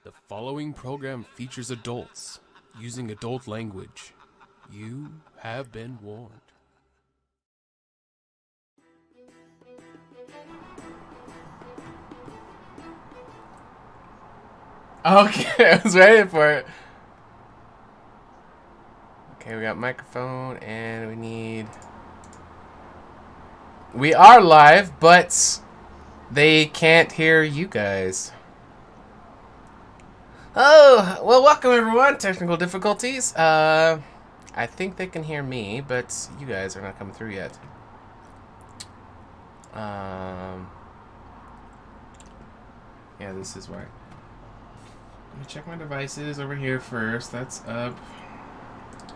The following program features adults using adult language. You have been warned. Okay, I was ready for it. Okay, we got microphone and we are live, but they can't hear you guys. Oh, well, welcome everyone. Technical difficulties. I think they can hear me, but you guys are not coming through yet. Yeah, this is why. Let me check my devices over here first. That's up.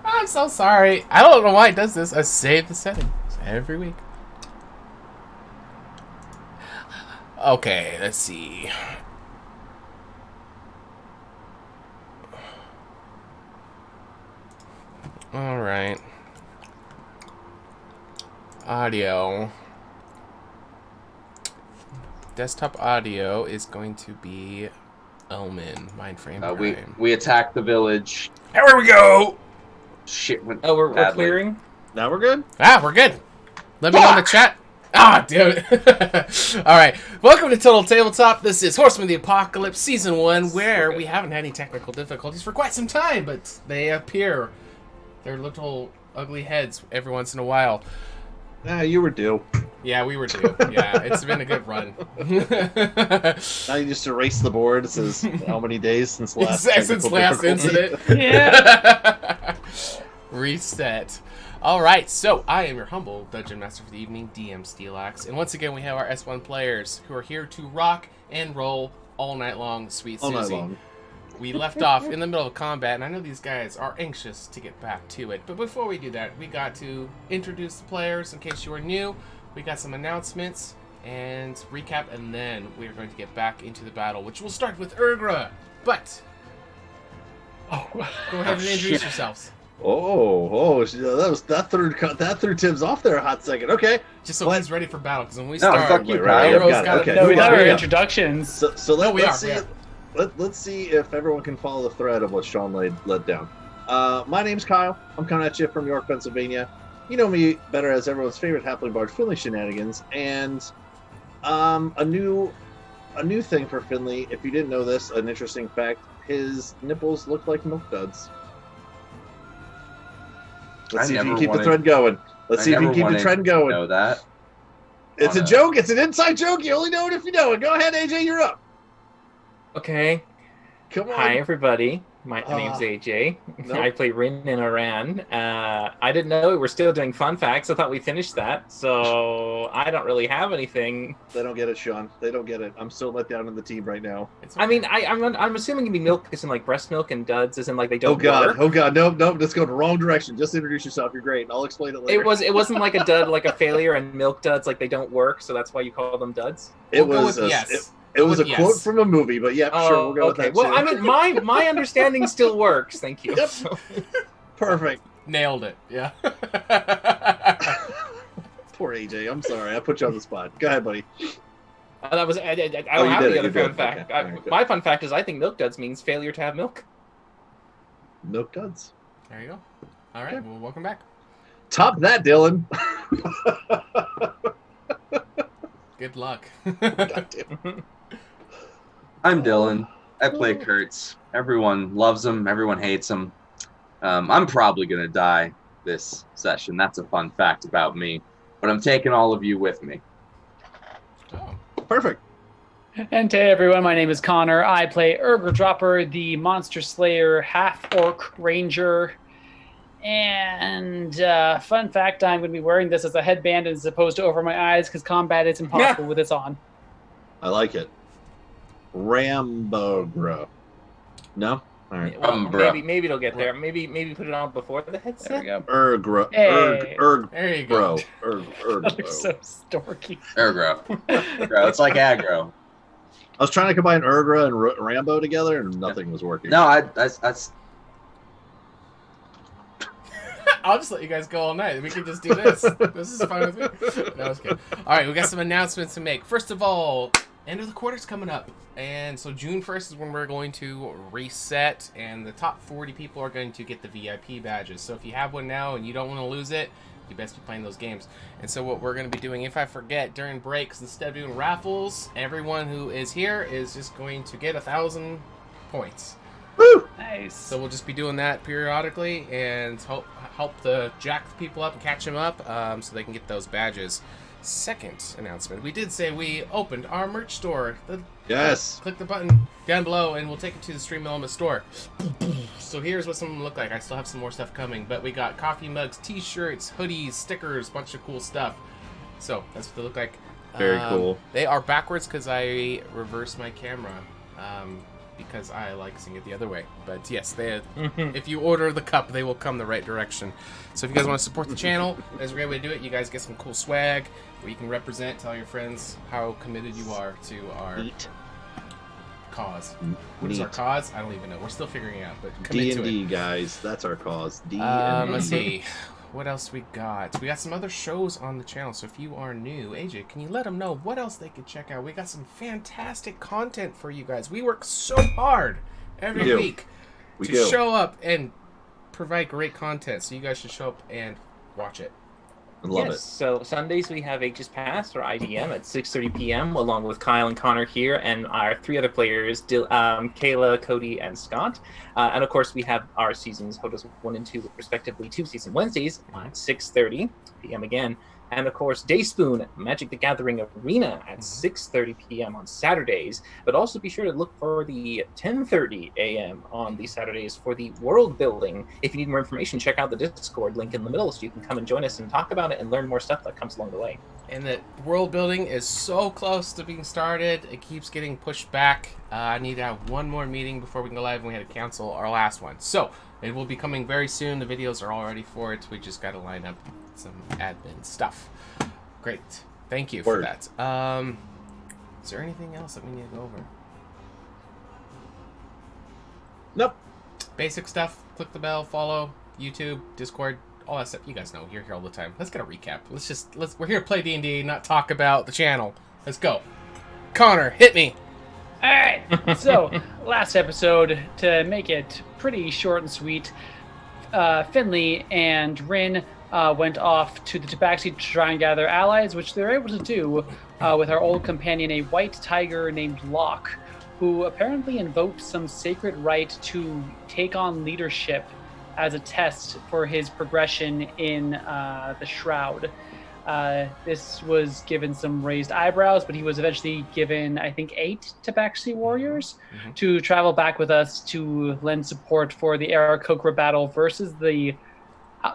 I'm so sorry. I don't know why it does this. I save the settings every week. Okay, let's see. All right. Audio. Desktop audio is going to be Omen, Mindframe Prime. We attacked the village. Here we go! Shit went we're badly. clearing? Now we're good? We're good. Let me know in the chat. Damn it. Alright, welcome to Total Tabletop. This is Horseman of the Apocalypse Season 1, where we haven't had any technical difficulties for quite some time, but they appear. Their little ugly heads every once in a while. You were due. Yeah, we were due. Yeah, it's been a good run. Now you just erase the board. It says how many days since last incident. Yeah. Reset. Alright, so I am your humble Dungeon Master for the evening, DM Steelax. And once again, we have our S1 players who are here to rock and roll all night long, Sweet Susie. All night long. We left off in the middle of combat, and I know these guys are anxious to get back to it. But before we do that, we got to introduce the players in case you are new. We got some announcements and recap, and then we are going to get back into the battle, which will start with Urgra. But go ahead and introduce yourselves. that threw Tim's off there a hot second. Okay, Just so What? he's ready for battle, because when we No, start, fuck you, Right, Kyle. yeah, Arrow's got it. got Okay. it. No, we Move on, got our yeah. introductions. So No, we let's see. are. Let's see if everyone can follow the thread of what Sean let down. My name's Kyle. I'm coming at you from York, Pennsylvania. You know me better as everyone's favorite halfling bard, Finley Shenanigans, and a new thing for Finley. If you didn't know this, an interesting fact: his nipples look like milk duds. Let's see if you can keep the thread going. Let's see if you can keep the trend going. Know that. It's a joke. It's an inside joke. You only know it if you know it. Go ahead, AJ. You're up. Okay. Come on. Hi, everybody. My name's AJ. Nope. I play Rin in Iran. I didn't know we were still doing fun facts. I thought we finished that. So I don't really have anything. They don't get it, Sean. They don't get it. I'm so let down in the team right now. It's I okay. mean, I'm assuming you mean milk is in like breast milk and duds is in like they don't Oh god. work. Oh god. Nope. Let's go the wrong direction. Just introduce yourself. You're great. I'll explain it later. It wasn't like a dud, like a failure, and milk duds like they don't work. So that's why you call them duds. It We'll go was with a, yes. it was a Yes. quote from a movie, but yeah, sure, we'll go okay. with that. Well, too. I mean, my understanding still works. Thank you. Yep. Perfect. Nailed it. Yeah. Poor AJ. I'm sorry. I put you on the spot. Go ahead, buddy. That was. I Oh, don't you have did the it, other you fun did. fact. Okay, all right, good. My fun fact is I think milk duds means failure to have milk. Milk duds. There you go. All right. Well, welcome back. Top that, Dylan. Good luck. God damn. I'm Dylan. I play Kurtz. Everyone loves him. Everyone hates him. I'm probably gonna die this session. That's a fun fact about me. But I'm taking all of you with me. Oh. Perfect. And hey everyone, my name is Connor. I play Urger Dropper, the Monster Slayer half-orc ranger. And fun fact, I'm going to be wearing this as a headband as opposed to over my eyes because combat is impossible with this on. I like it. Rambogro. No? All right. Well, Bruh. maybe it'll get there. Maybe put it on before the There headset. we go. Ergro. Hey. There you go. Ergro. They're so storky. Aggro. Aggro. It's like aggro. I was trying to combine Ergra and Rambo together, and nothing was working. No, that's I'll just let you guys go all night. We can just do this. This is fine with me. No, I was kidding. All right, we got some announcements to make. First of all, end of the quarter's coming up. And so June 1st is when we're going to reset, and the top 40 people are going to get the VIP badges. So if you have one now and you don't want to lose it, you best be playing those games. And so what we're going to be doing, if I forget, during breaks, instead of doing raffles, everyone who is here is just going to get 1,000 points. Woo! Nice. So we'll just be doing that periodically and help the jack the people up and catch them up so they can get those badges. Second announcement. We did say we opened our merch store. Yes. Click the button down below and we'll take it to the Stream Element store. So here's what some of them look like. I still have some more stuff coming, but we got coffee mugs, t-shirts, hoodies, stickers, bunch of cool stuff. So that's what they look like. Very cool. They are backwards because I reversed my camera. Because I like seeing it the other way. But yes, if you order the cup, they will come the right direction. So if you guys want to support the channel, that's a great way to do it. You guys get some cool swag where you can represent, tell your friends how committed you are to our cause. What is our cause? I don't even know. We're still figuring it out, but commit to it. D&D, guys. That's our cause. D&D. Let's see. What else we got? We got some other shows on the channel, so if you are new, AJ, can you let them know what else they could check out? We got some fantastic content for you guys. We work so hard every week to show up and provide great content, so you guys should show up and watch it. Love it. So Sundays we have Aegis Pass or IDM at 6:30 p.m. along with Kyle and Connor here and our three other players, Kayla, Cody, and Scott. And of course we have our seasons HotAs 1 and 2 respectively 2 season Wednesdays at 6:30 p.m. again. And of course Day Spoon Magic the Gathering Arena at 6:30 p.m. on Saturdays. But also be sure to look for the 10:30 a.m. on the Saturdays for the world building. If you need more information, check out the Discord link in the middle so you can come and join us and talk about it and learn more stuff that comes along the way. And the world building is so close to being started. It keeps getting pushed back. I need to have one more meeting before we can go live, and we had to cancel our last one. So it will be coming very soon. The videos are all ready for it. We just got to line up some admin stuff. Great. Thank you for that. Is there anything else that we need to go over? Nope. Basic stuff. Click the bell, follow. YouTube, Discord, all that stuff. You guys know you're here all the time. Let's get a recap. We're here to play D&D, not talk about the channel. Let's go. Connor, hit me. All right. So, last episode, to make it pretty short and sweet, Finley and Rin went off to the Tabaxi to try and gather allies, which they were able to do with our old companion, a white tiger named Locke, who apparently invoked some sacred right to take on leadership as a test for his progression in the Shroud. This was given some raised eyebrows, but he was eventually given, I think, 8 Tabaxi warriors to travel back with us to lend support for the Aarakocra battle versus the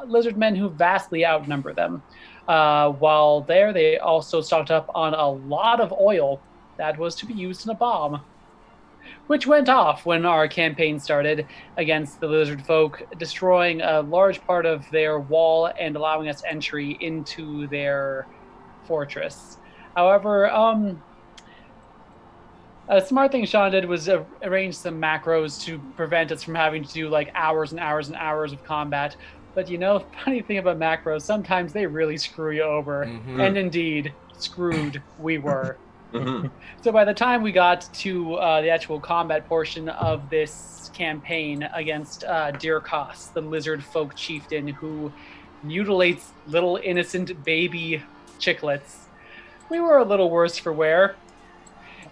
lizard men who vastly outnumber them. While there, they also stocked up on a lot of oil that was to be used in a bomb, which went off when our campaign started against the lizard folk, destroying a large part of their wall and allowing us entry into their fortress. However, a smart thing Sean did was arrange some macros to prevent us from having to do like hours and hours and hours of combat. But funny thing about macros, sometimes they really screw you over. And indeed, screwed we were. So by the time we got to the actual combat portion of this campaign against Dirkos, the lizard folk chieftain who mutilates little innocent baby chicklets, we were a little worse for wear.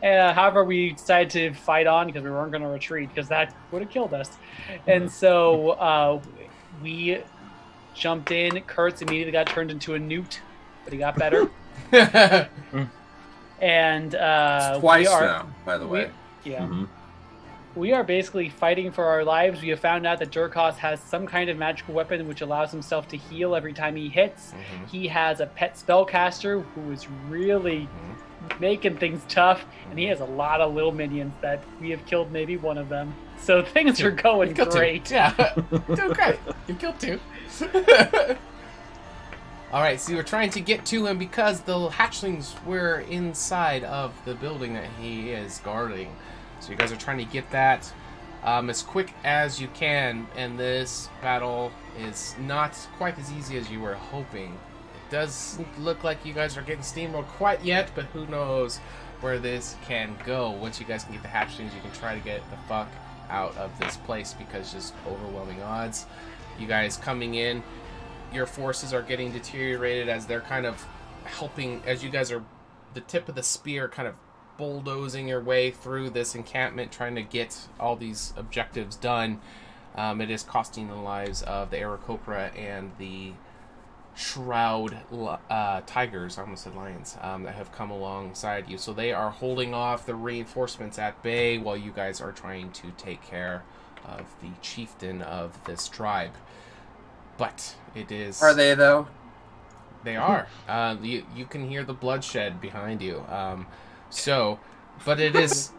However, we decided to fight on because we weren't going to retreat because that would have killed us. And so we jumped in. Kurtz immediately got turned into a newt, but he got better. And twice now, by the way. We are basically fighting for our lives. We have found out that Dirkos has some kind of magical weapon which allows himself to heal every time he hits. He has a pet spellcaster who is really making things tough, and he has a lot of little minions that we have killed maybe one of them. So things are going great. 2. Yeah, doing great. You killed 2. Alright, so we're trying to get to him because the hatchlings were inside of the building that he is guarding. So you guys are trying to get that as quick as you can, and this battle is not quite as easy as you were hoping. It doesn't look like you guys are getting steamrolled quite yet, but who knows where this can go. Once you guys can get the hatchlings, you can try to get the fuck out of this place because just overwhelming odds. You guys coming in, your forces are getting deteriorated as they're kind of helping, as you guys are the tip of the spear kind of bulldozing your way through this encampment, trying to get all these objectives done. It is costing the lives of the Aarakocra and the Shroud tigers, I almost said lions, that have come alongside you. So they are holding off the reinforcements at bay while you guys are trying to take care of the chieftain of this tribe. But it is... Are they, though? They are. You can hear the bloodshed behind you. But it is...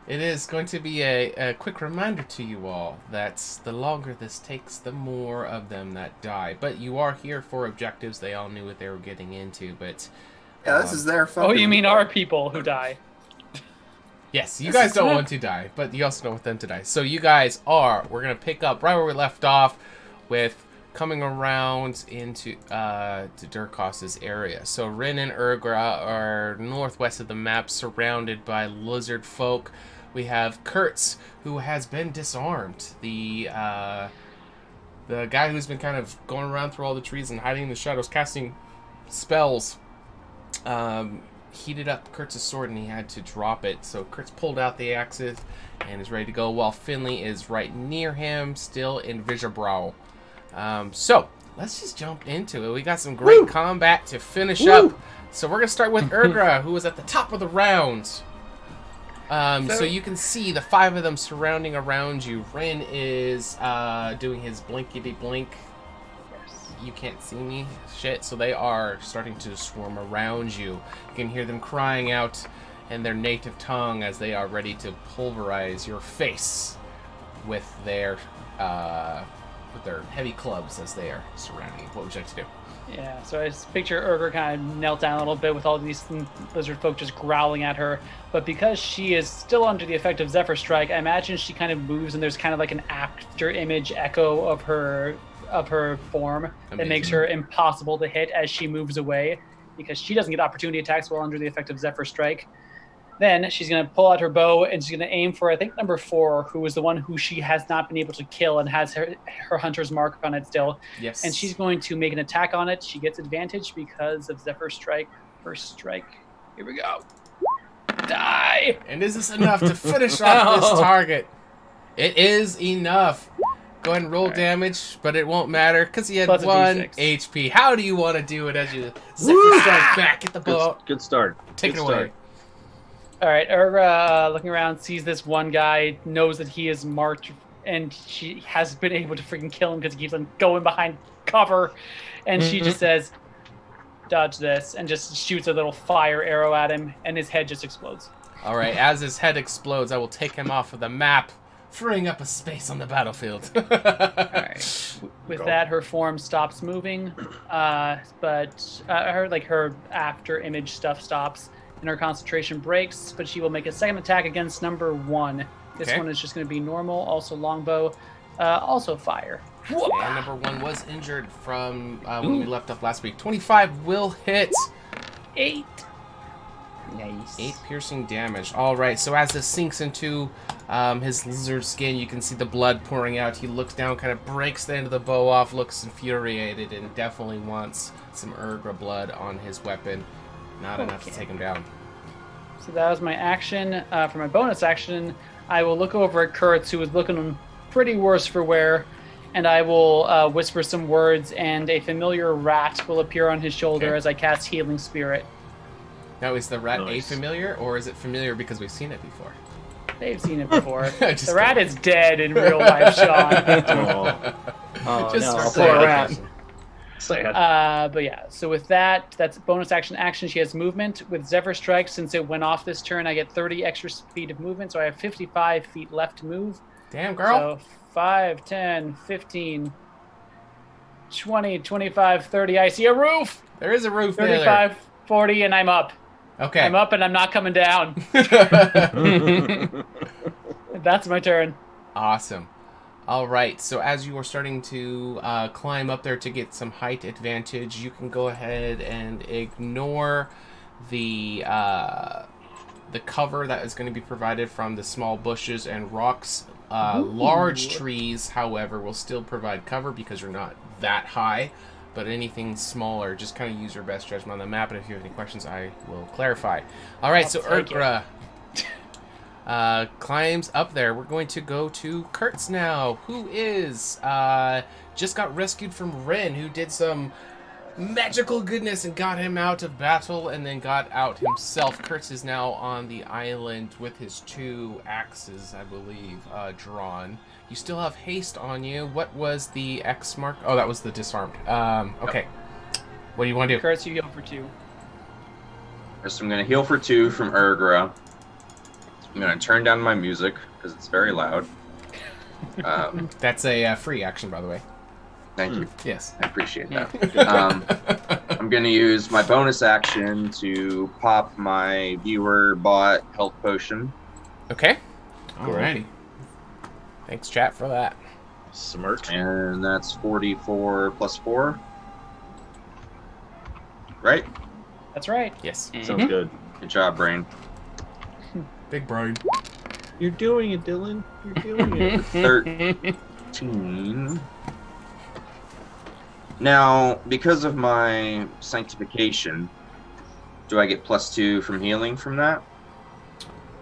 It is going to be a quick reminder to you all that the longer this takes, the more of them that die. But you are here for objectives. They all knew what they were getting into, but... Yeah, this is their fucking... Oh, you mean our people who die? Yes, you guys don't want to die, but you also don't want them to die. So you guys are... We're going to pick up right where we left off with... coming around into to Dirkos' area. So Rin and Urgra are northwest of the map, surrounded by lizard folk. We have Kurtz, who has been disarmed. The guy who's been kind of going around through all the trees and hiding in the shadows, casting spells, heated up Kurtz's sword and he had to drop it. So Kurtz pulled out the axes and is ready to go, while Finley is right near him, still invisible. So let's just jump into it. We got some great combat to finish up. So we're gonna start with Urgra, who was at the top of the round. So you can see the 5 of them surrounding around you. Rin is doing his blinkety blink. You can't see me shit. So they are starting to swarm around you. You can hear them crying out in their native tongue as they are ready to pulverize your face with their heavy clubs as they are surrounding you. What would you like to do? Yeah, so I just picture Urgra kind of knelt down a little bit with all these lizard folk just growling at her. But because she is still under the effect of Zephyr Strike, I imagine she kind of moves and there's kind of like an after image echo of her of her form that makes her impossible to hit as she moves away, because she doesn't get opportunity attacks while under the effect of Zephyr Strike. Then she's going to pull out her bow and she's going to aim for, I think, number 4, who is the one who she has not been able to kill and has her hunter's mark on it still. Yes. And she's going to make an attack on it. She gets advantage because of Zephyr Strike. First strike. Here we go. Die! And is this enough to finish off this target? It is enough. Go ahead and roll damage, but it won't matter because he had Plus a 1 D6. HP. How do you want to do it as you Zephyr Strike back? Get the bow out. Good start. Take Good it away. start. All right, Urgra, looking around, sees this one guy, knows that he is marked, and she has been able to freaking kill him because he keeps on going behind cover. And she just says, dodge this, and just shoots a little fire arrow at him, and his head just explodes. All right, as his head explodes, I will take him off of the map, freeing up a space on the battlefield. All right. With that, her form stops moving, but her after image stuff stops, and her concentration breaks. But she will make a second attack against number 1. This Okay. one is just going to be normal, also longbow, also fire. And number 1 was injured from when we left off last week. 25 will hit. 8. Nice. 8 piercing damage. All right, so as this sinks into his lizard skin, you can see the blood pouring out. He looks down, kind of breaks the end of the bow off, looks infuriated, and definitely wants some Urgra blood on his weapon. Not enough to take him down. So that was my action. For my bonus action, I will look over at Kurtz, who is looking pretty worse for wear, and I will whisper some words, and a familiar rat will appear on his shoulder as I cast Healing Spirit. Now, is the rat Nice. a familiar, or is it familiar because we've seen it before? They've seen it before. Just The rat is dead in real life, Sean. Oh, Just no, say poor it. rat. Sad. But yeah, so with that, that's bonus action. She has movement. With Zephyr Strike, since it went off this turn, I get 30 extra feet of movement, so I have 55 feet left to move. Damn, girl. So 5, 10, 15, 20, 25, 30. I see a roof! There is a roof there. 35, 40, and I'm up. Okay. I'm up and I'm not coming down. That's my turn. Awesome. All right, so as you are starting to climb up there to get some height advantage, you can go ahead and ignore the cover that is going to be provided from the small bushes and rocks. Large trees, however, will still provide cover because you're not that high, but anything smaller, just kind of use your best judgment on the map, and if you have any questions, I will clarify. All right, so I'll take it. Urgra climbs up there. We're going to go to Kurtz now, who is just got rescued from Ren, who did some magical goodness and got him out of battle and then got out himself. Kurtz is now on the island with his 2 axes, I believe, drawn. You still have haste on you. What was the X mark? Oh, that was the disarmed. Okay. What do you want to do? Kurtz, you go for 2. So I'm going to heal for 2 from Urgra. I'm going to turn down my music because it's very loud. That's a free action, by the way. Thank you. Yes. I appreciate that. I'm going to use my bonus action to pop my viewer bot health potion. Okay. Alrighty. Thanks, chat, for that. Smart. And that's 44 plus 4. Right? That's right. Yes. Sounds good. Good job, brain. Big brain. You're doing it, Dylan. You're doing it. 13. Now, because of my sanctification, do I get +2 from healing from that?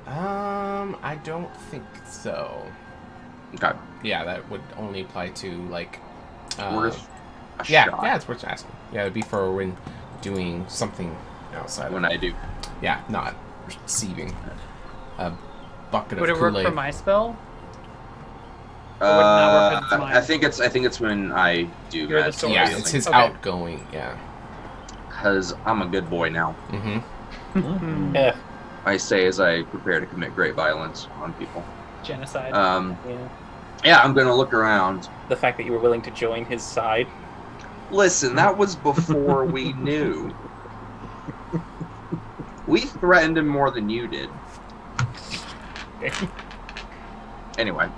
I don't think so. Okay. Yeah, that would only apply to, like... Worth a yeah, shot yeah, it's worth asking. Yeah, it'd be for when doing something outside when of I do. Yeah, not receiving a bucket Would of it work Kool-Aid. for my spell? Or would it not work 'cause it's mine? I think it's when I do You're the that. source. Yeah, it's his Okay. outgoing, yeah. Because I'm a good boy now. Mm-hmm. Yeah. I say as I prepare to commit great violence on people. Genocide. Yeah. Yeah, I'm gonna look around. The fact that you were willing to join his side. Listen, that was before we knew. We threatened him more than you did. Anyway,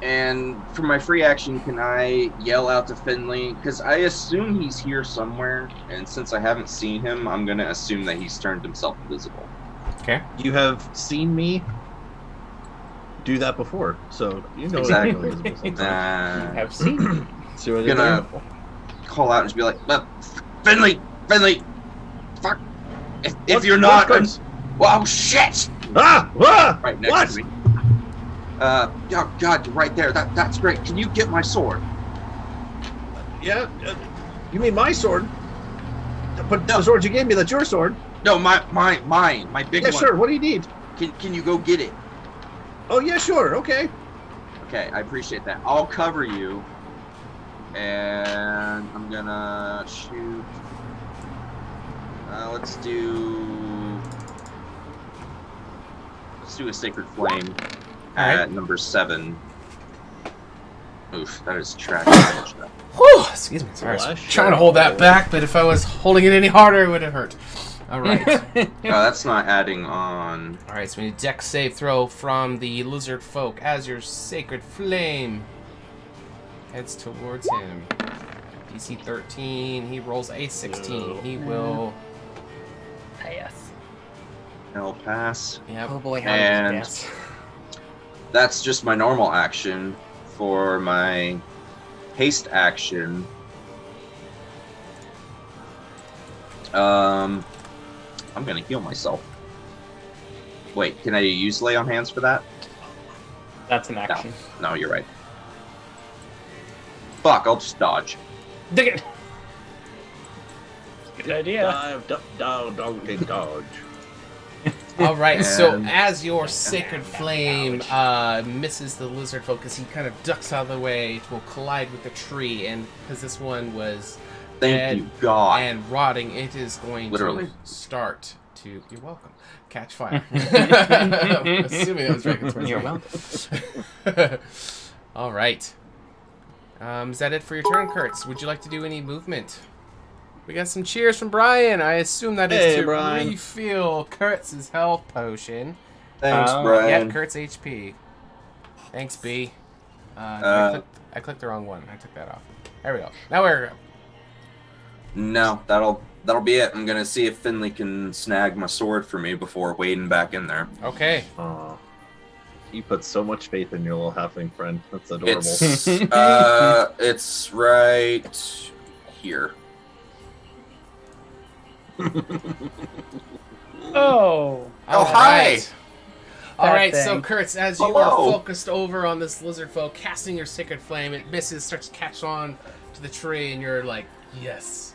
And for my free action, can I yell out to Finley? Because I assume he's here somewhere, and since I haven't seen him, I'm going to assume that he's turned himself invisible. Okay. You have seen me do that before, so you know Exactly. invisible sometimes. Have seen. See what I did Gonna there? call out and just be like, Finley, fuck. If What- you're not, what comes- well, shit! Ah! Right next What? to me. Oh God, you're right there. That's great. Can you get my sword? Yeah, you mean my sword? But the sword you gave me, that's your sword. No, my big Yeah, one. sure. What do you need? Can you go get it? Oh, yeah, sure. Okay. Okay, I appreciate that. I'll cover you, and I'm gonna shoot. Let's do a sacred flame at number 7. Oof, that is trash damage. Whew, excuse me. Sorry, I was Flash trying to hold that back, but if I was holding it any harder, it would have hurt. All right. No, that's not adding on. All right, so we need a dex save throw from the lizard folk as your sacred flame heads towards him. DC 13. He rolls a 16. He will. Yes. I'll pass. Yep. Oh boy, how And- did you guess? That's just my normal action. For my haste action, I'm gonna heal myself. Wait, can I use lay on hands for that? That's an action. No, you're right. Fuck, I'll just dodge. Dig it. Good idea. Dive, donkey, dodge. All right, so And- as your sacred flame misses the lizard folk, as he kind of ducks out of the way, it will collide with the tree, and because this one was Thank dead you, God. and rotting, it is going Literally. to start to. You're welcome. Catch fire. Assuming that was right towards You're me. welcome. All right. Is that it for your turn, Kurtz? Would you like to do any movement? We got some cheers from Brian. I assume that is Hey, to Brian. refill Kurtz's health potion. Thanks, Oh, Brian. Yep, Kurt's HP. Thanks, B. Uh, I clicked the wrong one. I took that off. There we go. Now we're No, that'll be it. I'm gonna see if Finley can snag my sword for me before wading back in there. okay. Aw. You put so much faith in your little halfling friend. That's adorable. It's right here. Oh. Oh, hi. All That right, so thing. Kurtz, as you Hello. are focused over on this lizard foe, casting your sacred flame, it misses, starts to catch on to the tree, and you're like, yes,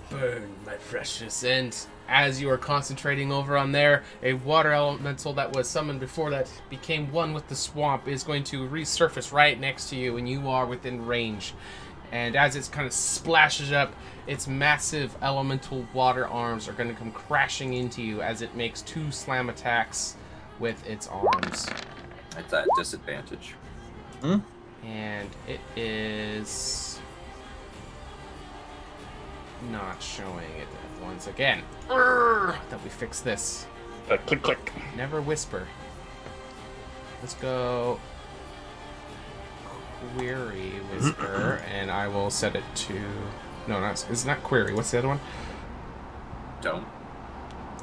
burn, my precious. And as you are concentrating over on there, a water elemental that was summoned before that became one with the swamp is going to resurface right next to you, and you are within range. And as it kind of splashes up, its massive elemental water arms are going to come crashing into you as it makes 2 slam attacks with its arms. It's at disadvantage. And it is not showing it once again. That we fix this. Click, click. Never whisper. Let's go query whisper, and I will set it to. No, it's not query. What's the other one? Don't.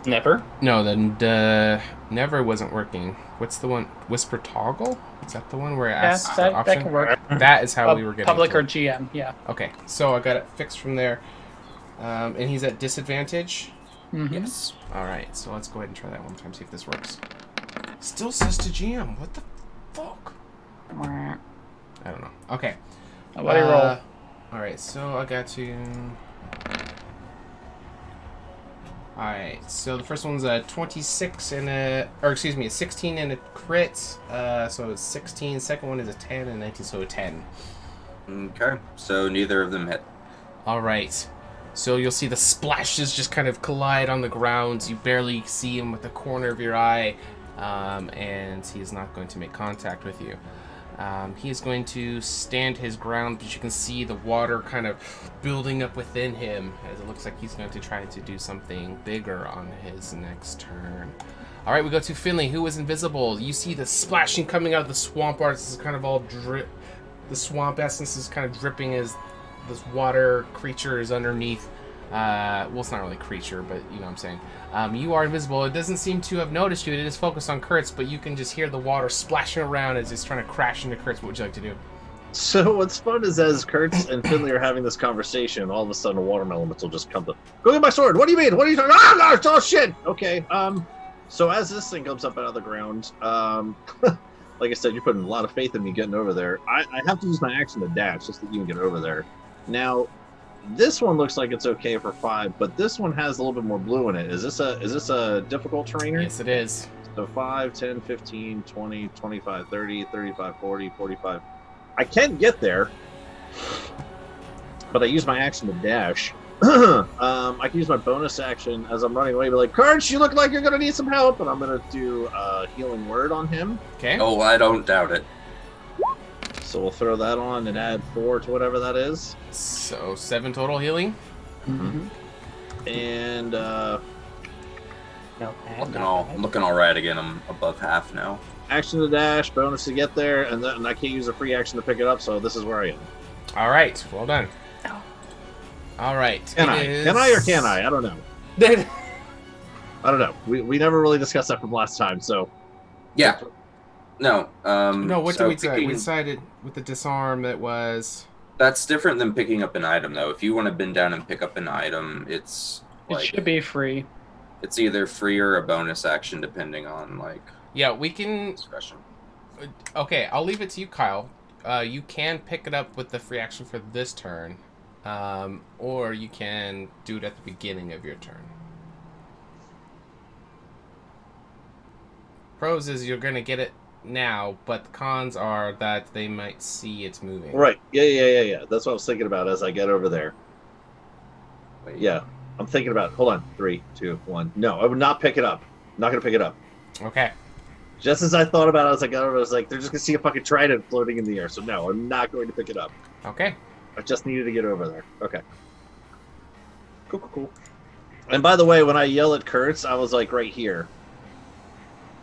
Never. No, the never wasn't working. What's the one? Whisper toggle? Is that the one where it Yeah, asks the that option? can work. That is how we were getting Public to or it. GM, yeah. Okay, so I got it fixed from there. And he's at disadvantage. Mhm. Yes. All right, so let's go ahead and try that one time, see if this works. Still says to GM. What the fuck? I don't know. Okay. Nobody roll. All right, so I got to. All right, so the first one's a 26 and a, or excuse me, a 16 and a crit. So it's 16. Second one is a 10 and a 19, so a 10. Okay, so neither of them hit. All right. So you'll see the splashes just kind of collide on the ground. You barely see him with the corner of your eye, and he is not going to make contact with you. He is going to stand his ground, but you can see the water kind of building up within him as it looks like he's going to try to do something bigger on his next turn. All right, we go to Finley, who is invisible. You see the splashing coming out of the swamp art. This is kind of all drip. The swamp essence is kind of dripping as this water creature is underneath. Well, it's not really a creature, but you know what I'm saying. You are invisible. It doesn't seem to have noticed you. It is focused on Kurtz, but you can just hear the water splashing around as it's trying to crash into Kurtz. What would you like to do? So what's fun is as Kurtz and Finley are having this conversation, all of a sudden a watermelon will just come to. Go get my sword. What do you mean? What are you talking? Oh gosh! Oh shit! Okay. So as this thing comes up out of the ground, like I said, you're putting a lot of faith in me getting over there. I have to use my action to dash just to even get over there. Now, this one looks like it's okay for 5, but this one has a little bit more blue in it. Is this a difficult trainer? Yes, it is. So 5, 10, 15, 20, 25, 30, 35, 40, 45. I can get there, but I use my action to dash. I can use my bonus action as I'm running away, be like, Kurtz, you look like you're going to need some help, and I'm going to do a healing word on him. Okay. Oh, I don't doubt it. So we'll throw that on and add 4 to whatever that is. So 7 total healing. Mm-hmm. And No, Looking all right again. I'm above half now. action to dash, bonus to get there, and then I can't use a free action to pick it up, so this is where I am. All right. Well done. All right. Can I or can I? I don't know. I don't know. We never really discussed that from last time, so. Yeah. No. No, what so did we decide? picking- We decided with the disarm that was... That's different than picking up an item, though. If you want to bend down and pick up an item, it's It like should be free. it's either free or a bonus action, depending on like Yeah, we can... discretion. Okay, I'll leave it to you, Kyle. You can pick it up with the free action for this turn. Or you can do it at the beginning of your turn. Pros is you're going to get it now, but the cons are that they might see it's moving. Right. Yeah. That's what I was thinking about as I get over there. Wait. Yeah. I'm thinking about. Hold on. 3, 2, 1. No, I would not pick it up. I'm not going to pick it up. Okay. Just as I thought about it as I got over, I was like, they're just going to see a fucking trident floating in the air. So no, I'm not going to pick it up. Okay. I just needed to get over there. Okay. Cool. And by the way, when I yell at Kurtz, I was like right here.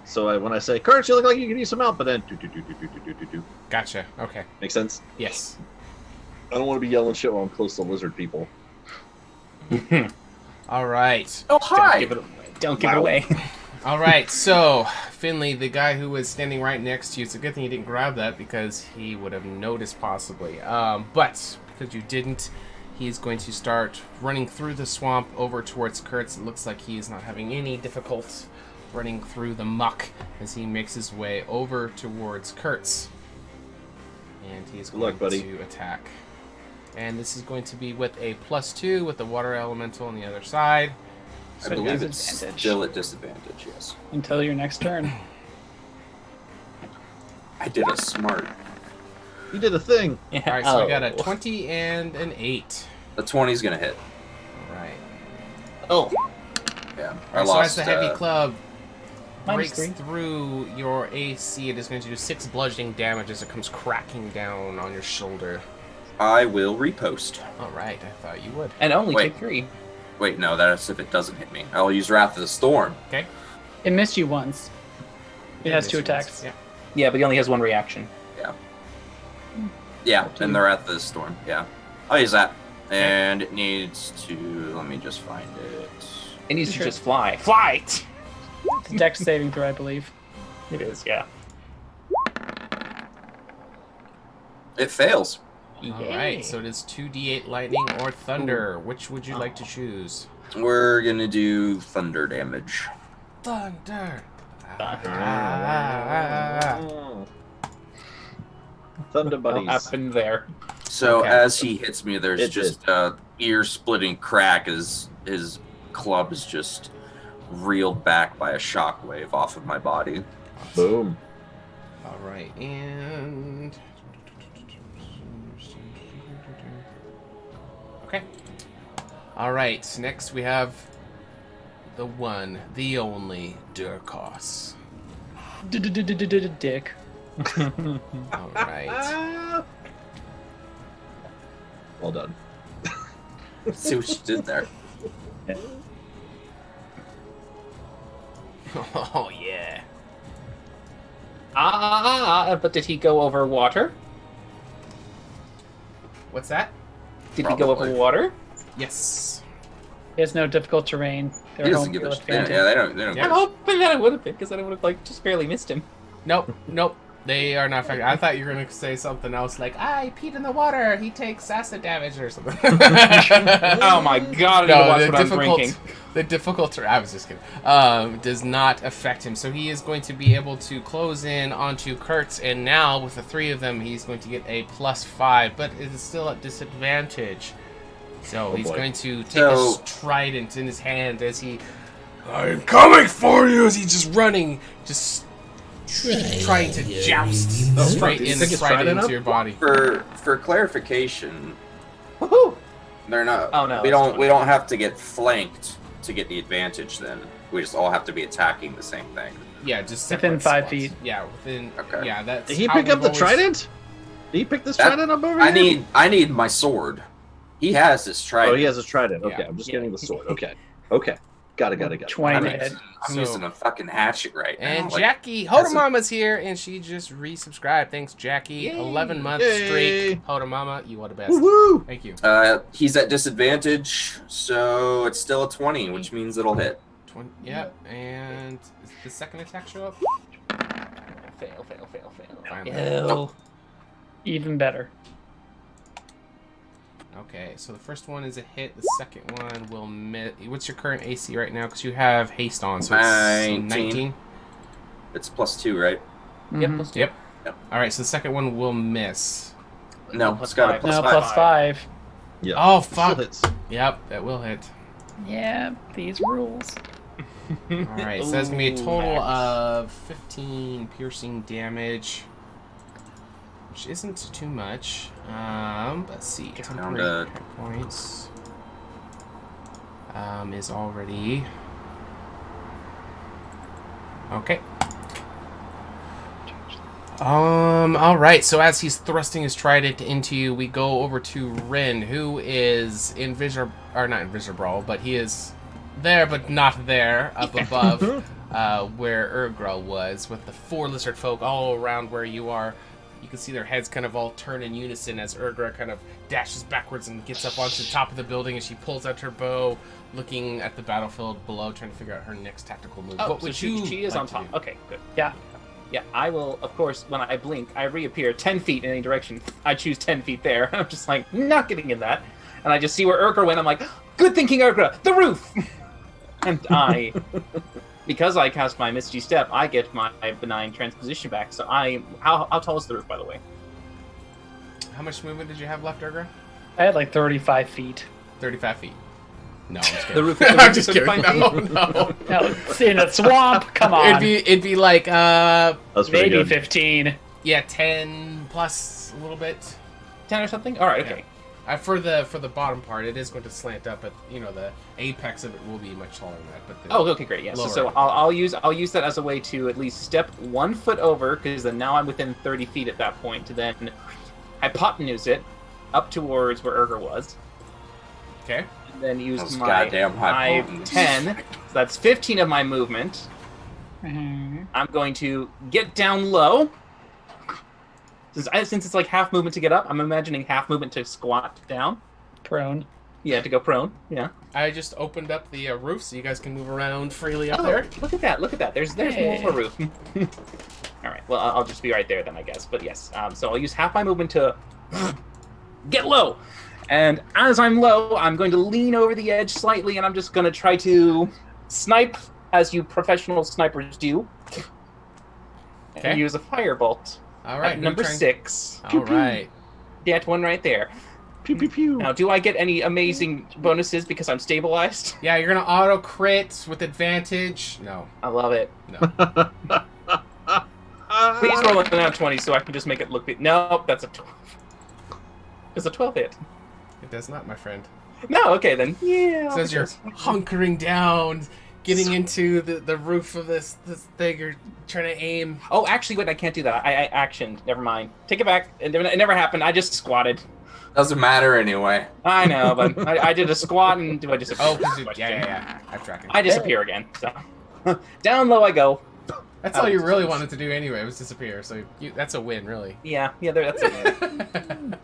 So when I say, Kurtz, you look like you can use some help, but then do. Gotcha. Okay. Make sense? Yes. I don't want to be yelling shit while I'm close to lizard people. All right. Oh, hi! Don't give it away. All right. So, Finley, the guy who was standing right next to you, it's a good thing you didn't grab that because he would have noticed possibly. But because you didn't, he's going to start running through the swamp over towards Kurtz. It looks like he is not having any difficulty running through the muck as he makes his way over towards Kurtz. And he's going to attack. And this is going to be with a +2 with the water elemental on the other side. I believe it's disadvantage. still at disadvantage, yes. Until your next turn. I did a smart. You did a thing. Yeah. All right, so I got a 20 and an 8. The 20's gonna hit. All right. Oh, Yeah. All right, so as the heavy uh, club Minus breaks 3. through your AC, it is going to do 6 bludgeoning damage as it comes cracking down on your shoulder. I will repost. All right, I thought you would. and only Wait. take 3. Wait, no, that's if it doesn't hit me. I'll use Wrath of the Storm. Okay. It missed you once. It has 2 This one's- attacks. Yeah. Yeah, but he only has 1 reaction. Yeah, and the Wrath of the Storm. Yeah, I'll use that. And it needs to. Let me just find it. It needs to Sure. just fly. Fly! It's a dex saving throw, I believe. It is, yeah. It fails. All right, so it is 2d8 lightning or thunder. Which would you like to choose? We're gonna do thunder damage. Thunder. Thunder What buddies. happened there? So Okay. as he hits me, there's It just a ear-splitting crack as his club is just reeled back by a shockwave off of my body. Boom. All right, and okay. All right, next we have the one, the only Durkos. Dick. All right. Well done. See what you did there. Oh yeah. But did he go over water? What's that? Did he go over Probably. water? Yes. He has no difficult terrain. They're He home doesn't give a field shit. Yeah, advantage. they don't. They don't. Yeah. I'm hoping that I would have been, because then I would have like just barely missed him. Nope. They are not affected. I thought you were gonna say something else like, "I peed in the water. He takes acid damage" or something. Oh my god! I need to watch what I'm drinking. The difficult. I was just kidding. Does not affect him, so he is going to be able to close in onto Kurtz, and now with the three of them, he's going to get a +5, but it is still at disadvantage. So he's boy. going to take So- his trident in his hand as he, "I'm coming for you!" as he's just running, just trying to joust straight Did you in pick the his trident trident into up? your body. For clarification, Woohoo! they're not. Oh, no, We that's don't have to get flanked to get the advantage. Then we just all have to be attacking the same thing. Yeah, just Within separate 5 spots. feet. Yeah, within. Okay. Yeah, that's. Did he how pick up we've the always- trident? Did he pick this That- trident up over I here? need my sword. He has his trident. Oh, he has his trident. Okay, Yeah. I'm just getting the sword. Okay. Got it. 20 I'm, to Alright. hit. I'm So- using a fucking hatchet right now. And like, Jackie that's a- Hodamama's here, and she just resubscribed. Thanks, Jackie. Yay. 11 month Yay. streak. Hodamama, you are the best. Woo-hoo! Thank you. He's at disadvantage, so it's still a 20, which means it'll hit. 20. Yep. And does the second attack show up? Fail. Finally. Ew. Even better. Okay, so the first one is a hit. The second one will miss. What's your current AC right now? Because you have haste on, so it's 19. 19. It's +2, right? Yep. Mhm. Let's Yep. All right, so the second one will miss. No, Plus it's got a five. No, +5. +5. Yeah. Oh, Still fuck. hits. Yep, that will hit. Yeah, these rules. All right, so that's gonna be a Ooh, total max. of 15 piercing damage, which isn't too much. Let's see, down temporary to- hit points is already okay. All right. So as he's thrusting his trident into you, we go over to Rin, who is not invisible, but he is there, but not there, up above, where Urgrel was, with the 4 lizard folk all around where you are. You can see their heads kind of all turn in unison as Urgra kind of dashes backwards and gets up onto the top of the building, and she pulls out her bow, looking at the battlefield below, trying to figure out her next tactical move. Oh, What so would she is like on to top. do? Okay, good. Yeah. Yeah, I will, of course, when I blink, I reappear 10 feet in any direction. I choose 10 feet there. I'm just like, not getting in that. And I just see where Urgra went. I'm like, good thinking, Urgra! The roof! And because I cast my Misty Step, I get my benign transposition back. So how tall is the roof, by the way? How much movement did you have left, Urgra? I had like 35 feet. 35 feet. No, I'm just kidding. The roof- I'm just kidding. 35 feet? No. No, it's in a swamp. Come on. It'd be like That's pretty Maybe good. 15. yeah, 10 plus a little bit. 10 or something? All right, okay. For the bottom part, it is going to slant up, but the apex of it will be much taller than that. But the, Oh, okay, great. Yeah. So, Lower. I'll use that as a way to at least step 1 foot over, because then now I'm within 30 feet at that point. To then hypotenuse it up towards where Urgra was, okay. and then use Those my goddamn 5, hypotenuse. 10. So that's 15 of my movement. Mhm. I'm going to get down low. Since it's like half movement to get up, I'm imagining half movement to squat down. Prone. Yeah, to go prone. Yeah. I just opened up the roof so you guys can move around freely up Oh, there. look at that! Look at that! There's Hey. more roof. All right. Well, I'll just be right there then, I guess. But yes. So I'll use half my movement to get low, and as I'm low, I'm going to lean over the edge slightly, and I'm just going to try to snipe as you professional snipers do, Okay. and use a firebolt. All right. At number 6. All right. That one right there. Pew pew pew. Now, do I get any amazing bonuses because I'm stabilized? Yeah, you're gonna auto crit with advantage. No. I love it. No. Please roll a nat 20 so I can just make it look. Nope, that's a 12. It's a 12 hit. It does not, my friend. No, okay then. Yeah. It says you're hunkering down, getting into the roof of this thing. You're trying to aim. Oh, actually, wait, I can't do that. I actioned. Never mind. Take it back. It never happened. I just squatted. Doesn't matter anyway. I know, but I did a squat and do I disappear? Oh, 'cause yeah. I'm tracking. I disappear again. So down low I go. That's all you really wanted to do anyway, was disappear. So that's a win, really. Yeah, that's it.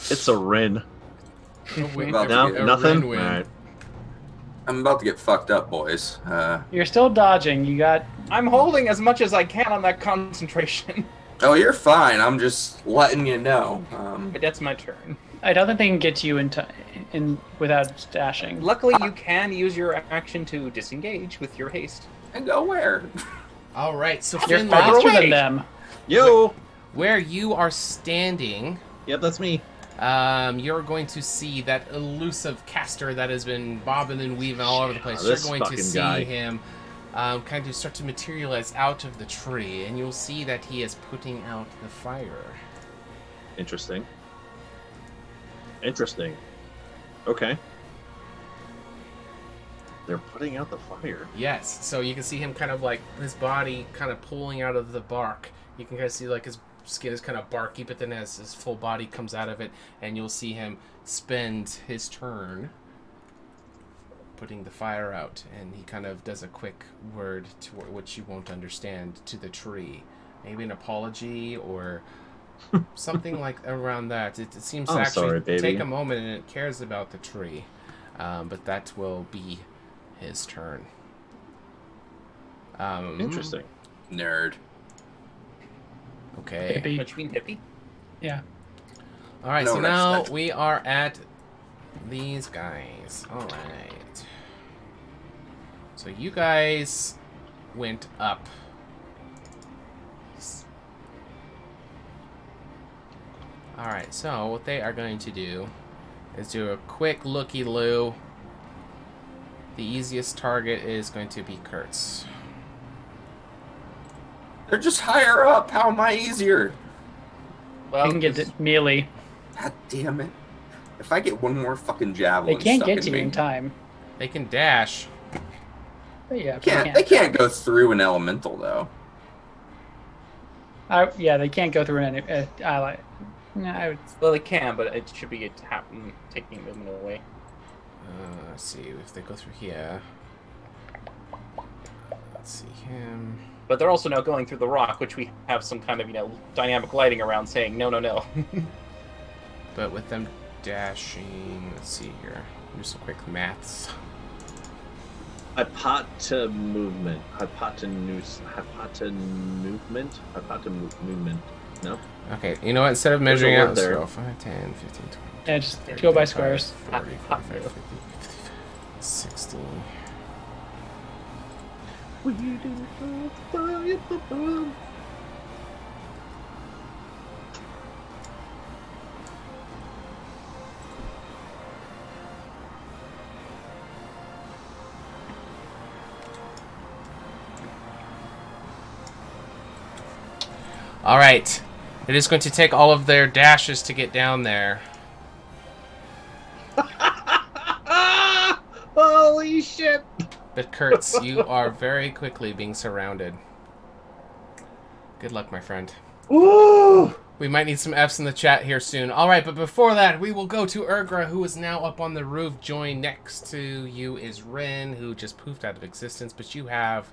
It's a Rin. A win. Well, No, A nothing. win. All right. I'm about to get fucked up, boys. You're still dodging. You got. I'm holding as much as I can on that concentration. Oh, you're fine. I'm just letting you know. But that's my turn. I don't think they can get to you in without dashing. Luckily, you can use your action to disengage with your haste. And go where? All right, so You're Finley, faster away. than them. Yo. where you are standing, Yep, that's me. you're going to see that elusive caster that has been bobbing and weaving all over the place. You're this going to fucking see guy. him kind of start to materialize out of the tree, and you'll see that he is putting out the fire. Interesting. Okay. They're putting out the fire. Yes, so you can see him kind of like his body kind of pulling out of the bark. You can kind of see like his skin is kind of barky, but then as his full body comes out of it, and you'll see him spend his turn putting the fire out, and he kind of does a quick word to which you won't understand to the tree. Maybe an apology or something like around that. It seems to I'm actually sorry, baby. take a moment, and it cares about the tree. But that will be his turn. Interesting. Nerd. Okay. Hippie. What you mean, hippie? Yeah. All right. No So now respect. we are at these guys. All right. So you guys went up. All right. So what they are going to do is do a quick looky-loo. The easiest target is going to be Kurtz. They're just higher up. How am I easier? Well, You can get to melee. God damn it. If I get one more fucking They javelin can't stuck get in to you me, in time. They can dash. But yeah, they can't go through an elemental, though. Yeah, they can't go through an ally. No, I would. well, they can, but it should be taking movement away. Let's see if they go through here. Let's see him. But they're also now going through the rock, which we have some kind of, dynamic lighting around saying, no, no, no. But with them dashing, let's see here. Do some quick maths. Hypota movement. No? Okay, you know what? Instead of There's a measuring word out, there. let's go 5, 10, 15, 20. Yeah, just go by squares. 40, 45, 50, 60. All right. It is going to take all of their dashes to get down there. Holy shit! But Kurtz, you are very quickly being surrounded. Good luck, my friend. Ooh! We might need some Fs in the chat here soon. All right, but before that, we will go to Urgra, who is now up on the roof. Joined next to you is Rin, who just poofed out of existence, but you have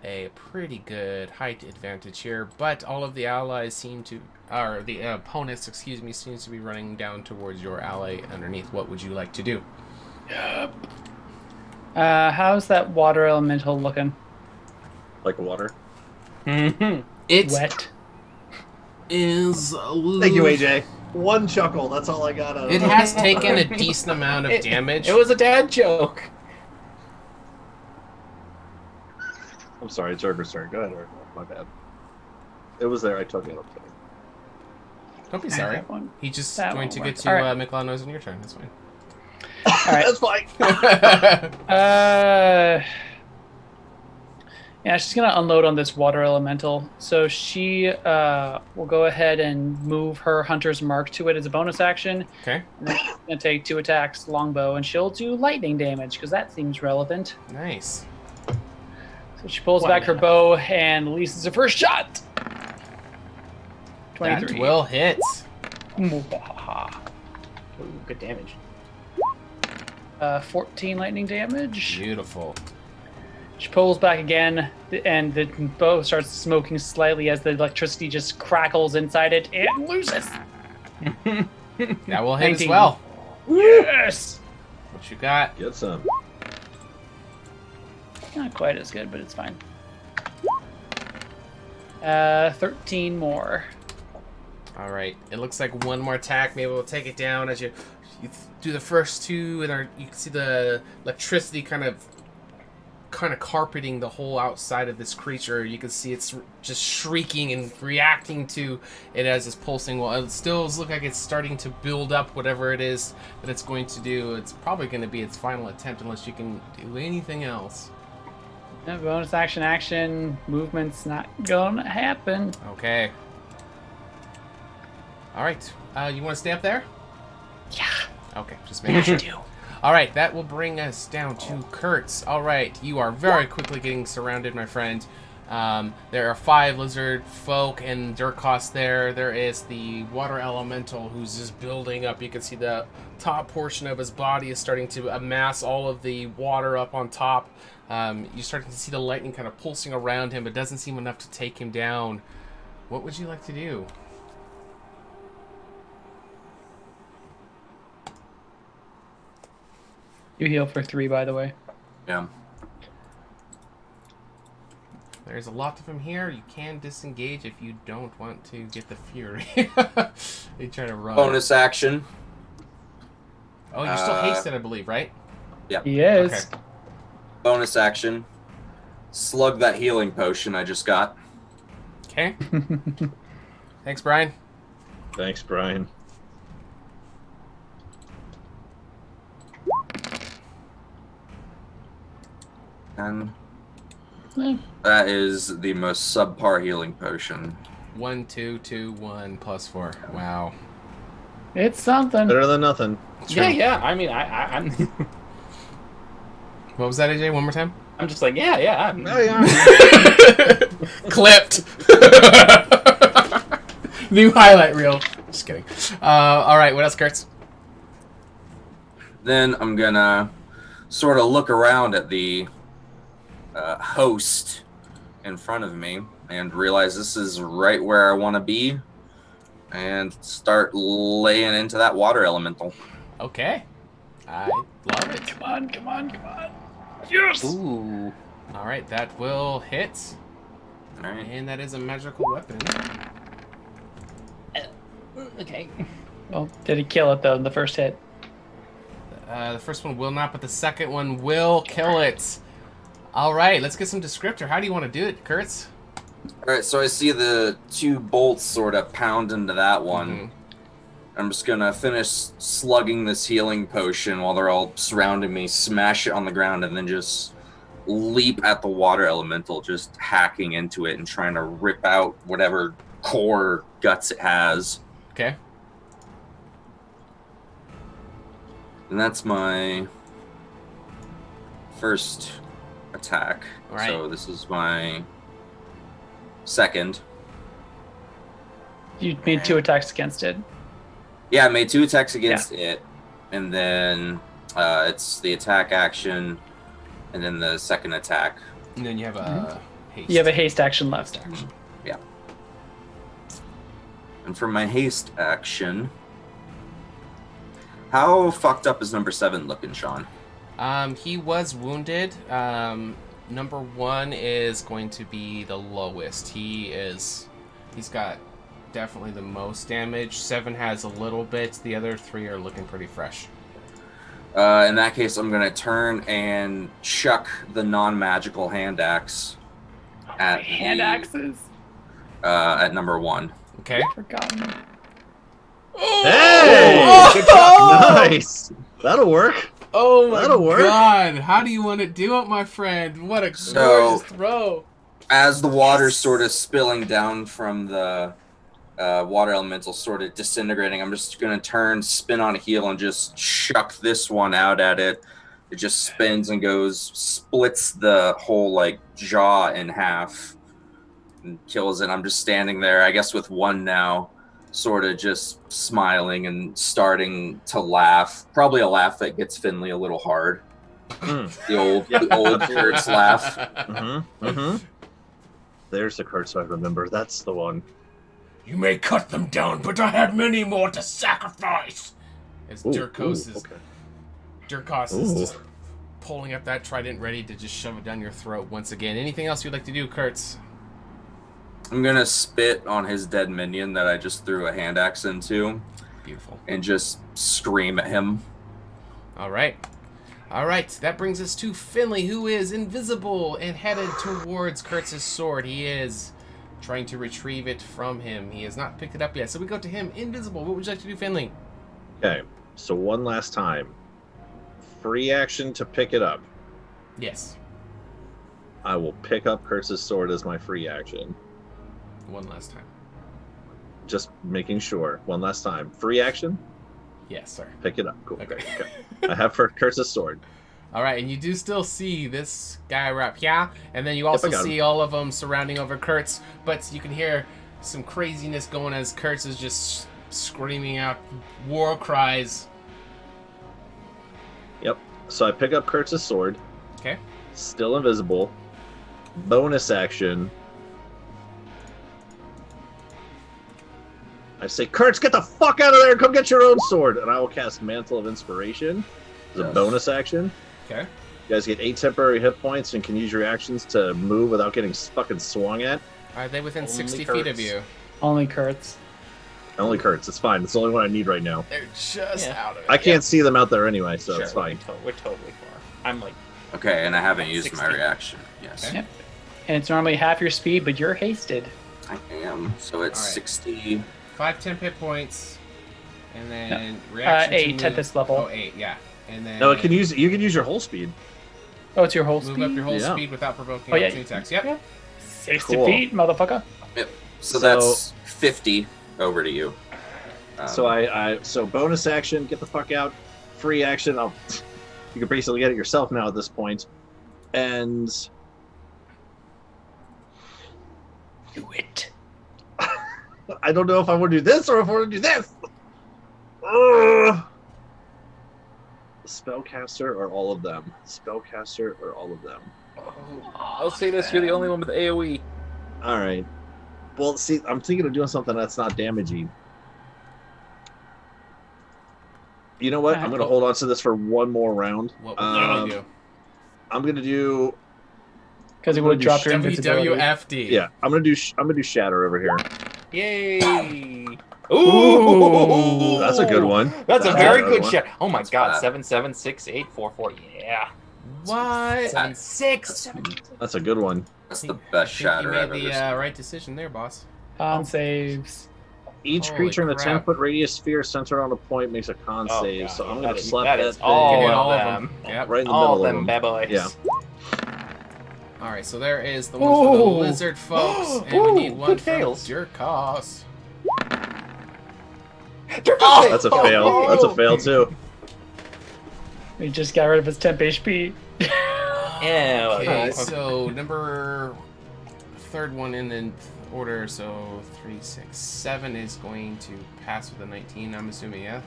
a pretty good height advantage here. But all of the allies seem to, or the opponents, excuse me, seems to be running down towards your ally underneath. What would you like to do? How's that water elemental looking? Like water. Mm-hmm. It Wet. is. Thank you, AJ. One chuckle, that's all I got out of It has taken a decent amount of damage. It was a dad joke. I'm sorry, it's Urger's turn. Go ahead, Urger. My bad. It was there, I took it. I'm kidding. Don't be sorry. That one. He's just That going won't to work. get to All right. make a lot of noise on your turn. That's fine. All right. That's fine. Yeah, she's gonna unload on this water elemental. So she will go ahead and move her hunter's mark to it as a bonus action. Okay. And then she's gonna take 2 attacks, longbow, and she'll do lightning damage because that seems relevant. Nice. So she pulls back her bow and releases her first shot. 23. That will hit. Ooh, good damage. 14 lightning damage. Beautiful. She pulls back again, and the bow starts smoking slightly as the electricity just crackles inside it and loses. That will hit as 19. well. Yes! What you got? Get some. Not quite as good, but it's fine. 13 more. All right. It looks like one more attack. Maybe we'll take it down as you do the first two, and you can see the electricity kind of carpeting the whole outside of this creature. You can see it's just shrieking and reacting to it as it's pulsing. Well, it still looks like it's starting to build up whatever it is that it's going to do. It's probably going to be its final attempt unless you can do anything else. No, bonus action. Movement's not gonna happen. Okay. All right. You want to stay up there? Yeah. Okay, just making sure. All right, that will bring us down to Kurtz. All right, you are very quickly getting surrounded, my friend. There are 5 lizard folk and Durkos there. There is the water elemental who's just building up. You can see the top portion of his body is starting to amass all of the water up on top. You're starting to see the lightning kind of pulsing around him, but doesn't seem enough to take him down. What would you like to do? You heal for 3, by the way. Yeah. There's a lot of them here. You can disengage if you don't want to get the fury. They try to run. Bonus action. Oh, you're still hasted, I believe, right? Yeah. He is. Okay. Bonus action. Slug that healing potion I just got. Okay. Thanks, Brian. Thanks, Brian. And Eh. that is the most subpar healing potion. 1, 2, 2, 1, +4. Wow. It's something. Better than nothing. Yeah. I mean, I'm What was that, AJ? One more time? I'm just like, yeah. Oh, yeah. Clipped. New highlight reel. Just kidding. All right, what else, Kurtz? Then I'm gonna sort of look around at the host in front of me and realize this is right where I want to be and start laying into that water elemental. Okay. I love it. Come on. Yes! Ooh. All right, that will hit. All right. And that is a magical weapon. Okay. Well, did he kill it, though, in the first hit? The first one will not, but the second one will kill it. All right, let's get some descriptor. How do you want to do it, Kurtz? All right, so I see the 2 bolts sort of pound into that one. Mhm. I'm just gonna finish slugging this healing potion while they're all surrounding me, smash it on the ground, and then just leap at the water elemental, just hacking into it and trying to rip out whatever core guts it has. Okay. And that's my first attack. All right. So this is my second. You made 2 attacks against it. Yeah, I made 2 attacks against it, and then it's the attack action, and then the second attack. And then you have a haste. You have a haste action left. Yeah. And for my haste action, how fucked up is number 7 looking, Sean? He was wounded. Number 1 is going to be the lowest. He's got definitely the most damage. 7 has a little bit. The other 3 are looking pretty fresh. In that case, I'm going to turn and chuck the non-magical hand axe at Hand the- axes. at number 1. Okay. Forgotten. Hey! Oh! Good job. Nice. That'll work. Oh my That'll work. god! How do you want to do it, my friend? What a So- glorious throw! As the water's sort of spilling down from the water elemental sort of disintegrating, I'm just going to turn, spin on a heel, and just chuck this one out at it. It just spins and splits the whole like jaw in half and kills it. I'm just standing there, I guess with one now, sort of just smiling and starting to laugh. Probably a laugh that gets Finley a little hard. The old Kurtz laugh. There's the Kurtz I remember. That's the one. You may cut them down, but I have many more to sacrifice. As Durkos is just pulling up that trident, ready to just shove it down your throat once again. Anything else you'd like to do, Kurtz? I'm gonna spit on his dead minion that I just threw a hand axe into. Beautiful. And just scream at him. All right, that brings us to Finley, who is invisible and headed towards Kurtz's sword. He is trying to retrieve it from him. He has not picked it up yet, so we go to him, invisible. What would you like to do, Finley? Okay, so one last time. Free action to pick it up. Yes. I will pick up Kurtz's sword as my free action. One last time. Just making sure. One last time. Free action? Yes, sir. Pick it up. Cool. Okay. I have Kurtz's sword. All right, and you do still see this guy right here, and then you also see all of them surrounding over Kurtz, but you can hear some craziness going as Kurtz is just screaming out war cries. Yep. So I pick up Kurtz's sword. Okay. Still invisible. Bonus action. I say, Kurtz, get the fuck out of there and come get your own sword. And I will cast Mantle of Inspiration as a bonus action. Okay. You guys get 8 temporary hit points and can use your actions to move without getting fucking swung at. Are they within Only 60 Kurtz. feet of you? Only Kurtz. Only Kurtz. It's fine. It's the only one I need right now. They're just out of it. I can't see them out there anyway, so Sure, it's fine. We're totally far. I'm like, Okay, and I haven't used 60. my reaction. Yes. Okay. Yep. And it's normally half your speed, but you're hasted. I am. So it's All right. 60. 5 temp hit points, and then reaction 8 to at move. this level. Oh, 8, yeah. And then No, you can use your whole speed. Oh, it's your whole move speed? up your whole Yeah. speed without provoking Oh, yeah. opportunity attacks. Yep. 60 Cool. feet, motherfucker. Yep. So So- that's 50 over to you. So so bonus action, get the fuck out. Free action, you can basically get it yourself now at this point. And Do it. I don't know if I want to do this or if I want to do this. Ugh. Spellcaster or all of them? Spellcaster or all of them? I'll say this: you're the only one with AOE. All right. Well, see, I'm thinking of doing something that's not damaging. You know what? I'm going to hold on to this for one more round. What would you do? I'm going to do. Because it would drop your invincibility. WWFD. Yeah, I'm going to do Shatter over here. Yay! Ooh. That's a good one. That's a That's very a good one. shot. Oh my That's god! bad. 7, 7, 6, 8, 4, 4. Yeah. What? 7, 6. That's a good one. That's the best I think shatter you made I've ever the seen. right decision there, boss. Con saves. Each Holy creature in a crap. 10-foot radius sphere centered on a point makes a con Oh, save. God. So I'm going to That slap that that is thing all Hit of all of them. them. Yep. right in the All middle of of them them. bad boys. Yeah. All right, so there is the one for the Ooh. lizard folks, and Ooh, we need one good from fails. Durkos. Oh, That's a fail. That's a fail, too. We just got rid of his temp HP. Yeah. Okay, so number third one in the order, so 3, 6, 7 is going to pass with a 19. I'm assuming, yeah.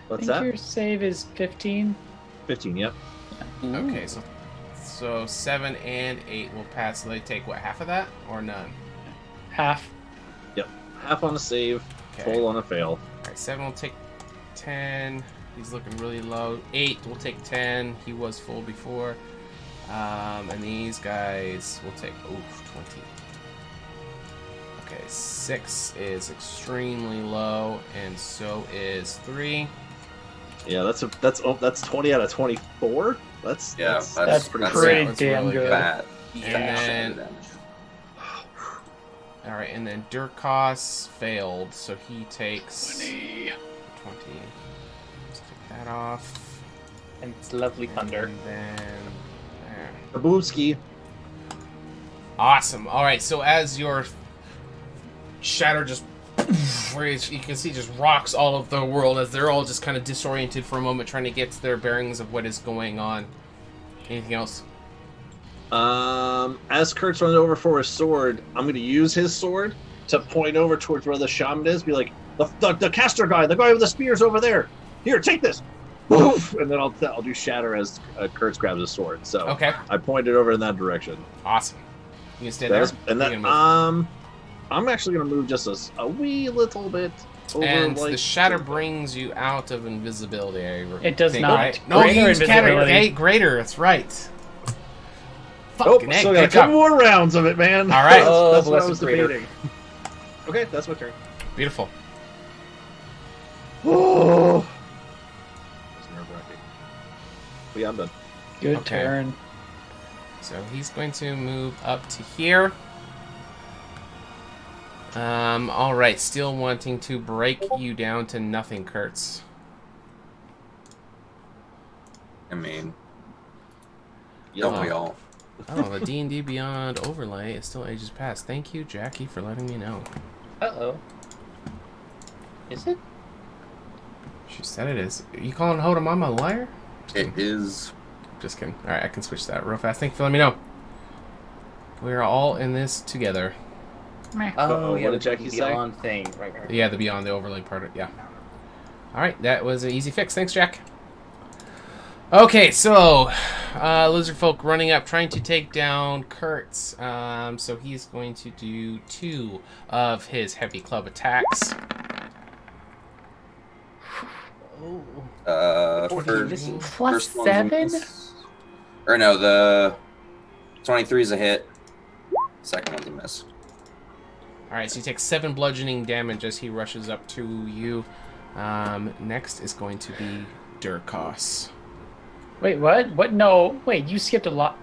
What's I think that? your save is 15. 15, yep. Okay, so 7 and 8 will pass. So they take what, half of that or none? Half. Half on a save, Okay. full on a fail. All right, 7 will take 10. He's looking really low. 8 will take 10. He was full before. And these guys will take 20. Okay, 6 is extremely low, and so is 3. Yeah, that's 20 out of 24. That's pretty That's damn really good. Bad. And Bad then, damage. all right, and then Durkos failed, so he takes 20. Let's take that off. And it's lovely thunder. And then there. Kaboomski. Awesome. All right, so as your shatter just where you can see just rocks all over the world as they're all just kind of disoriented for a moment, trying to get to their bearings of what is going on. Anything else? As Kurtz runs over for his sword, I'm going to use his sword to point over towards where the shaman is. Be like, the caster guy, the guy with the spears over there. Here, take this. Oof! And then I'll do shatter as Kurtz grabs his sword. So Okay. I pointed over in that direction. Awesome. You can stay there. And You then can move. I'm actually going to move just a wee little bit. Over, And like, the shatter brings you out of invisibility. It does think, not. Right? No, Greater you use invisibility. greater. That's right. Oh, Fucking still A, got a good job. couple more rounds of it, man. All right. That's what I blessed was greater. debating. Okay, that's my turn. Beautiful. Oh, that's nerve-wracking. But yeah, I'm done. Good Okay. turn. So he's going to move up to here. All right. Still wanting to break you down to nothing, Kurtz. I mean, Yeah. don't we all? Oh, the D&D Beyond overlay is still ages past. Thank you, Jackie, for letting me know. Uh-oh. Is it? She said it is. Are you calling HotA Mama a liar? It is. Just kidding. All right, I can switch that real fast. Thank you for letting me know. We're all in this together. Oh, yeah, what the did Jackie say? Beyond thing. Right. Yeah, the Beyond the overlay part. Yeah. All right, that was an easy fix. Thanks, Jack. Okay, so lizard folk running up, trying to take down Kurtz. So he's going to do 2 of his heavy club attacks. First Plus one's a 7? miss. Or no, the 23 is a hit. Second one's a miss. All right, so he takes 7 bludgeoning damage as he rushes up to you. Next is going to be Durkos. Wait, what? What? No. Wait, you skipped a lot.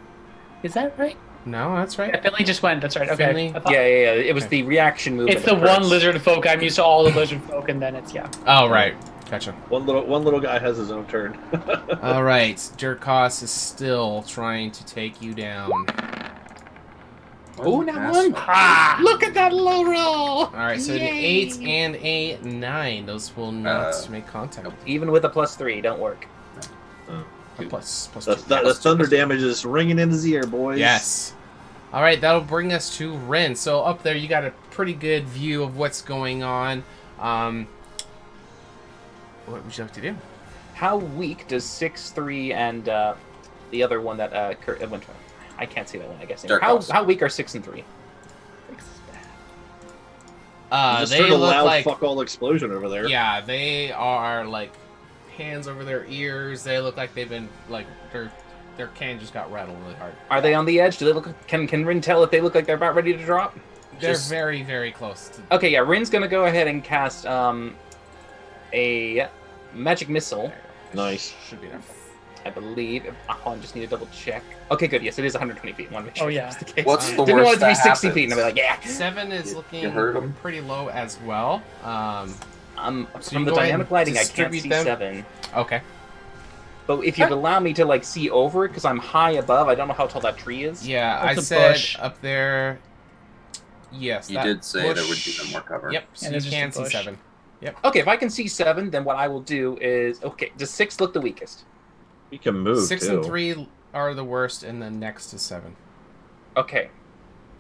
Is that right? No, that's Yeah, right. Finley just went. That's right. Okay. Finley? I thought- Yeah. It was Okay. the reaction move. It's the one lizard folk. I'm used to all the lizard folk, and then it's yeah. Oh, right. Gotcha. One little guy has his own turn. All right, Durkos is still trying to take you down. Oh, that one! Ah! Look at that low roll! All right, so an 8 and a 9. Those will not make contact. nope. Even with a +3, don't work. A plus The 2. thunder damage is ringing in his ear, boys. Yes. All right, that'll bring us to Ren. So up there, you got a pretty good view of what's going on. What would you like to do? How weak does 6-3 and the other one that Kurt went to? I can't see that one. I guess. Dark How Horse. weak are 6 and 3? You just They heard a look loud like fuck all explosion over there. yeah, they are like hands over their ears. They look like they've been like their can just got rattled really hard. Are they on the edge? Do they look? Can Rin tell if they look like they're about ready to drop? They're Just- very very close to. Okay, yeah. Rin's gonna go ahead and cast a magic missile. Nice. Should be there. I believe. I just need to double check. Okay, good. Yes, it is 120 feet. Want to make sure Oh, yeah. that's the case. What's the Didn't want it worst to be that 60 feet, and happens? I'd be like, yeah. 7 is You looking heard 'em. pretty low as well. So you from the go ahead dynamic and lighting, I can't distribute see them? 7. Okay. But if you'd allow me to like see over it, because I'm high above, I don't know how tall that tree is. Yeah, I That's a said bush. up there. Yes, You that did say there would bush- be some more cover. Yep, so And you it's just can a see bush. 7. Okay, if I can see 7, then what I will do is okay. Does 6 look the weakest? He can move 6 too. and 3 are the worst, and then next is 7. Okay.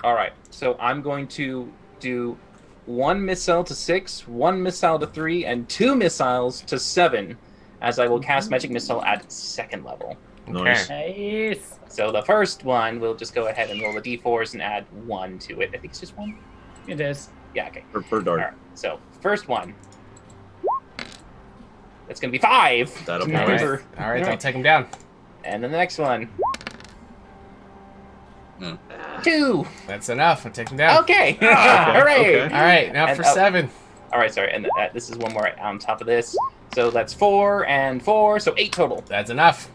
All right. So I'm going to do 1 missile to 6, 1 missile to 3, and 2 missiles to 7, as I will cast magic missile at 2nd level. Nice. Nice. So the first one, we'll just go ahead and roll the d4s and add 1 to it. I think it's just 1. It is. Yeah. Okay. Per dart. All right. So first one. That's gonna be 5. That'll be All right, nice. Remember. all right, I'll take him down. And then the next one. Hmm. 2. That's enough. I'll take him down. Okay. Okay, Hooray. okay. All right, now And, for oh, 7. All right. Sorry. And this is one more on top of this. So that's 4 and 4. So 8 total. That's enough.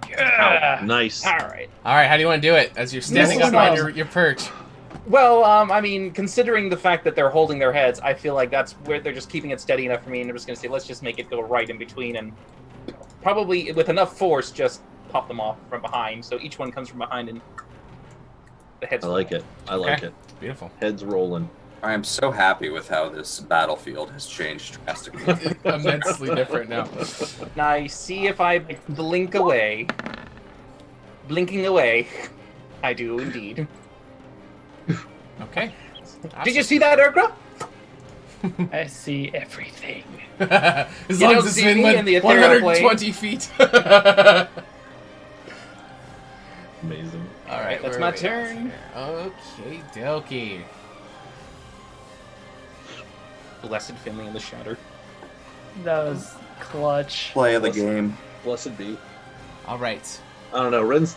Yeah. Nice. All right. All right, how do you want to do it? As you're standing up on your perch. Well, I mean, considering the fact that they're holding their heads, I feel like that's where they're just keeping it steady enough for me, and I'm just going to say, let's just make it go right in between, and probably with enough force, just pop them off from behind. So each one comes from behind, and the heads. I like it. I like Okay. it. Beautiful. Heads rolling. I am so happy with how this battlefield has changed drastically. Immensely different now. Now I see if I blink away. Blinking away. I do indeed. Okay. Did you see that, Urgra? I see everything. As You long don't as it's see been me in the ethereal 120 feet. Amazing. All right, That's where my are we at turn. here? Okay, dokie. Blessed Finley in the Shatter. That was clutch. Play of the game. Blessed be. All right. I don't know. Ren's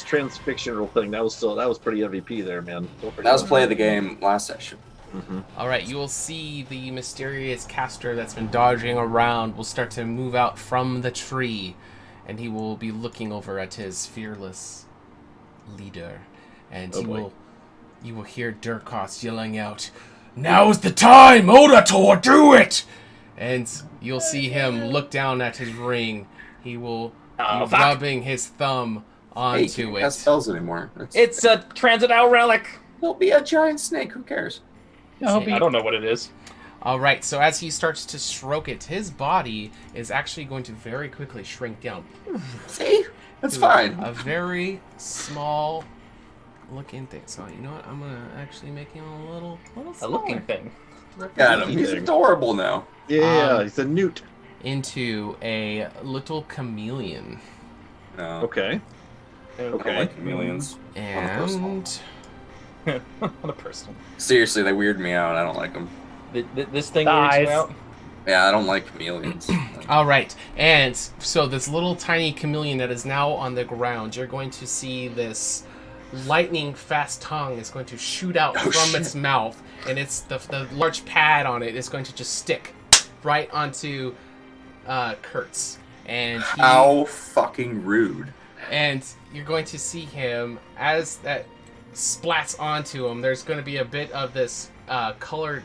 transfictional thing. That was pretty MVP there, man. That was play of the game last session. Mm-hmm. All right, you will see the mysterious caster that's been dodging around will start to move out from the tree, and he will be looking over at his fearless leader, and you will hear Durkos yelling out, "Now's the time, Odator, do it!" And you'll see him look down at his ring. He will be fuck. rubbing his thumb Hey, onto you can't cast it. spells anymore. It's a Transit Owl relic. It'll be a giant snake. Who cares? I hope I don't know what it is. All right, so as he starts to stroke it, his body is actually going to very quickly shrink down. See? That's to fine. A very small looking thing. So you know what? I'm gonna actually make him a little A looking smaller. thing. Got him. He's adorable now. Yeah, he's a newt. Into a little chameleon. No. Okay. I don't like chameleons. And On a personal. Seriously, they weird me out. I don't like them. This thing Thighs. weirds you out. Yeah, I don't like chameleons. all right, and so this little tiny chameleon that is now on the ground, you're going to see this lightning fast tongue is going to shoot out from its mouth, and it's the large pad on it is going to just stick right onto Kurtz, and How fucking rude. and you're going to see him as that splats onto him. There's going to be a bit of this colored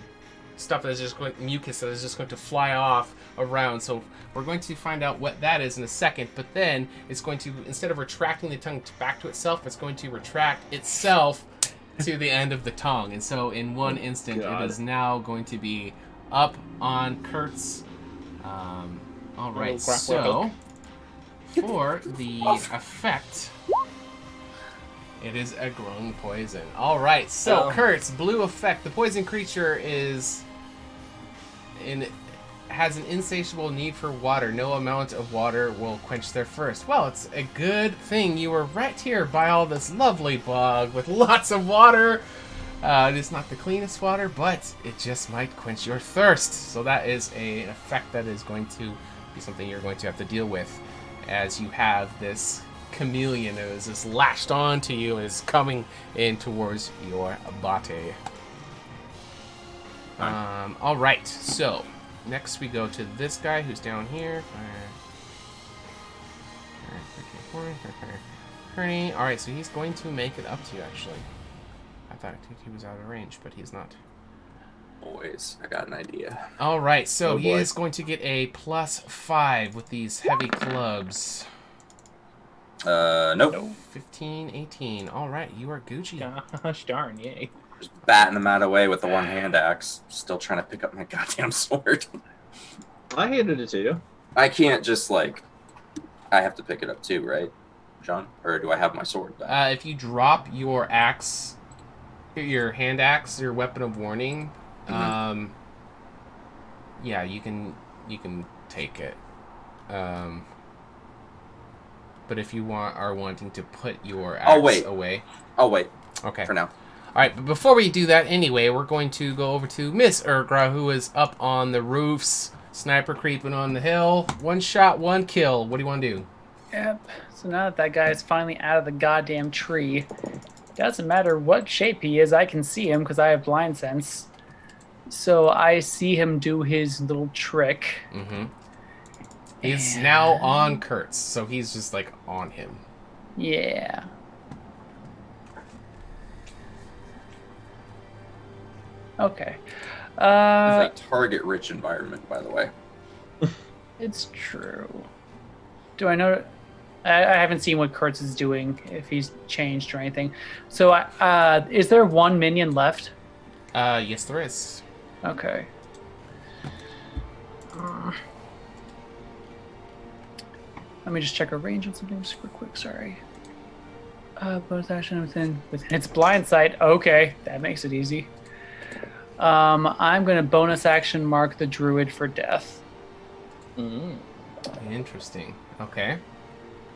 stuff that is just going, mucus that is just going to fly off around. So we're going to find out what that is in a second. But then it's going to, instead of retracting the tongue back to itself, it's going to retract itself to the end of the tongue. And so in one instant, God. it is now going to be up on Kurtz. All right, so for the effect, it is a growing poison. All right, so Kurtz, blue effect. The poison creature has an insatiable need for water. No amount of water will quench their thirst. Well, it's a good thing you were right here by all this lovely bog with lots of water. It is not the cleanest water, but it just might quench your thirst. So that is an effect that is going to be something you're going to have to deal with as you have this chameleon that is just latched onto you and is coming in towards your body. All right, so next we go to this guy who's down here. All right, so he's going to make it up to you. Actually, I thought he was out of range, but he's not. Boys, I got an idea. All right, so Oh, he boy. is going to get a +5 with these heavy clubs. Nope. 15, 18. All right, you are Gucci. Gosh darn, yay. Just batting them out of the way with the one-hand axe. Still trying to pick up my goddamn sword. I handed it to you. I can't just, like... I have to pick it up too, right, John? Or do I have my sword back? If you drop your axe, your hand axe, your weapon of warning, yeah, you can take it. But if you are wanting to put your axe away, Oh, wait. okay. For now. All right, but before we do that, anyway, we're going to go over to Miss Urgra, who is up on the roofs, sniper creeping on the hill. One shot, one kill. What do you want to do? Yep. So now that guy is finally out of the goddamn tree, doesn't matter what shape he is, I can see him because I have blind sense. So I see him do his little trick. Mm-hmm. He's now on Kurtz, so he's just like on him. Yeah. Okay. It's a target-rich environment, by the way. It's true. Do I know? I haven't seen what Kurtz is doing, if he's changed or anything. So, is there one minion left? Yes, there is. Okay. Let me just check our range on something super quick. Sorry. Bonus action within its blind sight. Okay, that makes it easy. I'm gonna bonus action mark the druid for death. Interesting. Okay.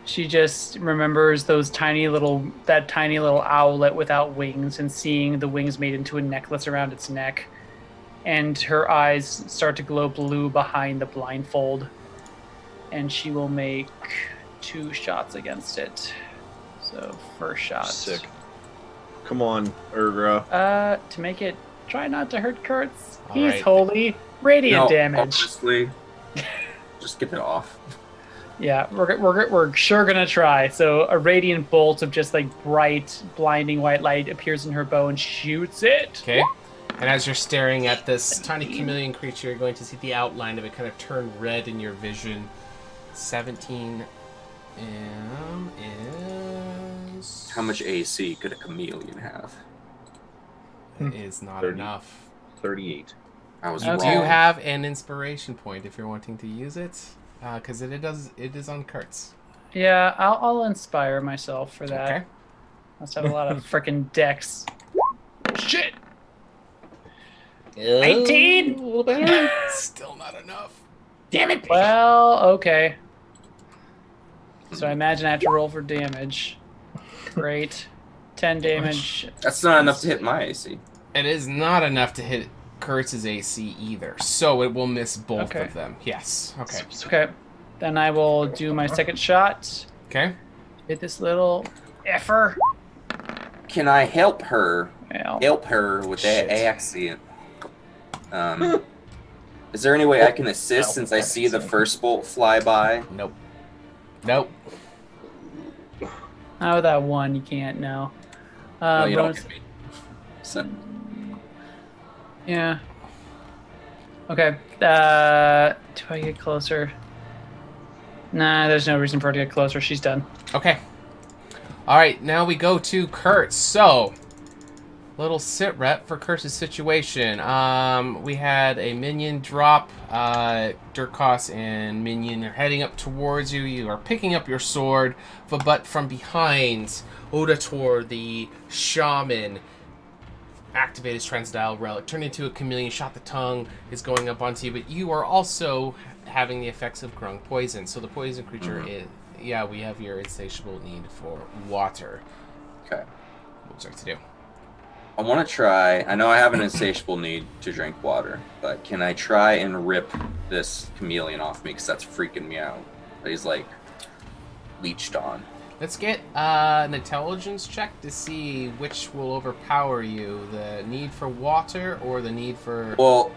She just remembers that tiny little owlet without wings, and seeing the wings made into a necklace around its neck, and her eyes start to glow blue behind the blindfold, and she will make 2 shots against it. So first shot. Sick. Come on, Urgra. To make it try not to hurt Kurtz. All He's right. holy. Radiant No, damage. honestly, just get it off. Yeah, we're sure gonna try. So a radiant bolt of just like bright, blinding white light appears in her bow and shoots it. Okay. And as you're staring at this tiny chameleon creature, you're going to see the outline of it kind of turn red in your vision. 17 is... How much AC could a chameleon have? Is not 30. enough. 38. I was You wrong. do have an inspiration point if you're wanting to use it, because it is on Kurtz. Yeah, I'll inspire myself for that. Okay. Let's have a lot of freaking decks. Shit. A 18? little better. Still not enough. Damn it. Well, okay. So I imagine I have to roll for damage. Great. 10 damage. That's not enough to hit my AC. It is not enough to hit Kurtz's AC either, so it will miss both Okay. of them. Yes. Okay. Okay. Then I will do my second shot. Okay. Hit this little effer. Can I help her? Well, Help her with that Shit. accent. Is there any way I can assist since I see the first bolt fly by? Nope. Nope. oh, that one you can't know. No, you don't bonus- get me. So, Yeah. Okay. Do I get closer? Nah, there's no reason for her to get closer. She's done. Okay. All right. Now we go to Kurtz. So, little sit rep for Kurtz's situation. We had a minion drop. Durkos and minion are heading up towards you. You are picking up your sword, but from behind, Odator, the shaman, activated his transdial relic, turned into a chameleon, shot the tongue, is going up onto you, but you are also having the effects of grung poison. So the poison creature is, yeah, we have your insatiable need for water. okay. What would you like to do? I want to try. I know I have an insatiable need to drink water, but can I try and rip this chameleon off me? Because that's freaking me out. That he's like leeched on. Let's get an intelligence check to see which will overpower you, the need for water or the need for... Well,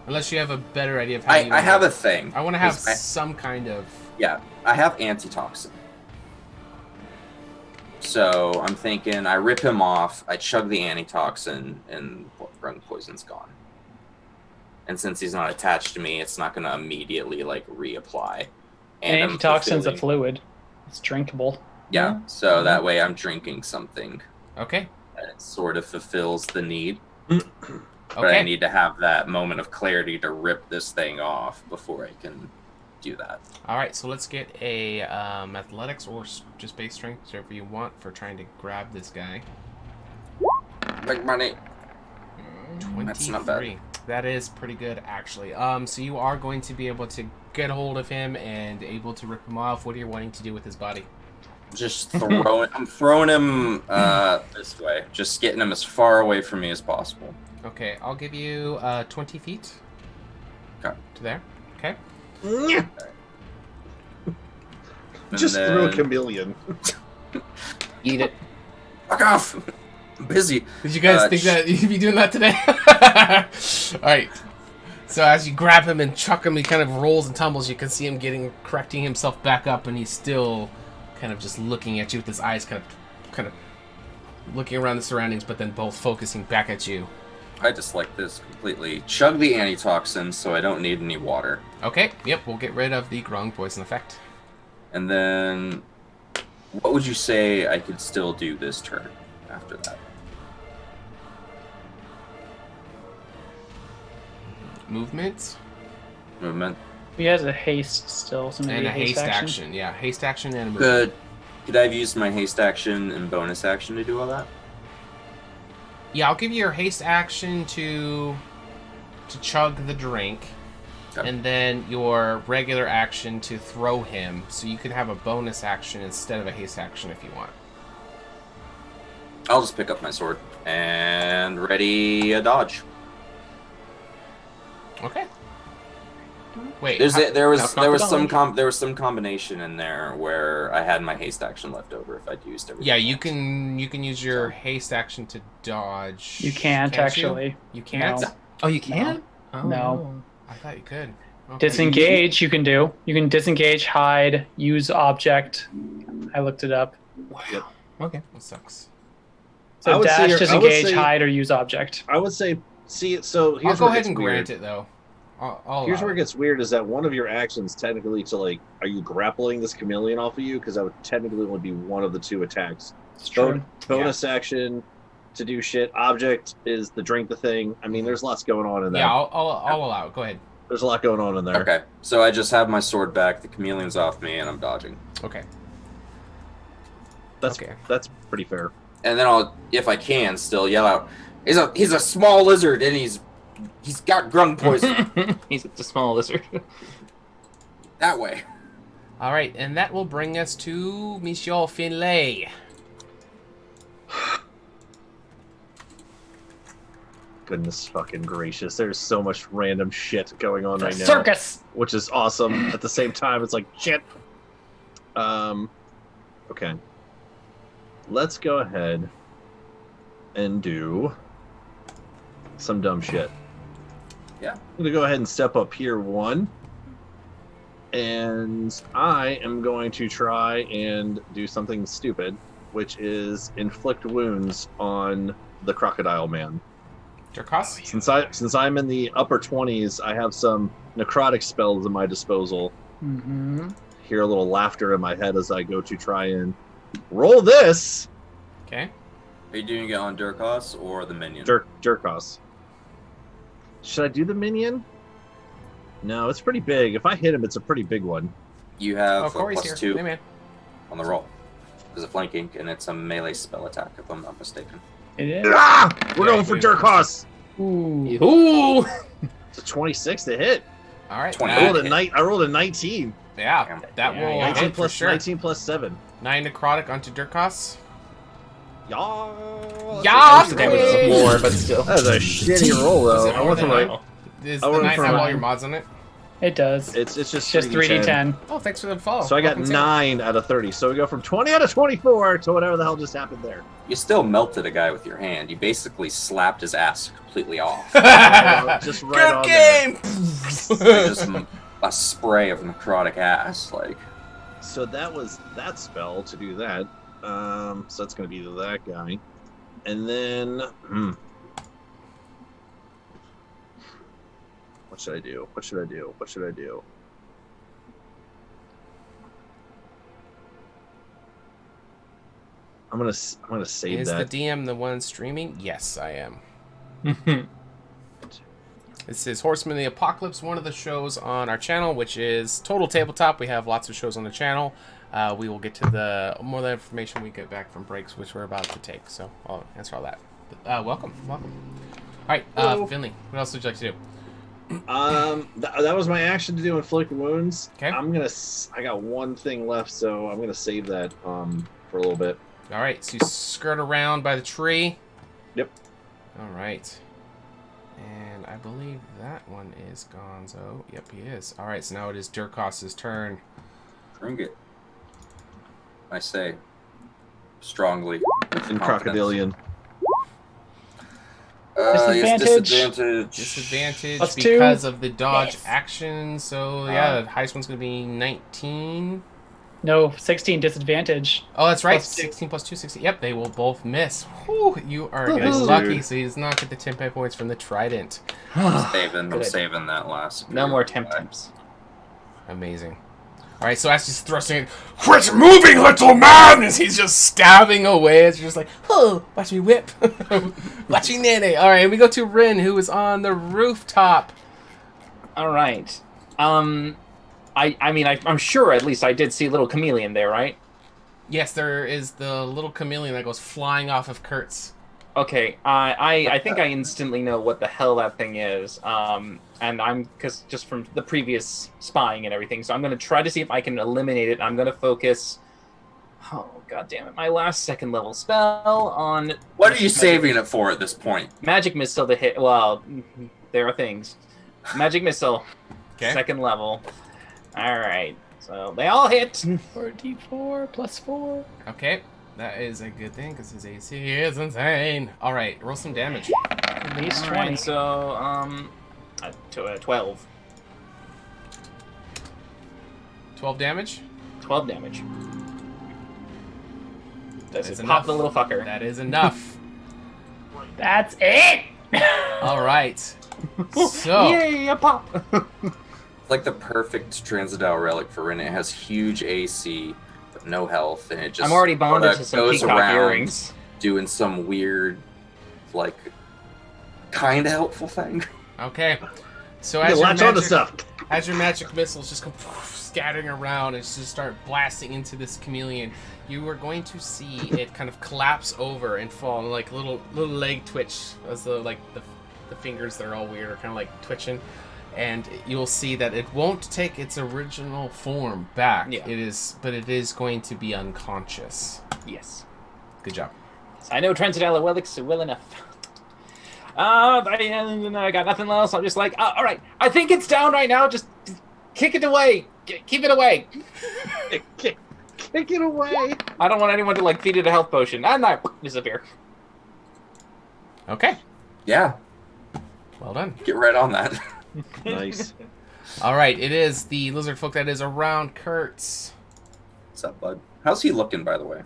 Unless you have a better idea of how you... I have a thing. I want to have 'Cause I- some kind of... Yeah, I have antitoxin. So I'm thinking I rip him off, I chug the antitoxin, and grung poison's gone. And since he's not attached to me, it's not going to immediately like reapply. And I'm antitoxin's a fulfilling- fluid. It's drinkable. Yeah, so that way I'm drinking something Okay. that sort of fulfills the need. But I Okay. need to have that moment of clarity to rip this thing off before I can do that. All right, so let's get a athletics or just base strength, whatever you want, for trying to grab this guy. Like money. 23. That's not bad. That is pretty good, actually. So you are going to be able to get a hold of him and able to rip him off. What are you wanting to do with his body? Just throwing. I'm throwing him this way. Just getting him as far away from me as possible. Okay, I'll give you 20 feet. Okay. To there. Okay. And Just throw a then- chameleon. Eat it. Fuck off! I'm busy. Did you guys think that you'd be doing that today? All right. So as you grab him and chuck him, he kind of rolls and tumbles. You can see him correcting himself back up, and he's still kind of just looking at you with his eyes kind of looking around the surroundings, but then both focusing back at you. I just like this completely. Chug the antitoxin so I don't need any water. Okay. Yep. We'll get rid of the grung poison effect. And then, what would you say I could still do this turn after that? movement Movement. He has a haste still, so maybe and a haste action. action. Yeah, haste action and a movement. Could I have used my haste action and bonus action to do all that? Yeah, I'll give you your haste action to chug the drink, Okay. and then your regular action to throw him. So you can have a bonus action instead of a haste action if you want. I'll just pick up my sword and ready a dodge. Okay. Wait. There was dodge. some combination in there where I had my haste action left over if I'd used everything. Yeah, you can use your haste action to dodge. You can't actually. You can't. No. Oh, you can? Oh, No. I thought you could. Okay. Disengage, you can do. You can disengage, hide, use object. I looked it up. Yep. Okay. That sucks. I So would say dash, you're- I would disengage, say- hide, or use object. I would say, see, so here's I'll go where it ahead gets and weird. grant it though. I'll Here's allow where it gets weird is that one of your actions technically to like, are you grappling this chameleon off of you? Because that would technically only be one of the two attacks. It's true. Bonus action to do shit. Object is the drink the thing. I mean, there's lots going on in there. Yeah, I'll allow it. Go ahead. There's a lot going on in there. Okay, so I just have my sword back, the chameleon's off me, and I'm dodging. Okay. That's Okay. that's pretty fair. And then I'll, if I can, still yell out, "He's a small lizard, and he's got grung poison." He's a small lizard. That way. All right, and that will bring us to Monsieur Finlay. Goodness fucking gracious. There's so much random shit going on right now. Circus! Which is awesome. At the same time, it's like shit. Okay. Let's go ahead and do some dumb shit. Yeah. I'm gonna go ahead and step up here one. And I am going to try and do something stupid, which is inflict wounds on the crocodile man. Durkos? Since I'm in the upper 20s, I have some necrotic spells at my disposal. Mm-hmm. Hear a little laughter in my head as I go to try and roll this. Okay. Are you doing it on Durkos or the minion? Jerkos. Should I do the minion? No, it's pretty big. If I hit him, it's a pretty big one. You have Oh, a Corey's here. +2 Hey, man. on the roll. There's a flanking, and it's a melee spell attack, if I'm not mistaken. It is. Ah! We're Yeah, going for we- Jerkos. Ooh. Ooh! It's a 26 to hit. All right. 20. I rolled a 19. Yeah, that Yeah, will yeah. 19 hit for plus sure. 19 plus 7. 9 necrotic onto Durkos. Yeah. Yeah, That Damage Hey. is more, but still. was a shitty roll, Was though. it I more went for than like, Does I the went 9 for have all nine. your mods on it? It does. it's just It's just 3d10. Oh, thanks for the follow. So I got Welcome to- 9 out of 30. So we go from 20 out of 24 to whatever the hell just happened there. You still melted a guy with your hand. You basically slapped his ass completely off. Just right Good on game. Just a spray of necrotic ass. Like, So that was that spell to do that. So that's going to be that guy. And then... What should I do? What should I do? What should I do? I'm gonna save Is that. the DM the one streaming? Yes, I am. This is Horseman of the Apocalypse, one of the shows on our channel, which is Total Tabletop. We have lots of shows on the channel. We will get to the more of the information we get back from breaks, which we're about to take. So I'll answer all that. Welcome. All right, Hello. Finley, what else would you like to do? That was my action to do inflict wounds. Okay. I got one thing left, so I'm gonna save that for a little bit. All right, so you skirt around by the tree. Yep. All right. And I believe that one is Gonzo. Yep, he is. All right, so now it is Durkos' turn. drink it. I say strongly. with In confidence. crocodilian. Yes, Disadvantage. disadvantage. Disadvantage +2. because of the dodge Yes. action. So, yeah, the highest one's going to be 19. No, 16 disadvantage. Oh, that's right. +2. 16 plus 2, 16. Yep, they will both miss. Whew, you are getting Woohoo. lucky, so he does not get the 10 pay points from the trident. I'm Good. saving that last. No more temp temps. Amazing. All right, so as he's thrusting, quit moving, little man, as he's just stabbing away. As you're just like, oh, watch me whip, watch me nene. All right, we go to Rin, who is on the rooftop. All right. I'm sure at least I did see a little chameleon there, right? Yes, there is the little chameleon that goes flying off of Kurtz. Okay, I think I instantly know what the hell that thing is, and because just from the previous spying and everything, so I'm going to try to see if I can eliminate it. I'm going to focus, oh god damn it, my last second level spell on... What are you saving it for at this point? Magic Missile to hit, well, there are things. Magic Missile, Okay. second level. Alright, so they all hit. 4d4 plus 4. Okay, that is a good thing because his AC is insane. All right, roll some damage. At least All 20. right, so, 12. 12 damage. 12 damage. Does That's it pop enough. the little fucker? That is enough. That's it! All right. So, Yay, a pop! It's like the perfect Transcendental Relic for Rin. It has huge AC, but no health, and it just I'm already bonded sorta to some goes peacock around earrings. doing some weird, like, kind of helpful thing. okay. So You as can your, latch onto magic, stuff. as your magic missiles just come scattering around and just start blasting into this chameleon, you are going to see it kind of collapse over and fall, and like little leg twitch as the fingers that are all weird are kind of like twitching. And you'll see that it won't take its original form back. Yeah. But it is going to be unconscious. Yes. Good job. I know Transcendental Relics well enough. I got nothing else. I'm just like, all right. I think it's down right now. Just kick it away. Keep it away. Kick it away. I don't want anyone to like feed it a health potion. And I disappear. Okay. Yeah, Well done. get right on that. Nice. All right. It is the lizard folk that is around Kurtz. What's up, bud? How's he looking, by the way?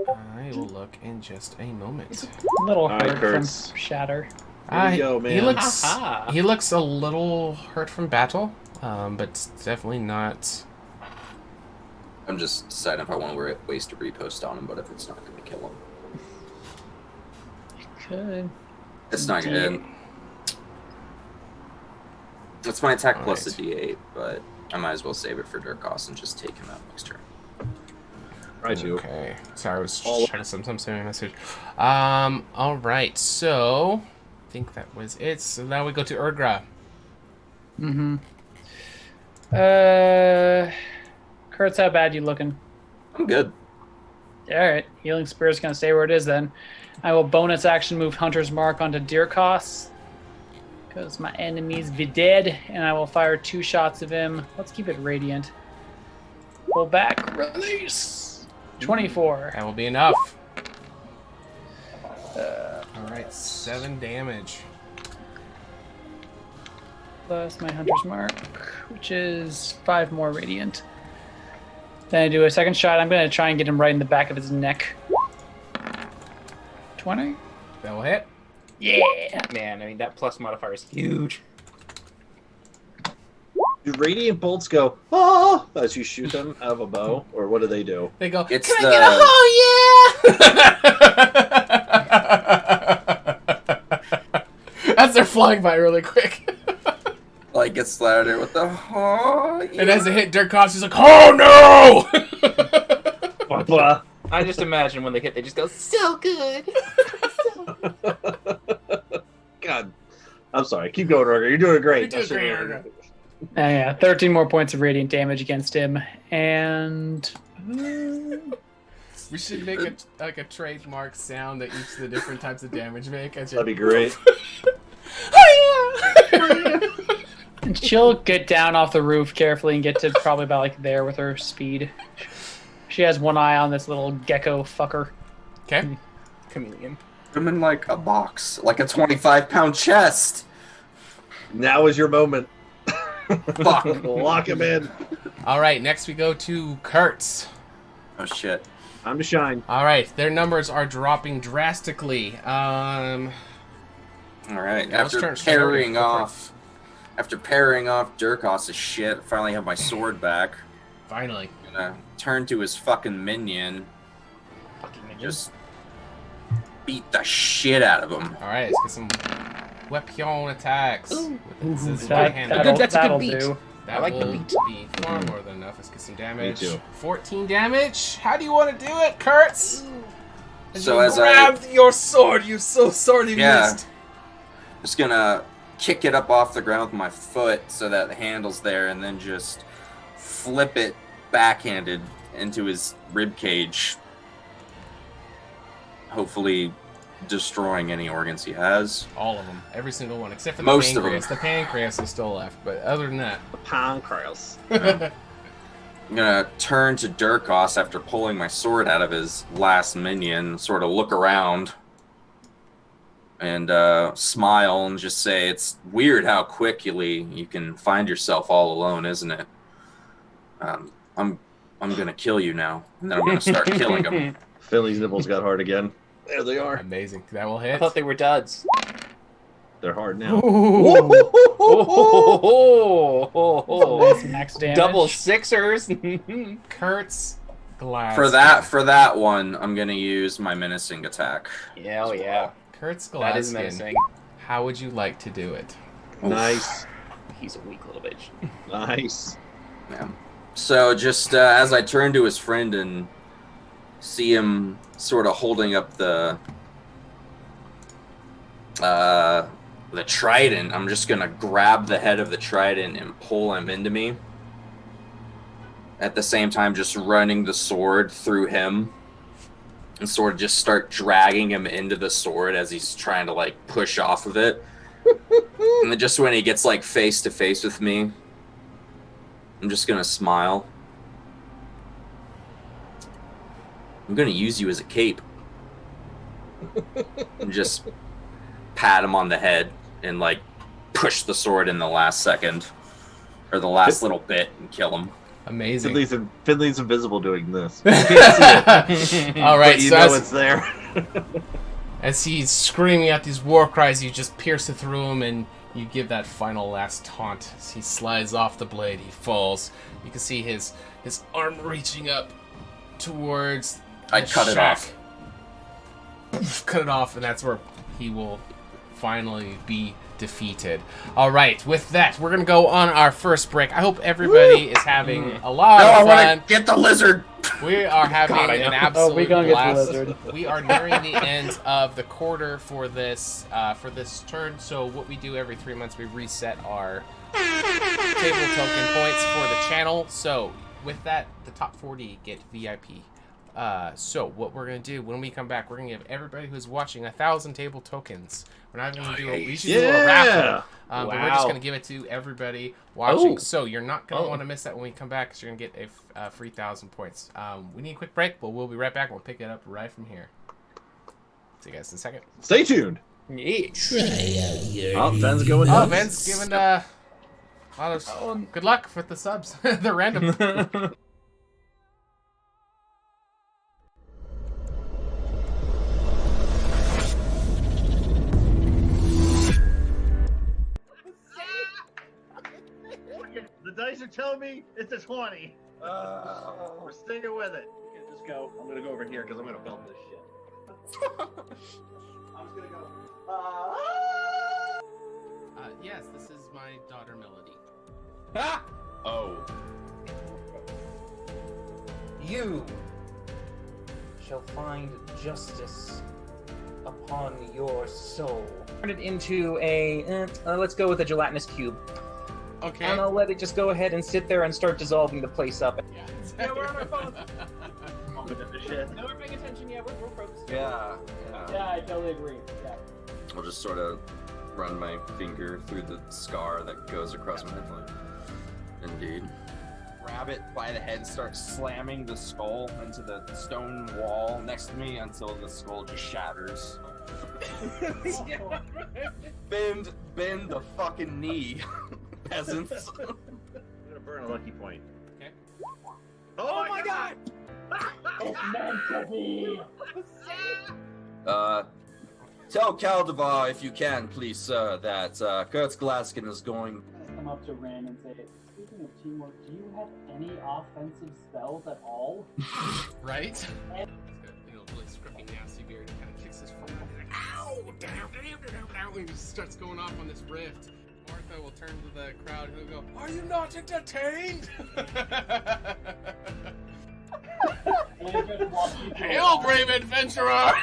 I will look in just a moment. Little All right, hurt Kurtz. from Shatter. Here we go, man. He looks a little hurt from battle, but definitely not. I'm just deciding if I want to waste a repost on him, but if it's not going to kill him, Good. it's not going to. It's my attack plus a Alright. D8, but I might as well save it for Durkos and just take him out next turn. Right, you. Okay. Sorry, I was All- trying to send a message. All right. So, I think that was it. So now we go to Urgra. Mm-hmm. Kurtz, how bad you looking? I'm good. Alright, Healing Spirit's gonna stay where it is then. I will bonus action move Hunter's Mark onto Dirkos. Because my enemies be dead, and I will fire 2 shots of him. Let's keep it radiant. Pull back, release! 24. That will be enough. All right, 7 damage. Plus my Hunter's Mark, which is 5 more radiant. Then I do a second shot. I'm gonna try and get him right in the back of his neck. 20? That will hit. Yeah! Man, I mean, that plus modifier is huge. Do radiant bolts go, oh, as you shoot them out of a bow? Or what do they do? They go, It's can the- I get a oh yeah? As they're flying by really quick. Like, it's louder with the oh, yeah. And as they hit Dirkos, he's like, oh no! Blah, blah. I just imagine when they hit, they just go, so good. God. I'm sorry. Keep going, Roger. You're doing great. You're doing great, Roger. Yeah, 13 more points of radiant damage against him. And... We should make a trademark sound that each of the different types of damage make. That'd be great. Oh yeah! And she'll get down off the roof carefully and get to probably about like there with her speed. She has one eye on this little gecko fucker. Okay. Chameleon. Put him in like a box, like a 25-pound chest. Now is your moment. Fuck. Lock him in. All right. Next we go to Kurtz. Oh shit. Time to shine. All right. Their numbers are dropping drastically. All right. Yeah, let's After turn straight over parrying to off Durkos' shit, I finally have my sword back. Finally. I'm gonna turn to his fucking minion, Fucking minion. just beat the shit out of him. All right. Let's get some weapon attacks. Ooh. With his That, right-handed that'll, That's a good that'll beat. do. That I like the will beat. be far more than enough. Let's get some damage. Me too. 14 damage. How do you want to do it, Kurtz? So you as I grabbed your sword, you so sorely missed. just gonna kick it up off the ground with my foot so that the handle's there, and then just flip it backhanded into his rib cage, hopefully destroying any organs he has. All of them, every single one, except for the Most of pancreas. them. The pancreas is still left, but other than that, The pancreas. I'm gonna turn to Durkos after pulling my sword out of his last minion, sort of look around and smile and just say, "It's weird how quickly you can find yourself all alone, isn't it? I'm gonna kill you now, and then I'm gonna start killing him." Finley's nipples got hard again. There they are. amazing. That will I hit. thought they were duds. They're hard now. Nice max damage. Double sixers. Kurtz glass. For that one, I'm gonna use my menacing attack. Yeah, oh yeah. Kurtz That is Glaskin. menacing. How would you like to do it? Nice. He's a weak little bitch. Nice. Yeah. So just as I turn to his friend and see him sort of holding up the trident, I'm just gonna grab the head of the trident and pull him into me. At the same time, just running the sword through him and sort of just start dragging him into the sword as he's trying to like push off of it. And then just when he gets like face to face with me, I'm just gonna smile. I'm gonna use you as a cape. And just pat him on the head and like push the sword in the last second. Or the last little bit and kill him. Amazing. Finley's invisible doing this. All right, But you so know as, it's there. as he's screaming out these war cries, you just pierce it through him and you give that final last taunt. As he slides off the blade, he falls. You can see his arm reaching up towards I the cut it shack. off. Poof, cut it off, and that's where he will finally be defeated. All right, with that, we're gonna go on our first break. I hope everybody is having a lot No, I of want fun. to get the lizard. We are having God, I an know. absolute we gonna get the blast. lizard. We are nearing the end of the quarter for this turn. So what we do every 3 months, we reset our table token points for the channel. So with that, the top 40 get VIP. So what we're gonna do when we come back, we're gonna give everybody who's watching 1,000 table tokens. We're not gonna do we should do a raffle. But we're just Wow. gonna give it to everybody watching. Oh. So you're not gonna Oh. want to miss that when we come back, because you're gonna get a free 1,000 points. We need a quick break, but we'll be right back. We'll pick it up right from here. See you guys in a second. Stay tuned. Yeah. Oh, Ben's going Oh, nuts. Ben's giving a lot of good luck with the subs. They're random. The dice are telling me it's a 20. We're sticking with it. Okay, just go. I'm gonna go over here because I'm gonna belt this shit. I'm just gonna go. Yes, this is my daughter Melody. Oh. You shall find justice upon your soul. Turn it into a, let's go with a gelatinous cube. Okay. And I'll let it just go ahead and sit there and start dissolving the place up. Yeah, we're on our phones. No, we're paying attention. Yeah, we're focused. Yeah. Yeah, I totally agree. Yeah. I'll just sort of run my finger through the scar that goes across my head. Indeed. Grab it by the head, start slamming the skull into the stone wall next to me until the skull just shatters. Bend the fucking knee, peasants. I'm gonna burn a lucky point. Okay. Oh my god! It's meant to be. Tell Caldevar, if you can, please, sir, that Kurtz Glaskin is going. Come up to Ren and say, speaking of teamwork, do you have any offensive spells at all? Right? He's got, really scruffy, nasty beard. He kind of kicks his foot. Ow! Damn. apparently just starts going off on this rift. Martha will turn to the crowd and he'll go, "Are you not entertained?" Hail, brave adventurer!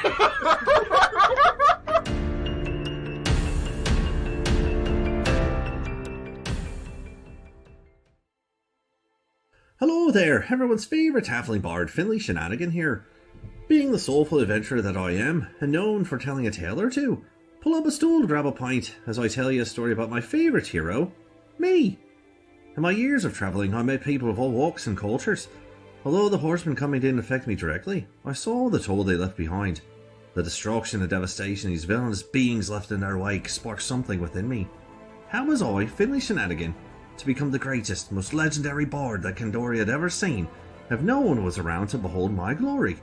Hello there, everyone's favourite halfling bard, Finley Shenanigan here. Being the soulful adventurer that I am, and known for telling a tale or two, pull up a stool to grab a pint as I tell you a story about my favourite hero, me. In my years of travelling, I met people of all walks and cultures. Although the horsemen coming didn't affect me directly, I saw the toll they left behind. The destruction and devastation these villainous beings left in their wake sparked something within me. How was I, Finley Shenanigan, to become the greatest, most legendary bard that Candoria had ever seen, if no one was around to behold my glory?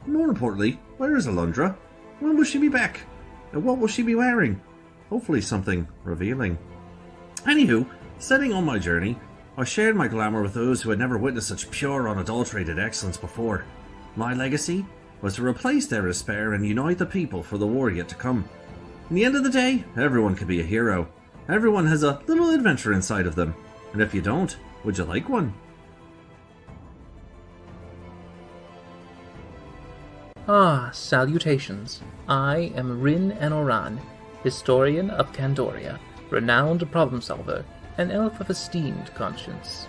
More importantly, where is Alundra? When will she be back? And what will she be wearing? Hopefully something revealing. Anywho, setting on my journey, I shared my glamour with those who had never witnessed such pure, unadulterated excellence before. My legacy was to replace their despair and unite the people for the war yet to come. In the end of the day, everyone can be a hero. Everyone has a little adventure inside of them. And if you don't, would you like one? Ah, salutations. I am Rin Anoran, historian of Candoria, renowned problem solver, an elf of esteemed conscience.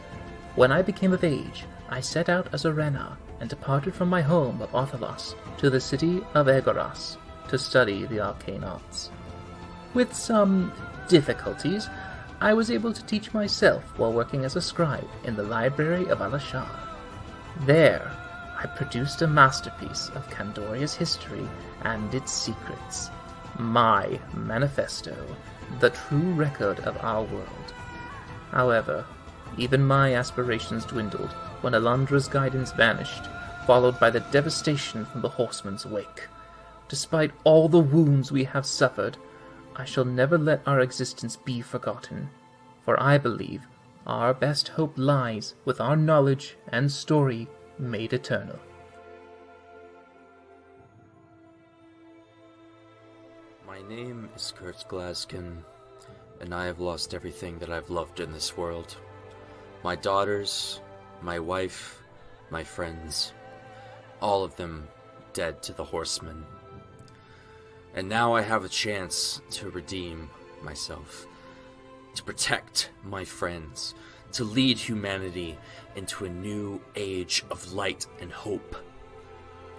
When I became of age, I set out as a Rena and departed from my home of Othalos to the city of Egoras to study the arcane arts. With some difficulties, I was able to teach myself while working as a scribe in the library of Alashar. There, I produced a masterpiece of Candoria's history and its secrets, my manifesto, the true record of our world. However, even my aspirations dwindled when Alundra's guidance vanished, followed by the devastation from the horseman's wake. Despite all the wounds we have suffered, I shall never let our existence be forgotten, for I believe our best hope lies with our knowledge and story made eternal. My name is Kurt Glaskin, and I have lost everything that I've loved in this world. My daughters, my wife, my friends, all of them dead to the horsemen. And now I have a chance to redeem myself, to protect my friends, to lead humanity into a new age of light and hope.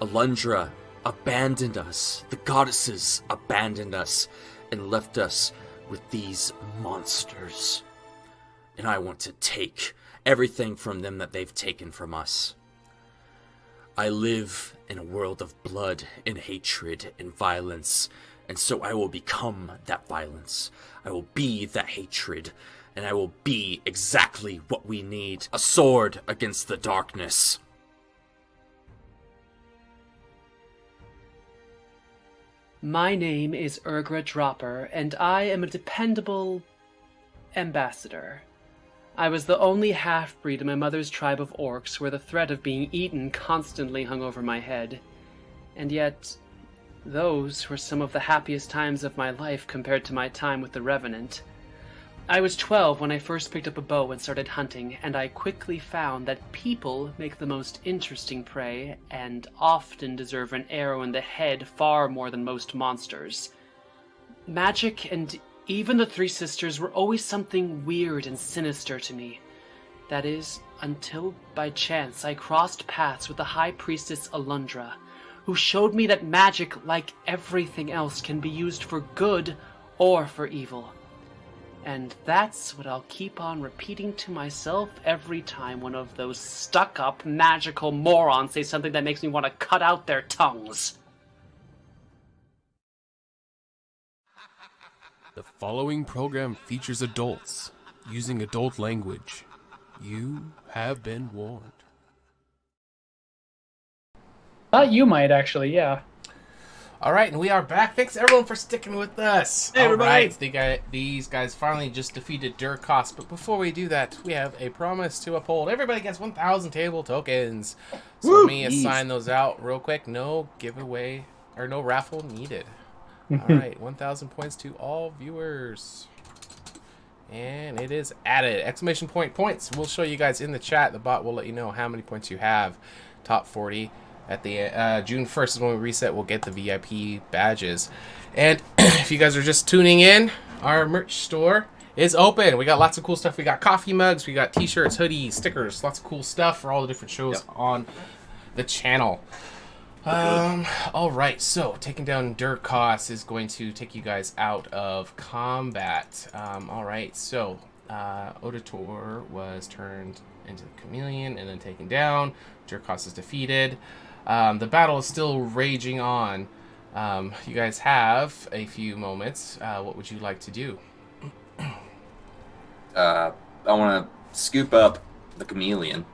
Alundra abandoned us, the goddesses abandoned us, and left us with these monsters. And I want to take everything from them that they've taken from us. I live in a world of blood and hatred and violence, and so I will become that violence. I will be that hatred, and I will be exactly what we need, a sword against the darkness. My name is Urgra Dropper, and I am a dependable ambassador. I was the only half-breed in my mother's tribe of orcs where the threat of being eaten constantly hung over my head. And yet, those were some of the happiest times of my life compared to my time with the Revenant. I was 12 when I first picked up a bow and started hunting, and I quickly found that people make the most interesting prey and often deserve an arrow in the head far more than most monsters. Magic and even the Three Sisters were always something weird and sinister to me. That is, until by chance I crossed paths with the High Priestess Alundra, who showed me that magic, like everything else, can be used for good or for evil. And that's what I'll keep on repeating to myself every time one of those stuck-up magical morons say something that makes me want to cut out their tongues. The following program features adults using adult language. You have been warned. You might actually, yeah. All right, and we are back. Thanks everyone for sticking with us. Hey, everybody. All right, these guys finally just defeated Durkos, but before we do that, we have a promise to uphold. Everybody gets 1,000 table tokens. So let me assign those out real quick. No giveaway or no raffle needed. All right, 1,000 points to all viewers. And it is added. Exclamation point points. We'll show you guys in the chat. The bot will let you know how many points you have. Top 40. At the June 1st is when we reset. We'll get the VIP badges. And if you guys are just tuning in, our merch store is open. We got lots of cool stuff. We got coffee mugs. We got t-shirts, hoodies, stickers. Lots of cool stuff for all the different shows on the channel. All right, so taking down Durkos is going to take you guys out of combat. All right, so Auditor was turned into the chameleon and then taken down. Durkos is defeated. The battle is still raging on. You guys have a few moments. What would you like to do? I want to scoop up the chameleon.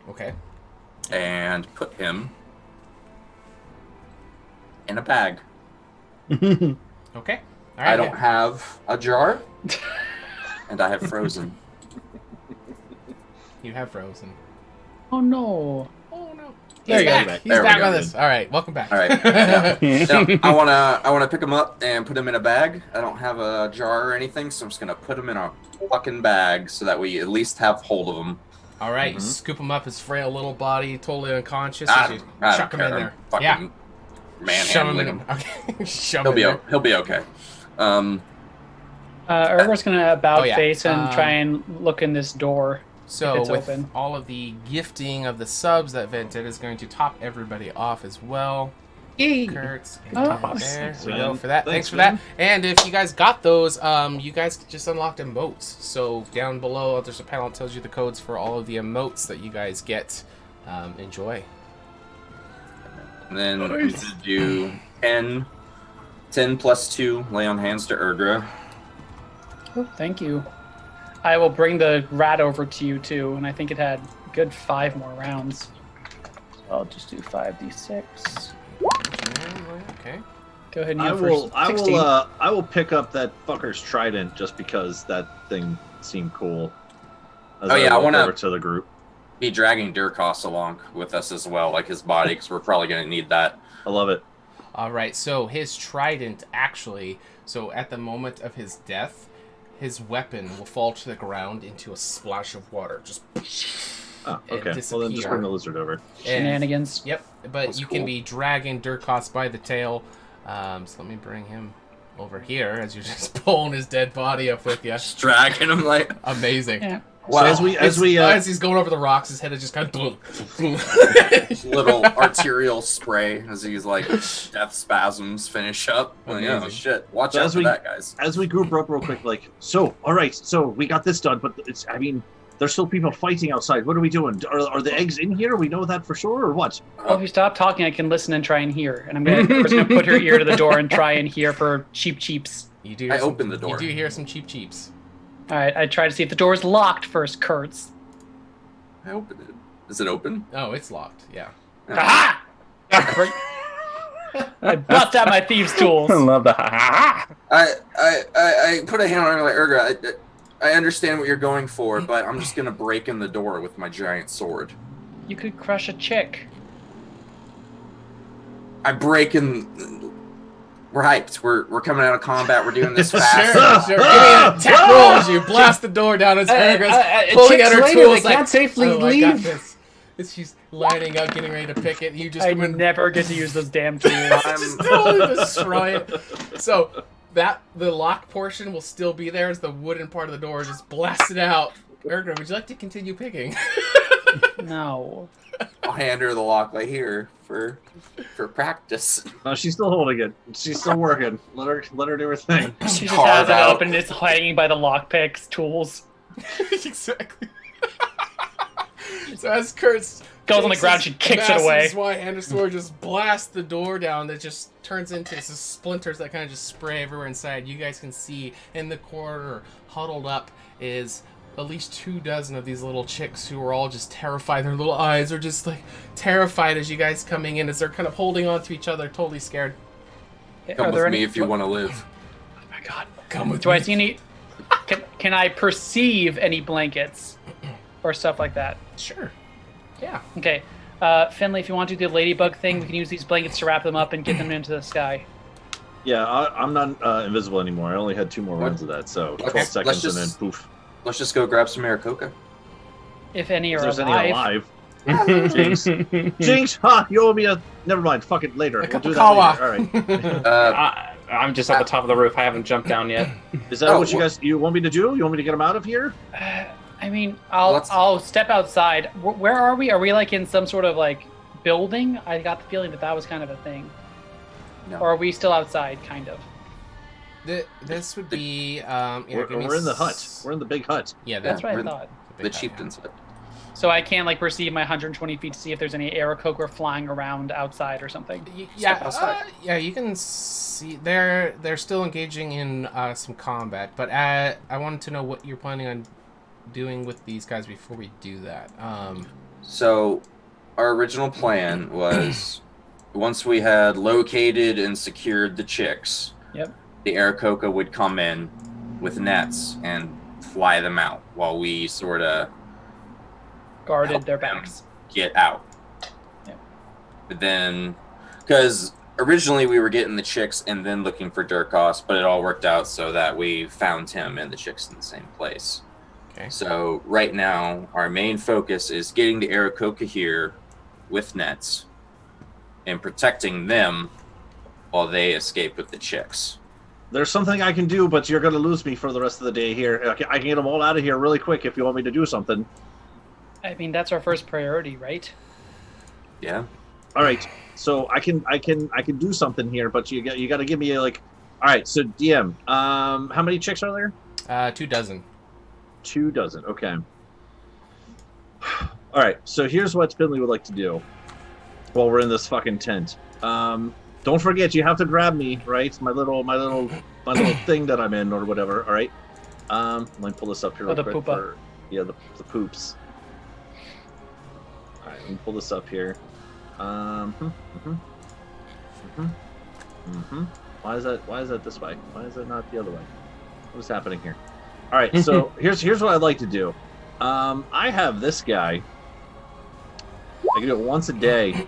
Okay. And put him in a bag. Okay. All right, I don't have a jar, and I have frozen. You have frozen. Oh no! Oh no! There He's you go. back. He's back with us. All right, welcome back. All right. Yeah. No, I wanna pick him up and put him in a bag. I don't have a jar or anything, so I'm just gonna put him in a fucking bag so that we at least have hold of him. All right, you scoop him up, his frail little body, totally unconscious. I You don't chuck him in care. there. Fucking Yeah. manhandling him. Okay. Shove him in there. He'll be okay. Urber's gonna about Oh, yeah. face and try and look in this door. So if it's with open. all of the gifting of the subs that vented is going to top everybody off as well. Yay! Kurtz, Oh, there we man. go for that. Thanks Thanks, for man. that. And if you guys got those, you guys just unlocked emotes. So down below, there's a panel that tells you the codes for all of the emotes that you guys get. Enjoy. And then I'm going to do 10 plus 2, lay on hands to Urgra. Oh, thank you. I will bring the rat over to you too, and I think it had a good 5 more rounds. So I'll just do 5d6. Okay. Go ahead and I use will. for 16. I will pick up that fucker's trident just because that thing seemed cool. As Oh, yeah, I walk wanna- over to the group. Be dragging Durkos along with us as well, like his body, because we're probably going to need that. I love it. All right, so his trident actually, so at the moment of his death, his weapon will fall to the ground into a splash of water. Just Oh, and okay. Well, then just disappear. bring the lizard over. Shenanigans. Yep, but That's you cool. can be dragging Durkos by the tail. So let me bring him over here as you're just pulling his dead body up with you. Just dragging him like... Amazing. Yeah. So as he's going over the rocks, his head is just kind of little arterial spray as he's like death spasms finish up. Like, oh Amazing. shit! Watch So out as for we- that, guys. as we group up real quick, like, so, all right, so we got this done, but it's, I mean, there's still people fighting outside. What are we doing? Are the eggs in here? We know that for sure, or what? Well, if you stop talking, I can listen and try and hear. And I'm gonna put her ear to the door and try and hear for cheeps. You do. I Hear some, opened the door. You do hear some cheeps. All right, I try to see if the door is locked first, Kurtz. I opened it. Is it open? Oh, it's locked. Yeah. Aha! I bust out my thieves' tools. I love the ha I put a hand on her like Urgra. I understand what you're going for, but I'm just gonna break in the door with my giant sword. You could crush a chick. I break in. We're hyped. We're coming out of combat. We're doing this fast. Sure. Give me an attack roll as you blast the door down as Urgra's pulling at her tools. They can't safely oh, I got leave. this. She's lining up, getting ready to pick it. You just I come in, never get to use those damn tools. just totally destroy it. So the lock portion will still be there as the wooden part of the door just blasted out. Urgra, would you like to continue picking? No. I'll hand her the lock right here for practice. No, she's still holding it. She's still working. Let her do her thing. She just Carve has it out. up and it's hanging by the lockpicks tools. Exactly. So as Kurtz Goes on the ground, she kicks it away. Why sword just blasts the door down that just turns into some splinters that kind of just spray everywhere inside. You guys can see in the corner, huddled up, is at least 24 of these little chicks who are all just terrified. Their little eyes are just like terrified as you guys coming in as they're kind of holding on to each other, totally scared. Come Are with there me any? if you want to live. Oh my god. Come with Do me. I see any? Can I perceive any blankets or stuff like that? Sure. Yeah. Okay. Finley, if you want to do the ladybug thing, we can use these blankets to wrap them up and get them into the sky. Yeah, I'm not invisible anymore. I only had 2 more runs of that, so 12 seconds and then poof. Let's just go grab some Aarakocra. If any are If there's alive. any alive. Jinx. Jinx! Ha! You owe me a... Never mind. Fuck it. Later. We'll do that later. All right. I'm just at the top of the roof. I haven't jumped down yet. Is that what you guys... You want me to do? You want me to get them out of here? I mean, I'll step outside. Where are we? Are we like in some sort of like building? I got the feeling that was kind of a thing. No. Or are we still outside, kind of? This would be... we're in the hut. We're in the big hut. Yeah, that's what I thought. The chieftain's hut. So I can't like perceive my 120 feet to see if there's any Aarakocra flying around outside or something. Yeah, you can see they're still engaging in some combat, but I wanted to know what you're planning on doing with these guys before we do that. So, our original plan was once we had located and secured the chicks, the Aarakocra would come in with nets and fly them out while we sort of guarded their backs. Get out. Yep. But then, because originally we were getting the chicks and then looking for Durkos, but it all worked out so that we found him and the chicks in the same place. Okay. So right now, our main focus is getting the Aarakocra here with nets and protecting them while they escape with the chicks. There's something I can do, but you're going to lose me for the rest of the day here. I can get them all out of here really quick if you want me to do something. I mean, that's our first priority, right? Yeah. All right. So I can do something here, but you got to give me like. All right. So DM, how many chicks are there? 2 dozen. 2 dozen. Okay. All right. So here's what Finley would like to do while we're in this fucking tent. Don't forget, you have to grab me, right? My little thing that I'm in or whatever. All right. Let me pull this up here real quick. Poopa. The poops. All right. Let me pull this up here. Why is that this way? Why is it not the other way? What is happening here? All right. So here's what I'd like to do. I have this guy. I can do it once a day.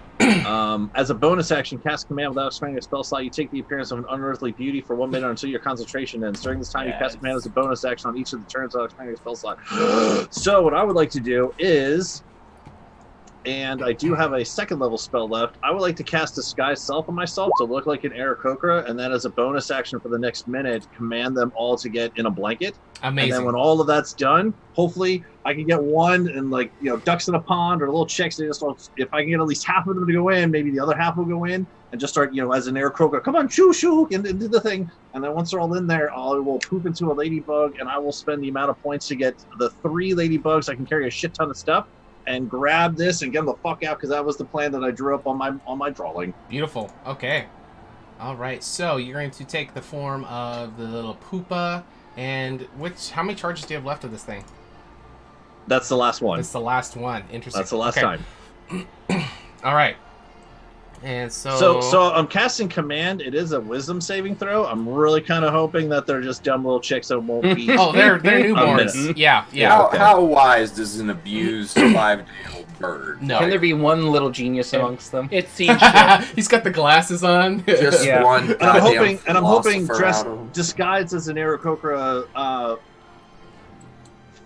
As a bonus action, cast command without expending a spell slot. You take the appearance of an unearthly beauty for 1 minute until your concentration ends. During this time, you cast command as a bonus action on each of the turns without expending a spell slot. So what I would like to do is, and I do have a 2nd level spell left, I would like to cast Disguise Self on myself to look like an Aarakocra, and then as a bonus action for the next minute, command them all to get in a blanket. Amazing. And then when all of that's done, hopefully I can get one and ducks in a pond or little chicks. If I can get at least half of them to go in, maybe the other half will go in and just start, as an Aarakocra, come on, shoo, and do the thing. And then once they're all in there, I will poop into a ladybug, and I will spend the amount of points to get the 3 ladybugs. I can carry a shit ton of stuff and grab this and get them the fuck out, because that was the plan that I drew up on my drawing. Beautiful. Okay. All right. So you're going to take the form of the little poopa, and how many charges do you have left of this thing? That's the last one. That's the last one. Interesting. That's the last time. All right. And so I'm casting command. It is a wisdom saving throw. I'm really kind of hoping that they're just dumb little chicks that won't be. Oh, they're newborns. Yeah. How wise does an abused 5-day-old bird? No. Can there be one little genius amongst them? It seems he's got the glasses on. Just one. And I'm hoping disguised as an Aarakocra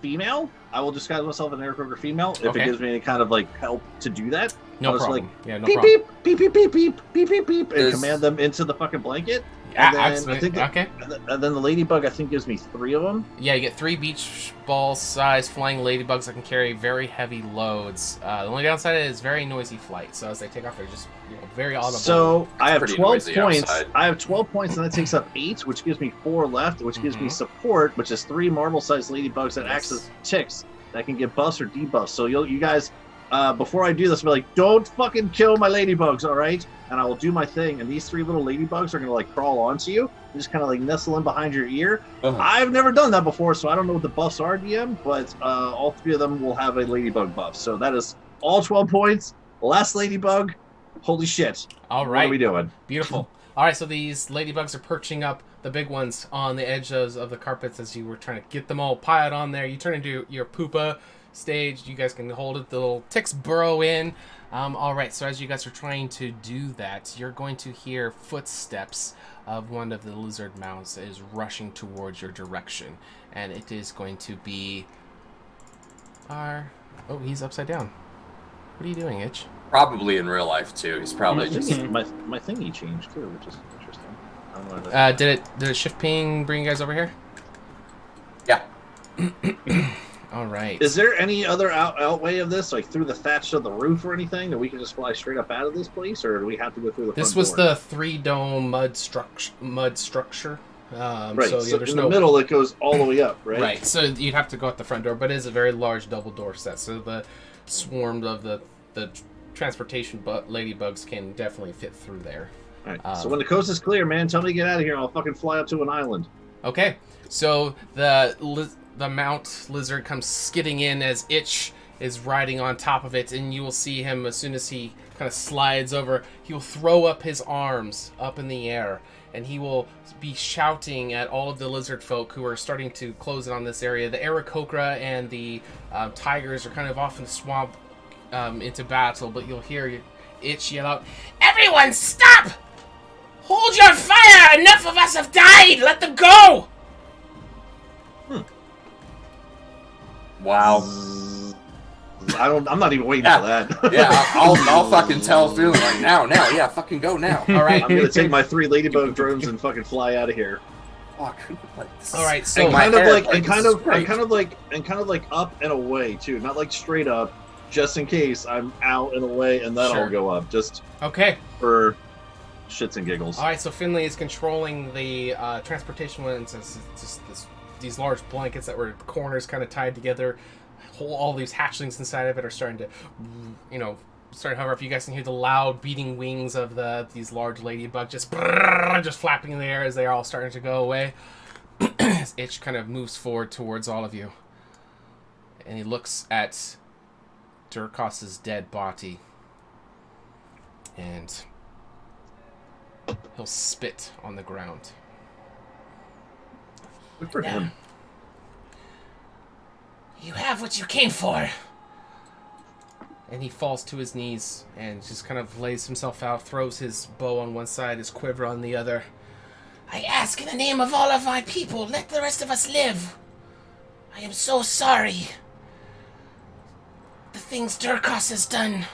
female. I will disguise myself as an Aarakocra female if it gives me any kind of help to do that. No problem. No problem. Beep, beep, beep, beep, beep, beep, beep, and command them into the fucking blanket. Yeah, absolutely. And then the ladybug, I think, gives me 3 of them. Yeah, you get 3 beach ball size flying ladybugs that can carry very heavy loads. The only downside is very noisy flight. So as they take off, they're just very audible. So I have 12 points. Outside. I have 12 points, and that takes up 8, which gives me 4 left, which gives me support, which is 3 marble-sized ladybugs that act as ticks that can get buffs or debuffs. So you guys. Before I do this, I'll be like, don't fucking kill my ladybugs, all right? And I will do my thing. And these 3 little ladybugs are going to, crawl onto you. They just kind of, nestle in behind your ear. I've never done that before, so I don't know what the buffs are, DM. But all 3 of them will have a ladybug buff. So that is all 12 points. Last ladybug. Holy shit. All right. What are we doing? Beautiful. All right, so these ladybugs are perching up, the big ones, on the edges of the carpets as you were trying to get them all piled on there. You turn into your poopa, stage. You guys can hold it. The little ticks burrow in. All right, so as you guys are trying to do that, you're going to hear footsteps of one of the lizard mounts that is rushing towards your direction. And it is going to be our... Oh, he's upside down. What are you doing, Itch? Probably in real life, too. He's probably just... my thingy changed, too, which is interesting. I don't know Did it shift ping bring you guys over here? Yeah. All right. Is there any other outway of this, like through the thatch of the roof or anything, that we can just fly straight up out of this place, or do we have to go through the This front was door? the 3-dome mud structure. Right, so so there's in no the middle it goes all the way up, right? Right, so you'd have to go out the front door, but it is a very large double door set, so the swarm of the transportation ladybugs can definitely fit through there. All right, so when the coast is clear, man, tell me to get out of here, I'll fucking fly up to an island. Okay, so the mount lizard comes skidding in as Itch is riding on top of it, and you will see him as soon as he kind of slides over. He will throw up his arms up in the air, and he will be shouting at all of the lizard folk who are starting to close in on this area. The Aarakocra and the tigers are kind of off in the swamp into battle, but you'll hear Itch yell out, "Everyone stop! Hold your fire! Enough of us have died! Let them go!" Wow. I'm not even waiting for that. Yeah, I'll fucking tell Philly like now, yeah, fucking go now. All right. I'm gonna take my 3 ladybug drones and fucking fly out of here. Fuck. Like, this All right, is- so And my kind of hair, like, and this kind is of, great. and kind of like up and away too, not like straight up, just in case I'm out and away, and then Sure. I'll go up, just Okay. for shits and giggles. All right, so Finley is controlling the transportation ones. It's just these large blankets that were corners kind of tied together. All these hatchlings inside of it are starting to, start to hover. If you guys can hear the loud beating wings of these large ladybug just flapping in the air as they are all starting to go away. As Itch kind of moves forward towards all of you, and he looks at Durkos's dead body, and he'll spit on the ground. Good for him. You have what you came for. And he falls to his knees and just kind of lays himself out, throws his bow on one side, his quiver on the other. I ask in the name of all of my people, let the rest of us live. I am so sorry. The things Durkos has done,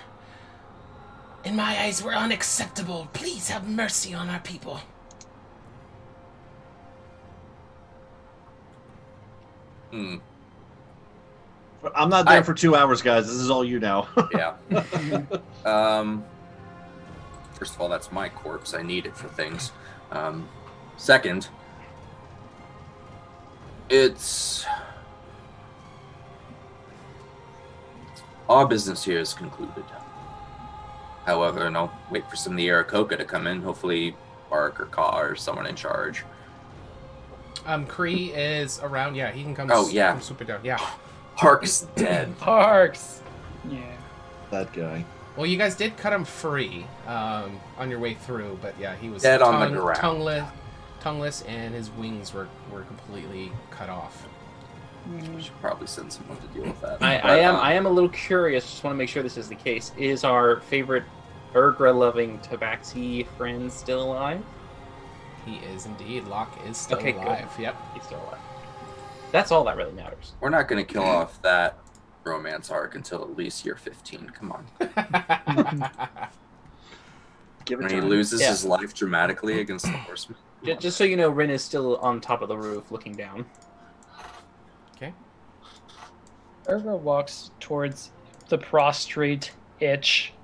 in my eyes, were unacceptable. Please have mercy on our people. I'm not there for 2 hours, guys. This is all you now. Yeah. First of all, that's my corpse. I need it for things. Second, it's our business here is concluded. However, and I'll wait for some of the Aarakocra to come in. Hopefully, Bark or Ka or someone in charge. Kree is around. Yeah, he can come. Oh, yeah. Come swoop it down. Yeah. Park's dead. Parks. Yeah. That guy. Well, you guys did cut him free on your way through, but yeah, he was Dead on the ground. tongueless, and his wings were completely cut off. We should probably send someone to deal with that. I am a little curious. Just want to make sure this is the case. Is our favorite Urgra-loving Tabaxi friend still alive? He is indeed. Locke is still Okay, alive. good. Yep. He's still alive. That's all that really matters. We're not going to kill off that romance arc until at least year 15. Come on. Give it When he time. loses Yeah. his life dramatically against the horseman. Just so you know, Rin is still on top of the roof looking down. Okay. Urga walks towards the prostrate Itch.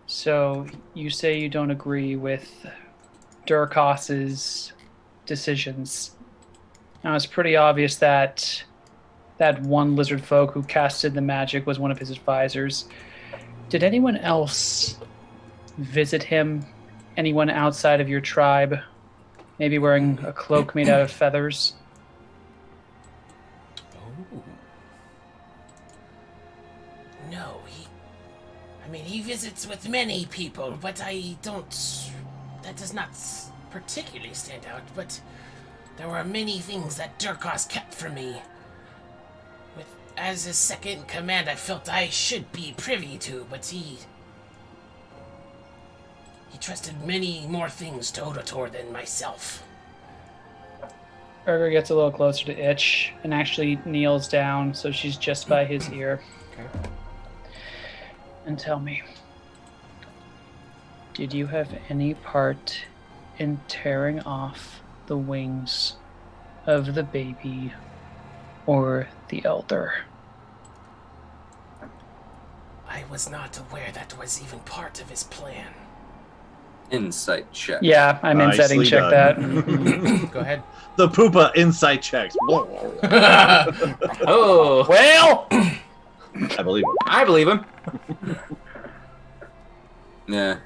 So you say you don't agree with Durkos's decisions. Now it's pretty obvious that that one lizard folk who casted the magic was one of his advisors. Did anyone else visit him? Anyone outside of your tribe? Maybe wearing a cloak made out of feathers? Oh. No, he visits with many people, but that does not particularly stand out, but there were many things that Durkos kept from me. as his second in command, I felt I should be privy to, but he trusted many more things to HotA than myself. Urger gets a little closer to Itch and actually kneels down so she's just by his ear. Okay. And tell me, did you have any part in tearing off the wings of the baby or the elder? I was not aware that was even part of his plan. Insight check. Yeah, I'm insetting Nicely check done. that. Go ahead. The Poopa insight checks. Oh, Well, I believe it. I believe him. Yeah.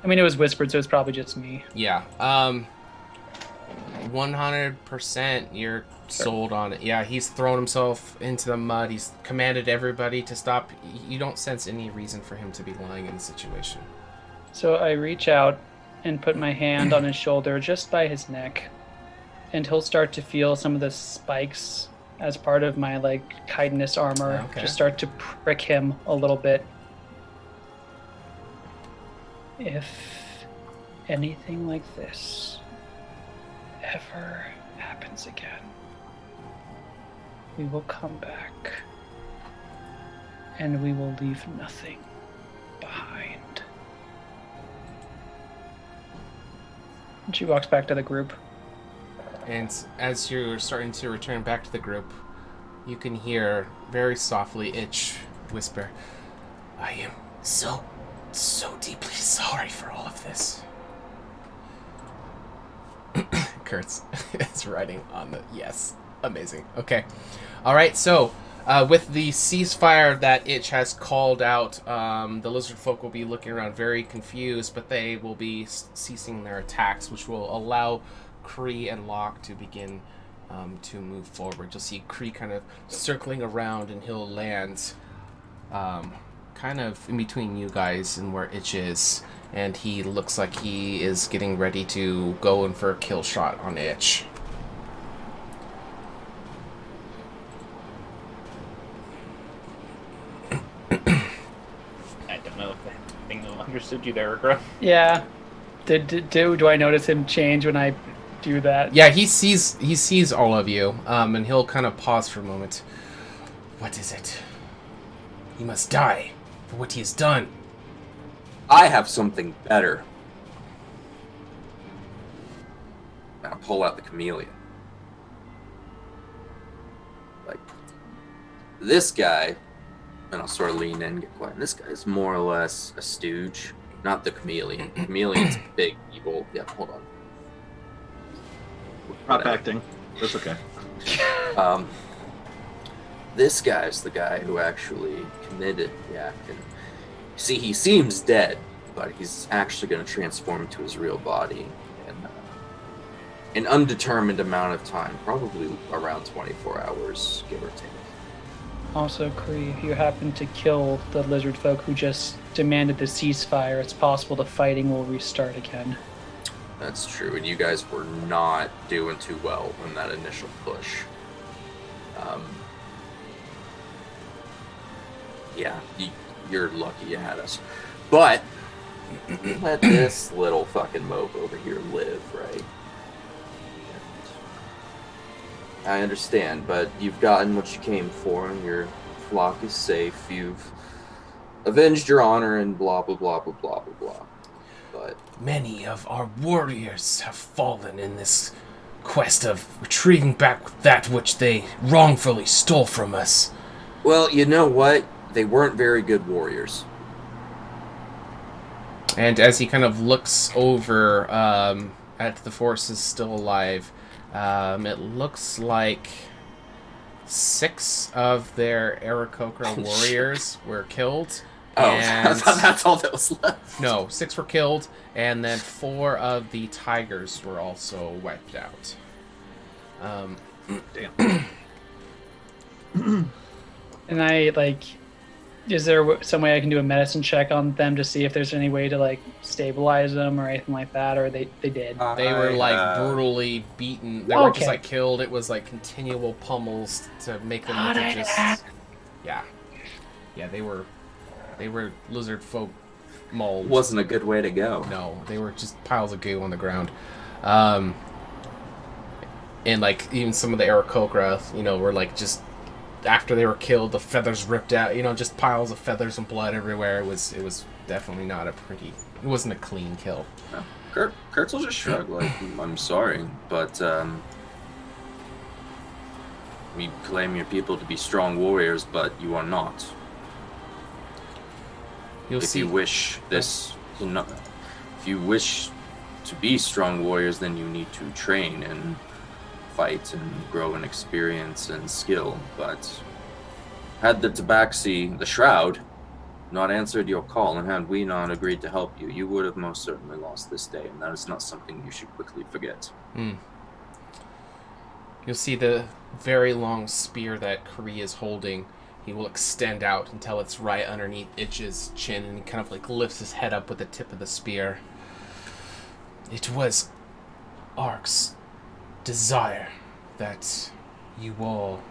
I mean, it was whispered, so it's probably just me. Yeah. 100% you're sold on it. Yeah, he's thrown himself into the mud. He's commanded everybody to stop. You don't sense any reason for him to be lying in the situation. So I reach out and put my hand on his shoulder just by his neck, and he'll start to feel some of the spikes as part of my kindness armor just start to prick him a little bit. If anything like this ever happens again, we will come back and we will leave nothing behind. And she walks back to the group. And as you're starting to return back to the group, you can hear very softly Itch whisper, I am so deeply sorry for all of this. Kurtz is writing on the yes. Amazing. Okay. All right. So, with the ceasefire that Itch has called out, the lizard folk will be looking around very confused, but they will be ceasing their attacks, which will allow Kree and Locke to begin to move forward. You'll see Kree kind of circling around, and he'll land kind of in between you guys and where Itch is, and he looks like he is getting ready to go in for a kill shot on Itch. I don't know if that thing understood you there, Urgra. Yeah. Do I notice him change when I do that? Yeah, he sees all of you, and he'll kind of pause for a moment. What is it? He must die for what he has done. I have something better. Now pull out the chameleon. Like, this guy, and I'll sort of lean in and get quiet. This guy is more or less a stooge, not the chameleon. Chameleon's big, evil. Yeah, hold on. Prop acting. That's okay. This guy's the guy who actually committed the act. And see, he seems dead, but he's actually going to transform into his real body in an undetermined amount of time, probably around 24 hours, give or take. Also, Kree, if you happen to kill the lizard folk who just demanded the ceasefire, it's possible the fighting will restart again. That's true, and you guys were not doing too well in that initial push. Yeah, you're lucky you had us. But let this little fucking mope over here live, right? I understand, but you've gotten what you came for, and your flock is safe. You've avenged your honor, and blah, blah, blah, blah, blah, blah, blah. But many of our warriors have fallen in this quest of retrieving back that which they wrongfully stole from us. Well, you know what? They weren't very good warriors. And as he kind of looks over at the forces still alive, it looks like 6 of their Aarakocra warriors were killed. Oh, and that's all that was left. No, 6 were killed, and then 4 of the tigers were also wiped out. Damn. And I Is there some way I can do a medicine check on them to see if there's any way to like stabilize them or anything like that, or they did? They were like brutally beaten. They weren't just like killed. It was like continual pummels to make them into just yeah. They were lizard folk mold. Wasn't a good way to go. No, they were just piles of goo on the ground. And like even some of the Aarakocra, were like just after they were killed, the feathers ripped out. Just piles of feathers and blood everywhere. It was definitely not it wasn't a clean kill. No. Kurtz will just shrug like, I'm sorry, but we claim your people to be strong warriors, but you are not. If you wish to be strong warriors, then you need to train and fight and grow in experience and skill. But had the Tabaxi, the Shroud, not answered your call, and had we not agreed to help you, you would have most certainly lost this day, and that is not something you should quickly forget. You'll see the very long spear that Kree is holding. He will extend out until it's right underneath Itch's chin, and he kind of like lifts his head up with the tip of the spear. It was Ark's desire that you all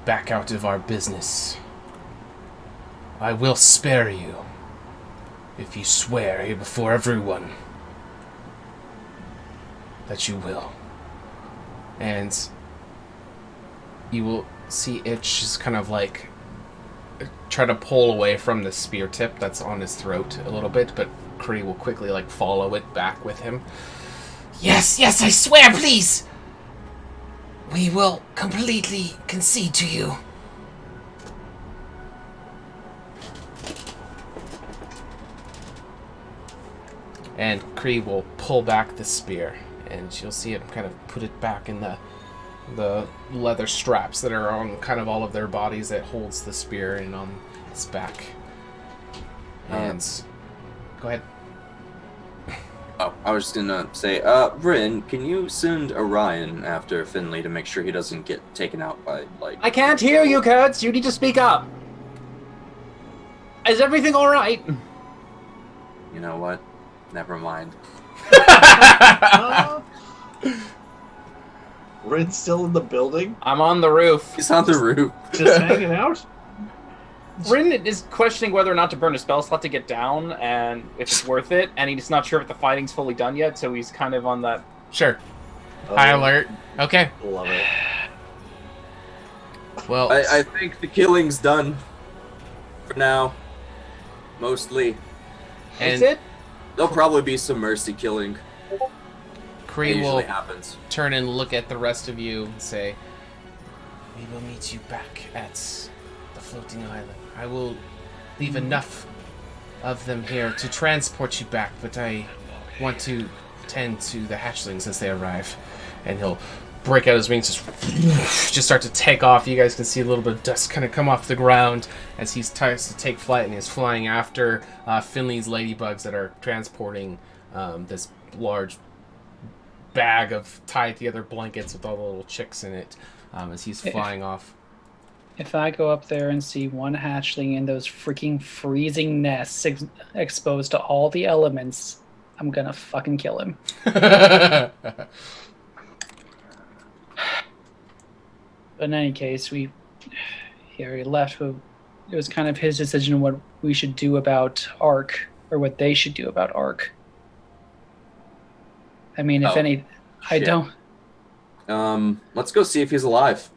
back out of our business. I will spare you if you swear here before everyone that you will. And you will see Itch just kind of like try to pull away from the spear tip that's on his throat a little bit, but Kree will quickly like follow it back with him. Yes, I swear, please! We will completely concede to you. And Kree will pull back the spear, and you'll see him kind of put it back in the leather straps that are on kind of all of their bodies that holds the spear in on its back. And go ahead. Oh, I was just gonna say, Bryn, can you send Orion after Finley to make sure he doesn't get taken out by, like... I can't hear you, Kurtz. You need to speak up. Is everything all right? You know what? Never mind. Bryn's still in the building? I'm on the roof. He's on the roof. Just hanging out? Bryn is questioning whether or not to burn a spell slot to get down, and if it's worth it, and he's not sure if the fighting's fully done yet, so he's kind of on that... Sure. High alert. Okay. Love it. Well... I think the killing's done. For now. Mostly. Is it? There'll probably be some mercy killing. Kree will happens. Turn and look at the rest of you and say, we will meet you back at the floating island. I will leave enough of them here to transport you back, but I want to tend to the hatchlings as they arrive. And he'll break out his wings, just start to take off. You guys can see a little bit of dust kind of come off the ground as he starts to take flight, and he's flying after Finley's ladybugs that are transporting this large bag of tied together blankets with all the little chicks in it as he's flying off. If I go up there and see one hatchling in those freaking freezing nests exposed to all the elements, I'm gonna fucking kill him. But in any case, he left. It was kind of his decision what we should do about Ark, or what they should do about Ark. I mean, if any, I don't. Let's go see if he's alive.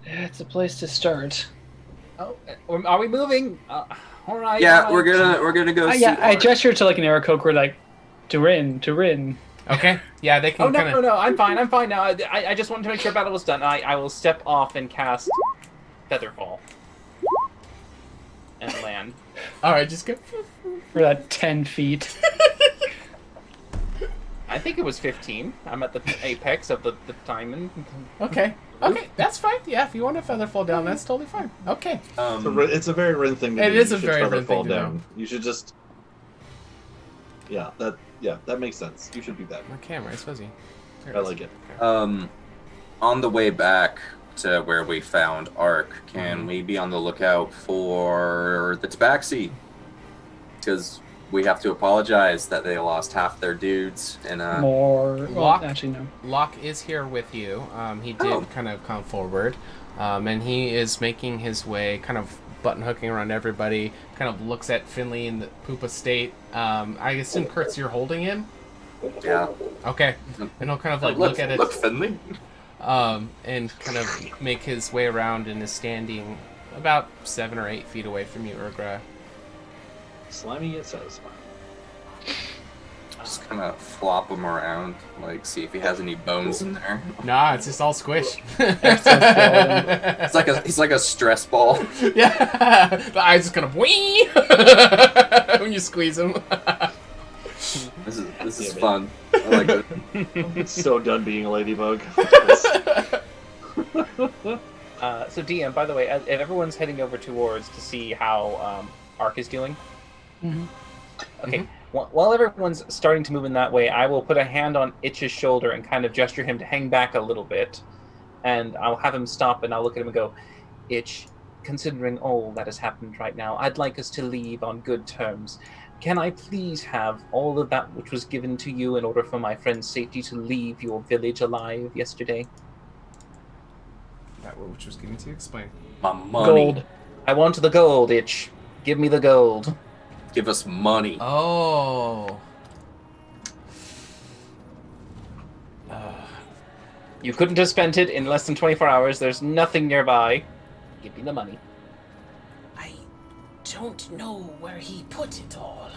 It's a place to start. Oh, are we moving? All right. Yeah, all right. we're gonna go. See Yeah, I Ark. gestured to like an Aarakocra, like to Rin. Okay. Yeah, they can. No. I'm fine now. I just wanted to make sure battle was done. I will step off and cast Featherfall and land. All right, just go for that 10 feet. I think it was 15. I'm at the apex of the diamond. Okay, that's fine. Yeah, if you want to Featherfall down, that's totally fine. Okay. It's a very Rin thing to do. It is a You should very Rin feather thing fall to do. down. You should just... Yeah, that makes sense. You should do that. My camera is fuzzy. I like it. On the way back, to where we found Ark, can we be on the lookout for the Tabaxi? Because we have to apologize that they lost half their dudes in a... More. Well, Locke, actually, no. Locke is here with you. He did kind of come forward, and he is making his way, kind of button hooking around everybody. Kind of looks at Finley in the Poopa state. I assume Kurtz, you're holding him. Yeah. Okay, and he'll kind of like look at it. Look, Finley. And kind of make his way around and is standing about 7 or 8 feet away from you, Urgra. Slimy yet satisfying. Just kind of flop him around, like see if he has any bones in there. Nah, it's just all squish. He's like a stress ball. Yeah, the eyes just kind of wee when you squeeze him. This is fun. I like it. I'm so done being a ladybug. So DM, by the way, if everyone's heading over towards to see how Ark is doing. Mm-hmm. Okay. Mhm. While everyone's starting to move in that way, I will put a hand on Itch's shoulder and kind of gesture him to hang back a little bit, and I'll have him stop and I'll look at him and go, Itch, considering all that has happened right now, I'd like us to leave on good terms. Can I please have all of that which was given to you in order for my friend's safety to leave your village alive yesterday? That which was given to you? Explain. My money. Gold. I want the gold, Itch. Give me the gold. Give us money. Oh. You couldn't have spent it in less than 24 hours. There's nothing nearby. Give me the money. I don't know where he put it all.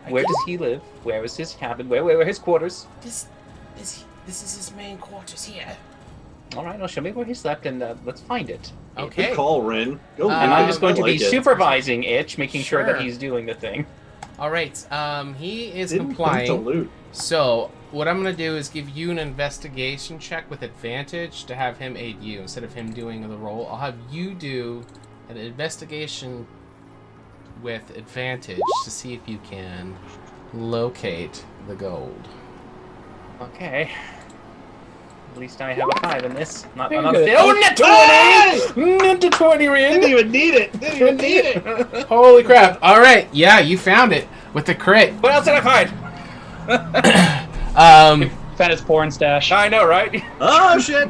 Where does he live? Where is his cabin? Where are his quarters? This is his main quarters here. All right, well, show me where he slept, and let's find it. Okay. Good call, Rin. Go. And I'm just going to I be like it. supervising Itch, making sure that Sure. he's doing the thing. All right. He is Didn't come to complying. loot. So what I'm gonna do is give you an investigation check with advantage to have him aid you instead of him doing the roll. I'll have you do an investigation with advantage to see if you can locate the gold. Okay. At least I have a 5 in this. Not Very not good. Oh, net 20! Net 20, Rin! Didn't even need it. Didn't even need it. Holy crap! All right, yeah, you found it with the crit. What else did I find? Found his porn stash. I know, right? Oh shit.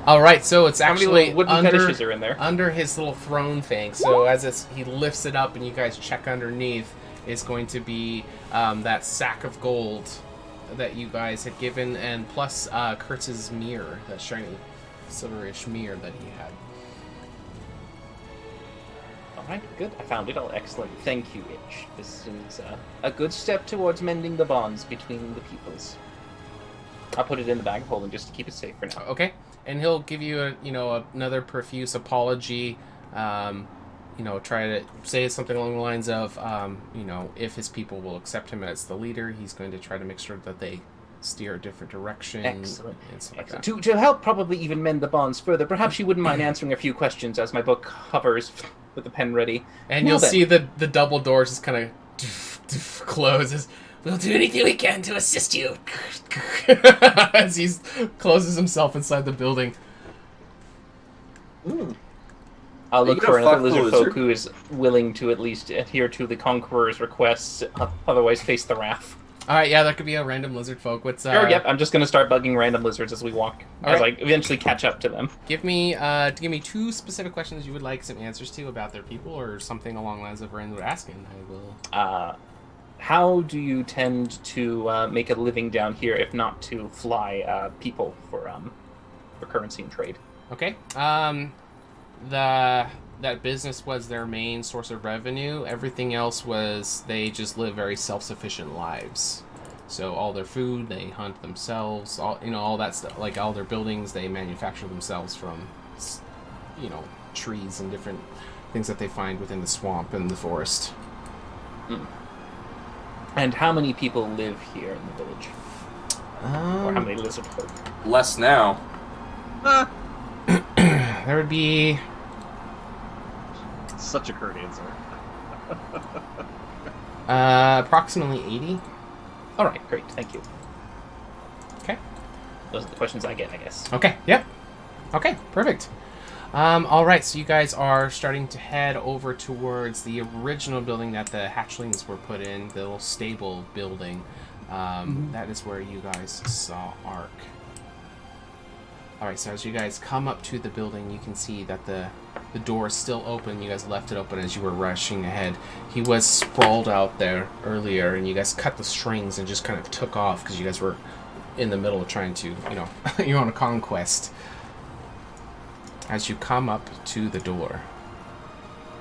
All right, so it's How many actually little wooden fetishes are in there? under his little throne thing. So as he lifts it up and you guys check underneath, is going to be that sack of gold that you guys had given, and plus Kurtz's mirror, that shiny silverish mirror that he had. Alright, good. I found it all. Excellent. Thank you, Itch. This is a good step towards mending the bonds between the peoples. I'll put it in the bag of holding just to keep it safe for now. Okay, and he'll give you another profuse apology. Try to say something along the lines of, if his people will accept him as the leader, he's going to try to make sure that they steer a different direction. Excellent. And stuff like that. To help probably even mend the bonds further, perhaps you wouldn't mind answering a few questions as my book hovers with the pen ready. And Well you'll then. see the double doors just kind of closes. We'll do anything we can to assist you. As he closes himself inside the building. I'll You look gonna for another fuck the lizard folk lizard? who is willing to at least adhere to the Conqueror's requests, otherwise face the wrath. All right, yeah, that could be a random lizard folk. What's Sure, yep, I'm just going to start bugging random lizards as we walk, All as right. I eventually catch up to them. Give me 2 specific questions you would like some answers to about their people, or something along the lines of Ren would asking. I will. How do you tend to make a living down here, if not to fly people for currency and trade? Okay. That business was their main source of revenue. Everything else was they just live very self-sufficient lives. So all their food they hunt themselves. All that stuff, like all their buildings they manufacture themselves from, trees and different things that they find within the swamp and the forest. And how many people live here in the village? Or how many lizard folk? Less now. There would be Such a curt answer. approximately 80. All right, great, thank you. Okay. Those are the questions I get, I guess. Okay. Yep. Okay, perfect. All right, so you guys are starting to head over towards the original building that the hatchlings were put in, the little stable building. That is where you guys saw Ark. All right, so as you guys come up to the building, you can see that the door is still open. You guys left it open as you were rushing ahead. He was sprawled out there earlier, and you guys cut the strings and just kind of took off because you guys were in the middle of trying to, you're on a conquest. As you come up to the door,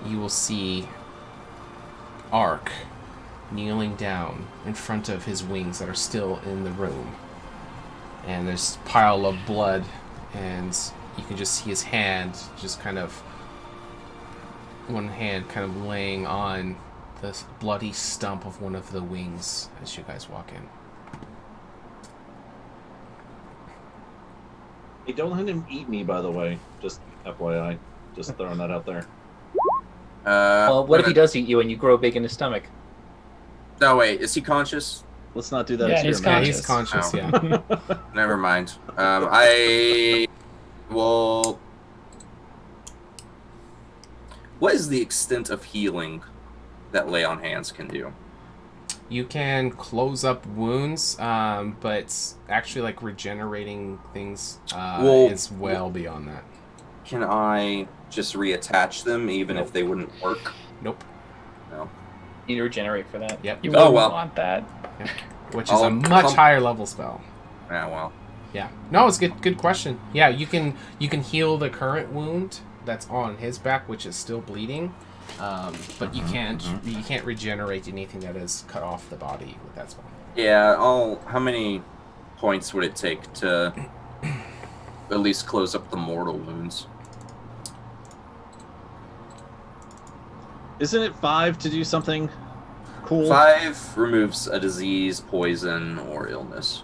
you will see Ark kneeling down in front of his wings that are still in the room. And there's a pile of blood, and you can just see his hand, just kind of, one hand kind of laying on the bloody stump of one of the wings as you guys walk in. Hey, don't let him eat me, by the way. Just FYI. Just throwing that out there. Well, what if he does eat you and you grow big in his stomach? No, wait. Is he conscious? Let's not do that Yeah, experiment. he's conscious. He's conscious, Oh. yeah. Never mind. I will... What is the extent of healing that lay on hands can do? You can close up wounds, but actually, like, regenerating things is well beyond that. Can I just reattach them even if they wouldn't work? Nope. No. You need to regenerate for that. Yep. You Oh, wouldn't well. want that. Yep. Which is a much higher level spell. Yeah, well. Yeah. No, it's good question. Yeah, you can heal the current wound that's on his back, which is still bleeding. But you can't regenerate anything that is cut off the body with that spell. Yeah, how many points would it take to at least close up the mortal wounds? Isn't it 5 to do something cool? 5 removes a disease, poison, or illness.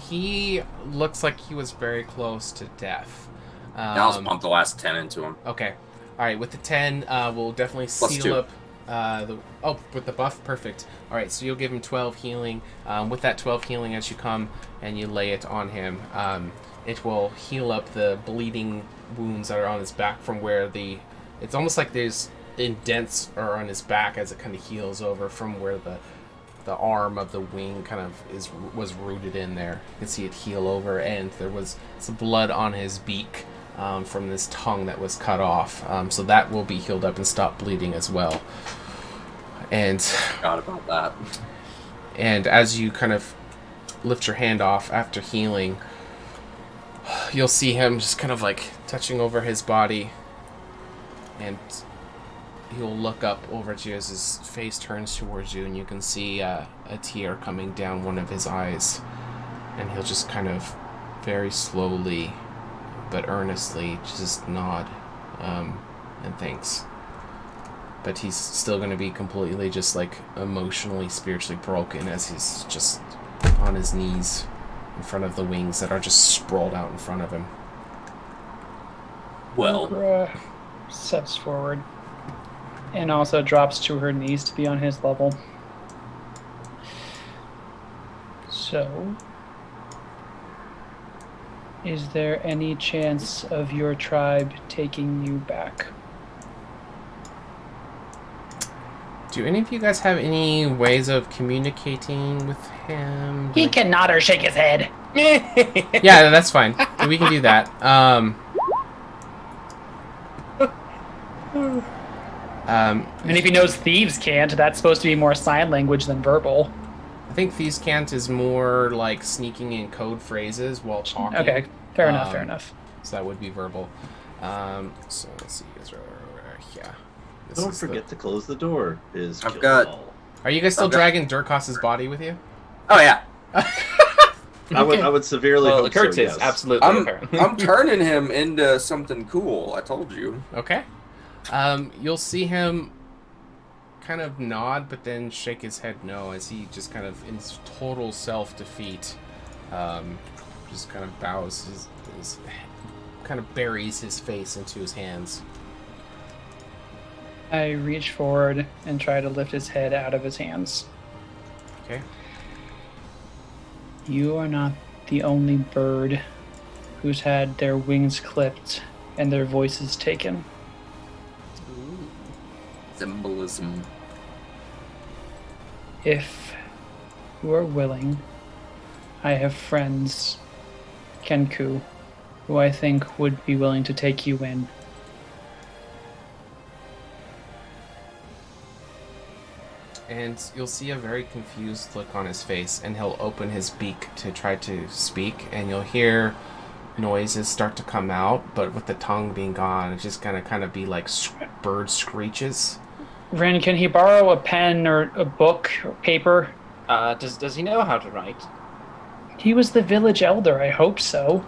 He looks like he was very close to death. I'll just pump the last 10 into him. Okay. All right, with the 10, we'll definitely seal up with the buff, perfect. All right, so you'll give him 12 healing. With that 12 healing, as you come and you lay it on him, it will heal up the bleeding wounds that are on his back from where it's almost like there's indents are on his back as it kind of heals over from where the arm of the wing kind of was rooted in there. You can see it heal over, and there was some blood on his beak. From this tongue that was cut off. So that will be healed up and stop bleeding as well. And forgot about that. And as you kind of lift your hand off after healing, you'll see him just kind of like touching over his body, and he'll look up over at you as his face turns towards you, and you can see a tear coming down one of his eyes, and he'll just kind of very slowly but earnestly just nod and thanks. But he's still going to be completely just like emotionally, spiritually broken as he's just on his knees in front of the wings that are just sprawled out in front of him. Well, steps forward and also drops to her knees to be on his level. So, is there any chance of your tribe taking you back? Do any of you guys have any ways of communicating with him? He can nod or shake his head. Yeah, that's fine. We can do that. And if he knows thieves can't, that's supposed to be more sign language than verbal. I think Thieves Can't is more like sneaking in code phrases while talking. Okay, fair enough. So that would be verbal. So let's see. Yeah. Don't forget to close the door. Are you guys still dragging Durkos's body with you? Oh yeah. I would severely hope Kurtz so, is yes. absolutely. I'm turning him into something cool. I told you. Okay. You'll see him kind of nod, but then shake his head no, as he just kind of, in total self-defeat, just kind of bows his kind of buries his face into his hands. I reach forward and try to lift his head out of his hands. Okay. You are not the only bird who's had their wings clipped and their voices taken. Ooh. Symbolism. If you are willing, I have friends, Kenku, who I think would be willing to take you in. And you'll see a very confused look on his face, and he'll open his beak to try to speak, and you'll hear noises start to come out, but with the tongue being gone, it's just gonna kind of be like bird screeches. Rin, can he borrow a pen or a book or paper? Does he know how to write? He was the village elder, I hope so.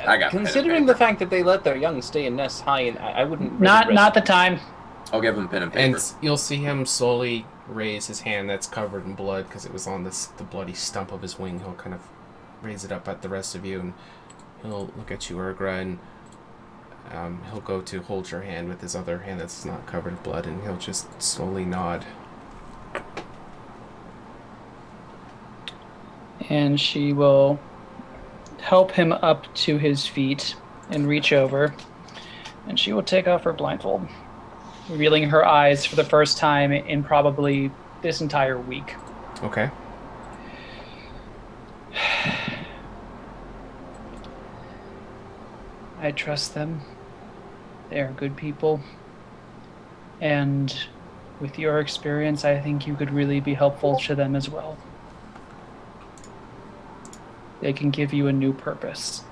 I got Considering the fact that they let their young stay in nests high, and I wouldn't. Really Not the time. I'll give him pen and paper. And you'll see him slowly raise his hand that's covered in blood because it was on the bloody stump of his wing. He'll kind of raise it up at the rest of you, and he'll look at you, Urgra, and he'll go to hold your hand with his other hand that's not covered in blood, and he'll just slowly nod. And she will help him up to his feet and reach over, and she will take off her blindfold, revealing her eyes for the first time in probably this entire week. Okay. I trust them. They are good people. And with your experience, I think you could really be helpful to them as well. They can give you a new purpose.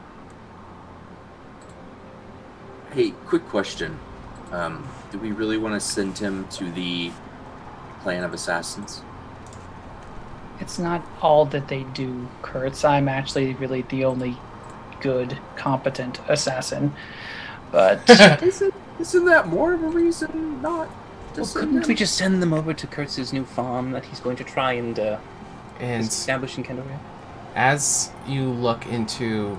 Hey, quick question. Do we really want to send him to the clan of assassins? It's not all that they do, Kurtz. I'm actually really the only good, competent assassin. But isn't that more of a reason not to send couldn't we just send them over to Kurtz's new farm that he's going to try and establish in Kendoria? As you look into...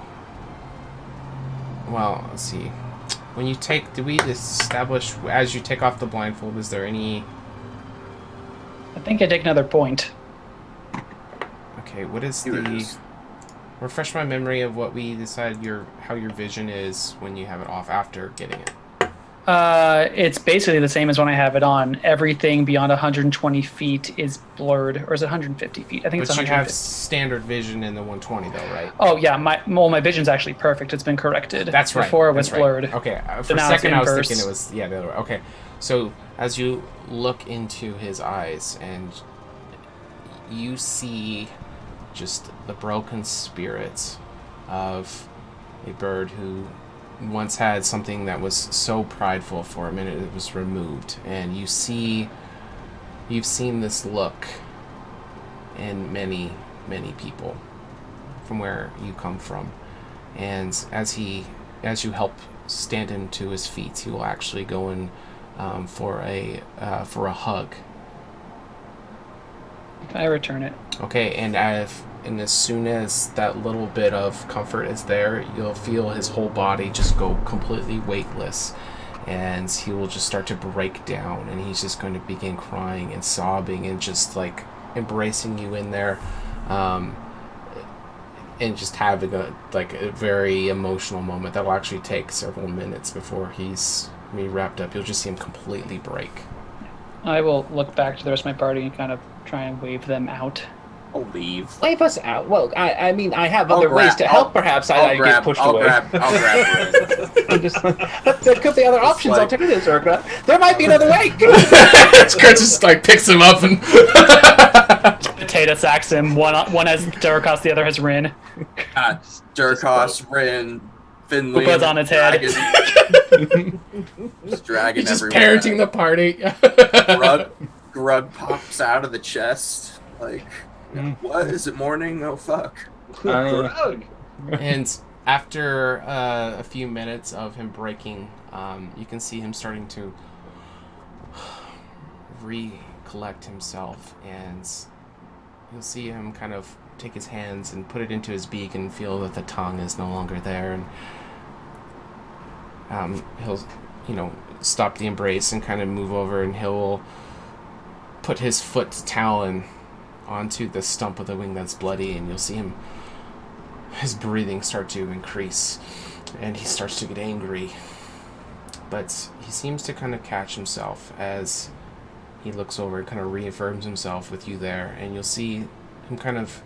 Well, let's see. When you take... Do we establish... As you take off the blindfold, is there any... I think I take another point. Okay, what is the... Refresh my memory of what we decided how your vision is when you have it off after getting it. It's basically the same as when I have it on. Everything beyond 120 feet is blurred, or is it 150 feet? I think it's 150. But you have standard vision in the 120, though, right? Oh yeah, my vision's actually perfect. It's been corrected. That's right. Before it was blurred. Okay, for a second I was thinking it was the other way. Okay, so as you look into his eyes and you see just the broken spirits of a bird who once had something that was so prideful for him, and it was removed. And you've seen this look in many, many people from where you come from. And as you help stand him to his feet, he will actually go in for a hug. I return it. Okay, and as soon as that little bit of comfort is there, you'll feel his whole body just go completely weightless, and he will just start to break down, and he's just going to begin crying and sobbing and just like embracing you in there, and just having a very emotional moment that'll actually take several minutes before he's wrapped up. You'll just see him completely break. I will look back to the rest of my party and kind of try and wave them out. I'll leave. Wave us out. Well, I mean, I have other ways to help. Perhaps I get pushed away. I'll grab There could be other options, alternatives, Urgra. There might be another way. Kurt just picks him up and potato sacks him. One has Durkos, the other has Rin. Durkos, Rin, Finley. Who goes on his head? Just dragging just everywhere. parenting the party. Grug pops out of the chest. Like, what? Is it morning? Oh, fuck. And after a few minutes of him breaking, you can see him starting to recollect himself, and you'll see him kind of take his hands and put it into his beak and feel that the tongue is no longer there, and he'll, stop the embrace and kind of move over, and he'll put his foot talon onto the stump of the wing that's bloody, and you'll see him his breathing start to increase, and he starts to get angry. But he seems to kind of catch himself as he looks over and kind of reaffirms himself with you there, and you'll see him kind of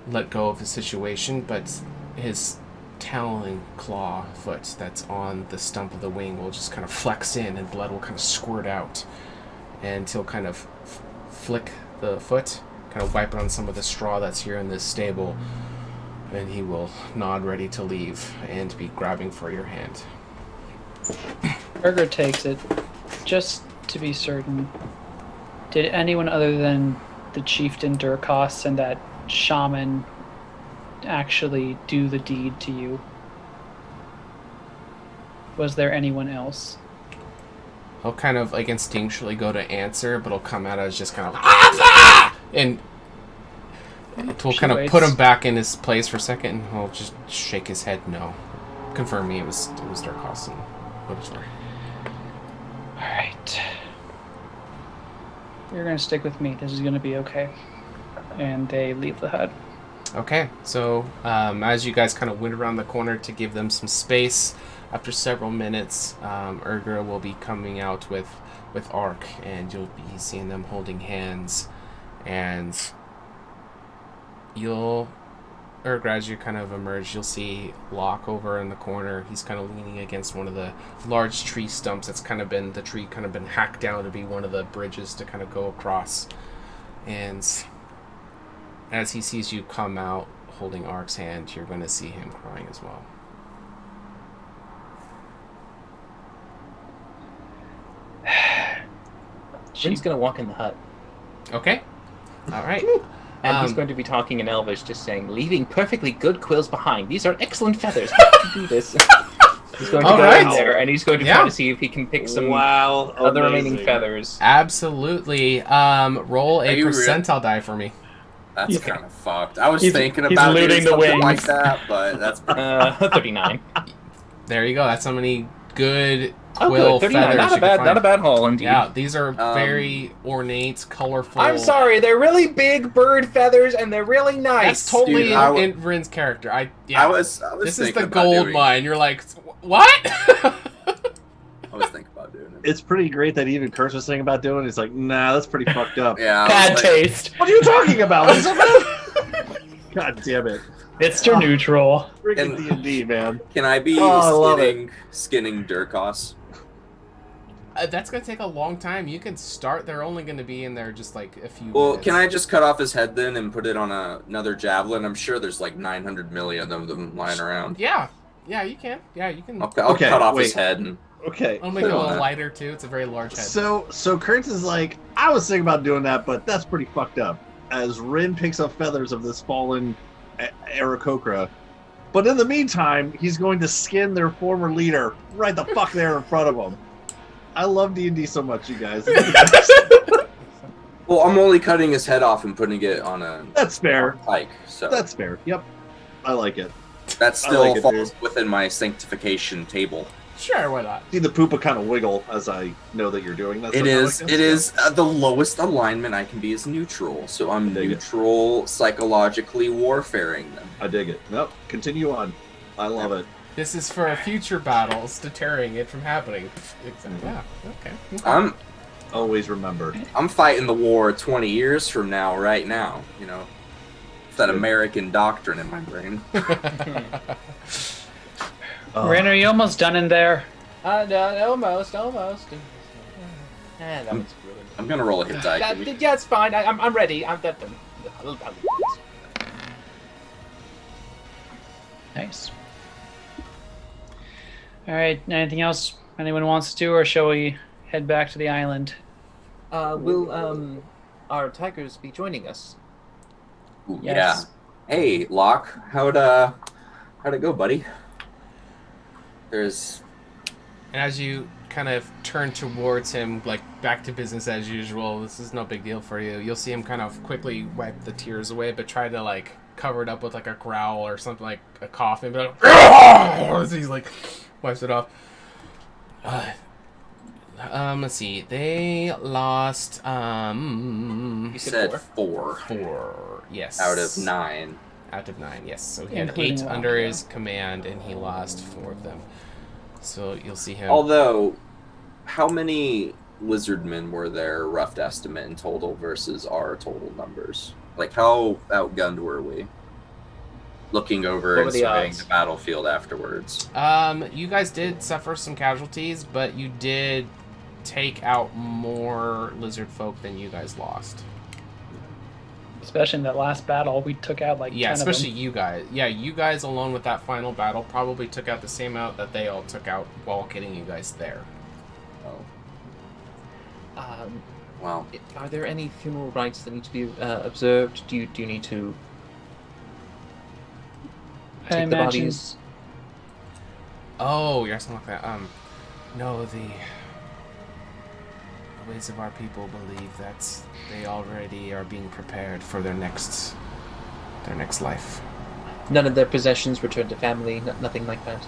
let go of the situation, but his talon claw foot that's on the stump of the wing will just kind of flex in, and blood will kind of squirt out, and he'll kind of flick the foot, kind of wipe it on some of the straw that's here in this stable, and he will nod ready to leave and be grabbing for your hand. Burger takes it. Just to be certain, did anyone other than the chieftain Durkos and that shaman actually do the deed to you? Was there anyone else? He'll kind of like instinctually go to answer, but he'll come out as just kind of and it will kind of put him back in his place for a second, and he'll just shake his head no, confirming it was Durkos and whatever. Alright. You're gonna stick with me. This is gonna be okay. And they leave the hut. Okay, so as you guys kind of went around the corner to give them some space, after several minutes, Urgra will be coming out with Ark, and you'll be seeing them holding hands, and Urgra, as you kind of emerge, you'll see Locke over in the corner. He's kind of leaning against one of the large tree stumps that's kind of been hacked down to be one of the bridges to kind of go across, and as he sees you come out holding Ark's hand, you're going to see him crying as well. She's going to walk in the hut. Okay. All right. And he's going to be talking in Elvish, just saying, leaving perfectly good quills behind. These are excellent feathers. How did you do this? He's going to go in there, and he's going to try to see if he can pick some of the remaining feathers. Absolutely. Roll a percentile die for me. That's kind of fucked. I was thinking about doing something like that, but that's 39. There you go. That's how many good quill feathers. Not a bad haul indeed. Yeah, these are very ornate, colorful. I'm sorry, they're really big bird feathers, and they're really nice. That's totally in Rin's character. I was this is the gold mine. You're like, what? I was thinking about doing it. It's pretty great that even Kurtz was thinking about doing it. He's like, nah, that's pretty fucked up. Yeah. Bad taste. What are you talking about? God damn it. It's too neutral. Freaking D&D, man. Can I be skinning Durkos? That's going to take a long time. You can start. They're only going to be in there just like a few Well, minutes. can I just cut off his head then and put it on another javelin? I'm sure there's like 900 million of them lying around. Yeah, you can. Yeah, you can. I'll cut off his head. And... Okay. I'll make it a little lighter too. It's a very large head. So Kurtz is like, I was thinking about doing that, but that's pretty fucked up. As Rin picks up feathers of this fallen Aarakocra. But in the meantime, he's going to skin their former leader right the fuck there in front of him. I love D&D so much, you guys. Well, I'm only cutting his head off and putting it on a... That's fair. Pike, so... That's fair. Yep. I like it. That still falls within my sanctification table. Sure, why not? See the poopa kind of wiggle as I know that you're doing that. It is the lowest alignment I can be is neutral, so I'm neutral psychologically warfaring them. I dig it. Nope, continue on. I love it. This is for future battles, deterring it from happening. Yeah, okay. I'm always remember. I'm fighting the war 20 years from now, right now. You know, it's that American doctrine in my brain. Ren, are you almost done in there? Almost. I'm gonna roll a hit die. Yeah, it's fine. I'm ready. Nice. All right. Anything else anyone wants to do, or shall we head back to the island? Will our tigers be joining us? Ooh, Yes. Yeah. Hey, Locke. How'd it go, buddy? And as you kind of turn towards him, like back to business as usual, this is no big deal for you. You'll see him kind of quickly wipe the tears away, but try to like cover it up with like a growl or something, like a cough, and be like, as he's like wipes it off. Let's see. They lost. You said 4. 4. Yes. Out of 9. Out of 9, yes. So he had Including 8 Locke, under yeah. his command, and he lost 4 of them. So you'll see him. Although, how many lizardmen were there, rough estimate in total versus our total numbers? Like, how outgunned were we? Looking over What and were the surveying odds? the battlefield afterwards. You guys did suffer some casualties, but you did take out more lizard folk than you guys lost. Especially in that last battle, we took out like 10 especially of them. you guys. Yeah, you guys alone with that final battle probably took out the same amount that they all took out while getting you guys there. Oh. Wow. Are there any funeral rites that need to be observed? Do you need to I take the imagine bodies? Oh, you're asking like that. No, the ways of our people believe that they already are being prepared for their next life. None of their possessions returned to family. Nothing like that.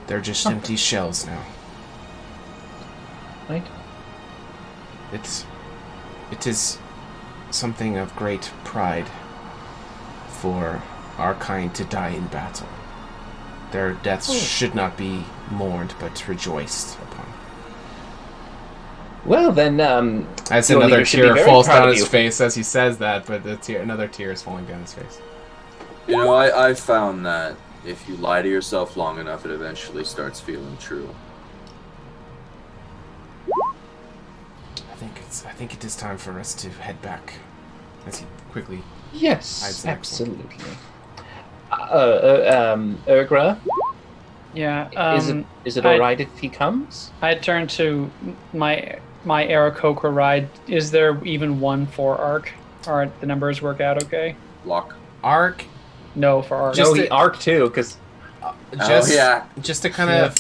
They're just empty shells now. Right. It is something of great pride for our kind to die in battle. Their deaths should not be mourned, but rejoiced upon. Well, then, As your another leader should be tear very falls proud down of his you. face as he says that, but another tear is falling down his face. You know, I found that if you lie to yourself long enough, it eventually starts feeling true. I think it is time for us to head back. As he quickly hides Yes, the next one. absolutely. Urgra, Yeah. is it all right if he comes? I turn to my Aarakocra ride. Is there even one for Arc? Are the numbers work out okay? Lock. Arc, No, for Arc. Just No, he to- arc too, because just to kind of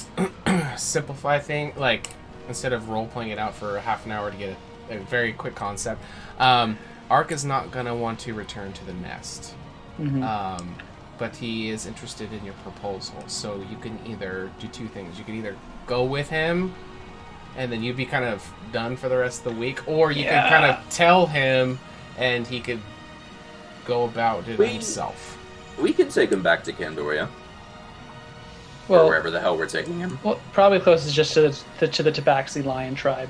simplify thing, like instead of role playing it out for half an hour to get a very quick concept, Arc is not gonna want to return to the nest. Mhm. But he is interested in your proposal. So you can either do 2 things. You can either go with him, and then you'd be kind of done for the rest of the week, or you can kind of tell him, and he could go about it himself. We can take him back to Candoria. Or Well, wherever the hell we're taking him. well, probably closest just to the Tabaxi lion tribe.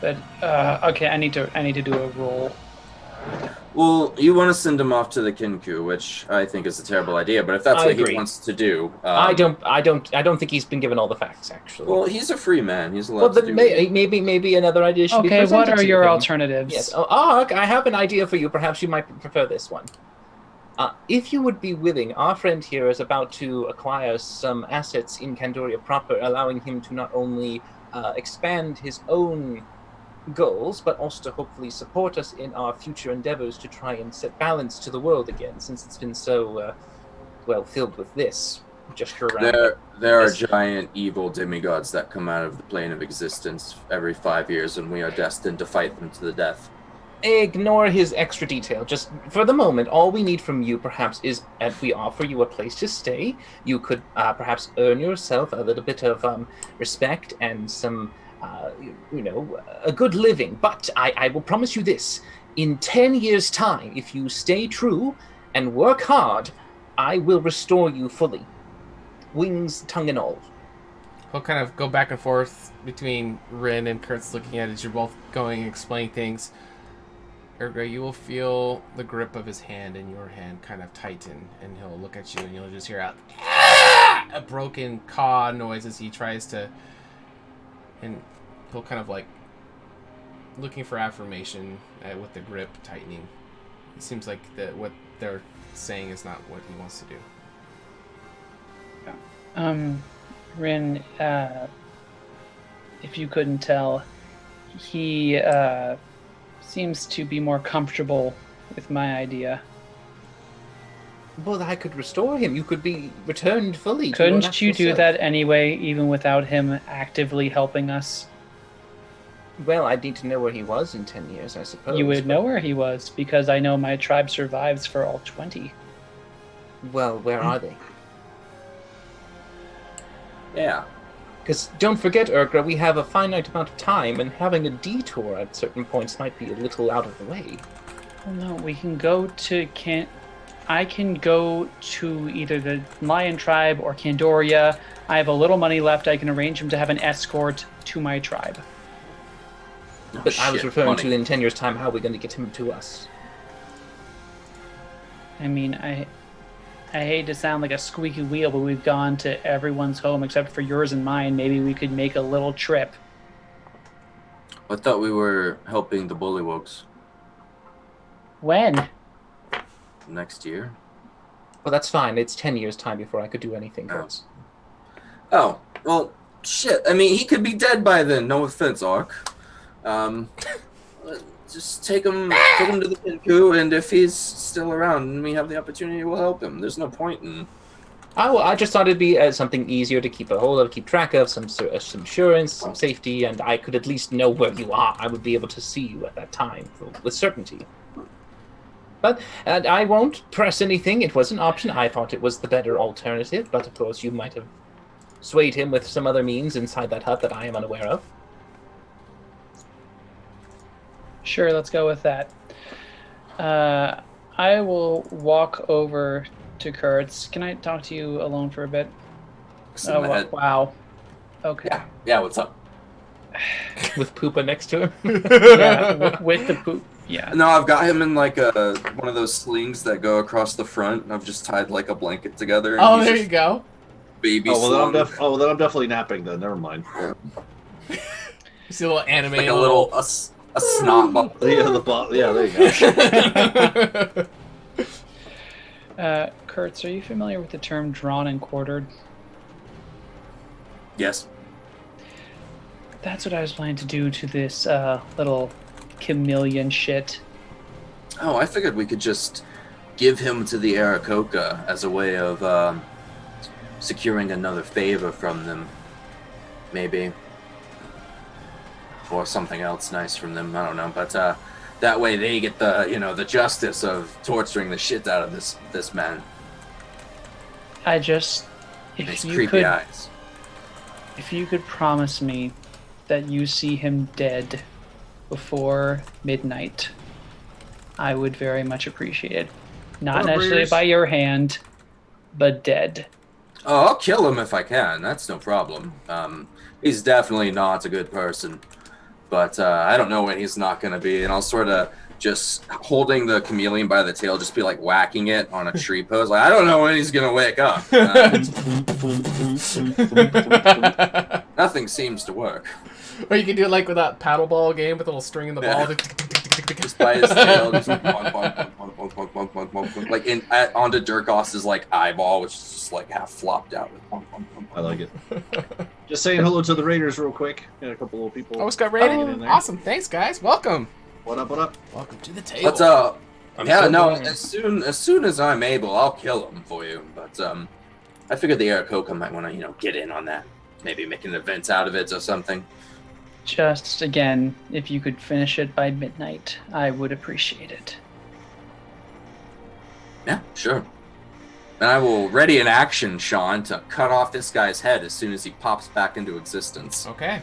But okay, I need to do a roll. Well, you want to send him off to the Kinku, which I think is a terrible idea. But if that's I what agree. he wants to do, I don't think he's been given all the facts actually. Well, he's a free man. He's allowed Well, to then do. maybe another idea should be Okay, presented what are to your him. alternatives? Yes. Oh, Ark, I have an idea for you. Perhaps you might prefer this one. If you would be willing, our friend here is about to acquire some assets in Candoria proper, allowing him to not only expand his own goals, but also to hopefully support us in our future endeavors to try and set balance to the world again, since it's been so, filled with this. Just around. There are giant evil demigods that come out of the plane of existence every 5 years, and we are destined to fight them to the death. Ignore his extra detail. Just for the moment, all we need from you perhaps is that we offer you a place to stay. You could perhaps earn yourself a little bit of respect and some, a good living. But I will promise you this. In 10 years' time, if you stay true and work hard, I will restore you fully. Wings, tongue, and all. He'll kind of go back and forth between Rin and Kurtz looking at it as you're both going and explaining things. Urgra, you will feel the grip of his hand in your hand kind of tighten, and he'll look at you and you'll just hear a broken caw noise as he tries to, and he'll kind of like looking for affirmation with the grip tightening. It seems like what they're saying is not what he wants to do. Rin, if you couldn't tell, he seems to be more comfortable with my idea. Well, I could restore him. You could be returned fully. to your Couldn't you natural do self. that anyway, even without him actively helping us? Well, I'd need to know where he was in 10 years, I suppose. You would know where he was, because I know my tribe survives for all 20. Well, where are they? Yeah. Because don't forget, Urgra, we have a finite amount of time, and having a detour at certain points might be a little out of the way. Well, no, we can go to I can go to either the Lion tribe or Candoria. I have a little money left. I can arrange him to have an escort to my tribe. But I was referring money. to in 10 years' time, how are we going to get him to us? I mean, I hate to sound like a squeaky wheel, but we've gone to everyone's home except for yours and mine. Maybe we could make a little trip. I thought we were helping the Bullywugs When? next year. Well, that's fine. It's 10 years' time before I could do anything else. Oh, well, shit. I mean, he could be dead by then. No offense, Ark. Just take him to the Pinku, and if he's still around and we have the opportunity, we'll help him. There's no point in... I just thought it'd be something easier to keep a hold of, keep track of, some assurance, some safety, and I could at least know where you are. I would be able to see you at that time with certainty. But I won't press anything. It was an option. I thought it was the better alternative, but of course you might have swayed him with some other means inside that hut that I am unaware of. Sure, let's go with that. I will walk over to Kurtz. Can I talk to you alone for a bit? Wow. Okay. Yeah, what's up? With Poopa next to him? Yeah, with the poop. Yeah. No, I've got him in like one of those slings that go across the front, and I've just tied like a blanket together. And Oh, he's there just you go. Baby Well, then slung. I'm definitely napping then. Never mind. You see a little anime. Like a snot bubble. Yeah, there you go. Kurtz, are you familiar with the term drawn and quartered? Yes. That's what I was planning to do to this little chameleon shit. Oh, I figured we could just give him to the Aarakocra as a way of securing another favor from them, maybe, or something else nice from them. I don't know, but that way they get the justice of torturing the shit out of this man. His creepy eyes. If you could promise me that you see him dead before midnight, I would very much appreciate it. Not necessarily by your hand, but dead. Oh, I'll kill him if I can. That's no problem. He's definitely not a good person, but I don't know when he's not going to be, and I'll sort of just holding the chameleon by the tail, just be like whacking it on a tree post. Like, I don't know when he's going to wake up. Nothing seems to work. Or you can do it like with that paddle ball game with a little string in the ball. Just by his tail, just like onto Durkos's like eyeball, which is just like half flopped out. I like it. Just saying hello to the Raiders real quick. Got a couple of people. Oh, it's got rated. Awesome. Thanks, guys. Welcome. What up? What up? Welcome to the table. But as soon as I'm able, I'll kill him for you. But I figured the Aarakocra might want to get in on that. Maybe make an event out of it or something. Just, again, if you could finish it by midnight, I would appreciate it. Yeah, sure. And I will ready an action, Sean, to cut off this guy's head as soon as he pops back into existence. Okay.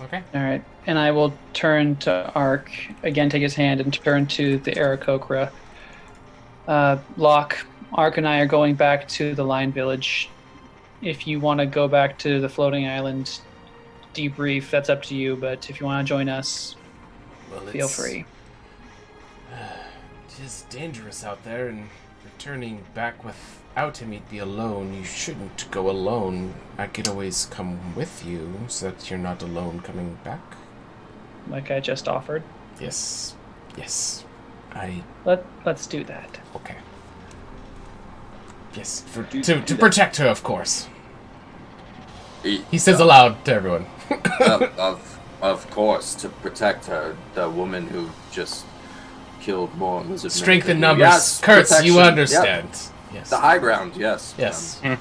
All right. And I will turn to Ark, again, take his hand and turn to the Aarakocra. Locke, Ark and I are going back to the Lion Village. If you want to go back to the floating island, debrief, that's up to you, but if you want to join us, feel free. It is dangerous out there, and returning back without him, you'd be alone. You shouldn't go alone. I could always come with you, so that you're not alone coming back. Like I just offered? Yes. Let's do that. Okay. Yes, to protect her, of course. He says aloud to everyone. Of course, to protect her, the woman who just killed more lizard men. Strength in numbers. Yes, Kurtz, protection. you understand. Yep. Yes. The high ground, yes. Yes. All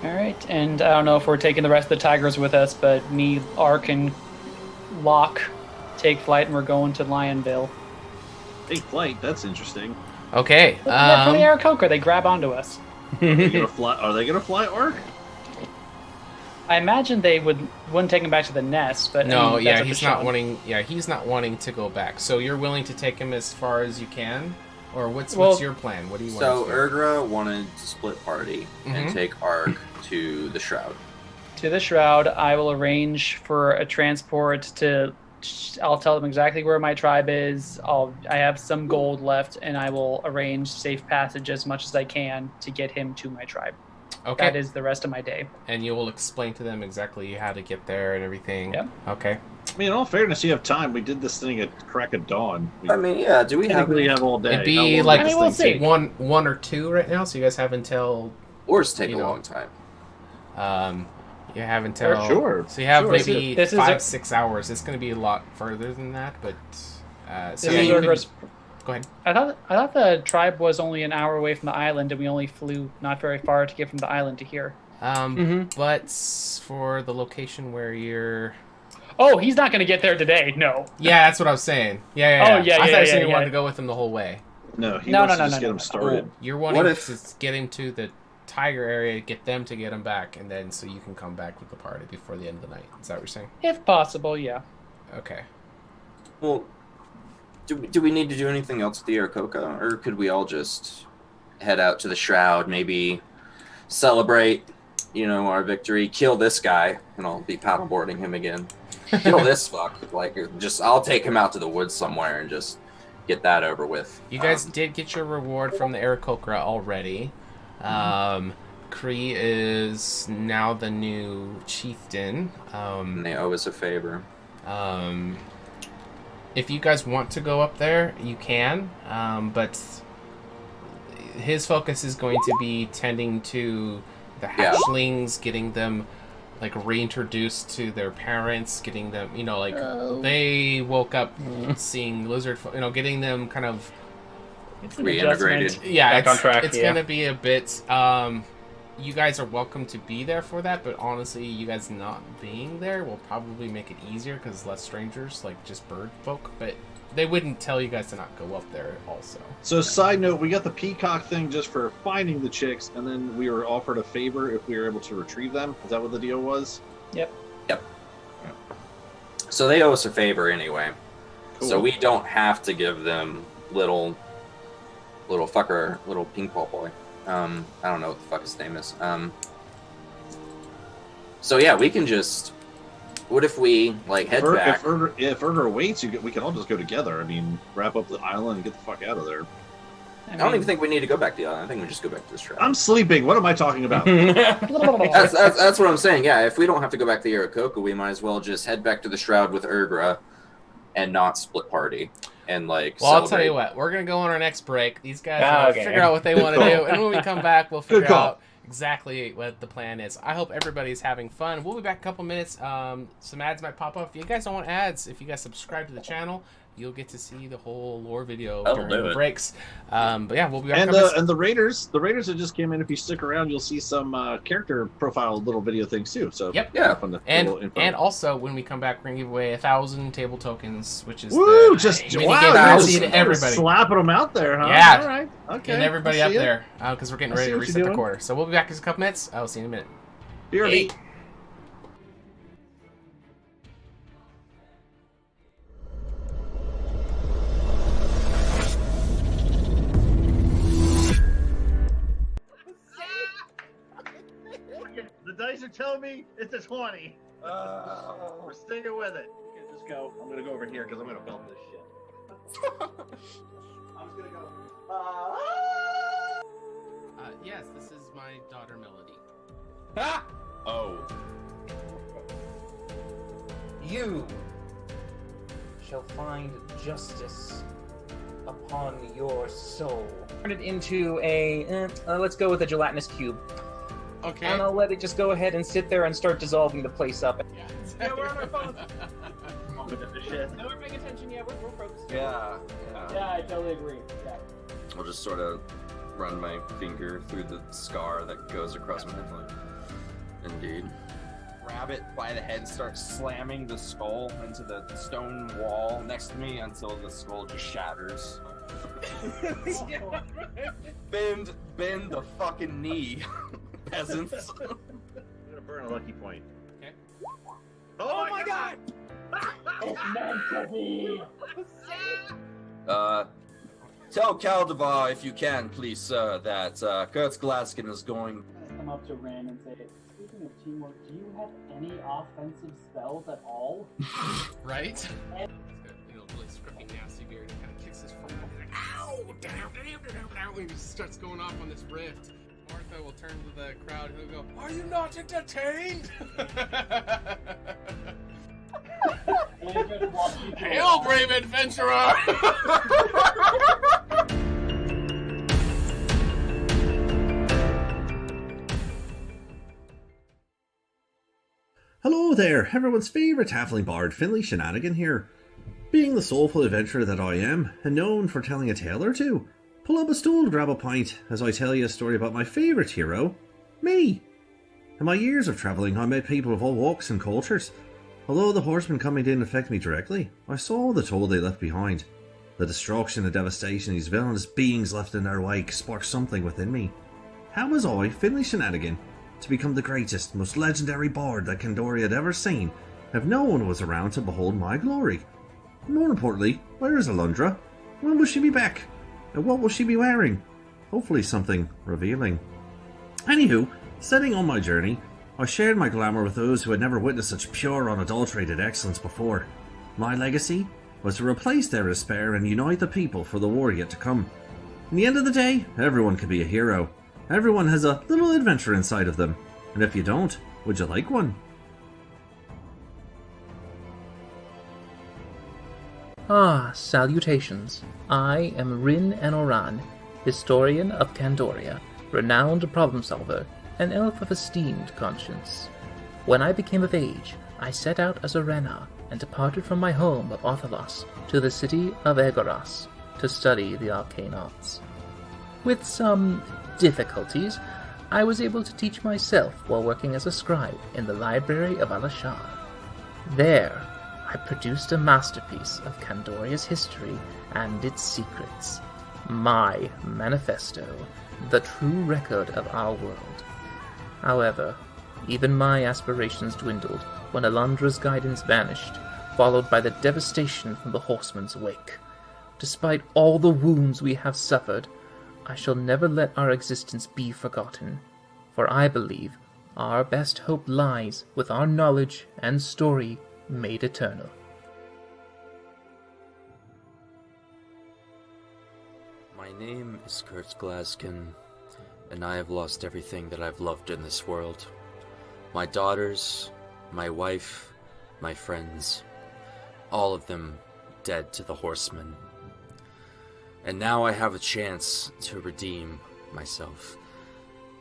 right, and I don't know if we're taking the rest of the Tigers with us, but me, Ark, and Locke take flight, and we're going to Lionville. Take flight? That's interesting. Okay. For the Aarakocra, they grab onto us. Are they gonna fly? Ark? I imagine they wouldn't take him back to the nest, but I No, mean, yeah, that's up to he's not Sean. wanting. Yeah, he's not wanting to go back. So you're willing to take him as far as you can, or what's Well- your plan? What do you want? So to do? Ergra wanted to split party and Mhm. take Ark to the Shroud. To the Shroud, I will arrange for a transport to. I'll tell them exactly where my tribe is. I have some gold left, and I will arrange safe passage as much as I can to get him to my tribe. Okay. That is the rest of my day. And you will explain to them exactly how to get there and everything. Yep. Okay. I mean, in all fairness, you have time. We did this thing at crack of dawn. I mean, yeah. Do we have? Technically, you have all day. It'd be How long like does this we'll thing see. take? one or two right now. So you guys have until Wars take you a know. long time. you have until Sure. So you have Sure. maybe This is 5-6 hours. It's going to be a lot further than that, but so This yeah, is you Urgra's- could, go ahead. I thought the tribe was only an hour away from the island, and we only flew not very far to get from the island to here. But for the location where you're. Oh, he's not going to get there today. No. Yeah, that's what I was saying. Yeah. Oh, yeah, I yeah, thought you said yeah, you wanted yeah. to go with him the whole way. No, he No, wants no, to no, just no, get no, him no. started. You're wanting What if- to get him to the tiger area, get them to get him back, and then so you can come back with the party before the end of the night. Is that what you're saying? If possible, yeah. Okay. Well, do we need to do anything else with the Iracoca, or could we all just head out to the Shroud, maybe celebrate, our victory, kill this guy, and I'll be paddleboarding him again. Kill this fuck. I'll take him out to the woods somewhere and just get that over with. You guys did get your reward from the Aarakocra already. Kree is now the new chieftain. And they owe us a favor. If you guys want to go up there, you can. But his focus is going to be tending to the hatchlings, getting them reintroduced to their parents, getting them, they woke up seeing lizard, getting them kind of It's an Reintegrated. adjustment. yeah, Back on track, It's yeah. gonna be a bit. You guys are welcome to be there for that, but honestly, you guys not being there will probably make it easier because less strangers, like just bird folk. But they wouldn't tell you guys to not go up there. Also, So, side note, we got the peacock thing just for finding the chicks, and then we were offered a favor if we were able to retrieve them. Is that what the deal was? Yep. So they owe us a favor anyway. Cool. So we don't have to give them little ping pong boy. I don't know what the fuck his name is. So yeah, we can just. What if we head back? If Erger waits, we can all just go together. I mean, wrap up the island and get the fuck out of there. I don't even think we need to go back to the island. I think we just go back to the Shroud. I'm sleeping. What am I talking about? That's what I'm saying. Yeah, if we don't have to go back to the Iracoca, we might as well just head back to the Shroud with Ergra and not split party. And well, I'll tell celebrate. you what. We're gonna go on our next break. These guys Ah, will okay. figure out what they want to do, and when we come back, we'll Good figure call. out exactly what the plan is. I hope everybody's having fun. We'll be back in a couple minutes. Some ads might pop up. If you guys don't want ads, if you guys subscribe to the channel, you'll get to see the whole lore video That'll during do the it. breaks. But yeah, we'll be back. in And a couple minutes. and the Raiders that just came in. If you stick around, you'll see some character profile little video things too. So Yep. Yeah. fun to- And little info. and also when we come back, we're gonna give away 1,000 table tokens, which is Woo! the Just mini wow! game You're guarantee just to everybody. slapping them out there, huh? Yeah. All right. Okay. And everybody I up see it. there, because we're getting I see ready to what you're reset the doing. quarter. So we'll be back in a couple minutes. I'll see you in a minute. BRB. The dice are telling me it's a 20. We're sticking with it. Okay, just go. I'm gonna go over here because I'm gonna film this shit. I'm just gonna go. Yes, this is my daughter Melody. Oh. You shall find justice upon your soul. Turn it into a, let's go with a gelatinous cube. Okay. And I'll let it just go ahead and sit there and start dissolving the place up. Yeah, we're on our phones. No, we're paying attention. Yeah, we're focused. Yeah. Yeah, I totally agree. Yeah. I'll just sort of run my finger through the scar that goes across my head. Indeed. Grab it by the head, start slamming the skull into the stone wall next to me until the skull just shatters. Bend the fucking knee, peasants. I'm gonna burn a lucky point. Oh my god! It's meant to be. Tell Caldevar, if you can, please, sir, that Kurtz Glaskin is going. Come up to Rin and say, speaking of teamwork, do you have any offensive spells at all? Right? He's got, really scruffy, nasty beard and kind of kicks his foot. Ow! Down, and he just starts going off on this rift. Martha will turn to the crowd and he'll go, "Are you not entertained?" Hail, brave adventurer! Hello there, everyone's favourite halfling bard, Finley Shenanigan here. Being the soulful adventurer that I am, and known for telling a tale or two, pull up a stool to grab a pint as I tell you a story about my favourite hero, me. In my years of travelling, I met people of all walks and cultures. Although the horsemen coming didn't affect me directly, I saw the toll they left behind. The destruction and devastation these villainous beings left in their wake sparked something within me. How was I, Finley Shenanigan, to become the greatest, most legendary bard that Candoria had ever seen, if no one was around to behold my glory? More importantly, where is Alundra? When will she be back? And what will she be wearing? Hopefully something revealing. Anywho, setting on my journey, I shared my glamour with those who had never witnessed such pure, unadulterated excellence before. My legacy was to replace their despair and unite the people for the war yet to come. In the end of the day, everyone can be a hero. Everyone has a little adventure inside of them. And if you don't, would you like one? Salutations. I am Rin Anoran, historian of Candoria, renowned problem solver, an elf of esteemed conscience. When I became of age, I set out as a Rena and departed from my home of Othalos to the city of Egoras to study the arcane arts. With some difficulties, I was able to teach myself while working as a scribe in the library of Alashar. There, I produced a masterpiece of Candoria's history and its secrets, my manifesto, the true record of our world. However, even my aspirations dwindled when Alundra's guidance vanished, followed by the devastation from the horseman's wake. Despite all the wounds we have suffered, I shall never let our existence be forgotten, for I believe our best hope lies with our knowledge and story made eternal. My name is Kurtz Glaskin, and I have lost everything that I've loved in this world. My daughters, my wife, my friends, all of them dead to the horsemen. And now I have a chance to redeem myself,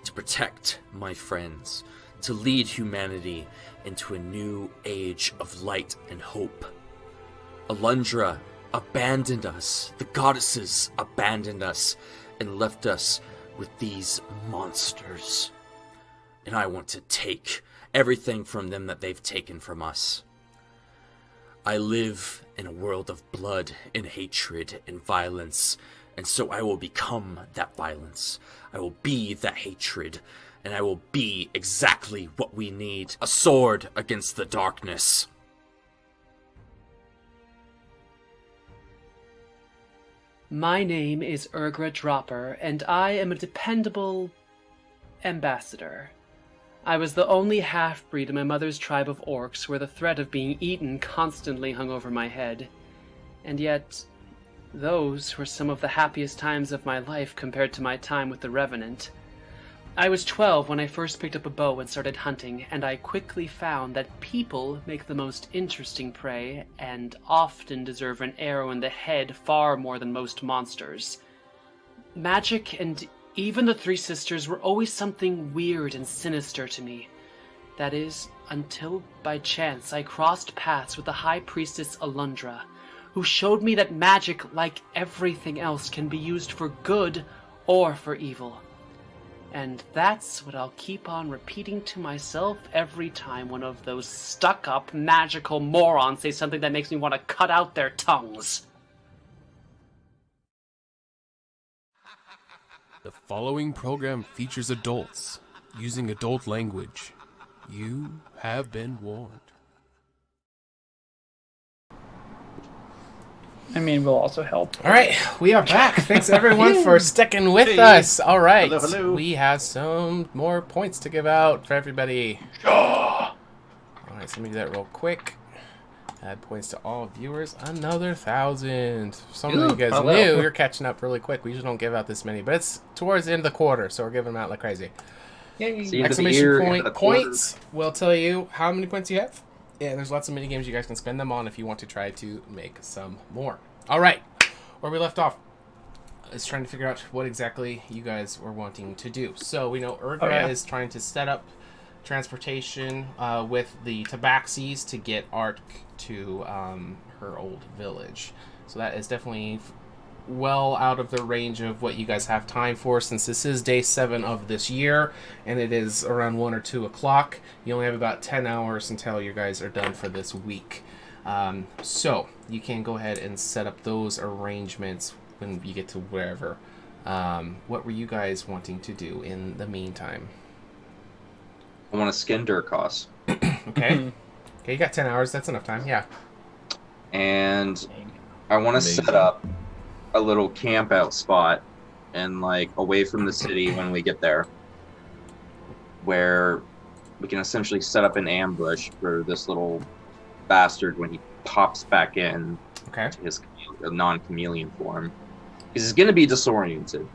to protect my friends, to lead humanity into a new age of light and hope. Alundra abandoned us, the goddesses abandoned us, and left us with these monsters. And I want to take everything from them that they've taken from us. I live in a world of blood and hatred and violence, and so I will become that violence. I will be that hatred, and I will be exactly what we need. A sword against the darkness. My name is Urgra Dropper, and I am a dependable ambassador. I was the only half-breed in my mother's tribe of orcs where the threat of being eaten constantly hung over my head. And yet, those were some of the happiest times of my life compared to my time with the Revenant. I was 12 when I first picked up a bow and started hunting, and I quickly found that people make the most interesting prey and often deserve an arrow in the head far more than most monsters. Magic and even the Three Sisters were always something weird and sinister to me. That is, until by chance I crossed paths with the High Priestess Alundra, who showed me that magic, like everything else, can be used for good or for evil. And that's what I'll keep on repeating to myself every time one of those stuck-up magical morons say something that makes me want to cut out their tongues. The following program features adults using adult language. You have been warned. I mean, we'll also help. All right, we are back. Thanks everyone for sticking with Hey. us. All right, Hello, hello. we have some more points to give out for everybody. All right, so let me do that real quick. Add points to all viewers. Another 1,000. Some of you guys Oh, wow. new. You're catching up really quick. We usually don't give out this many, but it's towards the end of the quarter, so we're giving them out like crazy. Yay. See, end of the Exclamation year, end point of the quarter. points will tell you how many points you have. And there's lots of mini games you guys can spend them on if you want to try to make some more. All right, where we left off is trying to figure out what exactly you guys were wanting to do. So we know Urgra is trying to set up transportation with the tabaxis to get Ark to her old village. So that is definitely well out of the range of what you guys have time for, since this is day 7 of this year and it is around 1 or 2 o'clock. You only have about 10 hours until you guys are done for this week. So you can go ahead and set up those arrangements when you get to wherever. What were you guys wanting to do in the meantime? I want to skin Durkos. Okay. Okay, you got 10 hours. That's enough time. Yeah. And I want to Amazing. set up a little camp out spot and like away from the city when we get there, where we can essentially set up an ambush for this little bastard when he pops back in Okay. to his non-chameleon form, because he's going to be disoriented.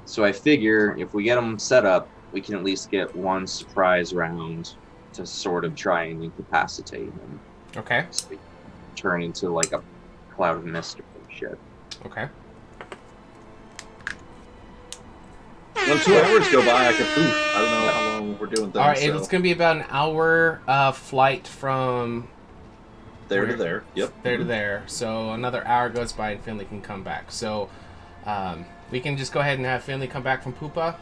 So I figure if we get him set up, we can at least get one surprise round to sort of try and incapacitate him. Okay. So he turn into like a cloud of mist or some shit. Okay. When 2 hours go by, I can poof. I don't know how long we're doing things. All right, so it's going to be about an hour flight from there to there. Yep. there to there. So another hour goes by and Finley can come back. So we can just go ahead and have Finley come back from Pupa.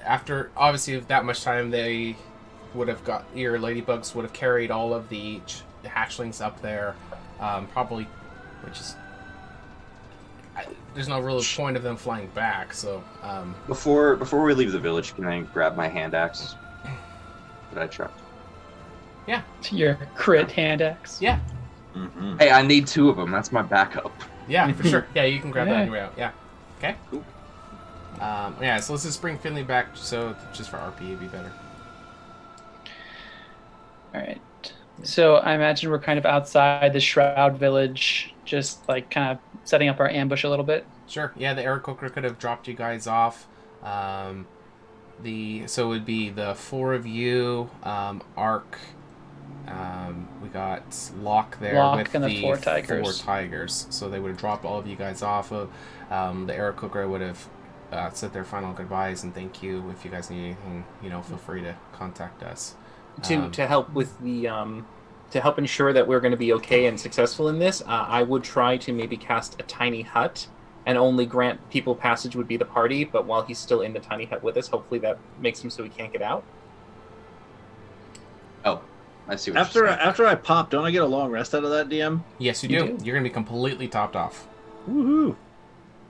After, obviously, that much time, they would have got, your ladybugs would have carried all of the hatchlings up there. Probably, which is, there's no real point of them flying back. So Before we leave the village, can I grab my hand axe that I trapped? yeah, Your crit hand axe. yeah, Mm-hmm. Hey, I need 2 of them. That's my backup. yeah, for sure. Yeah, you can grab that Yeah. on your way out. Yeah. Okay. Cool. Yeah, so let's just bring Finley back, so just for RP it'd be better. All right. So I imagine we're kind of outside the Shroud Village, just like kind of setting up our ambush a little bit. Sure. Yeah, the Aarakocra could have dropped you guys off. So it would be the 4 of you, Ark. We got Locke there Locke with and the the 4 tigers. 4 tigers. So they would have dropped all of you guys off. Of the Aarakocra would have said their final goodbyes and thank you. If you guys need anything, feel free to contact us. To help with the to help ensure that we're going to be okay and successful in this, I would try to maybe cast a tiny hut and only grant people passage would be the party, but while he's still in the tiny hut with us, hopefully that makes him so he can't get out. Oh, I see what you're saying. After I pop, don't I get a long rest out of that, DM? Yes, you You do. do. You're going to be completely topped off. Woohoo!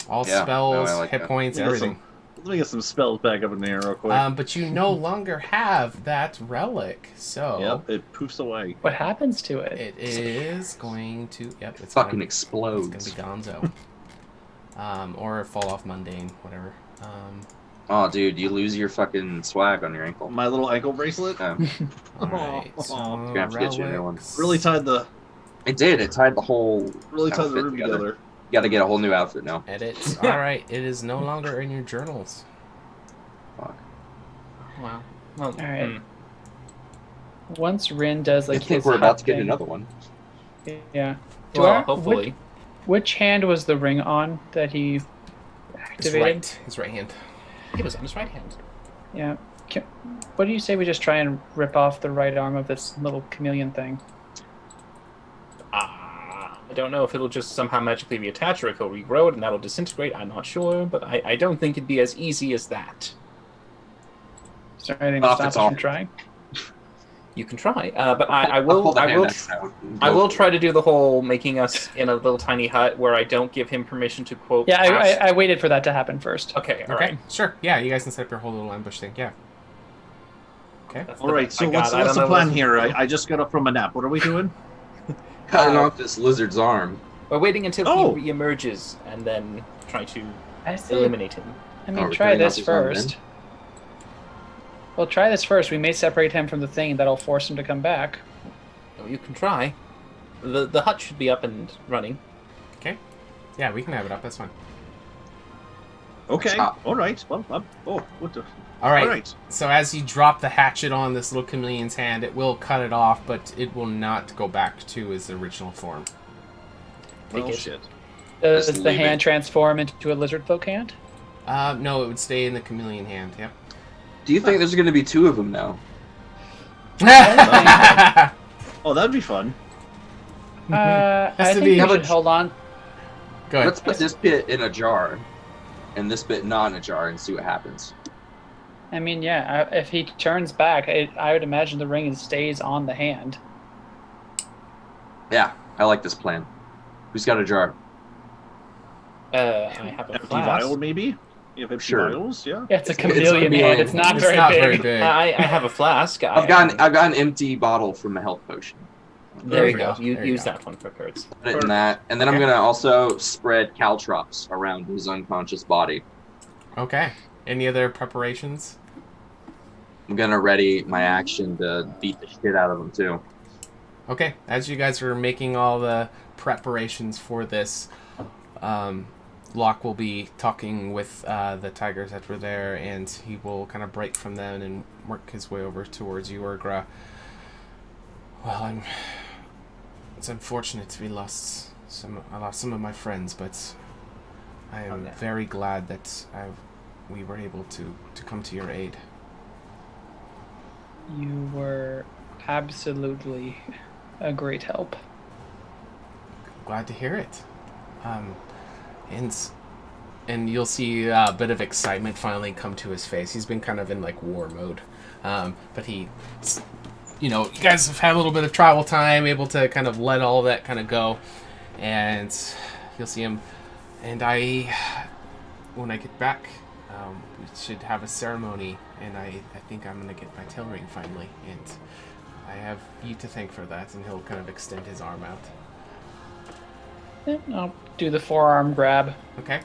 All Yeah, spells, no, I like hit that. points, Let me get everything. Let me get some spells back up in the air real quick. But you no longer have that relic, so Yep, it poofs away. What happens to it? it is going to. Yep, it's Fucking gonna, explodes. It's gonna be Gonzo. Or fall off mundane, whatever. Oh, dude, you lose your fucking swag on your ankle. My little ankle bracelet All right. So Gonna have to get you a new one. relics. really tied the It did. It tied the whole. outfit outfit together. You got to get a whole new outfit now. Edits. All right. It is no longer in your journals. Fuck. Wow. Well, All right. Once Rin does I like think his we're about hut to get thing- another one. Yeah. Well, hopefully. Which hand was the ring on that he His activated? right. His right hand. It was on his right hand. Yeah. What do you say we just try and rip off the right arm of this little chameleon thing? I don't know if it'll just somehow magically reattach or if it'll regrow it and that'll disintegrate. I'm not sure, but I don't think it'd be as easy as that. Is there anything to Off stop its us from arm. trying? You can try, but I I'll pull will. the I hand will. axe out and I go will for try it. to do the whole making us in a little tiny hut where I don't give him permission to quote. Yeah, ask- I waited for that to happen first. Okay. All Okay. right. Sure. Yeah. You guys can set up your whole little ambush thing. Yeah. Okay. That's All the right, best so I got. what's I don't the know plan what- here? I just got up from a nap. What are we doing? Cutting off this lizard's arm. We're waiting until Oh. he re-emerges and then try to I see. eliminate him. I mean, we're try cutting off this his arm then? first. Well, try this first. We may separate him from the thing, and that'll force him to come back. Oh, you can try. The hut should be up and running. Okay. Yeah, we can have it up. That's fine. Okay. Stop. All right. Well, what the? All right. All right. So as you drop the hatchet on this little chameleon's hand, it will cut it off, but it will not go back to its original form. Take Well, it. shit. Does Just the leave hand it. transform into a lizard folk hand? No, it would stay in the chameleon hand. Yep. Do you think there's going to be 2 of them now? Oh, that'd be fun. I Has to think be- we should hold on. Go ahead. Let's put this bit in a jar, and this bit not in a jar, and see what happens. I mean, yeah, if he turns back, I would imagine the ring stays on the hand. Yeah, I like this plan. Who's got a jar? I have a Empty flask. vial, maybe. You have empty Sure. vials, yeah. Yeah, it's a It's chameleon gonna hand. be- It's not It's very not big. very big. I have a flask. I've got an empty bottle from a health potion. There you There go. you You go. use that one for Kurtz. Put it in that, and then I'm Okay. gonna also spread caltrops around his unconscious body. Okay. Any other preparations? I'm gonna ready my action to beat the shit out of him too. Okay. As you guys are making all the preparations for this, Locke will be talking with the tigers that were there, and he will kind of break from them and work his way over towards you, Urgra. Well, it's unfortunate I lost some of my friends, but I am very glad that we were able to come to your aid. You were absolutely a great help. Glad to hear it. And you'll see a bit of excitement finally come to his face. He's been kind of in like war mode, but he, you guys have had a little bit of travel time, able to kind of let all that kind of go, and you'll see him. And when I get back, we should have a ceremony, and I think I'm gonna get my tail ring finally, and I have you to thank for that. And he'll kind of extend his arm out. Yeah, I'll do the forearm grab. Okay.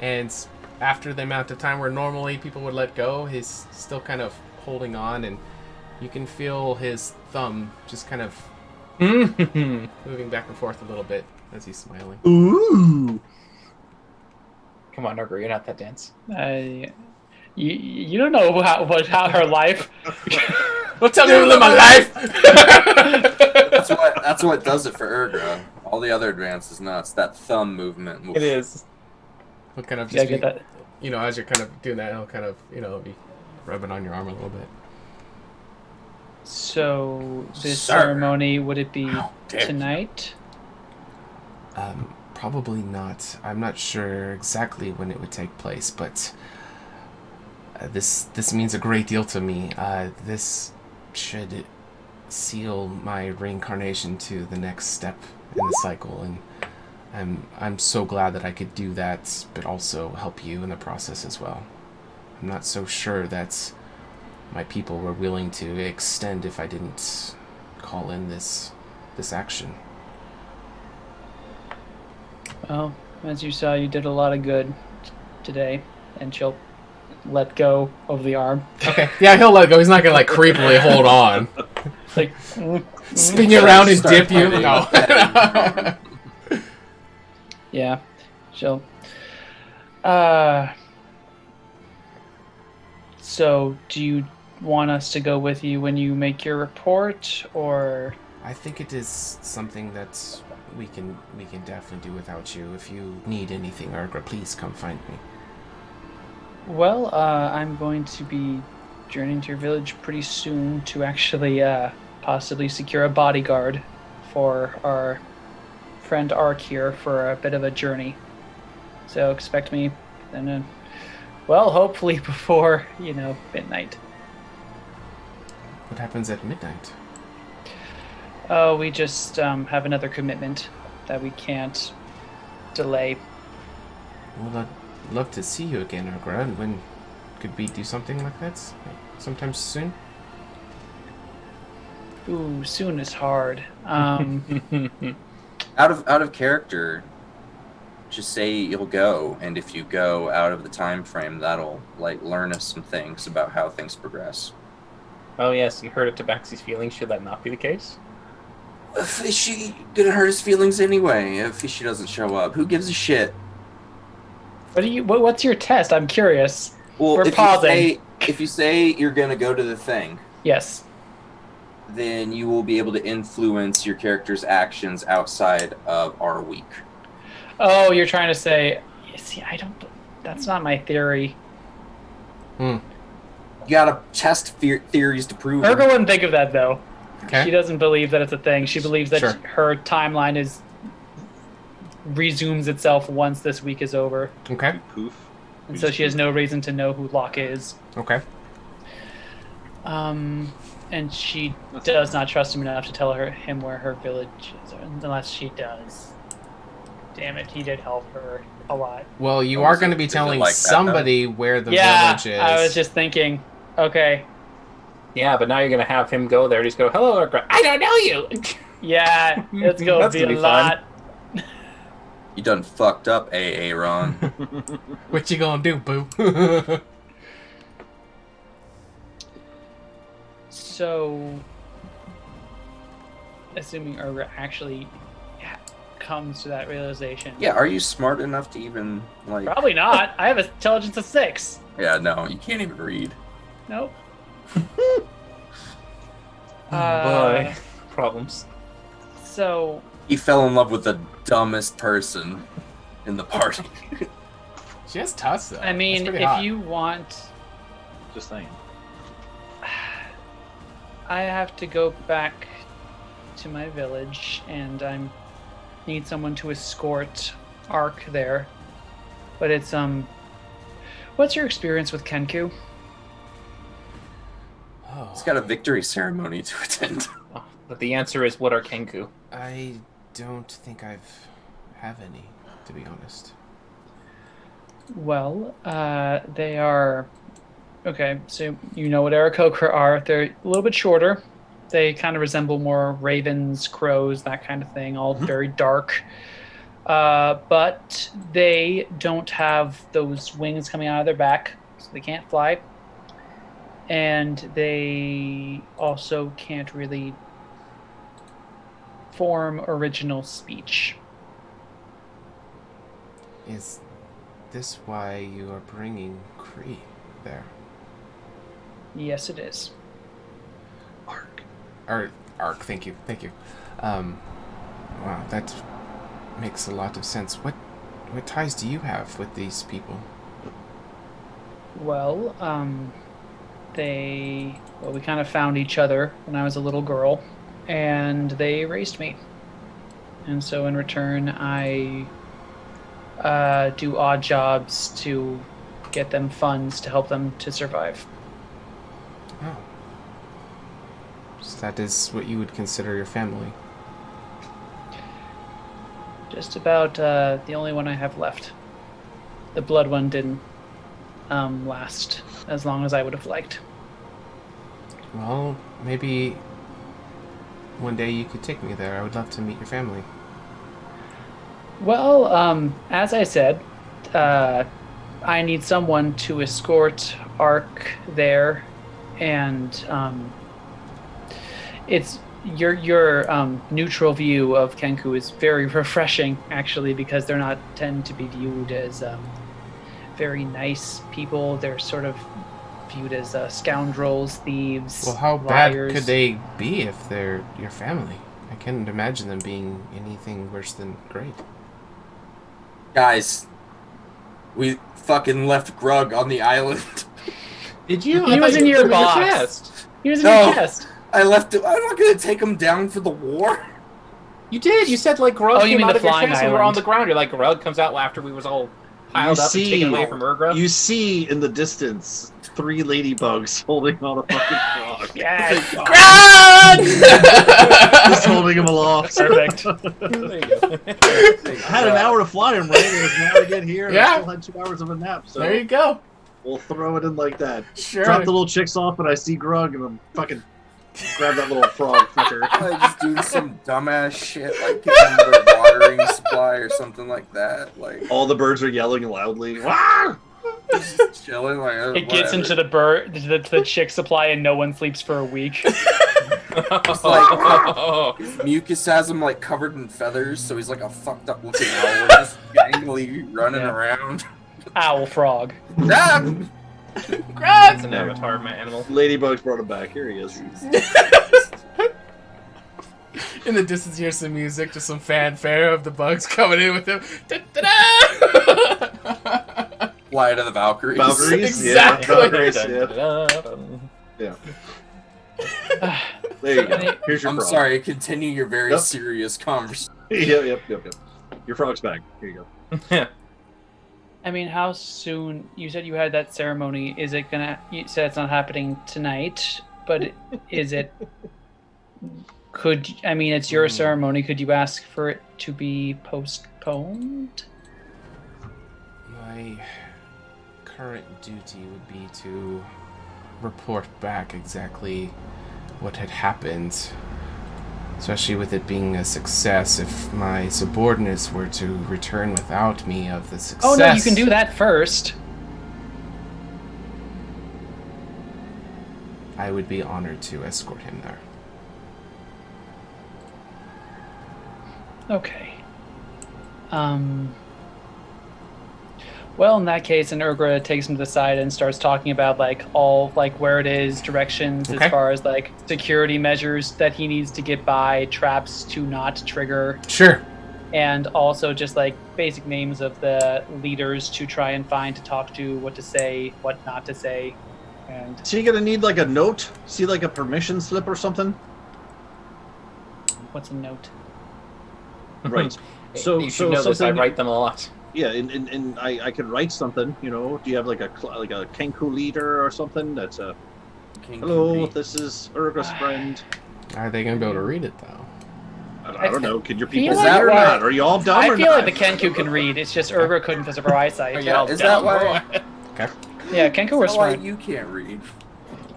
And after the amount of time where normally people would let go, he's still kind of holding on, and you can feel his thumb just kind of moving back and forth a little bit as he's smiling. Ooh. Come on, Urgra, you're not that dense. You don't know how her life. Well, tell me to live my life. That's what does it for Urgra. All the other advances, no, it's that thumb movement. It is. He'll kind of Yeah, just get that. as you're kind of doing that, he'll kind of, be rubbing on your arm a little bit. So this Sir. ceremony, would it be How dare you. tonight? Probably not. I'm not sure exactly when it would take place, but this means a great deal to me. This should seal my reincarnation to the next step in the cycle, and I'm so glad that I could do that, but also help you in the process as well. I'm not so sure that my people were willing to extend if I didn't call in this action. Well, as you saw, you did a lot of good today, and she'll let go of the arm. Okay, yeah, he'll let go. He's not gonna like creepily hold on. Like Spin you around and dip you. Start No. yeah, she'll. So, do you want us to go with you when you make your report, or? I think it is something that we can definitely do without you. If you need anything, Urgra, please come find me. Well, I'm going to be journeying to your village pretty soon to actually possibly secure a bodyguard for our friend Ark here for a bit of a journey. So expect me, and well, hopefully before midnight. What happens at midnight? Oh, we just have another commitment that we can't delay. Well, I'd love to see you again, Urgra. And when could we do something like that? Sometime soon? Ooh, soon is hard. Out of character, just say you'll go, and if you go out of the time frame, that'll like learn us some things about how things progress. Oh yes, you hurt Tabaxi's feelings. Should that not be the case? Fishy gonna hurt his feelings anyway if Fishy doesn't show up. Who gives a shit? What's your test? I'm curious. Well, We're if pausing. if you say you're gonna go to the thing, Yes. then you will be able to influence your character's actions outside of our week. Oh, you're trying to say, see, that's not my theory. You gotta test theories to prove them. Urga wouldn't think of that, though. Okay. She doesn't believe that it's a thing. She believes that Sure. her timeline resumes itself once this week is over. Okay. Poof. And so she has no reason to know who Locke is. Okay. And she does not trust him enough to tell him where her village is, unless she does. Damn it, he did help her a lot. Well, you are going to be telling like that, somebody where the village is. I was just thinking, okay. Yeah, but now you're gonna have him go there. Just go, hello, Urgra. I don't know you. Yeah, it's going to That's be gonna a be lot. You done fucked up, AA Ron. What you gonna do, boo? So, assuming Urgra actually comes to that realization. Yeah, are you smart enough to even, like... Probably not. I have intelligence of 6. Yeah, no, you can't even read. Nope. Boy, problems. So... He fell in love with the dumbest person in the party. She has tuss, though. I mean, That's pretty if hot. you want... Just saying. I have to go back to my village, and I need someone to escort Ark there. But it's, what's your experience with Kenku? Oh, He's got a victory ceremony to attend. Oh, but the answer is, what are Kenku? I don't think have any, to be honest. Well, they are... Okay, so you know what Aarakocra are. They're a little bit shorter. They kind of resemble more ravens, crows, that kind of thing, all very dark. But they don't have those wings coming out of their back, so they can't fly. And they also can't really form original speech. Is this why you are bringing Kree there? Yes, it is. Ark, thank you. Wow, that makes a lot of sense. What ties do you have with these people? Well, we kind of found each other when I was a little girl, and they raised me. And so in return, I do odd jobs to get them funds to help them to survive. Oh. So that is what you would consider your family? Just about the only one I have left. The blood one didn't last as long as I would have liked. Well, maybe one day you could take me there. I would love to meet your family. Well, as I said, I need someone to escort Ark there, and it's your neutral view of Kenku is very refreshing, actually, because they're not tend to be viewed as very nice people. They're sort of viewed as scoundrels, thieves. Well, how liars. bad could they be if they're your family? I can't imagine them being anything worse than great. Guys, we fucking left Grug on the island. Did you? He was in your box. chest. He was in No. your chest. I left him. I'm not gonna take him down for the war. You did. You said like Grug Oh, you came mean out the of your flying chest and we're on island. the ground. You're like, Grug comes out after we was all piled up and taken away from Urgra. You see in the distance 3 ladybugs holding on a fucking frog. Yes. Just holding him aloft. Perfect. There you go. I had an hour to fly him, right? It was an hour to get here, and Yeah. I still had 2 hours of a nap. So There you go. we'll throw it in like that. Sure. Drop the little chicks off, and I see Grug, and I'm fucking grab that little frog fucker. Like just doing some dumbass shit, like giving them their watering supply or something like that. Like All the birds are yelling loudly. Wah! just chilling. Like It gets into the the chick supply, and no one sleeps for a week. It's like his mucus has him like covered in feathers, so he's like a fucked up looking owl, just gangly running around. Owl frog. Grab! That's an avatar of my animal. Ladybugs brought him back. Here he is. In the distance, you hear some music, just some fanfare of the bugs coming in with him. Da-da-da! Flight of the Valkyries. Valkyries? Exactly. Yeah, Valkyries, yeah. There you go. Here's your I'm frog. sorry, continue your very Yep. serious conversation. Yep. Your frog's back. Here you go. I mean, how soon? You said you had that ceremony. Is it gonna? You said it's not happening tonight, but is it? I mean, it's your ceremony. Could you ask for it to be postponed? My current duty would be to report back exactly what had happened, especially with it being a success. If my subordinates were to return without me of the success... Oh no, you can do that first. I would be honored to escort him there. Okay. Well, in that case, and Urgra takes him to the side and starts talking about where it is, directions Okay. as far as like security measures that he needs to get by, traps to not trigger. Sure. And also just like basic names of the leaders to try and find to talk to, what to say, what not to say. And So you're gonna need like a note? See like a permission slip or something? what's a note? Right. You should know this. I write them a lot. Yeah, and I could write something. You know, do you have like a Kenku leader or something that's a hello? This is Urga's friend. Are they going to be able to read it, though? I don't know. Could your feel people like read or why- not? Are you all dumb I or feel not? like the Kenku can read. It's just Urgra couldn't because of her eyesight. Is that why? Okay. Yeah, Kenku Is was that why smart. you can't read?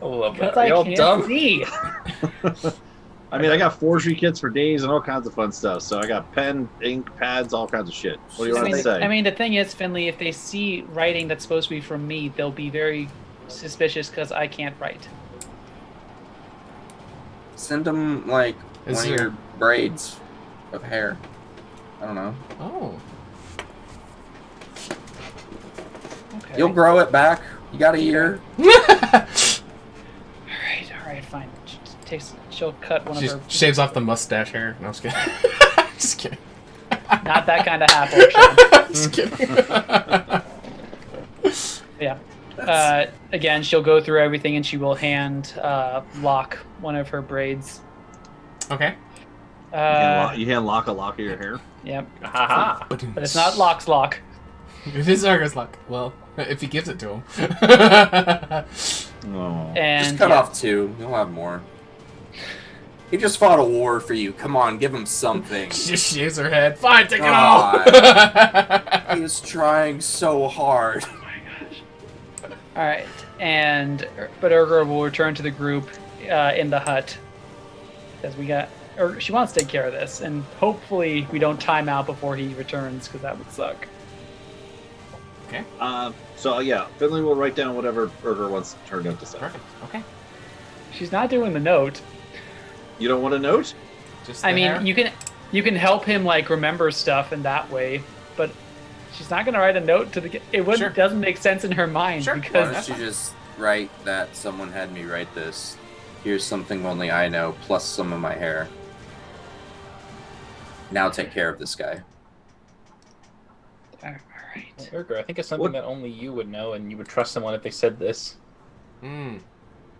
I love Because that. Are I y'all can't dumb? see. I mean, I got forgery kits for days and all kinds of fun stuff. So I got pen, ink, pads, all kinds of shit. What do you want to say? I mean, the thing is, Finley, if they see writing that's supposed to be from me, they'll be very suspicious because I can't write. Send them like Is one there- of your braids of hair. I don't know. Oh. Okay. You'll grow it back. You got a year. All right, fine. She'll cut one She of her. shaves off the mustache hair. No, I'm just kidding. Just kidding. Not that kind of half orc. Sean. Just kidding. Yeah. Again, she'll go through everything and she will hand Locke one of her braids. Okay. You hand lock a lock of your hair. Yep. Haha. But it's not Locke's lock. It is Argus luck. Well, if he gives it to him. Oh. And Just cut yeah. off 2. You'll have more. He just fought a war for you. Come on, give him something. She just shaves her head. Fine, take it God. off. He is trying so hard. All right, but Urgra will return to the group in the hut because she wants to take care of this, and hopefully we don't time out before he returns because that would suck. Okay. So yeah, Finley will write down whatever Urga wants turned out to say. Perfect. Okay. She's not doing the note. You don't want a note? Just I the mean, hair? you can help him like remember stuff in that way, but she's not gonna write a note to the. It wouldn't Sure. doesn't make sense in her mind Why because don't you just write that someone had me write this? Here's something only I know, plus some of my hair. Now take care of this guy. all right. Urgra, I think it's something that only you would know, and you would trust someone if they said this. Mm.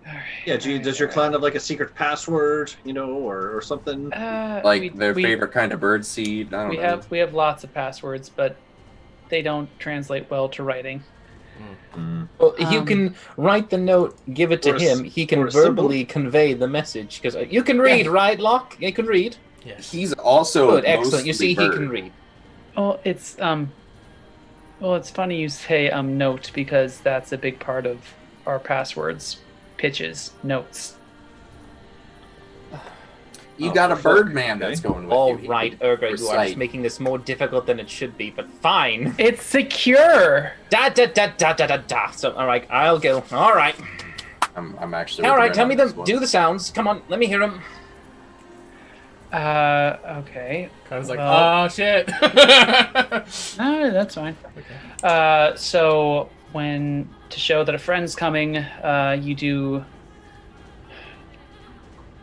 All right. Yeah, does your clan have like a secret password, or something? Like their favorite kind of bird seed? I don't know. We have lots of passwords, but they don't translate well to writing. Well, you can write the note, give it to or a him. s- He can or a symbol. verbally convey the message because you can read, right, Locke? You can read. Yes. He's also Good, excellent. You mostly see, bird. he can read. Well, it's funny you say note because that's a big part of our passwords, pitches, notes. You got a Birdman that's going with All you. right, Urgra, you are just making this more difficult than it should be, but fine. It's secure. Da da da da da da da. So, all right, I'll go. All right. I'm actually. All right, tell me them. this one. Do the sounds. Come on, let me hear them. Okay. I was like, Well- oh shit. No, that's fine. So to show that a friend's coming, you do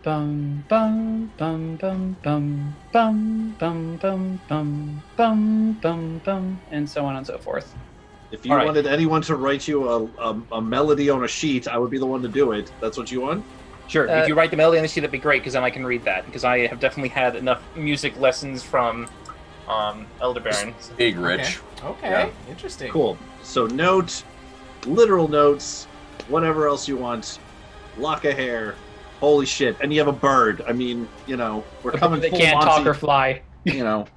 bum bum bum bum bum bum bum bum bum bum bum bum, and so on and so forth. If you All right. wanted anyone to write you a melody on a sheet, I would be the one to do it. That's what you want? Sure, if you write the melody on the sheet, that'd be great, because then I can read that, because I have definitely had enough music lessons from Elder Baron. Big Rich. Okay, Yeah. interesting. Cool. So note, literal notes, whatever else you want, lock of hair, holy shit, and you have a bird. I mean, we're coming They full can't Monty, talk or fly.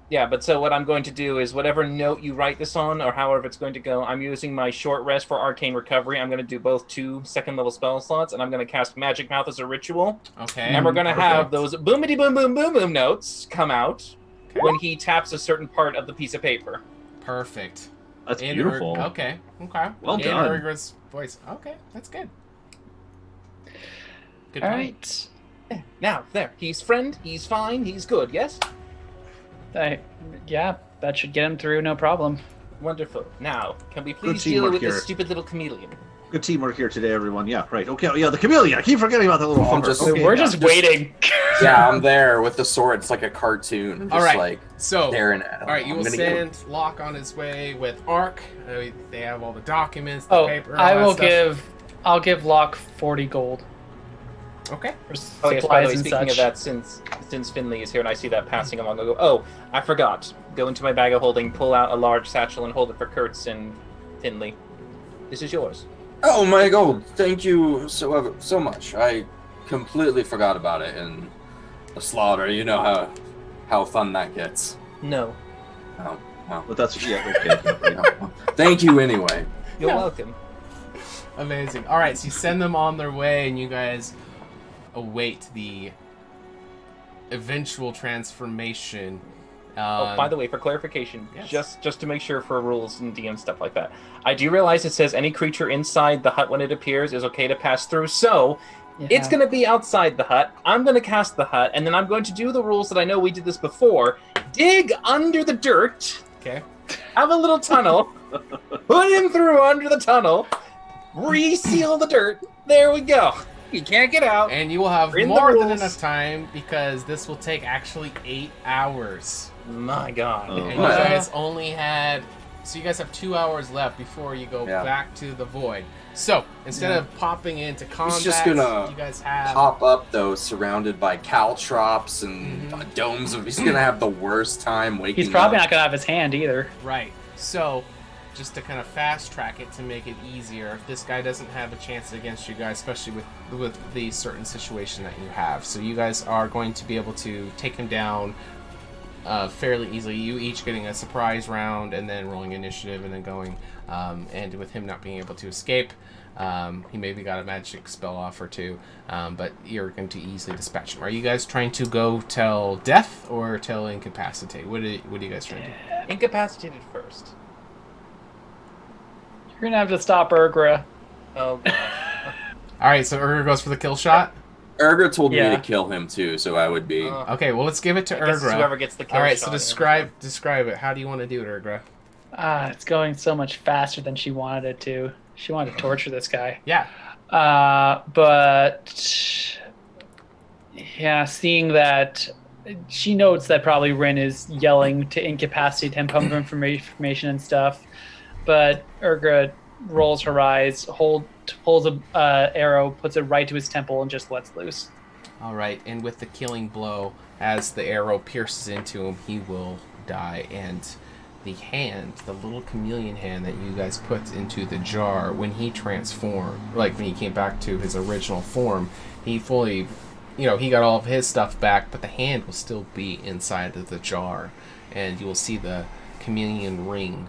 Yeah, but so what I'm going to do is whatever note you write this on, or however it's going to go, I'm using my short rest for Arcane Recovery. I'm going to do both 2 second-level spell slots, and I'm going to cast Magic Mouth as a ritual. Okay. And we're going to have perfect. those boomity boom boom boom boom notes come out when he taps a certain part of the piece of paper. Perfect. That's In beautiful. okay. Well In done. Urgra's voice. Okay, that's good. Good All point. right. Now, there. He's friend. He's fine. He's good, yes? Yeah, that should get him through, no problem. Wonderful. Now, can we Good please deal teamwork with here. this stupid little chameleon? Good teamwork here today, everyone. Yeah, right. Okay, yeah, the chameleon. I keep forgetting about that little I'm fucker. just- Okay, We're yeah. just waiting. Yeah, I'm there with the sword. It's like a cartoon. I'm just All right. like So, staring at him. all right, you I'm will gonna get him. send Locke on his way with Ark. They have all the documents, the Oh, paper. I all will that stuff. I'll give Locke 40 gold Okay. for Oh, yes, by the way, supplies and speaking such. of that, since Finley is here and I see that passing along, I'll go, oh, I forgot. Go into my bag of holding, pull out a large satchel, and hold it for Kurtz and Finley. This is yours. Oh my god! Thank you so much. I completely forgot about it in the slaughter. You know how fun that gets. No. Oh, well. But that's okay. Thank you anyway. You're Yeah. welcome. Amazing. All right, so you send them on their way, and you guys await the eventual transformation. Oh, by the way, for clarification, yes. just to make sure for rules and DM stuff like that, I do realize it says any creature inside the hut when it appears is okay to pass through, so it's going to be outside the hut. I'm going to cast the hut, and then I'm going to do the rules that I know we did this before. Dig under the dirt. Okay. Have a little tunnel. Put him through under the tunnel. Reseal the dirt. There we go. You can't get out. And you will have In the more than rules. enough time because this will take actually 8 hours. My God. Oh. And you guys only had... So you guys have 2 hours left before you go back to the void. So, instead of popping into combat, He's just gonna you guys have... pop up though, surrounded by caltrops and domes. He's gonna have the worst time waking He's probably up. not going to have his hand either. Right. So, just to kind of fast track it to make it easier, if this guy doesn't have a chance against you guys, especially with the certain situation that you have. So you guys are going to be able to take him down fairly easily. You each getting a surprise round and then rolling initiative and then going. And with him not being able to escape, he maybe got a magic spell off or two, but you're going to easily dispatch him. Are you guys trying to go tell death or tell incapacitate? What are you guys trying to do? Incapacitated first. You're going to have to stop Urgra. Oh, God. All right, so Urgra goes for the kill shot. Urgra told me Yeah. to kill him too, so I would be. Okay, well let's give it to I guess it's Urgra. whoever gets the kill All right, shot, so yeah. describe it. How do you want to do it, Urgra? It's going so much faster than she wanted it to. She wanted to torture this guy. Yeah. But yeah, seeing that she notes that probably Rin is yelling to incapacitate him, pump information and stuff. But Urgra rolls her eyes, holds a arrow, puts it right to his temple, and just lets loose. All right, and with the killing blow, as the arrow pierces into him, he will die. And the hand, the little chameleon hand that you guys put into the jar, when he transformed, like when he came back to his original form, he fully, he got all of his stuff back, but the hand will still be inside of the jar. And you will see the chameleon ring.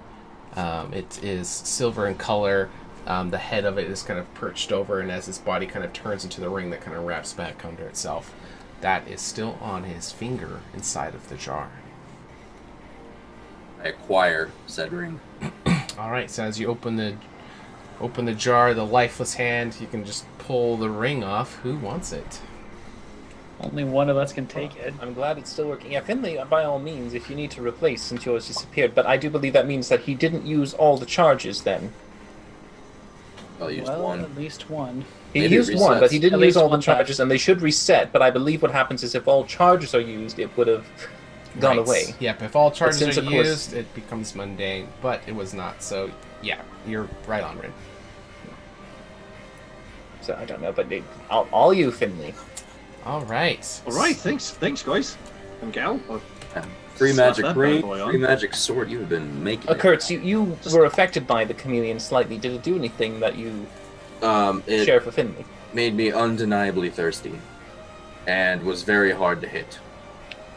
It is silver in color. The head of it is kind of perched over, and as his body kind of turns into the ring, that kind of wraps back under itself. that is still on his finger inside of the jar. I acquire said ring. All right, so as you open the jar, the lifeless hand, you can just pull the ring off. Who wants it? Only one of us can take it. I'm glad it's still working. Yeah, Finley, by all means, if you need to replace since yours disappeared, but I do believe that means that he didn't use all the charges then. I'll use Well, one. at least one. He Maybe it used one, but he resets. didn't At use least all the one charges, and they should reset. But I believe what happens is if all charges are used, it would have gone Right. away. Yep, if all charges since, are of course- used, it becomes mundane, but it was not. So, yeah, you're right on, Rin. So I don't know, but all you, Finley. All right. All right, thanks, guys and gal. Free Slap magic that ring, bad boy on. free magic sword. You've been making. it. Kurtz, you were affected by the chameleon slightly. Did it do anything that you It share for Finley? made me undeniably thirsty, and was very hard to hit.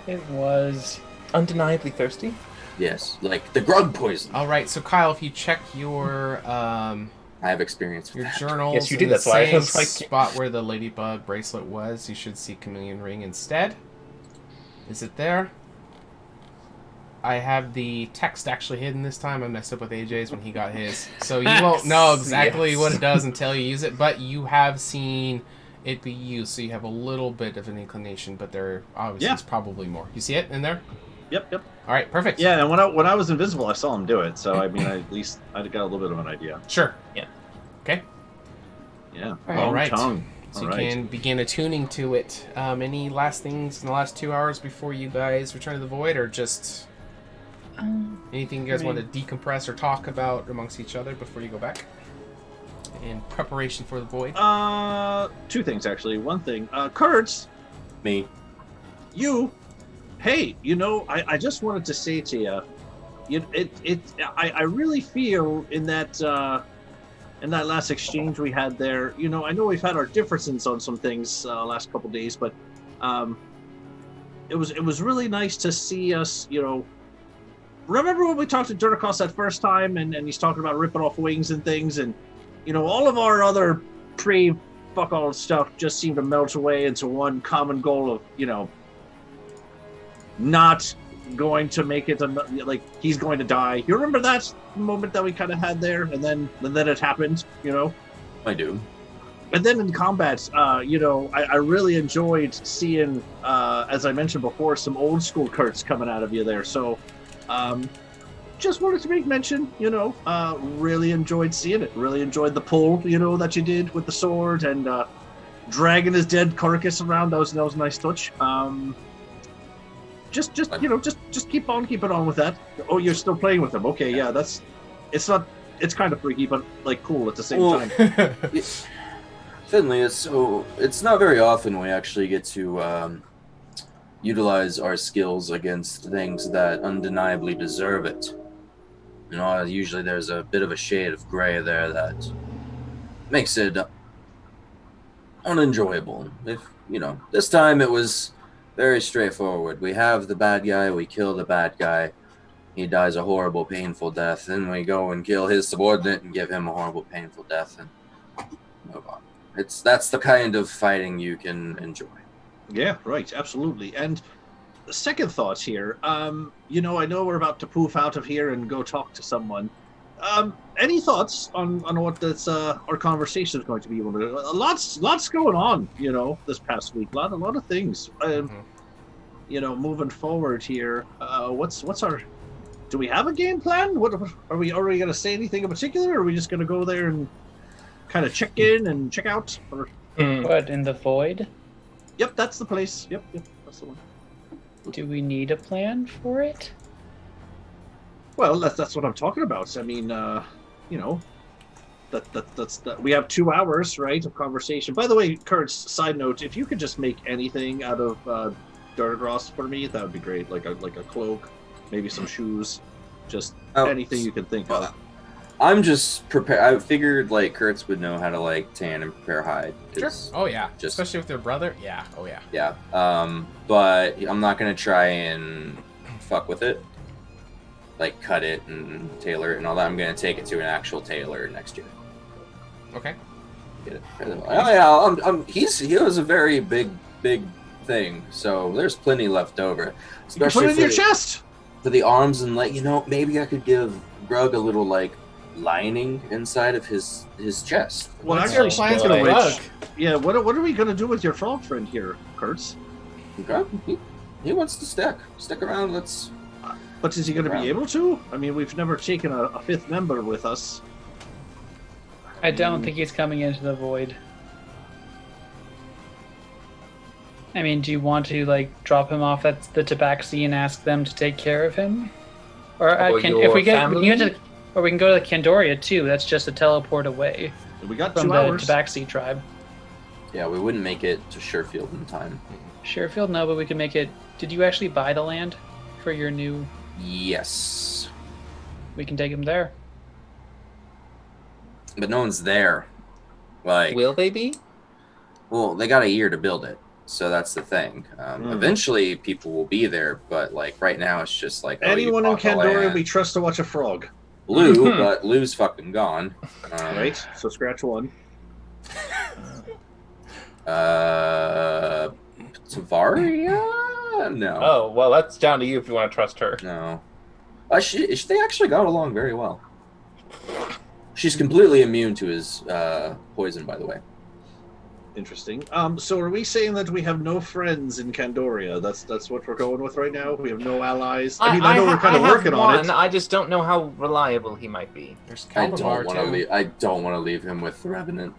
It was Undeniably thirsty? Yes, like the grug poison. All right, so Kyle, if you check your I have experience with your that. journals Yes, you in did, the that's why I same was like- spot where the ladybug bracelet was, you should see chameleon ring instead. Is it there? I have the text actually hidden this time. I messed up with AJ's when he got his. So you won't know exactly Yes. what it does until you use it, but you have seen it be used, so you have a little bit of an inclination, but there obviously is probably more. You see it in there? Yep. All right, perfect. Yeah, and when I was invisible, I saw him do it. So I mean, at least I got a little bit of an idea. Sure. Yeah. Okay. Yeah. All right. Tongue. So All you right. can begin attuning to it. Any last things in the last 2 hours before you guys return to the void, or just anything you guys want to decompress or talk about amongst each other before you go back in preparation for the void? Two things actually. One thing, Kurtz, Me. you, hey, I just wanted to say to you, I really feel in that last exchange we had there. I know we've had our differences on some things last couple days, but it was really nice to see us. Remember when we talked to Duracos that first time, and he's talking about ripping off wings and things, and all of our other fuck all stuff just seemed to melt away into one common goal of not going to make it, like he's going to die. You remember that moment that we kind of had there, and then it happened, I do. And then in combat, I really enjoyed seeing, as I mentioned before, some old school Kurtz coming out of you there. So, just wanted to make mention, really enjoyed seeing it. Really enjoyed the pull, that you did with the sword and dragging his dead carcass around. That was a nice touch. Just keep on keeping on with that. Oh, you're still playing with him. Okay, yeah, it's kind of freaky, but like cool at the same time. Finley, it's not very often we actually get to utilize our skills against things that undeniably deserve it. Usually there's a bit of a shade of gray there that makes it unenjoyable. This time it was very straightforward. We have the bad guy, we kill the bad guy, he dies a horrible, painful death, then we go and kill his subordinate and give him a horrible, painful death, and move on. That's the kind of fighting you can enjoy. Yeah, right, absolutely. And second thoughts here. I know we're about to poof out of here and go talk to someone. Any thoughts on what this our conversation is going to be? Lots going on, this past week. A lot of things. Moving forward here. What's our? Do we have a game plan? What are we going to say anything in particular? Or are we just going to go there and kind of check in and check out? Or What, in the void? Yep, that's the place. Yep, that's the one. Do we need a plan for it? Well, that's what I'm talking about. I mean, that's we have 2 hours, right, of conversation. By the way, Kurtz, side note, if you could just make anything out of Dardagross for me, that would be great. Like a cloak, maybe some shoes, just anything you can think of. I'm just prepared. I figured Kurtz would know how to tan and prepare hide. Sure. Oh yeah. Especially with their brother. Yeah. Oh yeah. Yeah. But I'm not gonna try and fuck with it, cut it and tailor it and all that. I'm gonna take it to an actual tailor next year. Okay. Get it. Oh yeah. He was a very big thing, so there's plenty left over. You can put it in your chest. For the arms and leg. Maybe I could give Grug a little lining inside of his chest. Well, What's your plans for the rug? Yeah, what are we gonna do with your frog friend here, Kurtz? Grug, he wants to stick around. Let's. But is he gonna be able to? I mean, we've never taken a fifth member with us. I don't think he's coming into the void. I mean, do you want to drop him off at the Tabaxi and ask them to take care of him? Or we can go to Candoria too. That's just a teleport away. We got from 2 the hours. Tabaxi tribe. Yeah, we wouldn't make it to Sherfield in time. Sherfield, no, but we could make it. Did you actually buy the land for your new? Yes. We can take him there. But no one's there. Will they be? Well, they got a year to build it. So that's the thing. Eventually, people will be there, but right now, it's just anyone in Candoria we trust to watch a frog. Lou, but Lou's fucking gone. Right. So scratch one. Tavaria? No. Oh well, that's down to you if you want to trust her. No. They actually got along very well. She's completely immune to his poison, by the way. Interesting. So are we saying that we have no friends in Candoria? That's what we're going with right now? We have no allies? I know we're kind of working on it. I just don't know how reliable he might be. There's I don't want to leave him with the Revenant.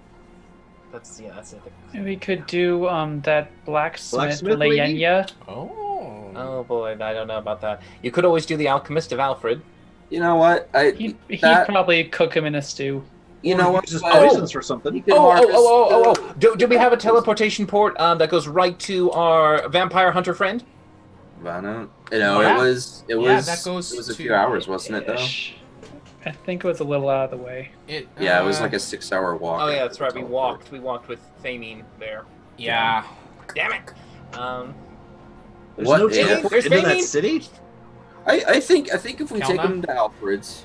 That's it. We could do that blacksmith maybe? Leyenya. Oh boy, I don't know about that. You could always do the alchemist of Alfred. You know what? He'd probably cook him in a stew. You know what? Uses poisons for something. Do we have a teleportation port that goes right to our vampire hunter friend? Vana? Yeah. It was that goes a to few hours, wasn't it, though? I think it was a little out of the way. It was like a 6-hour walk. Oh yeah, that's right. We walked with Thamine there. Yeah. Damn it. There's no teleport There's into that Thamine? city? I think if we take Kelna? him to Alfred's.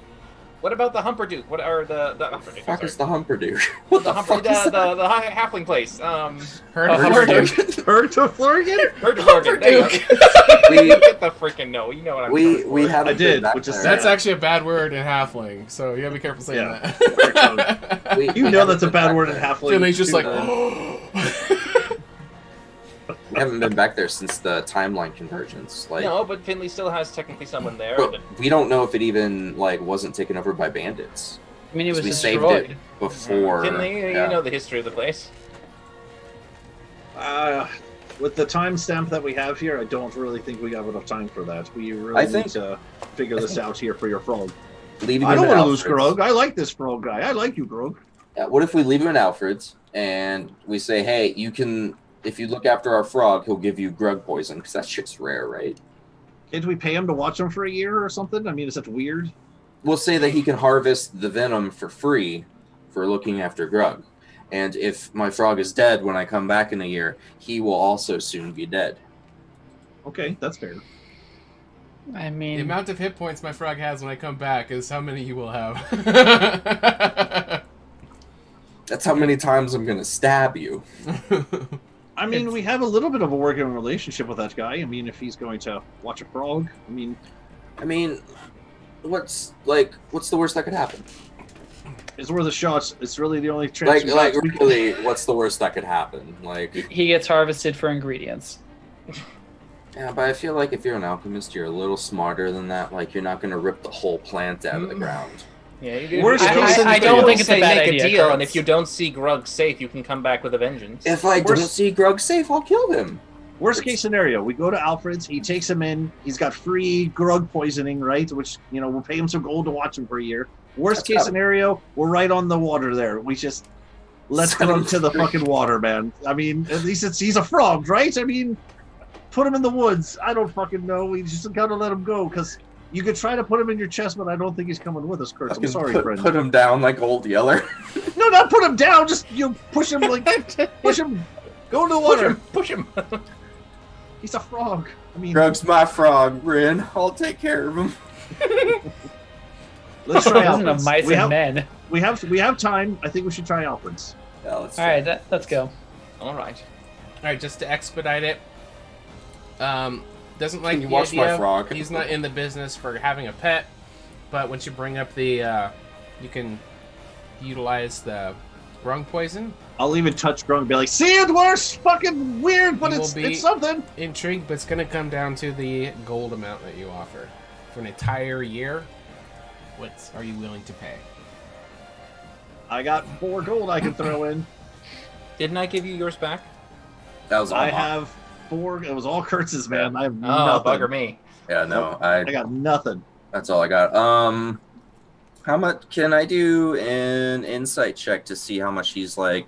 What about the Humperduke? What are the Fuck sorry. is the Humperduke? What the fuck is that? the halfling place? Humperduke. Humperduke. There you go. You get the freaking no. You know what I'm talking We about. haven't been back there. That's actually a bad word in halfling, so you gotta be careful saying that. You know that's a bad word in halfling. Finley's just like, We haven't been back there since the timeline convergence. No, but Finley still has technically someone there. But we don't know if it even wasn't taken over by bandits. I mean, it was we destroyed. saved it before. Finley, you know the history of the place. With the timestamp that we have here, I don't really think we have enough time for that. We really need to figure this out here for your frog. I don't want to lose Grog. I like this frog guy. I like you, Grog. Yeah, what if we leave him at Alfred's and we say, hey, you can... If you look after our frog, he'll give you Grug poison, because that shit's rare, right? Can't we pay him to watch him for a year or something? I mean, is that weird? We'll say that he can harvest the venom for free for looking after Grug. And if my frog is dead when I come back in a year, he will also soon be dead. Okay, that's fair. I mean... The amount of hit points my frog has when I come back is how many you will have. That's how many times I'm going to stab you. I mean, we have a little bit of a working relationship with that guy. I mean, if he's going to watch a frog, I mean, what's the worst that could happen? It's worth a shot. It's really the only chance. Really, what's the worst that could happen? He gets harvested for ingredients. Yeah, but I feel like if you're an alchemist, you're a little smarter than that. You're not going to rip the whole plant out of the ground. Yeah, you do. Worst case I don't think it's a bad idea, deal, Kurtz. and if you don't see Grug safe, you can come back with a vengeance. If I don't see Grug safe, I'll kill him. Worst case scenario, we go to Alfred's, he takes him in, he's got free Grug poisoning, right? Which, we'll pay him some gold to watch him for a year. Worst case scenario, we're right on the water there. We just let's get him to the fucking water, man. I mean, at least he's a frog, right? I mean, put him in the woods. I don't fucking know. We just gotta let him go, because you could try to put him in your chest, but I don't think he's coming with us, Kurt. I'm sorry, friend. Put him down like Old Yeller. No, not put him down. Just push him push him. Go in the water. Push him. He's a frog. I mean, Grug's my frog, Bryn. I'll take care of him. Let's try Listen to Alfred's. mice and men. We have time. I think we should try Alfred's. Yeah, let's All right, let's go. All right. Alright, just to expedite it, Doesn't like Can you the watch my idea. frog? He's not in the business for having a pet, but once you bring up the, you can utilize the grung poison. I'll even touch Grung and be like, see, it works! Fucking weird, but You will it's be something. Intrigued, but it's going to come down to the gold amount that you offer. For an entire year, what are you willing to pay? I got 4 gold I can throw in. Didn't I give you yours back? That was all I mine. have 4. It was all Kurtz's, man. I have Oh, nothing. bugger me. Yeah, no, I got nothing. That's all I got. How much can I do an insight check to see how much he's like?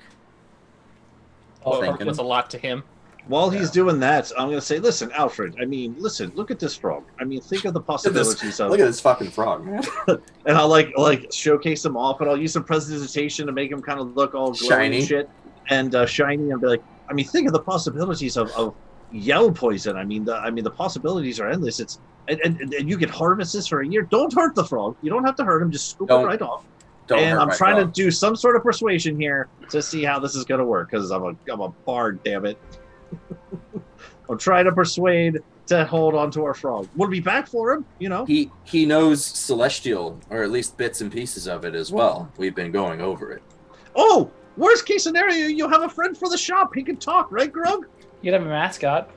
Thinking. That's a lot to him. While he's doing that, I'm going to say, listen, Alfred, I mean, listen, look at this frog. I mean, think of the possibilities of... Look at this fucking frog, man. And I'll, like showcase him off, and I'll use some presentation to make him kind of look all glowing Shiny. and shit, and shiny, and be like, I mean, think of the possibilities of yell poison. I mean, the possibilities are endless. It's and you can harvest this for a year. Don't hurt the frog. You don't have to hurt him. Just scoop it right off. And I'm trying to do some sort of persuasion here to see how this is going to work, because I'm a bard, damn it. I'm trying to persuade to hold on to our frog. We'll be back for him, you know. He knows Celestial, or at least bits and pieces of it as well. We've been going over it. Oh, worst case scenario, you have a friend for the shop. He can talk, right, Grug? You'd have a mascot.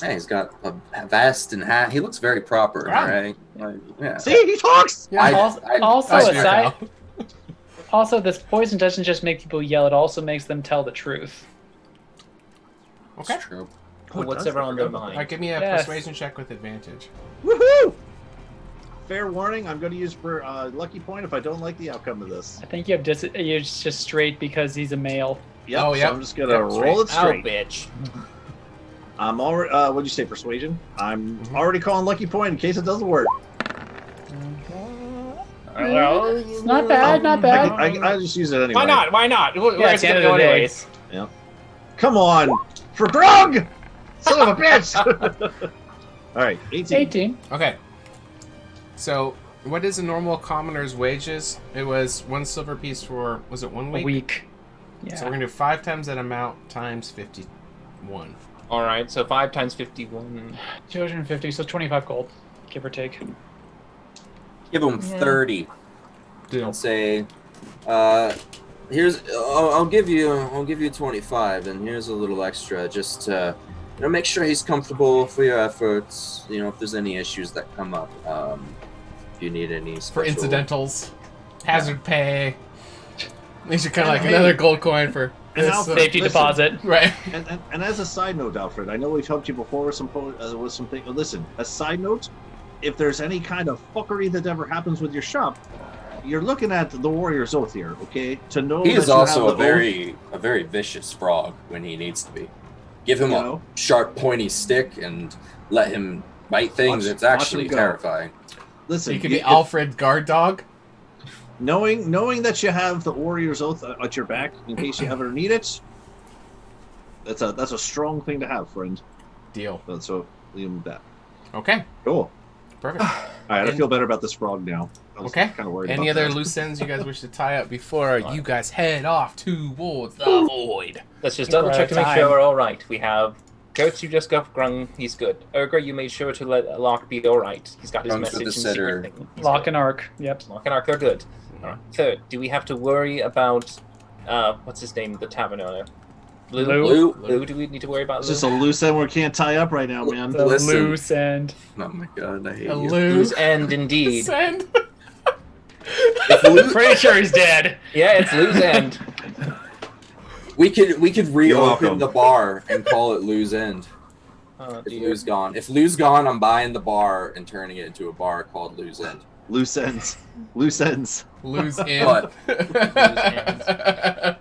Hey, he's got a vest and hat. He looks very proper, right? Like, yeah. See, he talks. Yeah, also, I also, this poison doesn't just make people yell; it also makes them tell the truth. Okay. That's true. What's ever on their mind? Alright, give me a Yes. persuasion check with advantage. Woohoo! Fair warning, I'm going to use for lucky point if I don't like the outcome of this. I think you're just straight because he's a male. Yep, Oh, so yep. I'm just going to Yep, roll it straight. Oh, bitch. I'm already, what'd you say, persuasion? I'm already calling lucky point in case it doesn't work. It's not bad, not bad. I just use it anyway. Why not? Why not? Where's Yeah, it at the gonna end of go the day. anyways? Yeah. Come on! For Grug! Son of a bitch! Alright, 18. 18. Okay. So, what is a normal commoner's wages? It was 1 silver piece for, was it 1 week? A week. Yeah. So we're going to do 5 times that amount times 51. All right, so 5 times 51. 250, so 25 gold, give or take. Give him 30. Deal. I'll say, here's. I'll give you 25, and here's a little extra, just to, make sure he's comfortable for your efforts. If there's any issues that come up, if you need any special... For incidentals, hazard pay. These are kind of like another gold coin for And this, Alfred, Safety listen, deposit. right. And as a side note, Alfred, I know we've helped you before with something. Listen, a side note, if there's any kind of fuckery that ever happens with your shop, you're looking at the Warrior's Oath here, okay? To know He that is you also have a the very vicious frog when he needs to be. Give him You a know? sharp, pointy stick and let him bite things. Watch- It's actually watch him go. terrifying. Listen, You could be Alfred Guard Dog. knowing that you have the Warrior's Oath at your back in case you ever need it. That's a strong thing to have, friend. Deal. So leave him with that. Okay. Cool. Perfect. All right, I And- feel better about this frog now. I was Okay. kind of worried. Any about other that. loose ends you guys wish to tie up before you guys head off towards the void? Let's just I think double we're check out to of make time. sure we're all right. We have Goats, you just got Grung, he's good. Urgra, you made sure to let Locke be all right. He's got his Grung's message with and the sitter. secret thing. He's Lock good. and Arc. Yep. Locke and Arc, they're good. Third, do we have to worry about what's his name, the tavern owner? Lou. Lou, do we need to worry about It's Lou? just a loose end we can't tie up right now, man. The Listen. loose end. Oh my god, I hate A you. Lou's end, indeed. Send. If Lou- Pretty sure he's dead. Yeah, it's Lou's end. we could reopen welcome. the bar and call it Lou's End. Oh, If dear. Lou's gone. If Lou's gone, I'm buying the bar and turning it into a bar called Lou's End. Loose ends. Loose ends. Lose in. But- But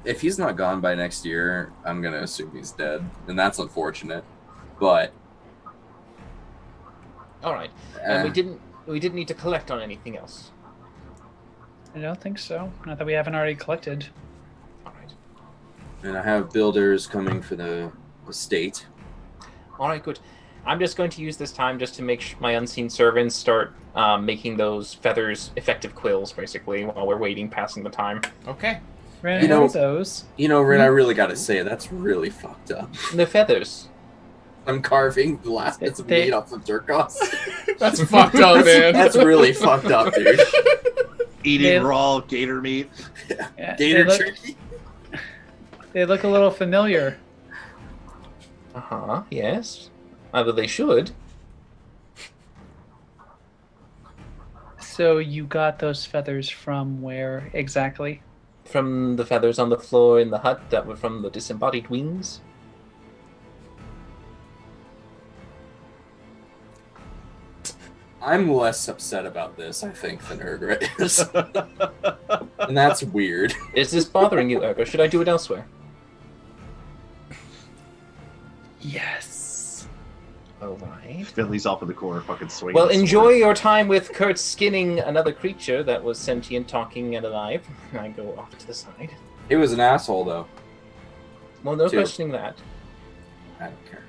If he's not gone by next year, I'm gonna assume he's dead, and that's unfortunate. But All right, eh, and we didn't need to collect on anything else. I don't think so. Not that we haven't already collected. All right. and I have builders coming for the estate. All right, good. I'm just going to use this time just to make my unseen servants start making those feathers effective quills, basically, while we're waiting, passing the time. okay. Ran You know- out of those. You know, Rin, I really gotta say, that's really fucked up. The feathers. I'm carving the last bits of They- meat off of Durkos. That's fucked up, man. That's really fucked up, dude. Eating They- raw gator meat. Yeah, Gator they look, turkey. they look a little familiar. Uh-huh, yes. Either they should. So you got those feathers from where exactly? From the feathers on the floor in the hut that were from the disembodied wings. I'm less upset about this, I think, than Urgra is. And that's weird. Is this bothering you, Ergo? Should I do it elsewhere? Yes. Alright. Finley's off in the corner, fucking swinging. Well, his sword. enjoy your time with Kurt skinning another creature that was sentient, talking, and alive. I go off to the side. He was an asshole, though. Well, no Two. questioning that. I don't care.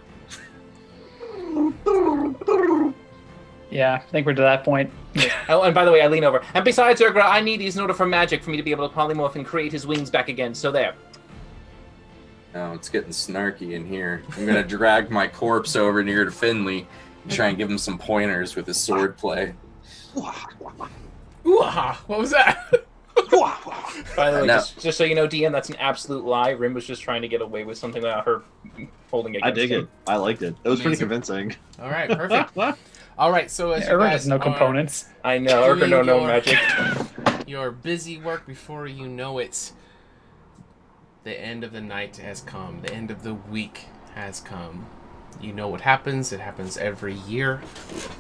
Yeah, I think we're to that point. Oh, and by the way, I lean over. And besides, Urgra, I need these in order for magic for me to be able to polymorph and create his wings back again. So there. No, it's getting snarky in here. I'm gonna drag my corpse over near to Finley and try and give him some pointers with his sword play. Ooh-ah, what was that? By the way, No. just so you know, DM, that's an absolute lie. Rim was just trying to get away with something without her holding against I dig him. it. I liked it. It was pretty Amazing. convincing. All right, perfect. All right, so as you Everyone guys has no are components. I know, Urgra, no Doing your- magic. your busy work before you know it, the end of the night has come. The end of the week has come. You know what happens. It happens every year.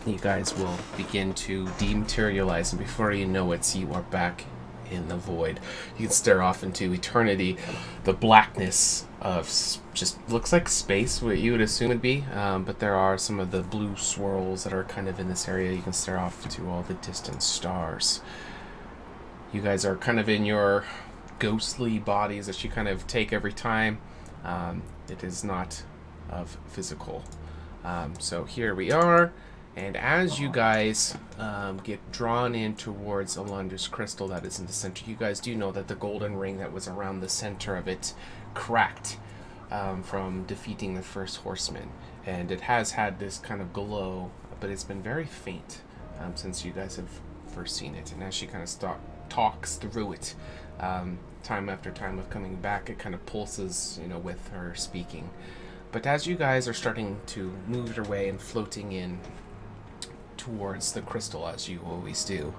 You guys will begin to dematerialize, and before you know it, you are back in the void. You can stare off into eternity. The blackness of just looks like space, what you would assume would be, but there are some of the blue swirls that are kind of in this area. You can stare off to all the distant stars. You guys are kind of in your ghostly bodies that you kind of take every time. It is not of physical. So here we are, and as you guys get drawn in towards Alundra's crystal that is in the center, you guys do know that the golden ring that was around the center of it cracked from defeating the first horseman, and it has had this kind of glow, but it's been very faint since you guys have first seen it. And as she kind of talks through it, time after time of coming back, it kind of pulses, with her speaking. But as you guys are starting to move your way and floating in towards the crystal, as you always do,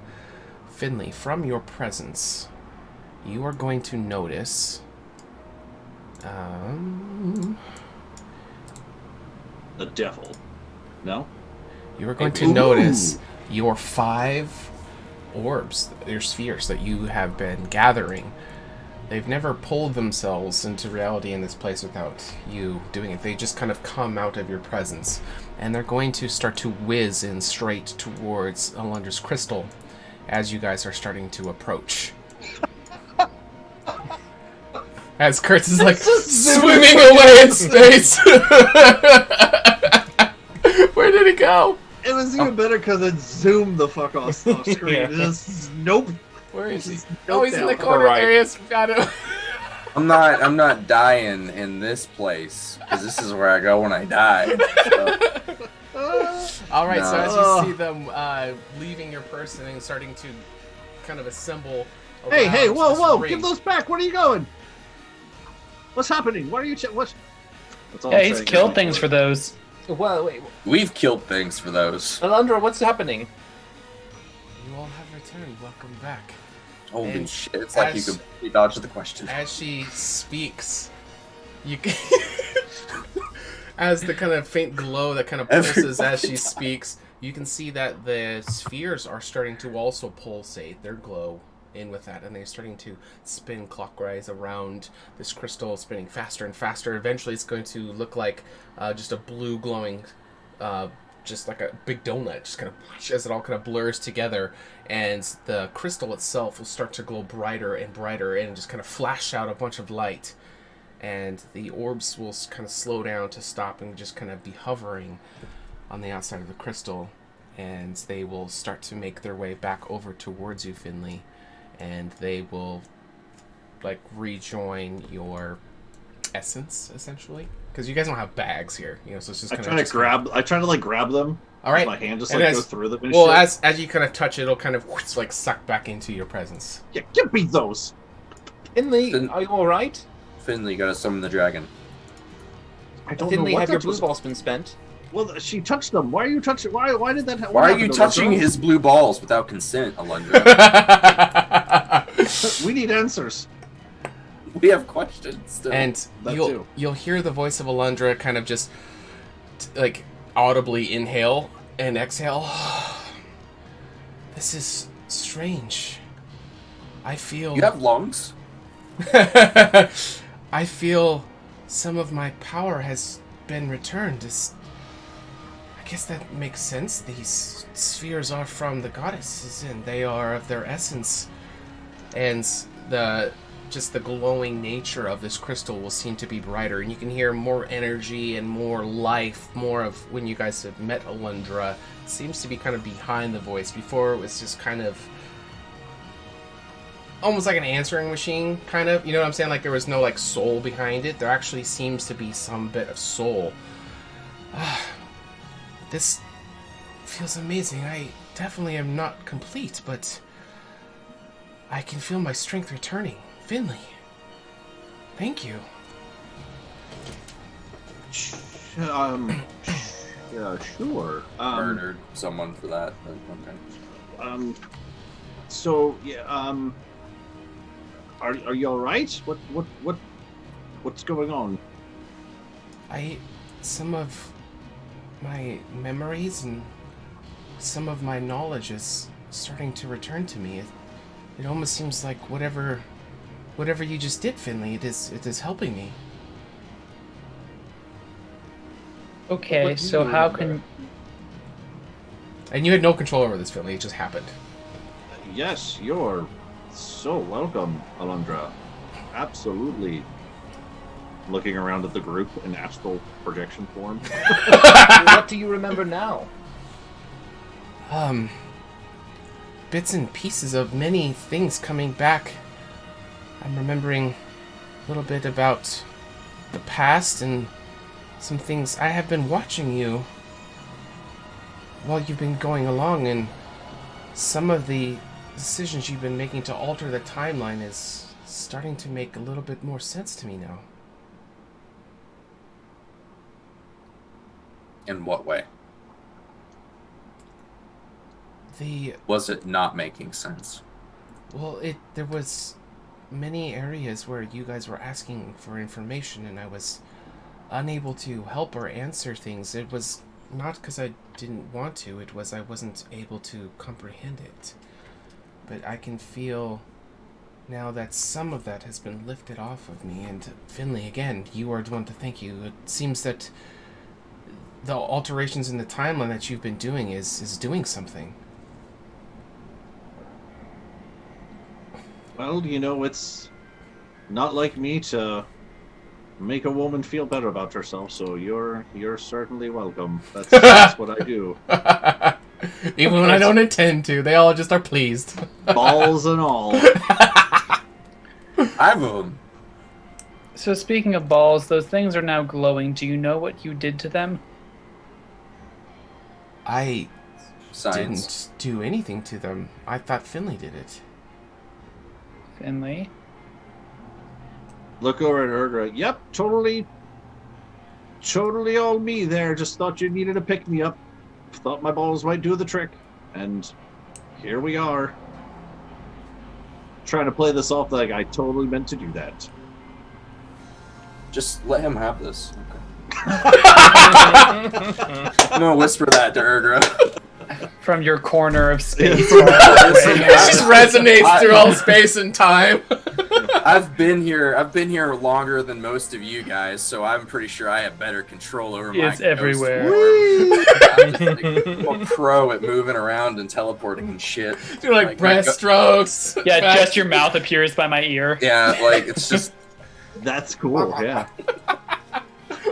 Finley, from your presence, you are going to notice The devil. No? you are going to notice your 5 orbs, your spheres that you have been gathering. They've never pulled themselves into reality in this place without you doing it. They just kind of come out of your presence, and they're going to start to whiz in straight towards Alundra's crystal as you guys are starting to approach. As Kurtz is like swimming away in space. Where did it go? It was even better because it zoomed the fuck off screen. Yeah. Just nope. Where is he? Just Oh, he's in the down. corner. Right. There he is. Got him. I'm not dying in this place because this is where I go when I die. So, All right, so No. as you see them leaving your person and starting to kind of assemble. Hey, around whoa, this whoa! ring. Give those back. Where are you going? What's happening? What are you? What's? That's all Yeah, I'm he's saying. killed things for those. Well, wait, we've killed things for those. Alundra, what's happening? You all have returned. Welcome back. Holy And shit! It's like you as- completely dodged the question. As she speaks, you can as the kind of faint glow that kind of pulses as she speaks, you can see that the spheres are starting to also pulsate their glow in with that, and they're starting to spin clockwise around this crystal, spinning faster and faster. Eventually it's going to look like just a blue glowing just like a big donut, just kind of as it all kind of blurs together, and the crystal itself will start to glow brighter and brighter and just kind of flash out a bunch of light, and the orbs will kind of slow down to stop and just kind of be hovering on the outside of the crystal, and they will start to make their way back over towards you, Finley, and they will like rejoin your essence, essentially, because you guys don't have bags here, you know. So it's just I kind try to grab them. All right, My hand just and like goes through them. And well, shit. as you kind of touch it, it'll kind of like suck back into your presence. Yeah, give me those. Finley, are you all right? Finley, gotta summon the dragon. I don't Finley, know what have your that blue was. balls been spent? Well, she touched them. Why are you touching? Why did that? What Why are happened you to touching Alundra? his blue balls without consent, Alundra? We need answers. We have questions still. And That you'll too. you'll hear the voice of Alundra kind of just like audibly inhale and exhale. This is strange. I feel. You have lungs? I feel some of my power has been returned. I guess that makes sense. These spheres are from the goddesses, and they are of their essence. And the glowing nature of this crystal will seem to be brighter, and you can hear more energy and more life, more of when you guys have met Alundra. Seems to be kind of behind the voice. Before it was just kind of almost like an answering machine, kind of. You know what I'm saying? Like there was no like soul behind it. There actually seems to be some bit of soul. This feels amazing. I definitely am not complete, but I can feel my strength returning. Finley, thank you. Yeah, sure. Murdered someone for that. But okay. So yeah. Are you all right? What's going on? Some of my memories and some of my knowledge is starting to return to me. It almost seems like whatever you just did, Finley, it is helping me. Okay, so how can... And you had no control over this, Finley. It just happened. Yes, you're so welcome, Alundra. Absolutely. Looking around at the group in astral projection form. What do you remember now? Bits and pieces of many things coming back. I'm remembering a little bit about the past and some things. I have been watching you while you've been going along, and some of the decisions you've been making to alter the timeline is starting to make a little bit more sense to me now. In what way? Was it not making sense? Well, there was many areas where you guys were asking for information, and I was unable to help or answer things. It was not because I didn't want to, it was I wasn't able to comprehend it. But I can feel now that some of that has been lifted off of me, and Finley, again, you are the one to thank you. It seems that the alterations in the timeline that you've been doing is doing something. Well, you know, it's not like me to make a woman feel better about herself, so you're certainly welcome. That's what I do. Even when I don't intend to, they all just are pleased. Balls and all. I'm So speaking of balls, those things are now glowing. Do you know what you did to them? I Science. didn't do anything to them. I thought Finley did it. Finley? Look over at Ergra. Yep, totally all me there. Just thought you needed to pick me up. Thought my balls might do the trick. And here we are. Trying to play this off like I totally meant to do that. Just let him have this. Okay. I'm gonna whisper that to Ergra. From your corner of space. It just resonates through all space and time. I've been here longer than most of you guys, so I'm pretty sure I have better control over my It's everywhere. I'm a pro at moving around and teleporting and shit. Do like breaststrokes. Yeah, just your mouth appears by my ear. Yeah, like it's just that's cool. Yeah.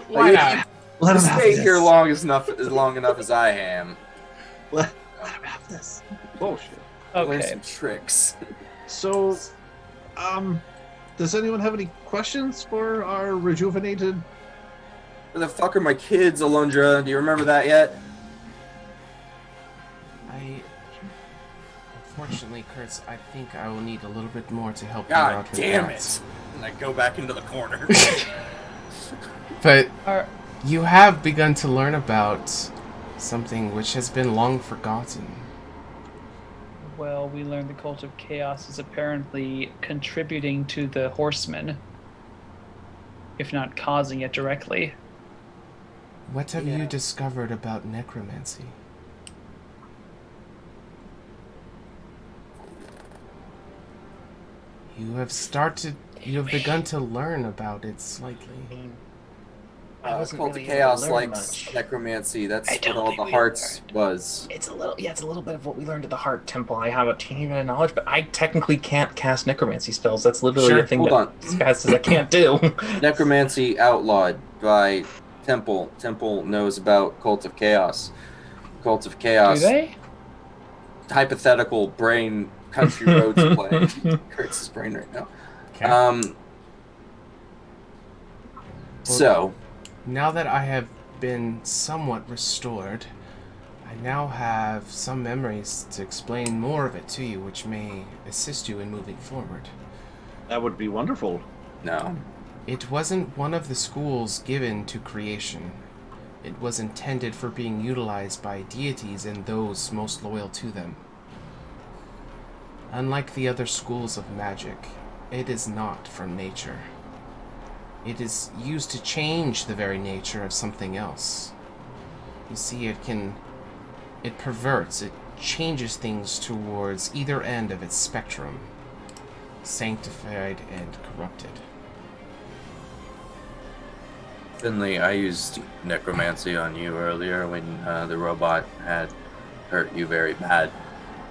Why not? Let him stay have here this. long enough as I am. Let him have this. Bullshit. Learn Okay. some tricks. So, Does anyone have any questions for our rejuvenated? Where the fuck are my kids, Alundra? Do you remember that yet? Unfortunately, Kurtz, I think I will need a little bit more to help you God out with damn that. it! And I go back into the corner. But you have begun to learn about something which has been long forgotten. Well, we learned the cult of chaos is apparently contributing to the horsemen, if not causing it directly. What have you discovered about necromancy? You have begun to learn about it slightly. wasn't Cult really of able to Chaos learn likes much. necromancy. That's I what don't all think the we hearts was. It's a little bit of what we learned at the Heart Temple. I have a teeny bit of knowledge, but I technically can't cast necromancy spells. That's literally a thing this guy says I can't do. Necromancy outlawed by Temple. Temple knows about Cult of Chaos. Cult of Chaos. Do they? Hypothetical brain country roads play. Kurtz's brain right now. Okay. So, now that I have been somewhat restored, I now have some memories to explain more of it to you, which may assist you in moving forward. That would be wonderful. No. It wasn't one of the schools given to creation. It was intended for being utilized by deities and those most loyal to them. Unlike the other schools of magic, it is not from nature. It is used to change the very nature of something else. You see, it perverts, it changes things towards either end of its spectrum, sanctified and corrupted. Finley, I used necromancy on you earlier when the robot had hurt you very bad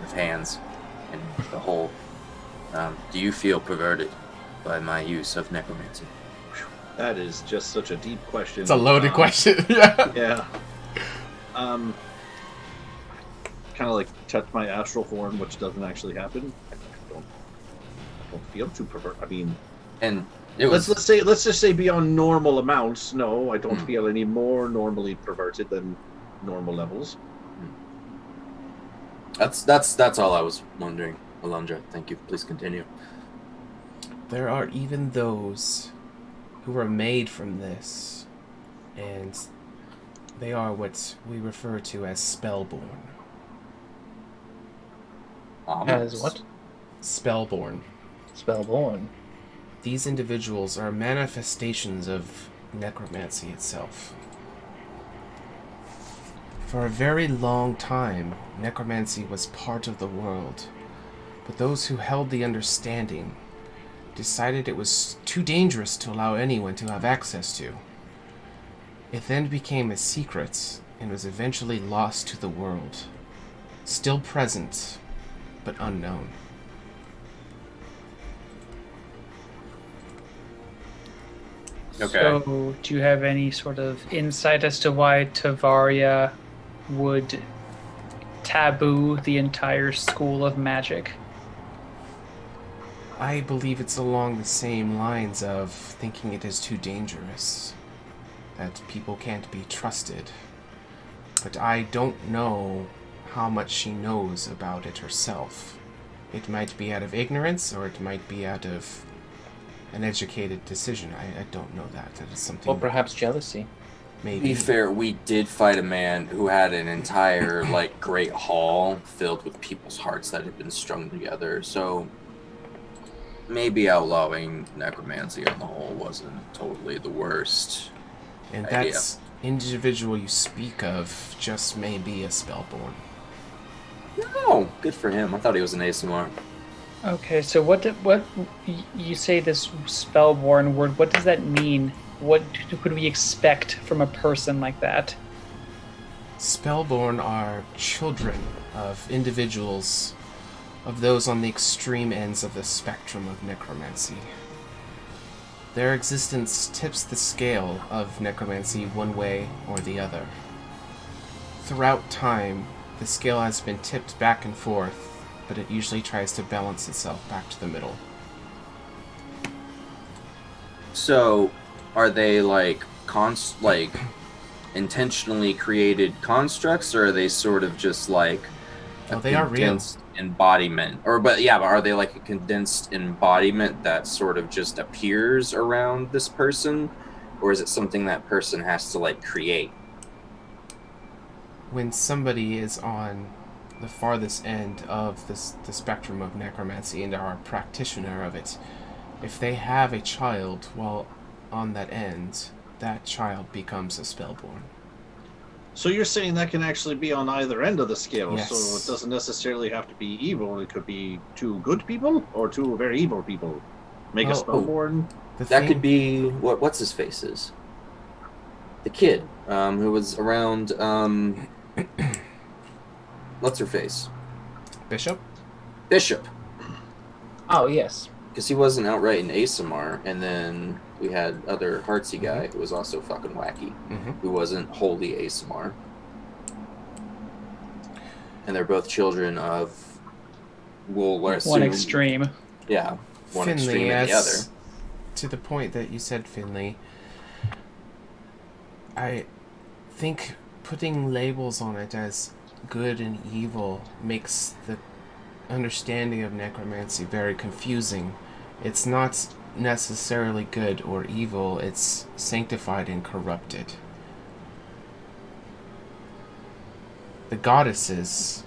with hands and the hole. Do you feel perverted by my use of necromancy? That is just such a deep question. It's a loaded question. Yeah. Yeah. Kind of like touch my astral form, which doesn't actually happen. I don't feel too pervert. I mean, and let's just say beyond normal amounts. No, I don't feel any more normally perverted than normal levels. That's all I was wondering, Alundra. Thank you. Please continue. There are even those who are made from this, and they are what we refer to as spellborn. As what? Spellborn. Spellborn. These individuals are manifestations of necromancy itself. For a very long time, necromancy was part of the world, but those who held the understanding decided it was too dangerous to allow anyone to have access to. It then became a secret and was eventually lost to the world. Still present, but unknown. Okay. So, do you have any sort of insight as to why Tavaria would taboo the entire school of magic? I believe it's along the same lines of thinking it is too dangerous, that people can't be trusted. But I don't know how much she knows about it herself. It might be out of ignorance, or it might be out of an educated decision. I don't know that. That is something... Or perhaps jealousy. Maybe. To be fair, we did fight a man who had an entire, great hall filled with people's hearts that had been strung together, so maybe outlawing necromancy on the whole wasn't totally the worst And idea. that individual you speak of just may be a spellborn. No, good for him. I thought he was an ASMR. Okay, so what you say this spellborn word, what does that mean? What could we expect from a person like that? Spellborn are children of individuals, of those on the extreme ends of the spectrum of necromancy. Their existence tips the scale of necromancy one way or the other. Throughout time, the scale has been tipped back and forth, but it usually tries to balance itself back to the middle. So, are they like intentionally created constructs, or are they sort of just like a Oh, they are real. condensed embodiment? But are they like a condensed embodiment that sort of just appears around this person, or is it something that person has to like create? When somebody is on the farthest end of the spectrum of necromancy and are a practitioner of it, if they have a child while on that end, that child becomes a spellborn. So you're saying that can actually be on either end of the scale. Yes. So it doesn't necessarily have to be evil. It could be two good people or two very evil people. Make a spellborn. That could be what's his face is. The kid who was around what's her face? Bishop? Oh, yes. Because he wasn't outright an ASMR, and then we had other Heartsy guy who was also fucking wacky, who wasn't wholly ASMR. And they're both children of, one extreme. Yeah, one Finley, extreme and the other. To the point that you said, Finley, I think putting labels on it as good and evil makes the understanding of necromancy very confusing. It's not necessarily good or evil, it's sanctified and corrupted. The goddesses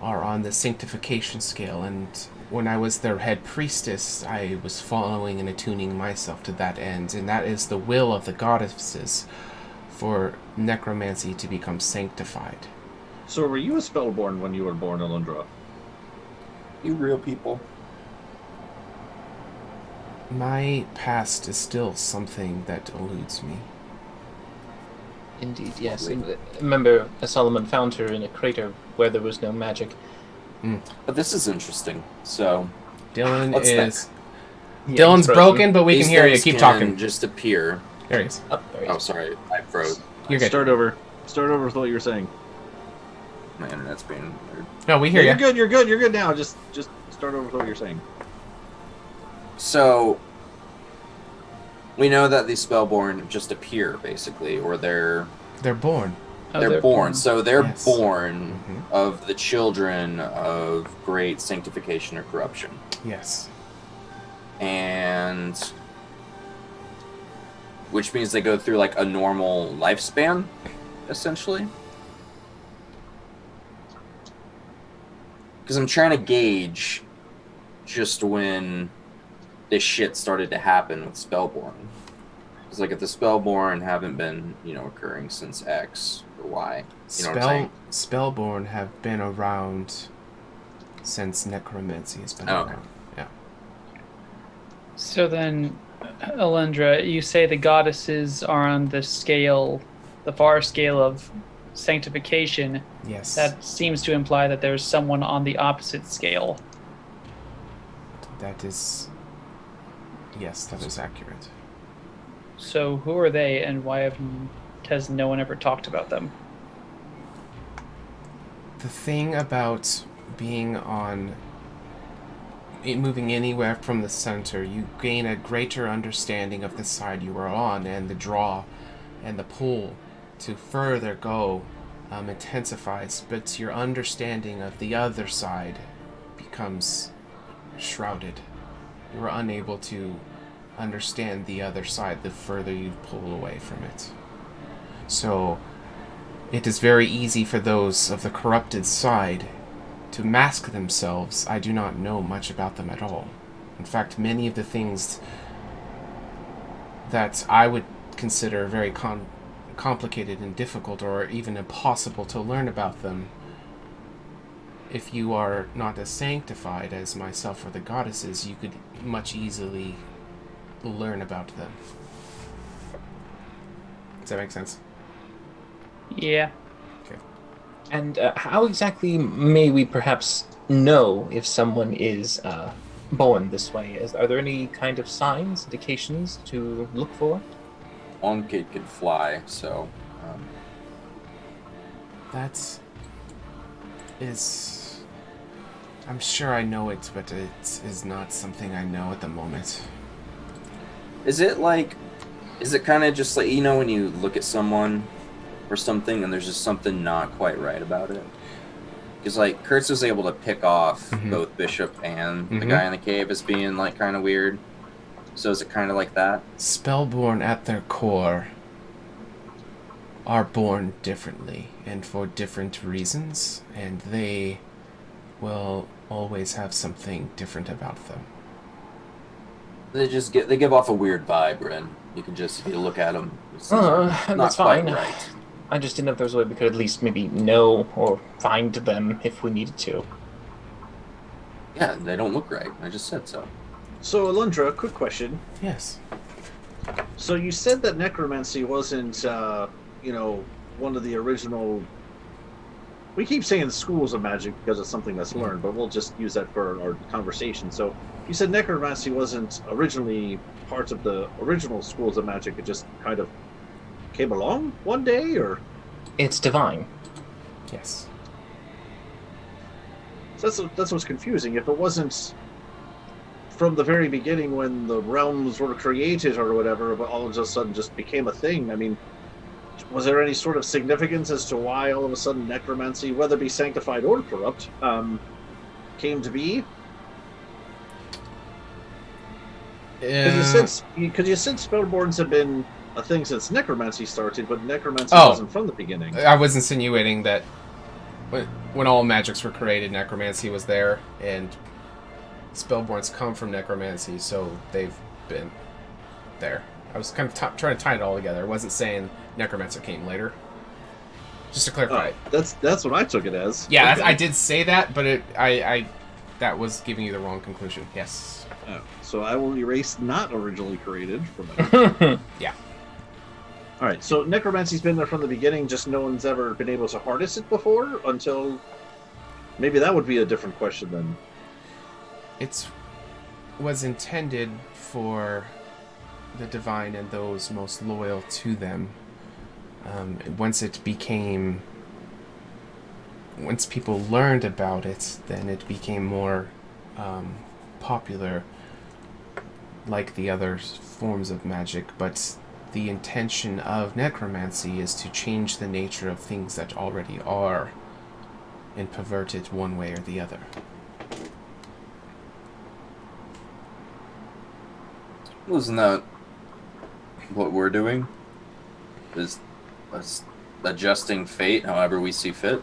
are on the sanctification scale, and when I was their head priestess, I was following and attuning myself to that end, and that is the will of the goddesses for necromancy to become sanctified. So were you a spellborn when you were born, Alundra? You real people. My past is still something that eludes me. Indeed, yes. And remember, Solomon found her in a crater where there was no magic. But this is interesting. So, Dylan what's is... next? Dylan's broken, but we These can hear you. things Keep can talking. just appear. There he is. Oh, sorry. I froze. You're good. Start over with what you were saying. My internet's being weird. No, we hear you. You're good now. Just start over with what you're saying. So, we know that these spellborn just appear, basically, or they're born. They're born. So they're Yes. born of the children of great sanctification or corruption. Yes. And which means they go through like a normal lifespan, essentially. Because I'm trying to gauge just when this shit started to happen with Spellborn. Because like if the Spellborn haven't been, occurring since X or Y, you know what I'm saying? Spellborn have been around since necromancy has been around. Yeah. So then, Alundra, you say the goddesses are on the scale, the far scale of sanctification. Yes. That seems to imply that there's someone on the opposite scale. That is... Yes, that is accurate. So who are they, and why has no one ever talked about them? The thing about being moving anywhere from the center, you gain a greater understanding of the side you are on, and the draw and the pull to further go intensifies, but your understanding of the other side becomes shrouded. You are unable to understand the other side the further you pull away from it. So it is very easy for those of the corrupted side to mask themselves. I do not know much about them at all. In fact, many of the things that I would consider very complicated and difficult or even impossible to learn about them, if you are not as sanctified as myself or the goddesses, you could much easily learn about them. Does that make sense? Yeah. Okay. And how exactly may we perhaps know if someone is born this way? Are there any kind of signs, indications to look for? One kid could fly, so... That is... I'm sure I know it, but it is not something I know at the moment. Is it kind of just like, when you look at someone or something and there's just something not quite right about it? Because, like, Kurtz was able to pick off both Bishop and the guy in the cave as being, like, kind of weird. So is it kind of like that? Spellborn at their core are born differently and for different reasons, and they will always have something different about them. They give off a weird vibe, Ren. You can just, if you look at them, it's not That's quite fine. right. I just didn't know if there was a way we could at least maybe know or find them if we needed to. Yeah, they don't look right. I just said so. So, Alundra, quick question. Yes. So you said that necromancy wasn't, one of the original... We keep saying schools of magic because it's something that's learned, but we'll just use that for our conversation. So you said necromancy wasn't originally part of the original schools of magic. It just kind of came along one day, or? It's divine. Yes. So that's what's confusing. If it wasn't from the very beginning when the realms were created or whatever, but all of a sudden just became a thing, I mean, was there any sort of significance as to why all of a sudden necromancy, whether it be sanctified or corrupt, came to be? Because you said spellborns have been a thing since necromancy started, but necromancy wasn't from the beginning. I was insinuating that when all magics were created, necromancy was there, and spellborns come from necromancy, so they've been there. I was kind of trying to tie it all together. I wasn't saying necromancer came later. Just to clarify. That's what I took it as. Yeah, okay. I did say that, but that was giving you the wrong conclusion. Yes. Oh, so I will erase not originally created from it. Yeah. All right, so necromancy's been there from the beginning, just no one's ever been able to harness it before until... Maybe that would be a different question then. It was intended for the divine and those most loyal to them. Once people learned about it, then it became more popular, like the other forms of magic. But the intention of necromancy is to change the nature of things that already are and pervert it one way or the other. Wasn't that what we're doing? Is adjusting fate however we see fit?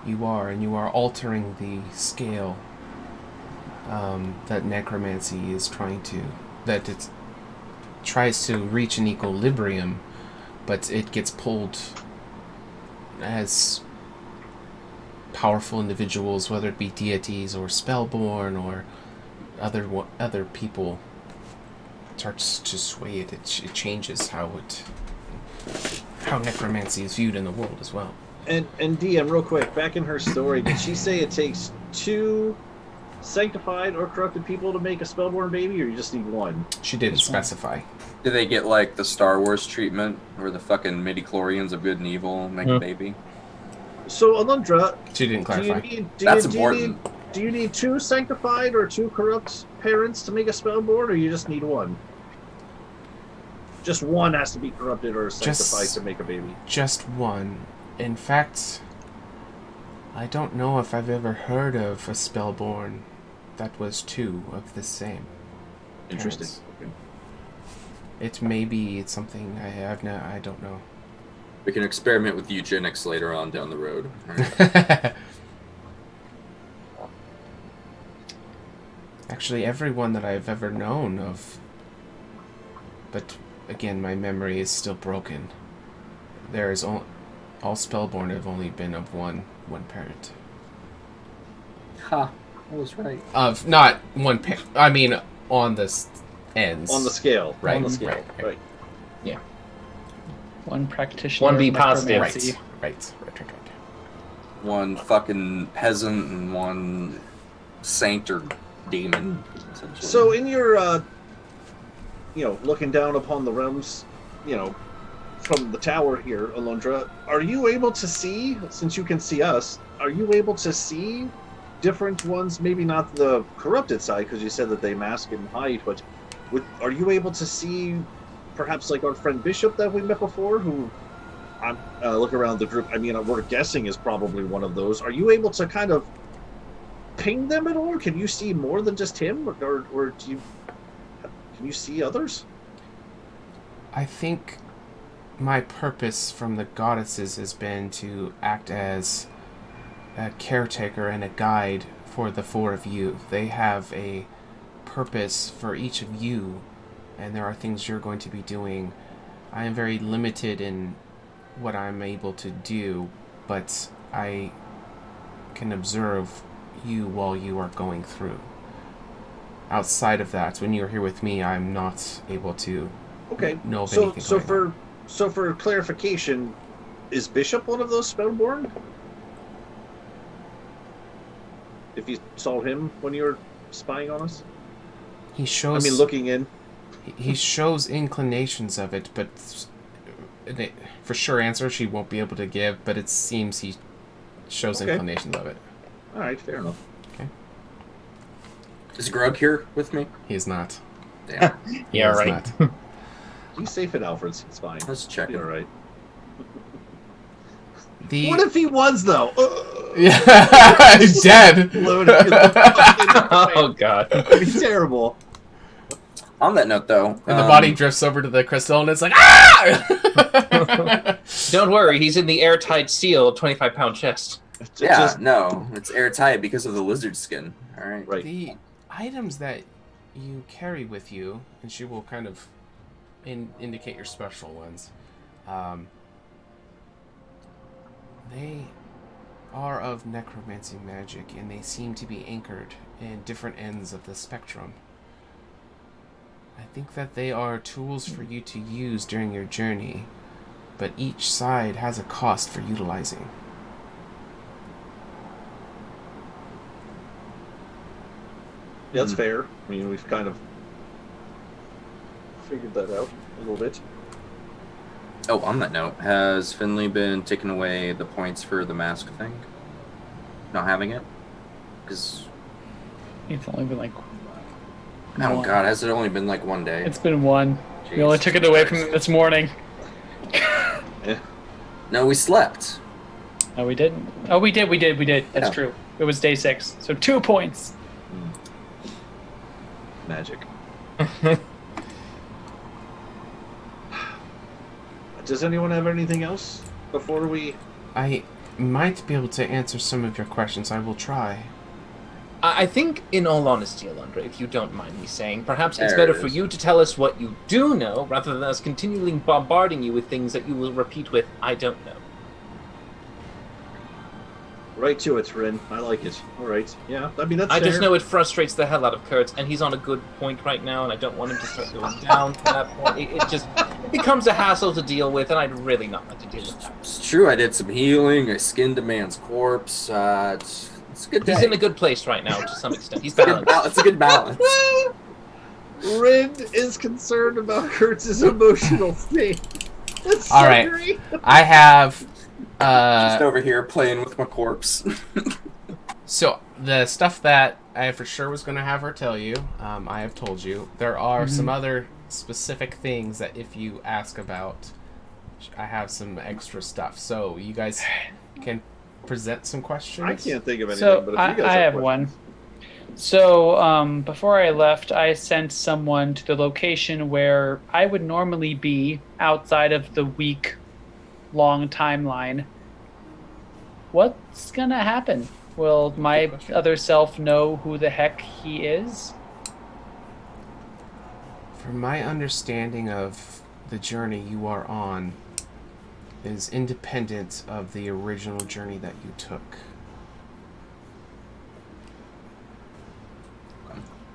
You are, and you are altering the scale that necromancy is trying to... That it tries to reach an equilibrium, but it gets pulled as powerful individuals, whether it be deities or spellborn or other people, starts to sway it. It changes how necromancy is viewed in the world as well. And DM, real quick, back in her story, did she say it takes 2 sanctified or corrupted people to make a spellborn baby, or you just need 1? She didn't specify. Do they get like the Star Wars treatment, where the fucking midichlorians of good and evil make a baby? So, Alundra, she didn't clarify. That's important. Do you need 2 sanctified or 2 corrupt parents to make a spellborn, or you just need 1? Just 1 has to be corrupted or sanctified to make a baby. Just 1. In fact, I don't know if I've ever heard of a spellborn that was 2 of the same. Interesting. Okay. It may be something I don't know. We can experiment with eugenics later on down the road. Right? Actually, everyone that I've ever known of, but again, my memory is still broken. There is all spellborn have only been of one parent. Ha! I was right. Of not one parent. I mean, on the ends. On the scale. Right. On the scale. Right. Yeah. One practitioner. 1 be positive. Right. 1 fucking peasant and 1 saint or demon. So in your, looking down upon the realms, from the tower here, Alundra, are you able to see, since you can see us, are you able to see different ones, maybe not the corrupted side, because you said that they mask and hide, but Are you able to see, perhaps like our friend Bishop that we met before, who I'm look around the group. I mean, we're guessing is probably one of those. Are you able to kind of ping them at all? Can you see more than just him, or can you see others? I think my purpose from the goddesses has been to act as a caretaker and a guide for the four of you. They have a purpose for each of you, and there are things you're going to be doing. I am very limited in what I'm able to do, but I can observe you while you are going through. Outside of that, when you're here with me, I'm not able to know of anything. So for clarification, is Bishop one of those Spellborn? If you saw him when you were spying on us? He shows... I mean, looking in. He shows inclinations of it, but for sure answer she won't be able to give, but it seems he shows inclinations of it. Alright, fair enough. Okay. Is Grug here with me? He is not. Damn. Yeah, right. He's safe at Alfred's. It's fine. Let's check it. All right. What if he was, though? Yeah, he's dead. Oh, God. That'd be terrible. On that note, though... And the body drifts over to the crystal, and it's like, ah! Don't worry, he's in the airtight seal 25-pound chest. No, it's airtight because of the lizard skin. All right. Right. The items that you carry with you, and she will kind of indicate your special ones, they are of necromancy magic, and they seem to be anchored in different ends of the spectrum. I think that they are tools for you to use during your journey, but each side has a cost for utilizing. Yeah, that's fair. I mean, we've kind of figured that out a little bit. Oh, on that note, has Finley been taking away the points for the mask thing? Not having it? Because... It's only been like... Oh, God, has it only been like one day? It's been one. Jeez, we only took it away from him this morning. No, we slept. No, we didn't. Oh, we did. That's true. It was day 6. So 2 points. Magic. Does anyone have anything else before we... I might be able to answer some of your questions. I will try. I think, in all honesty, Alondra, if you don't mind me saying, perhaps it's better for you to tell us what you do know, rather than us continually bombarding you with things that you will repeat with, I don't know. Right to it, Rin. I like it. All right. Yeah, I mean, that's I fair. just know it frustrates the hell out of Kurtz, and he's on a good point right now, and I don't want him to start going down to that point. It becomes a hassle to deal with, and I'd really not like to deal with that. It's true, I did some healing, I skinned a man's corpse, it's a good day. He's in a good place right now, to some extent. He's balanced. It's a good balance. Rin is concerned about Kurtz's emotional state. That's so All right. great. I have... Just over here playing with my corpse. So, the stuff that I for sure was going to have her tell you, I have told you. There are some other specific things that if you ask about, I have some extra stuff. So, you guys can present some questions? I can't think of anything, So but if you guys I have questions. one. So before I left, I sent someone to the location where I would normally be outside of the week-long timeline. What's gonna happen? Will my other self know who the heck he is? From my understanding of the journey you are on, is independent of the original journey that you took.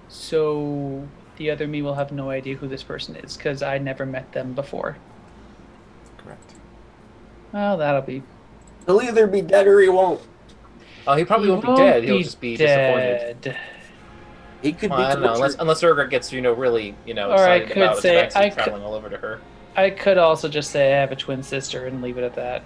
So the other me will have no idea who this person is because I never met them before. Correct. Well, that'll be... He'll either be dead or he won't. Oh, he probably won't be dead. He'll just be disappointed. He could be I don't know, unless Urgra gets, really, Or I excited could about say it, and traveling all over to her. I could also just say I have a twin sister and leave it at that.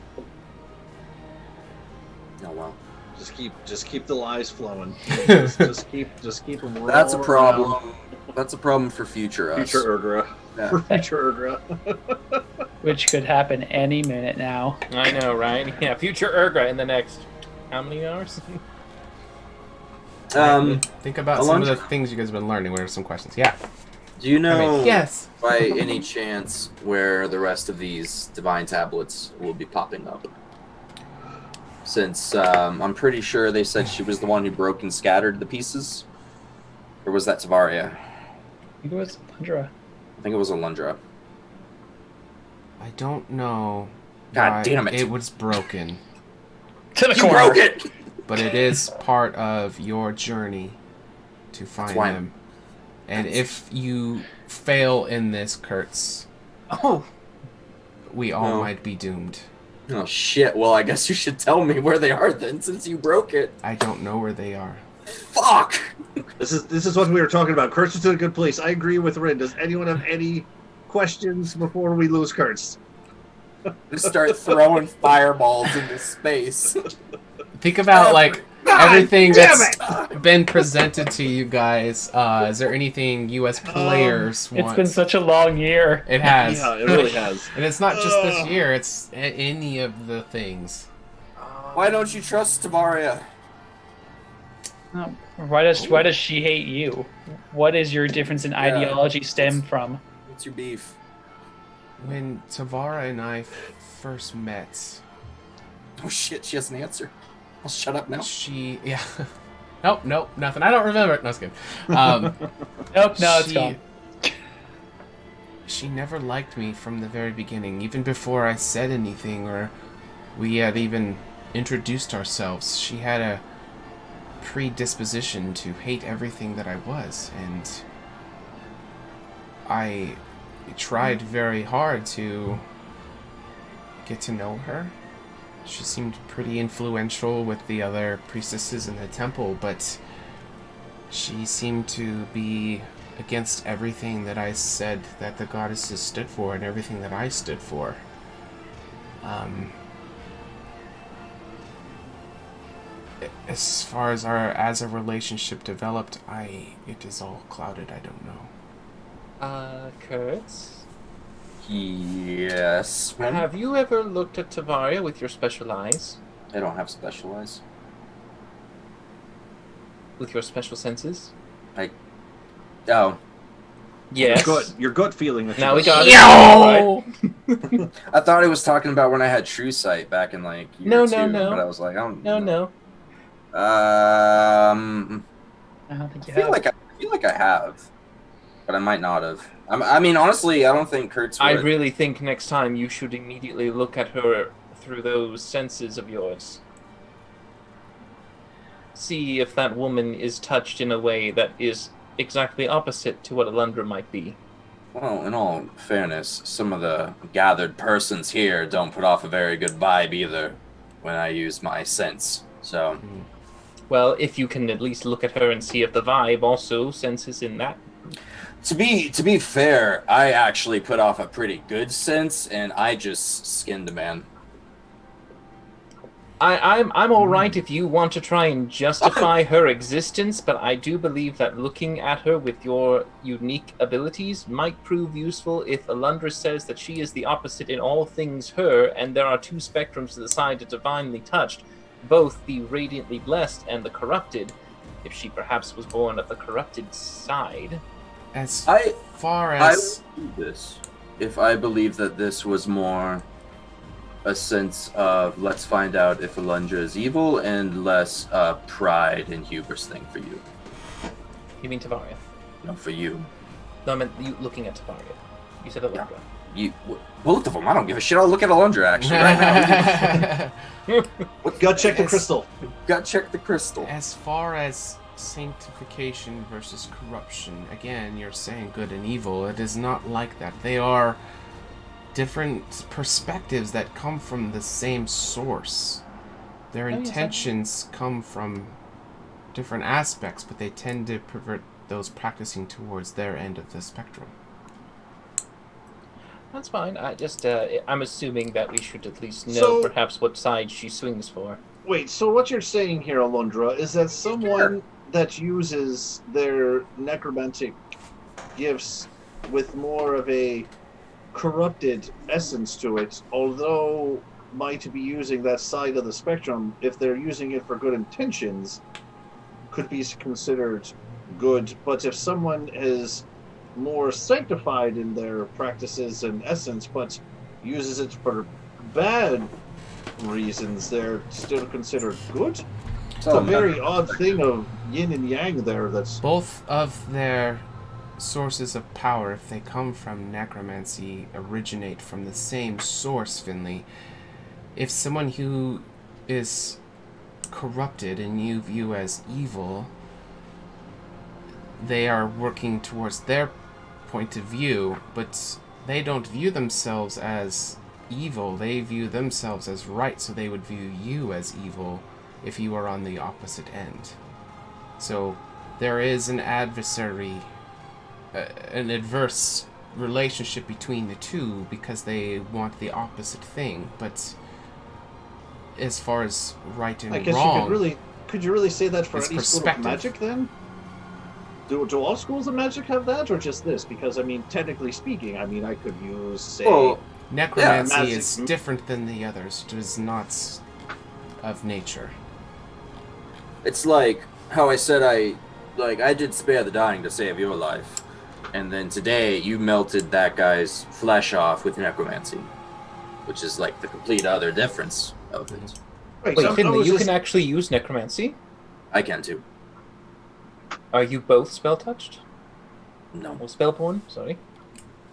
Oh, well. Just keep the lies flowing. Just keep them rolling. That's a problem. That's a problem for future us. Future Urgra. Yeah. For future Urgra. Which could happen any minute now. I know, right? Yeah, future Urgra in the next how many hours? Think about some of the things you guys have been learning. What are some questions? Yeah. Do you know yes. by any chance where the rest of these divine tablets will be popping up? Since I'm pretty sure they said she was the one who broke and scattered the pieces. Or was that Tavaria? I think it was Alundra. I think it was Alundra. I don't know. God damn it. It was broken. To the You corner. broke it! But it is part of your journey to find them. And if you fail in this, Kurtz, we all might be doomed. Oh shit, well I guess you should tell me where they are then, since you broke it. I don't know where they are. Fuck! This is what we were talking about. Kurtz is in a good place. I agree with Rin. Does anyone have any questions before we lose Kurtz? Just start throwing fireballs into space. Think about everything that's been presented to you guys. Is there anything you as players want? It's been such a long year. It has. Yeah, it really has. And it's not just this year. It's any of the things. Why don't you trust Tavaria? Why does she hate you? What is your difference in ideology stem from? What's your beef? When Tavara and I first met... Oh shit, she has an answer. I'll shut up now. Yeah. Nope, nothing. I don't remember it. No, I was kidding. It's gone. She never liked me from the very beginning, even before I said anything or we had even introduced ourselves. She had a predisposition to hate everything that I was, and I tried very hard to get to know her. She seemed pretty influential with the other priestesses in the temple, but she seemed to be against everything that I said that the goddesses stood for and everything that I stood for. As far as a relationship developed, it is all clouded. I don't know. Kurtz? Yes. Have you ever looked at Tavaria with your special eyes? I don't have special eyes. With your special senses? Oh. Yes. Your gut feeling. That Now we got it. Right. I thought he was talking about when I had true sight back in year No. two, but I was like, I don't know. No. I don't think you I feel like I have, but I might not have. I mean, honestly, I don't think Kurtz would. I really think next time you should immediately look at her through those senses of yours. See if that woman is touched in a way that is exactly opposite to what Alundra might be. Well, in all fairness, some of the gathered persons here don't put off a very good vibe either when I use my sense, so... Well, if you can at least look at her and see if the vibe also senses in that. To be fair, I actually put off a pretty good sense, and I just skinned a man. I'm all right if you want to try and justify her existence, but I do believe that looking at her with your unique abilities might prove useful if Alundra says that she is the opposite in all things her, and there are two spectrums to the side of divinely touched, both the radiantly blessed and the corrupted, if she perhaps was born of the corrupted side. As I would do this if I believe that this was more a sense of let's find out if Alundra is evil and less pride and hubris thing for you. You mean Tavaria? No, for you. No, I meant you looking at Tavaria. You said Alundra. Both of them. I don't give a shit. I'll look at Alundra actually right now. Gut check the crystal. Gut check the crystal. As far as sanctification versus corruption, again, you're saying good and evil. It is not like that. They are different perspectives that come from the same source. Their intentions come from different aspects, but they tend to pervert those practicing towards their end of the spectrum. That's fine. I'm assuming that we should at least know perhaps what side she swings for. Wait, so what you're saying here, Alundra, is that someone that uses their necromantic gifts with more of a corrupted essence to it, although might be using that side of the spectrum, if they're using it for good intentions, could be considered good. But if someone is more sanctified in their practices and essence, but uses it for bad reasons, they're still considered good. It's a very odd thing of yin and yang there. That's both of their sources of power, if they come from necromancy, originate from the same source, Finley. If someone who is corrupted and you view as evil, they are working towards their point of view, but they don't view themselves as evil. They view themselves as right, so they would view you as evil if you are on the opposite end. So there is an adversary, an adverse relationship between the two because they want the opposite thing. But as far as right and I guess wrong, could you really say that for it's any school of magic then? Do all schools of magic have that, or just this? Because I mean, technically speaking, I mean, I could use say necromancy is different than the others. It is not of nature. It's like how I said I did spare the dying to save your life, and then today you melted that guy's flesh off with necromancy, which is like the complete other difference of it. Wait, Finley, you can actually use necromancy? I can too. Are you both spell touched? No. Or spellborn? Sorry.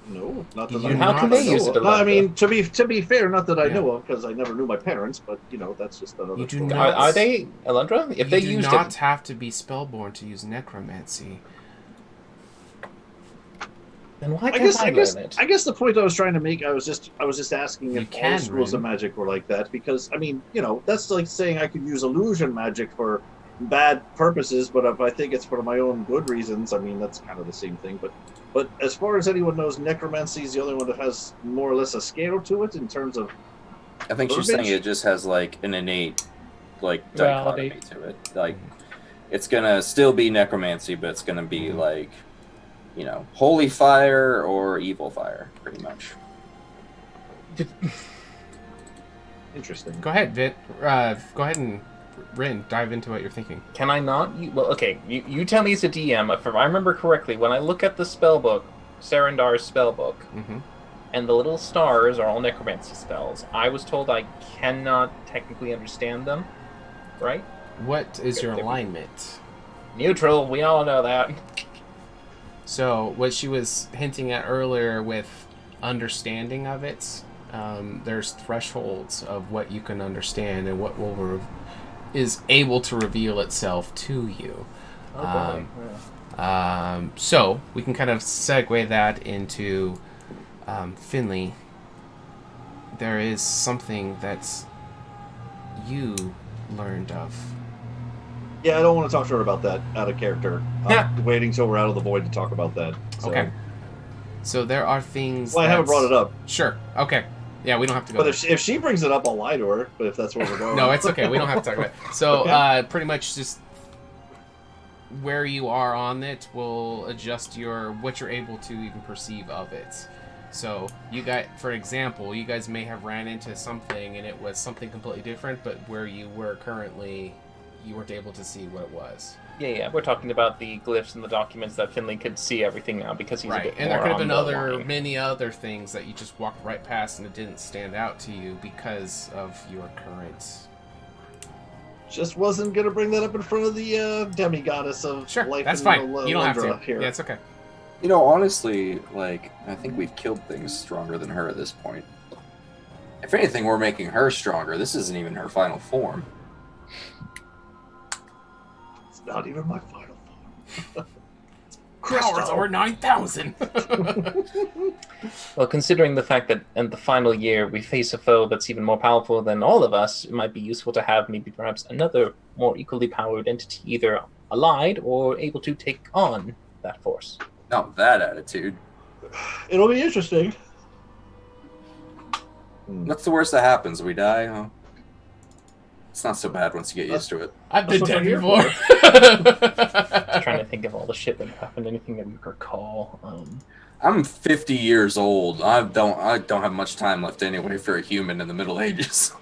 No, not that How can they use it? I mean, to be fair, not that I know of, because I never knew my parents. But you know, that's just another. You do story. not. Are they, Alundra? If they do used not it, have to be spellborn to use necromancy. then why I can't guess I learn it? I guess the point I was trying to make, I was just asking if all can, schools of Rin. magic were like that, because I mean, you know, that's like saying I could use illusion magic for bad purposes, but if I think it's for my own good reasons, I mean, that's kind of the same thing. But as far as anyone knows, necromancy is the only one that has more or less a scale to it in terms of. I think she's saying it just has like an innate like dichotomy to it. Like it's gonna still be necromancy, but it's gonna be like, you know, holy fire or evil fire, pretty much. Interesting. Go ahead, Vit. Go ahead and Rin, dive into what you're thinking. Can I not? Well, okay, you tell me as a DM. If I remember correctly, when I look at the spell book, Sarandar's spell book, and the little stars are all necromancy spells, I was told I cannot technically understand them, right? What is your alignment? Neutral, we all know that. So, what she was hinting at earlier with understanding of it, there's thresholds of what you can understand and what is able to reveal itself to you. So we can kind of segue that into Finley. There is something that you learned of. Yeah, I don't want to talk to her about that out of character. I'm waiting till we're out of the void to talk about that. So. Okay. So there are things. Well, I haven't brought it up. Sure. Okay. Yeah, we don't have to go. But if she brings it up, I'll lie to her. But if that's where we're going, no, it's okay. We don't have to talk about it. So, Okay. Pretty much just where you are on it will adjust what you're able to even perceive of it. So, for example, you guys may have ran into something and it was something completely different, but where you were currently, you weren't able to see what it was. Yeah, we're talking about the glyphs and the documents that Finley could see everything now because he's a bit And more there could have on been the line. many other things that you just walked right past and it didn't stand out to you because of your current. Just wasn't gonna bring that up in front of the demigoddess of life. That's and fine. You don't have to. Here. Yeah, it's okay. You know, honestly, like, I think we've killed things stronger than her at this point. If anything, we're making her stronger. This isn't even her final form. It's not even my final form. Powers over 9,000. Well, considering the fact that in the final year we face a foe that's even more powerful than all of us, it might be useful to have maybe perhaps another more equally powered entity either allied or able to take on that force. Not that attitude. It'll be interesting. What's the worst that happens? We die, huh? It's not so bad once you get used to it. I've been That's what dead I'm here before. Just trying to think of all the shit that happened, anything that we recall. I'm 50 years old. I don't have much time left anyway for a human in the Middle Ages.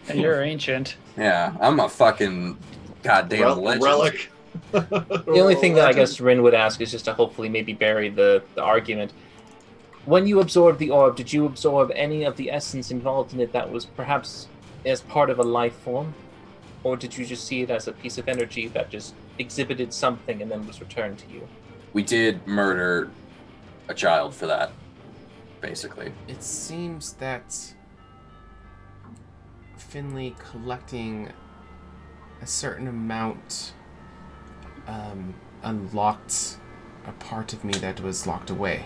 And you're ancient. Yeah, I'm a fucking goddamn legend. Relic. The only thing that I guess Rin would ask is just to hopefully maybe bury the argument. When you absorbed the orb, did you absorb any of the essence involved in it that was perhaps as part of a life form? Or did you just see it as a piece of energy that just exhibited something and then was returned to you? We did murder a child for that, basically. It seems that Finley collecting a certain amount unlocked a part of me that was locked away.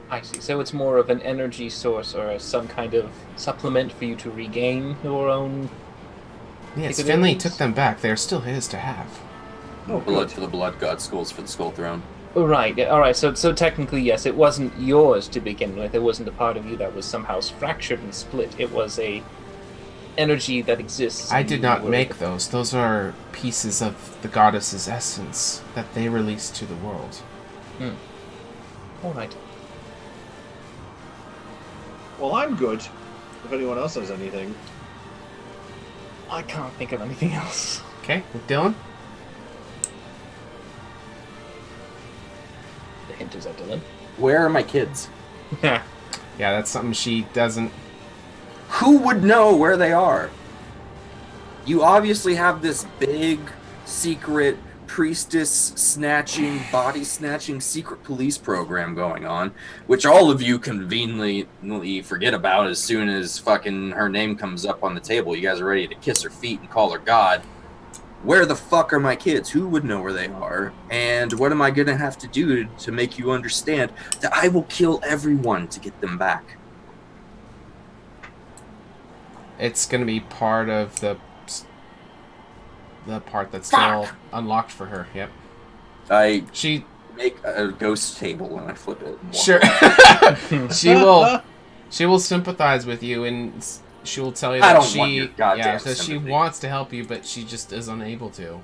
I see. So it's more of an energy source or some kind of supplement for you to regain your own... Yes, Finley took them back. They're still his to have. Blood for the blood god, skulls for the skull throne. Right, yeah, alright, so technically, yes, it wasn't yours to begin with. It wasn't a part of you that was somehow fractured and split. It was a energy that exists. I did not make those. Those are pieces of the goddess's essence that they released to the world. Alright. Well, I'm good. If anyone else has anything. I can't think of anything else. Okay, Dylan? The hint is at Dylan. Where are my kids? Yeah, that's something she doesn't... Who would know where they are? You obviously have this big, secret, priestess-snatching, body-snatching secret police program going on, which all of you conveniently forget about as soon as fucking her name comes up on the table. You guys are ready to kiss her feet and call her God. Where the fuck are my kids? Who would know where they are? And what am I gonna have to do to make you understand that I will kill everyone to get them back? It's gonna be part of the part that's still unlocked for her. Yep. She make a ghost table when I flip it. Sure. She will sympathize with you, and she will tell you that she wants to help you, but she just is unable to.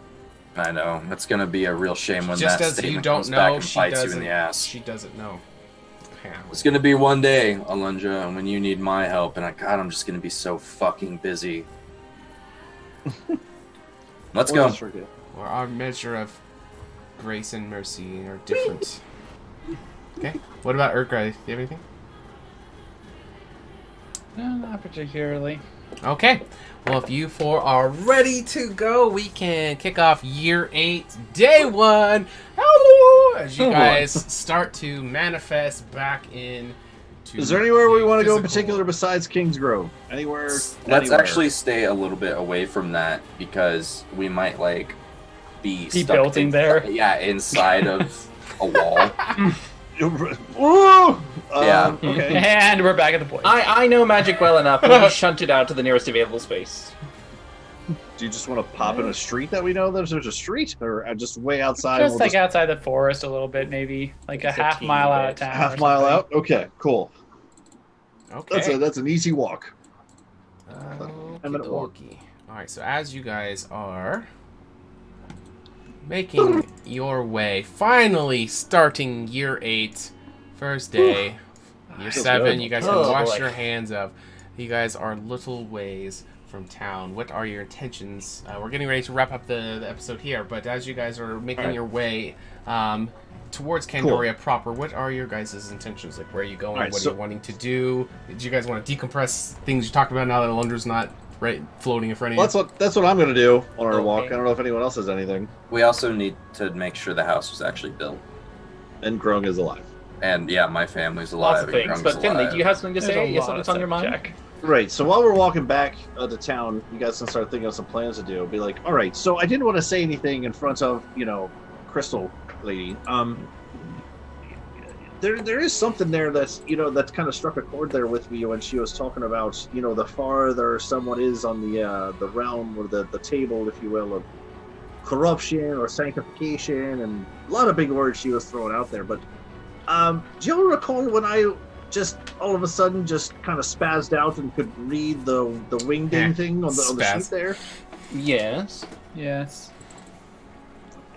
I know. That's gonna be a real shame when just that as statement you don't comes know, back and she bites doesn't. you in the ass. She doesn't know. Yeah. It's gonna be one day, Alundra, when you need my help, and I'm just gonna be so fucking busy. Let's go. Well, our measure of grace and mercy are different. Okay. What about Urgra? Do you have anything? No, not particularly. Okay. Well, if you four are ready to go, we can kick off year 8, day 1. Hello! As you guys start to manifest back in. Is there anywhere we want to go in particular besides Kings Grove? Anywhere? Let's actually stay a little bit away from that because we might be stuck built in there. Yeah, inside of a wall. Yeah. Okay. And we're back at the point. I know magic well enough. We'll be shunted out to the nearest available space. Do you just want to pop in a street that we know there's a street, or just way outside? Just like outside the forest a little bit, maybe like a half mile out of town. Half mile out. Okay, cool. Okay. That's an easy walk. All right. So as you guys are making your way, finally starting year 8, first day, year 7, you guys can wash your hands of. You guys are little ways from town. What are your intentions? We're getting ready to wrap up the episode here, but as you guys are making your way towards Candoria proper, what are your guys' intentions? Like, where are you going? What are you wanting to do? Do you guys want to decompress things you talked about now that Alundra's not floating in front of you? That's what I'm going to do on our walk. I don't know if anyone else has anything. We also need to make sure the house was actually built. And Grung is alive. And yeah, my family's alive. Lots of things. But Finley, do you have something to say? Yes, something's on your mind? Right, so while we're walking back to town, you guys can start thinking of some plans to do. Be like, all right, so I didn't want to say anything in front of, Crystal Lady. There is something there that's, that's kind of struck a chord there with me when she was talking about, the farther someone is on the realm or the table, if you will, of corruption or sanctification, and a lot of big words she was throwing out there. But do you recall when I just all of a sudden just kind of spazzed out and could read the wingding thing on the sheet there? Yes. Yes.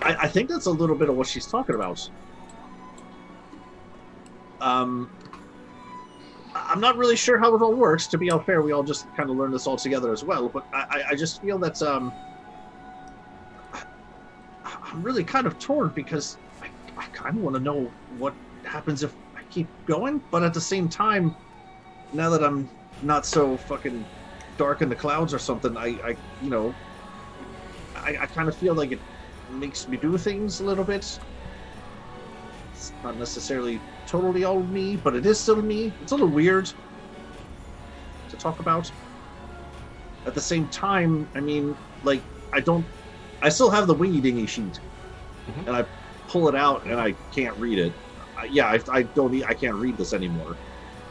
I think that's a little bit of what she's talking about. I'm not really sure how it all works. To be all fair, we all just kind of learned this all together as well. But I just feel that I'm really kind of torn because I kind of want to know what happens if I keep going. But at the same time, now that I'm not so fucking dark in the clouds or something, I kind of feel like it makes me do things a little bit. It's not necessarily totally all me, but it is still me. It's a little weird to talk about. At the same time, I mean, like, I still have the wingy dingy sheet, and I pull it out and I can't read it. I can't read this anymore.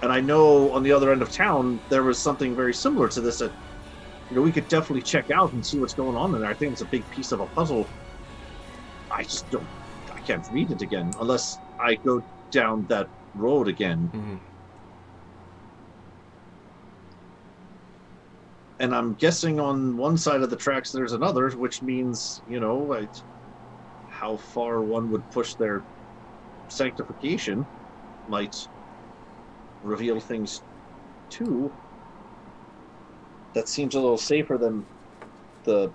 And I know on the other end of town there was something very similar to this that, you know, we could definitely check out and see what's going on in there. I think it's a big piece of a puzzle. I can't read it again unless I go down that road again. And I'm guessing on one side of the tracks there's another, which means, you know, like, how far one would push their sanctification might reveal things too. That seems a little safer than the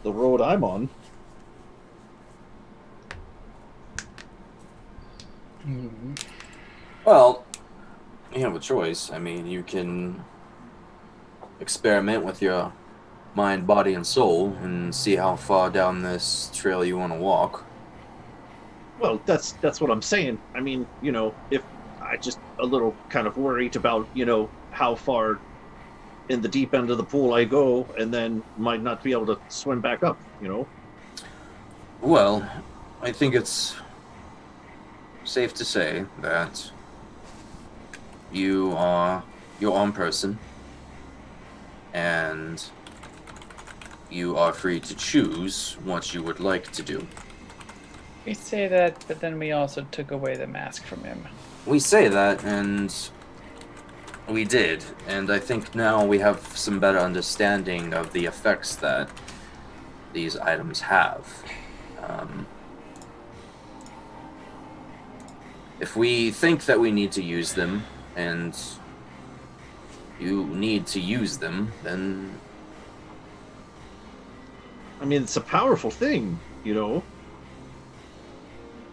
road I'm on. Well, you have a choice. I mean, you can experiment with your mind, body, and soul and see how far down this trail you want to walk. Well, that's what I'm saying. I mean, you know, if I just a little kind of worried about, you know, how far in the deep end of the pool I go and then might not be able to swim back up, you know? Well, I think it's safe to say that you are your own person and you are free to choose what you would like to do. We say that, but then we also took away the mask from him. We say that, and we did, and I think now we have some better understanding of the effects that these items have. If we think that we need to use them, and you need to use them, then... I mean, it's a powerful thing, you know?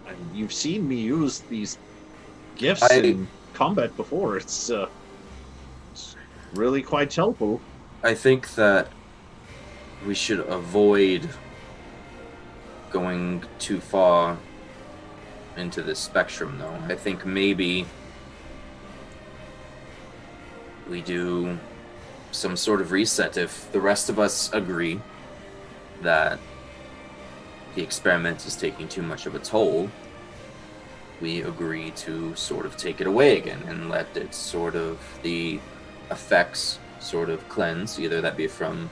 And you've seen me use these gifts in combat before. It's really quite helpful. I think that we should avoid going too far into this spectrum, though. I think maybe we do some sort of reset if the rest of us agree that the experiment is taking too much of a toll. We agree to sort of take it away again and let it sort of, the effects sort of cleanse, either that be from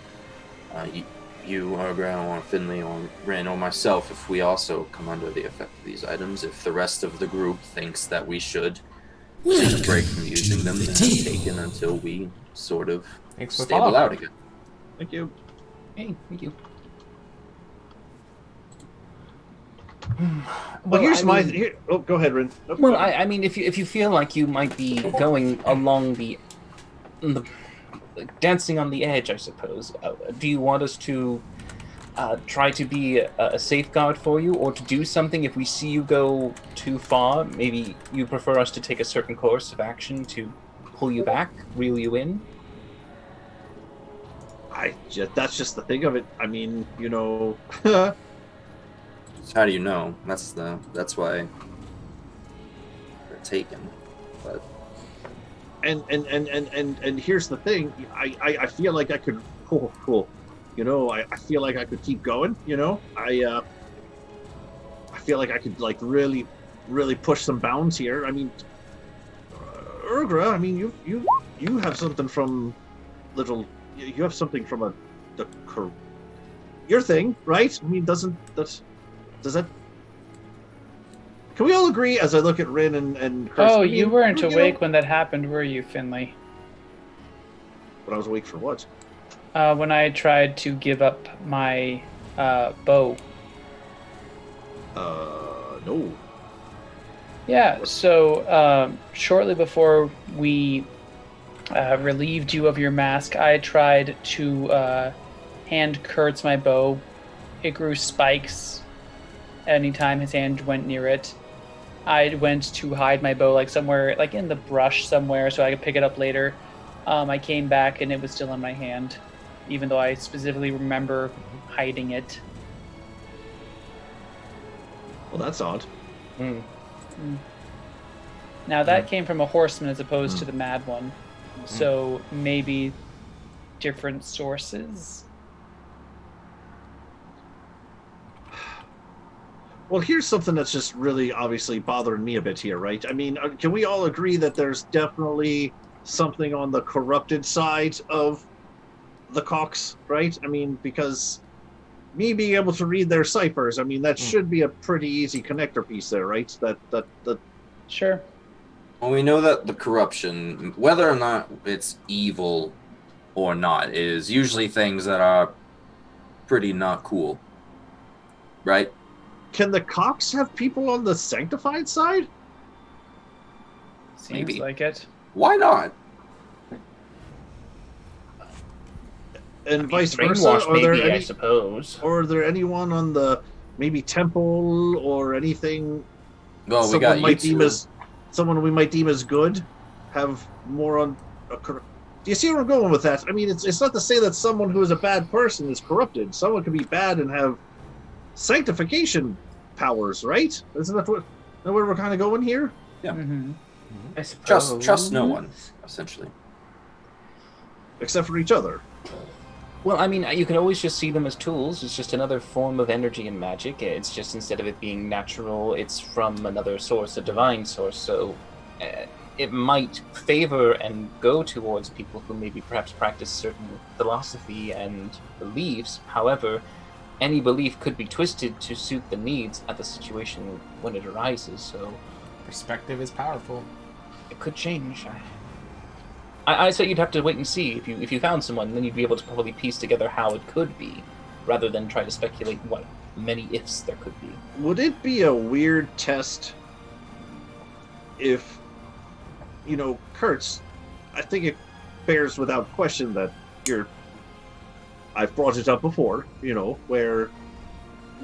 you or Graham or Finley or Rin or myself, if we also come under the effect of these items. If the rest of the group thinks that we should take a break from using them, then taken until we sort of stable out again. Thank you. Hey, thank you. Well, here's go ahead, Rin. Well, I mean, if you feel like you might be going along the dancing on the edge, I suppose. Do you want us to try to be a safeguard for you, or to do something if we see you go too far? Maybe you prefer us to take a certain course of action to pull you back, reel you in? That's just the thing of it. I mean, you know... How do you know? That's why they're taken. But and here's the thing. I feel like I could cool. You know, I feel like I could keep going, you know? I feel like I could like really push some bounds here. I mean, Urgra, I mean you have something from you have something from your thing, right? I mean, does that Can we all agree as I look at Rin and Chris? Oh, I you mean, weren't know, awake when that happened, were you, Finley? But I was awake for what? When I tried to give up my bow. No. Yeah, so shortly before we relieved you of your mask, I tried to hand Kurtz my bow. It grew spikes anytime his hand went near it. I went to hide my bow like somewhere, like in the brush somewhere, so I could pick it up later. I came back and it was still in my hand, even though I specifically remember hiding it. Well, that's odd. Now that came from a horseman as opposed to the mad one, so maybe different sources. Well, here's something that's just really obviously bothering me a bit here, right? I mean, can we all agree that there's definitely something on the corrupted side of the Cox, right? I mean, because me being able to read their ciphers, I mean, that should be a pretty easy connector piece there, right? That Sure. Well, we know that the corruption, whether or not it's evil or not, is usually things that are pretty not cool, right? Can the Cox have people on the sanctified side? Seems Maybe. like it. Why not? And vice versa? Brainwashed, Are there maybe, any, I suppose. or are there anyone on the maybe temple or anything? Well, we got you two. Someone we might deem as good have more on. Do you see where I'm going with that? I mean, it's not to say that someone who is a bad person is corrupted. Someone can be bad and have sanctification powers, right? Isn't that where we're kind of going here? Yeah. I suppose. Trust no one, essentially. Except for each other. Well, I mean, you can always just see them as tools. It's just another form of energy and magic. It's just instead of it being natural, it's from another source, a divine source. So it might favor and go towards people who maybe perhaps practice certain philosophy and beliefs. However, any belief could be twisted to suit the needs at the situation when it arises. So Perspective is powerful. it could change. I say you'd have to wait and see. If you found someone, then you'd be able to probably piece together how it could be, rather than try to speculate what many ifs there could be. Would it be a weird test if, Kurtz, I think it bears without question that I've brought it up before, where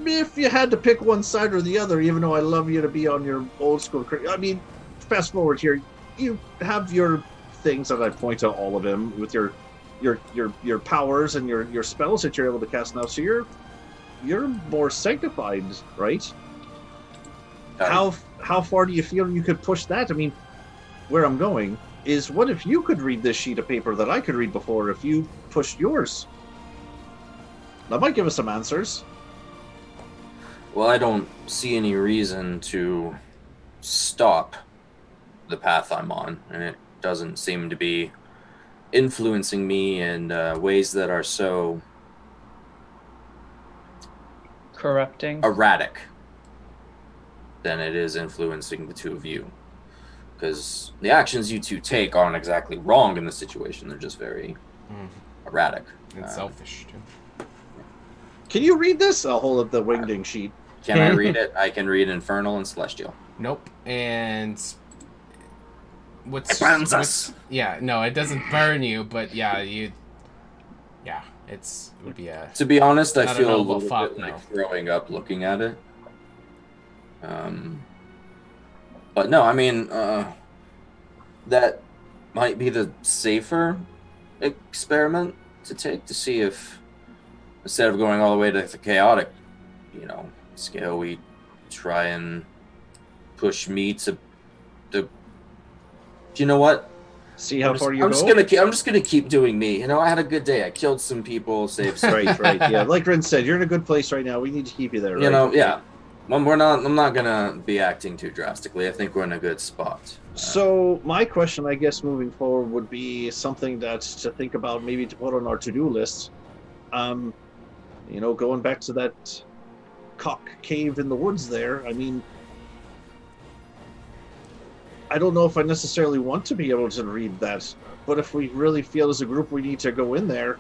if you had to pick one side or the other, even though I love you to be on your old school, I mean, fast forward here, you have your things that I point to all of him with your powers and your spells that you're able to cast now. So you're more sanctified, right? How far do you feel you could push that? I mean, where I'm going is, what if you could read this sheet of paper that I could read before if you pushed yours? That might give us some answers. Well, I don't see any reason to stop the path I'm on, and it doesn't seem to be influencing me in ways that are so Corrupting. erratic than it is influencing the two of you. Because the actions you two take aren't exactly wrong in the situation, they're just very erratic. And selfish, too. Can you read this? I'll hold up the wingding sheet. Can I read it? I can read Infernal and Celestial. Nope. And It burns us. Yeah, no, it doesn't burn you, but yeah, it would be a. To be honest, I not feel a noble little thought, bit like no. throwing up looking at it. But no, I mean, that might be the safer experiment to take to see if, instead of going all the way to the chaotic, scale, we try and push me to the. You know what? See how far you I'm go? I'm just gonna keep doing me. I had a good day. I killed some people, saved some. Right. Yeah, like Ren said, you're in a good place right now. We need to keep you there. Yeah. Well, I'm not gonna be acting too drastically. I think we're in a good spot. So my question, I guess, moving forward would be something that's to think about, maybe to put on our to-do list. Going back to that cock cave in the woods there. I mean, I don't know if I necessarily want to be able to read that, but if we really feel as a group we need to go in there,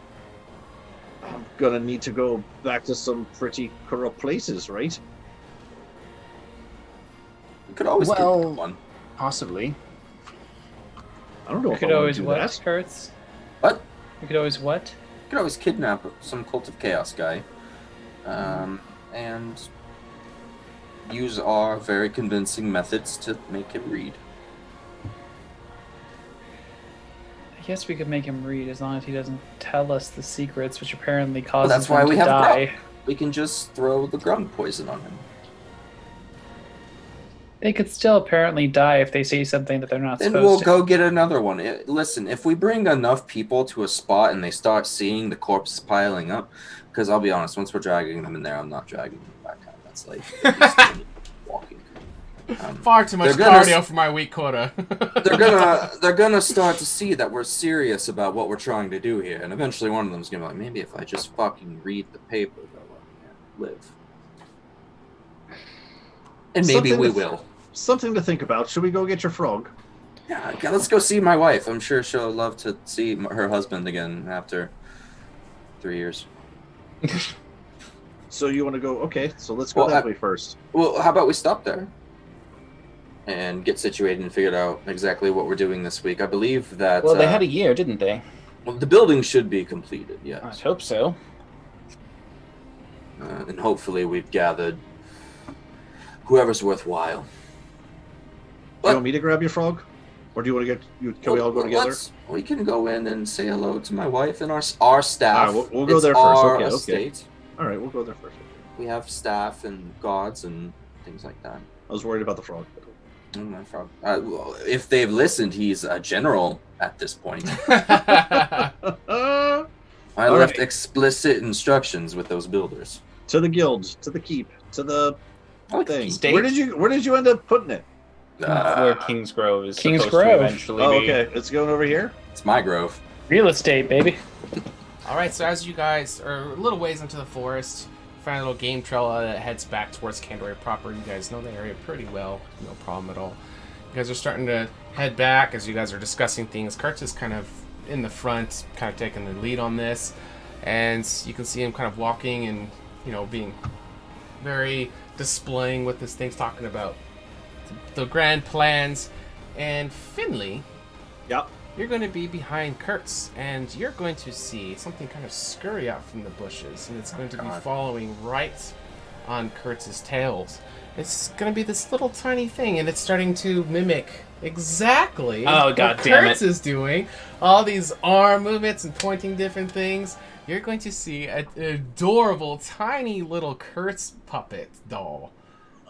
I'm gonna need to go back to some pretty corrupt places, right? You could always get Well, one. possibly. I don't know We if could I want always to do what, that. Kurtz? What? We could always what? You could always kidnap some Cult of Chaos guy, and use our very convincing methods to make him read. I guess we could make him read as long as he doesn't tell us the secrets, which apparently Well, causes that's why him we to have die. Grump. We can just throw the Grump poison on him. They could still apparently die if they say something that they're not Then supposed we'll to. go get another one. Listen, if we bring enough people to a spot and they start seeing the corpses piling up, because I'll be honest, once we're dragging them in there, I'm not dragging them back out. That's like at least 20 walking. Far too much cardio for my week quota. they're gonna start to see that we're serious about what we're trying to do here, and eventually one of them's gonna be like, maybe if I just fucking read the paper, they'll let me live. And maybe we will. Something to think about. Should we go get your frog? Yeah, okay, let's go see my wife. I'm sure she'll love to see her husband again after 3 years. So you want to go? Okay, so let's go that way first. Well, how about we stop there and get situated and figure out exactly what we're doing this week? I believe that. Well, they had a year, didn't they? Well, the building should be completed. Yes. I hope so. And hopefully we've gathered whoever's worthwhile. Do you want me to grab your frog, or do you want to get? Can we all go together? We can go in and say hello to my wife and our staff. All right, we'll go It's there first. our Okay. estate. All right, we'll go there first. We have staff and guards and things like that. I was worried about the frog. Oh, my frog. Well, if they've listened, he's a general at this point. I left explicit instructions with those builders. To the guild, to the keep, to the thing. State. Where did you end up putting it? Where Kingsgrove is King's supposed Grove. to eventually Oh, be. okay. It's going over here. It's my grove. Real estate, baby. All right, so as you guys are a little ways into the forest, find a little game trail that heads back towards Candoria proper. You guys know the area pretty well, no problem at all. You guys are starting to head back as you guys are discussing things. Kurtz is kind of in the front, kind of taking the lead on this, and you can see him kind of walking and being very displaying with this thing's talking about the grand plans. And Finley, yep, you're going to be behind Kurtz, and you're going to see something kind of scurry out from the bushes, and it's going to be following right on Kurtz's tails. It's going to be this little tiny thing, and it's starting to mimic exactly what Kurtz is doing. All these arm movements and pointing different things. You're going to see an adorable, tiny little Kurtz puppet doll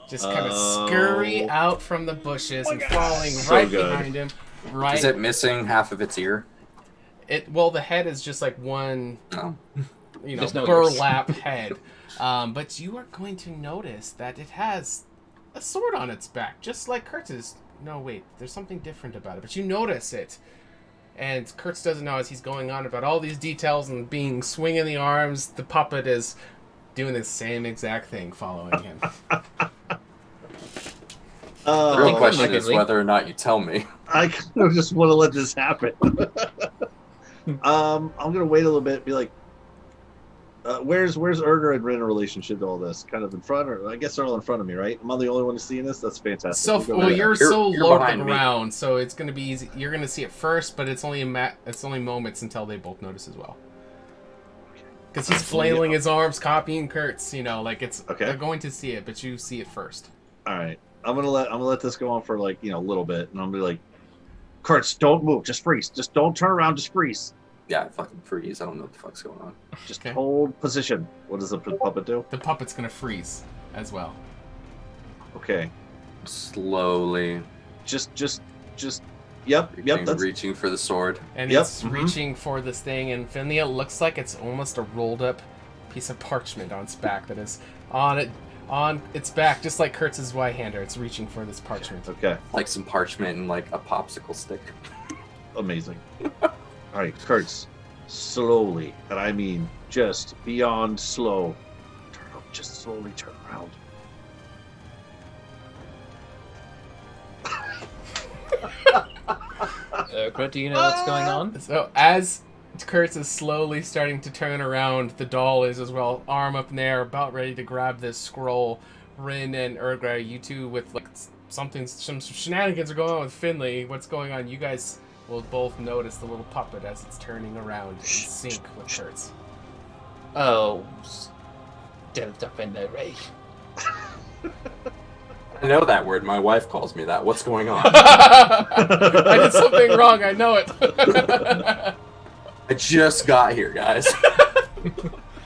just kind of scurry out from the bushes and falling right behind him. Right. Is it missing half of its ear? Well, the head is just like one, no burlap head. But you are going to notice that it has a sword on its back, just like Kurtz's. No, wait, there's something different about it, but you notice it. And Kurtz doesn't know as he's going on about all these details and swinging the arms. The puppet is doing the same exact thing, following him. The real question is whether or not you tell me. I kind of just want to let this happen. I'm gonna wait a little bit. Be like, where's Erger and Rin in relationship to all this? Kind of in front, or I guess they're all in front of me, right? Am I the only one who's seeing this? That's fantastic. So you're so low to the ground, so it's gonna be easy. You're gonna see it first, but it's only moments until they both notice as well. Because he's flailing his arms, copying Kurtz. They're going to see it, but you see it first. All right. I'm gonna let this go on for a little bit, and I'm gonna be like, Kurtz, don't move, just freeze, just don't turn around, just freeze. Yeah, fucking freeze. I don't know what the fuck's going on. Just hold position. What does the puppet do? The puppet's gonna freeze as well. Okay. Slowly. Yep. That's reaching for the sword. And it's reaching for this thing, and Finley, it looks like it's almost a rolled up piece of parchment on its back that is on its back, just like Kurtz's Y-hander. It's reaching for this parchment. Okay. Like some parchment and like a popsicle stick. Amazing. All right, Kurtz, slowly, and I mean just beyond slow. Just slowly turn around. Kurt, do you know what's going on? So as Kurtz is slowly starting to turn around, the doll is as well, arm up in the air, about ready to grab this scroll. Rin and Urgra, you two with like some shenanigans are going on with Finley. What's going on? You guys will both notice the little puppet as it's turning around in sync with Kurtz. Oh, Delta Finley. I know that word. My wife calls me that. What's going on? I did something wrong. I know it. I just got here, guys.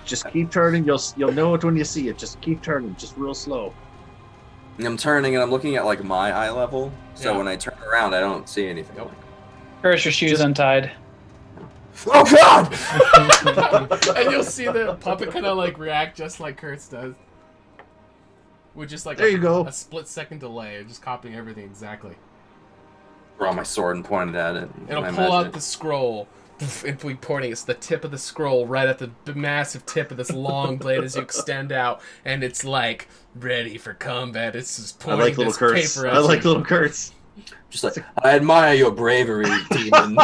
Just keep turning. You'll know it when you see it. Just keep turning, just real slow. I'm turning and I'm looking at like my eye level. So when I turn around, I don't see anything. Nope. First, your shoes untied. Oh God! And you'll see the puppet kind of like react just like Kurtz does. With just like there you go. A split-second delay, just copying everything exactly. Draw my sword and point it at it. It'll pull out the scroll and be pointing. It's the tip of the scroll right at the massive tip of this long blade as you extend out, and it's like ready for combat. It's just pointing like little this Kurtz. paper at I like you. little Kurtz. Just like, I admire your bravery, demon.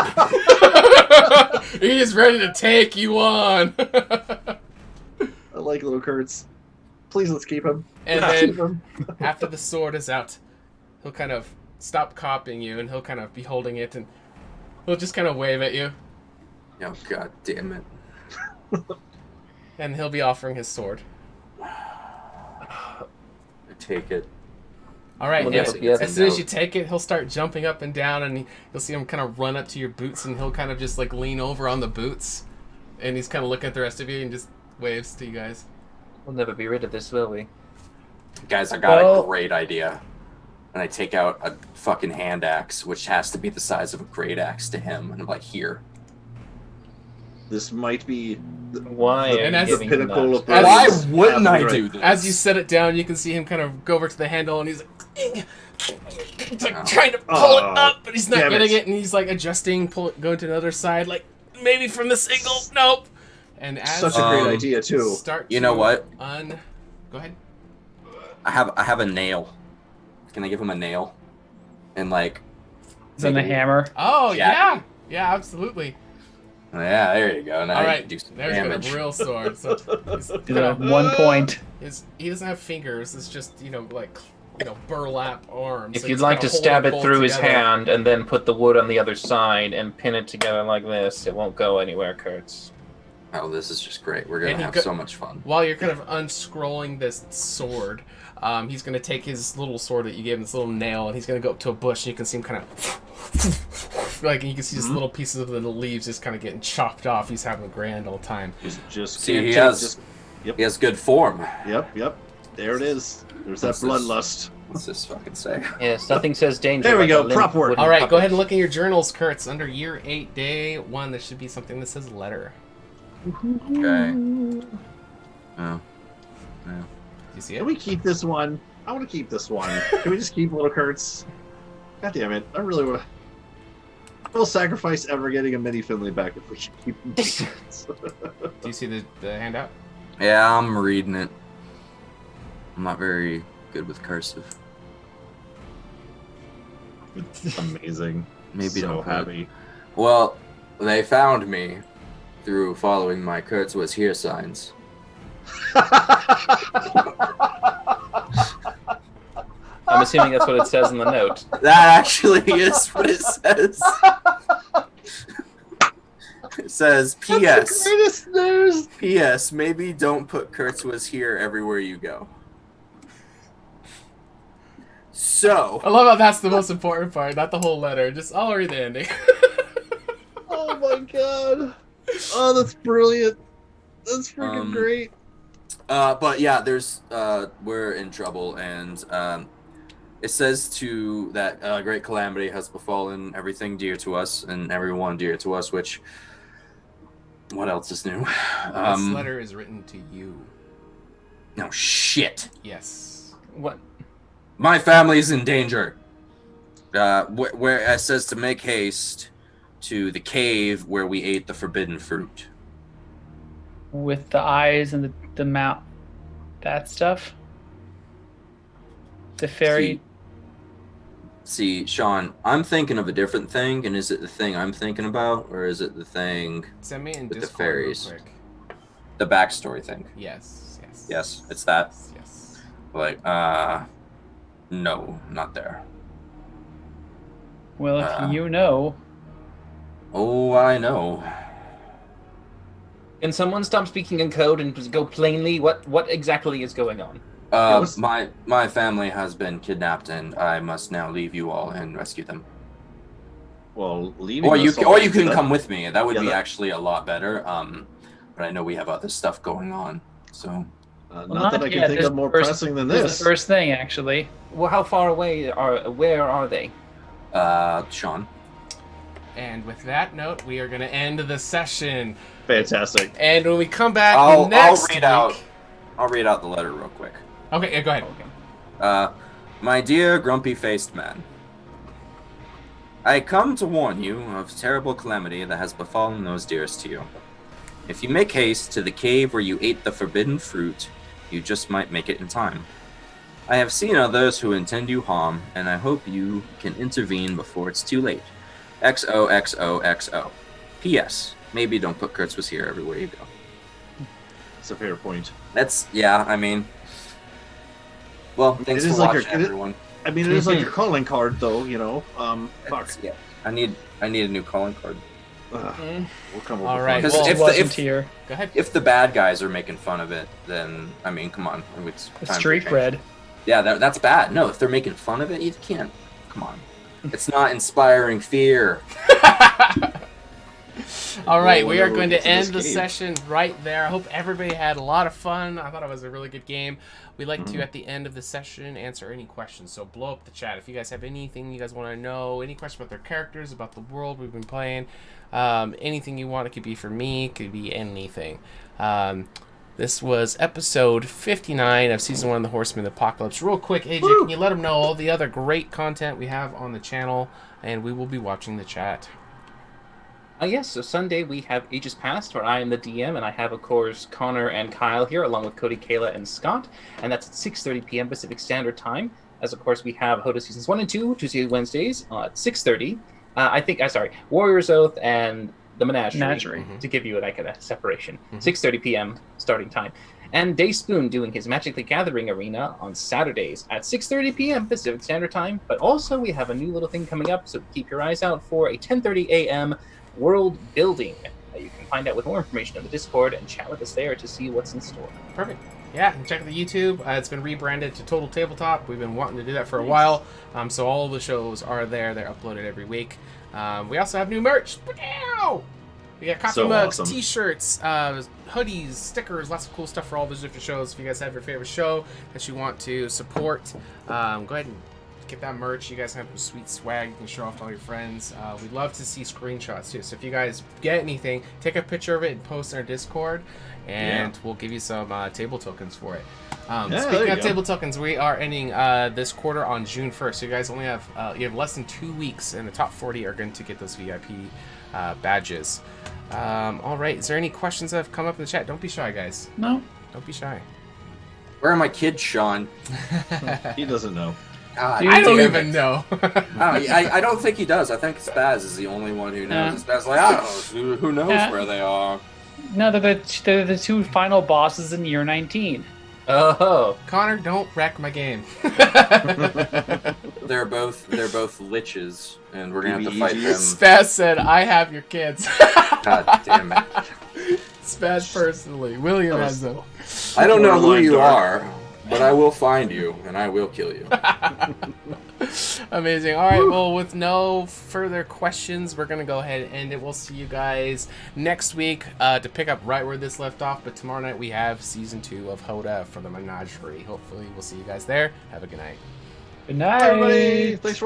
He is ready to take you on. I like little Kurtz. Please, let's keep him. And Keep then, him. after the sword is out, he'll kind of stop copying you, and he'll kind of be holding it, and he'll just kind of wave at you. Oh, God damn it. And he'll be offering his sword. I take it. All right, Well, yeah, yes, as soon as you take it, he'll start jumping up and down, and you'll see him kind of run up to your boots, and he'll kind of just like lean over on the boots, and he's kind of looking at the rest of you and just waves to you guys. We'll never be rid of this, will we? Guys, I got a great idea. And I take out a fucking hand axe, which has to be the size of a great axe to him. And I'm like, here. This might be Why are And you as- giving him pinnacle that? of Why brilliance. wouldn't I Right. do this? As you set it down, you can see him kind of go over to the handle, and he's like trying to pull it up, but he's not Damn getting it. it, and he's like adjusting, going to another side, like maybe from this angle, nope. And as Such a great idea, too. start You know to what? Go ahead. I have a nail. Can I give him a nail? And like... It's in the hammer. Oh, Yeah. yeah, absolutely. Yeah, there you go. Now All you right, can do some there's damage. a real sword. So he's You kind know, of, 1 point. he doesn't have fingers. It's just burlap arms. If So you'd he's like kinda to stab holding it both through his together. hand and then put the wood on the other side and pin it together like this, it won't go anywhere, Kurtz. Oh, this is just great. We're gonna And he have go- so much fun. While you're kind of unscrolling this sword, he's going to take his little sword that you gave him, this little nail, and he's going to go up to a bush, and you can see him kind of... like, you can see his little pieces of the leaves just kind of getting chopped off. He's having a grand old time. Just See, can't he take- has, just- he has good form. Yep. There it is. There's that What's this? bloodlust. What's this fucking say? Yes, nothing says danger. There we like go, a limp prop work. wooden All right, go puppet. ahead and look in your journals, Kurtz. Under year 8, day 1, there should be something that says letter. Okay. Oh. Do you see it? Can we keep this one? I want to keep this one. Can we just keep little Kurtz? God damn it. I really want to. We'll sacrifice ever getting a mini Finley back if we can keep him. Do you see the handout? Yeah, I'm reading it. I'm not very good with cursive. Amazing. Maybe so don't put it. happy. Well, they found me through following my Kurtz was here signs. I'm assuming that's what it says in the note. That actually is what it says. It says, P.S. Greatest news. P.S. Maybe don't put Kurtz was here everywhere you go. So, I love how that's the most important part, not the whole letter. Just, I'll read the ending. Oh my god. Oh, that's brilliant. That's freaking great. but yeah, there's we're in trouble, and it says to that great calamity has befallen everything dear to us and everyone dear to us. Which, what else is new? This letter is written to you. No shit. Yes. What? My family is in danger. Where it says to make haste to the cave where we ate the forbidden fruit. With the eyes and the mouth. That stuff? The fairy. See, Sean, I'm thinking of a different thing, and is it the thing I'm thinking about, or is it the thing Send me in with the Discord fairies? real quick. The backstory thing. Yes, yes. Yes, it's that. Yes. Like, no, not there. Well, if you know. Oh, I know. Can someone stop speaking in code and just go plainly? What exactly is going on? My family has been kidnapped, and I must now leave you all and rescue them. Well, leaving Or you us all, can that- come with me. That would Yeah, be that- actually a lot better. But I know we have other stuff going on, so. Not that I can think of more pressing than this. The first thing, actually. Well, how far away where are they? Sean. And with that note, we are going to end the session. Fantastic. And when we come back I'll next read week... I'll read out the letter real quick. Okay, yeah, go ahead. My dear grumpy-faced man, I come to warn you of terrible calamity that has befallen those dearest to you. If you make haste to the cave where you ate the forbidden fruit, you just might make it in time. I have seen others who intend you harm, and I hope you can intervene before it's too late. XOXOXO. P.S. Maybe don't put Kurtz was here everywhere you go. It's a fair point. I mean... Well, thanks for watching, everyone. It is like your calling card, though, you know. Fuck. Yeah, I need a new calling card. We'll come over. All right. Because Well, go ahead. If the bad guys are making fun of it, then I mean, come on, it's time street for change. cred. Yeah, that's bad. No, if they're making fun of it, you can't. Come on, it's not inspiring fear. All right, we are going to end the session right there. I hope everybody had a lot of fun. I thought it was a really good game. We like to, at the end of the session, answer any questions. So blow up the chat. If you guys have anything you guys want to know, any questions about their characters, about the world we've been playing, anything you want. It could be for me. It could be anything. This was episode 59 of Season 1 of the Horsemen of the Apocalypse. Real quick, AJ, can you let them know all the other great content we have on the channel? And we will be watching the chat. Yes, so Sunday we have Ages Past, where I am the DM, and I have, of course, Connor and Kyle here, along with Cody, Kayla, and Scott, and that's at 6:30 p.m. Pacific Standard Time. As, of course, we have HotA Seasons 1 and 2, Tuesday and Wednesdays, at 6:30. Warrior's Oath and the Menagerie. To give you a separation. 6:30 p.m. starting time. And Dave Spoon doing his Magic the Gathering Arena on Saturdays at 6:30 p.m. Pacific Standard Time. But also we have a new little thing coming up, so keep your eyes out for a 10:30 a.m. World Building. You can find out with more information on the Discord and chat with us there to see what's in store. Perfect. Yeah, and check out the YouTube. It's been rebranded to Total Tabletop. We've been wanting to do that for a while. So all the shows are there. They're uploaded every week. We also have new merch. We got coffee mugs, t-shirts, hoodies, stickers, lots of cool stuff for all those different shows. If you guys have your favorite show that you want to support, go ahead and get that merch. You guys have some sweet swag you can show off to all your friends. We'd love to see screenshots too. So if you guys get anything, take a picture of it and post in our Discord, and we'll give you some table tokens for it. Speaking of table tokens, we are ending this quarter on June 1st. So you guys only have less than 2 weeks, and the top 40 are going to get those VIP badges. All right. Is there any questions that have come up in the chat? Don't be shy, guys. No. Don't be shy. Where are my kids, Sean? He doesn't know. God, I don't even know. I don't think he does. I think Spaz is the only one who knows. Spaz like, I don't know. Who knows where they are? No, they're the two final bosses in year 19. Oh, Connor, don't wreck my game. They're both liches, and we're gonna have to fight them. Spaz said, "I have your kids." God damn it. Spaz personally. William has them. I don't know who you are, but I will find you, and I will kill you. Amazing. All right, well, with no further questions, we're going to go ahead and end it. We'll see you guys next week to pick up right where this left off. But tomorrow night, we have Season 2 of HotA for the Menagerie. Hopefully, we'll see you guys there. Have a good night. Good night. Bye, everybody. Thanks for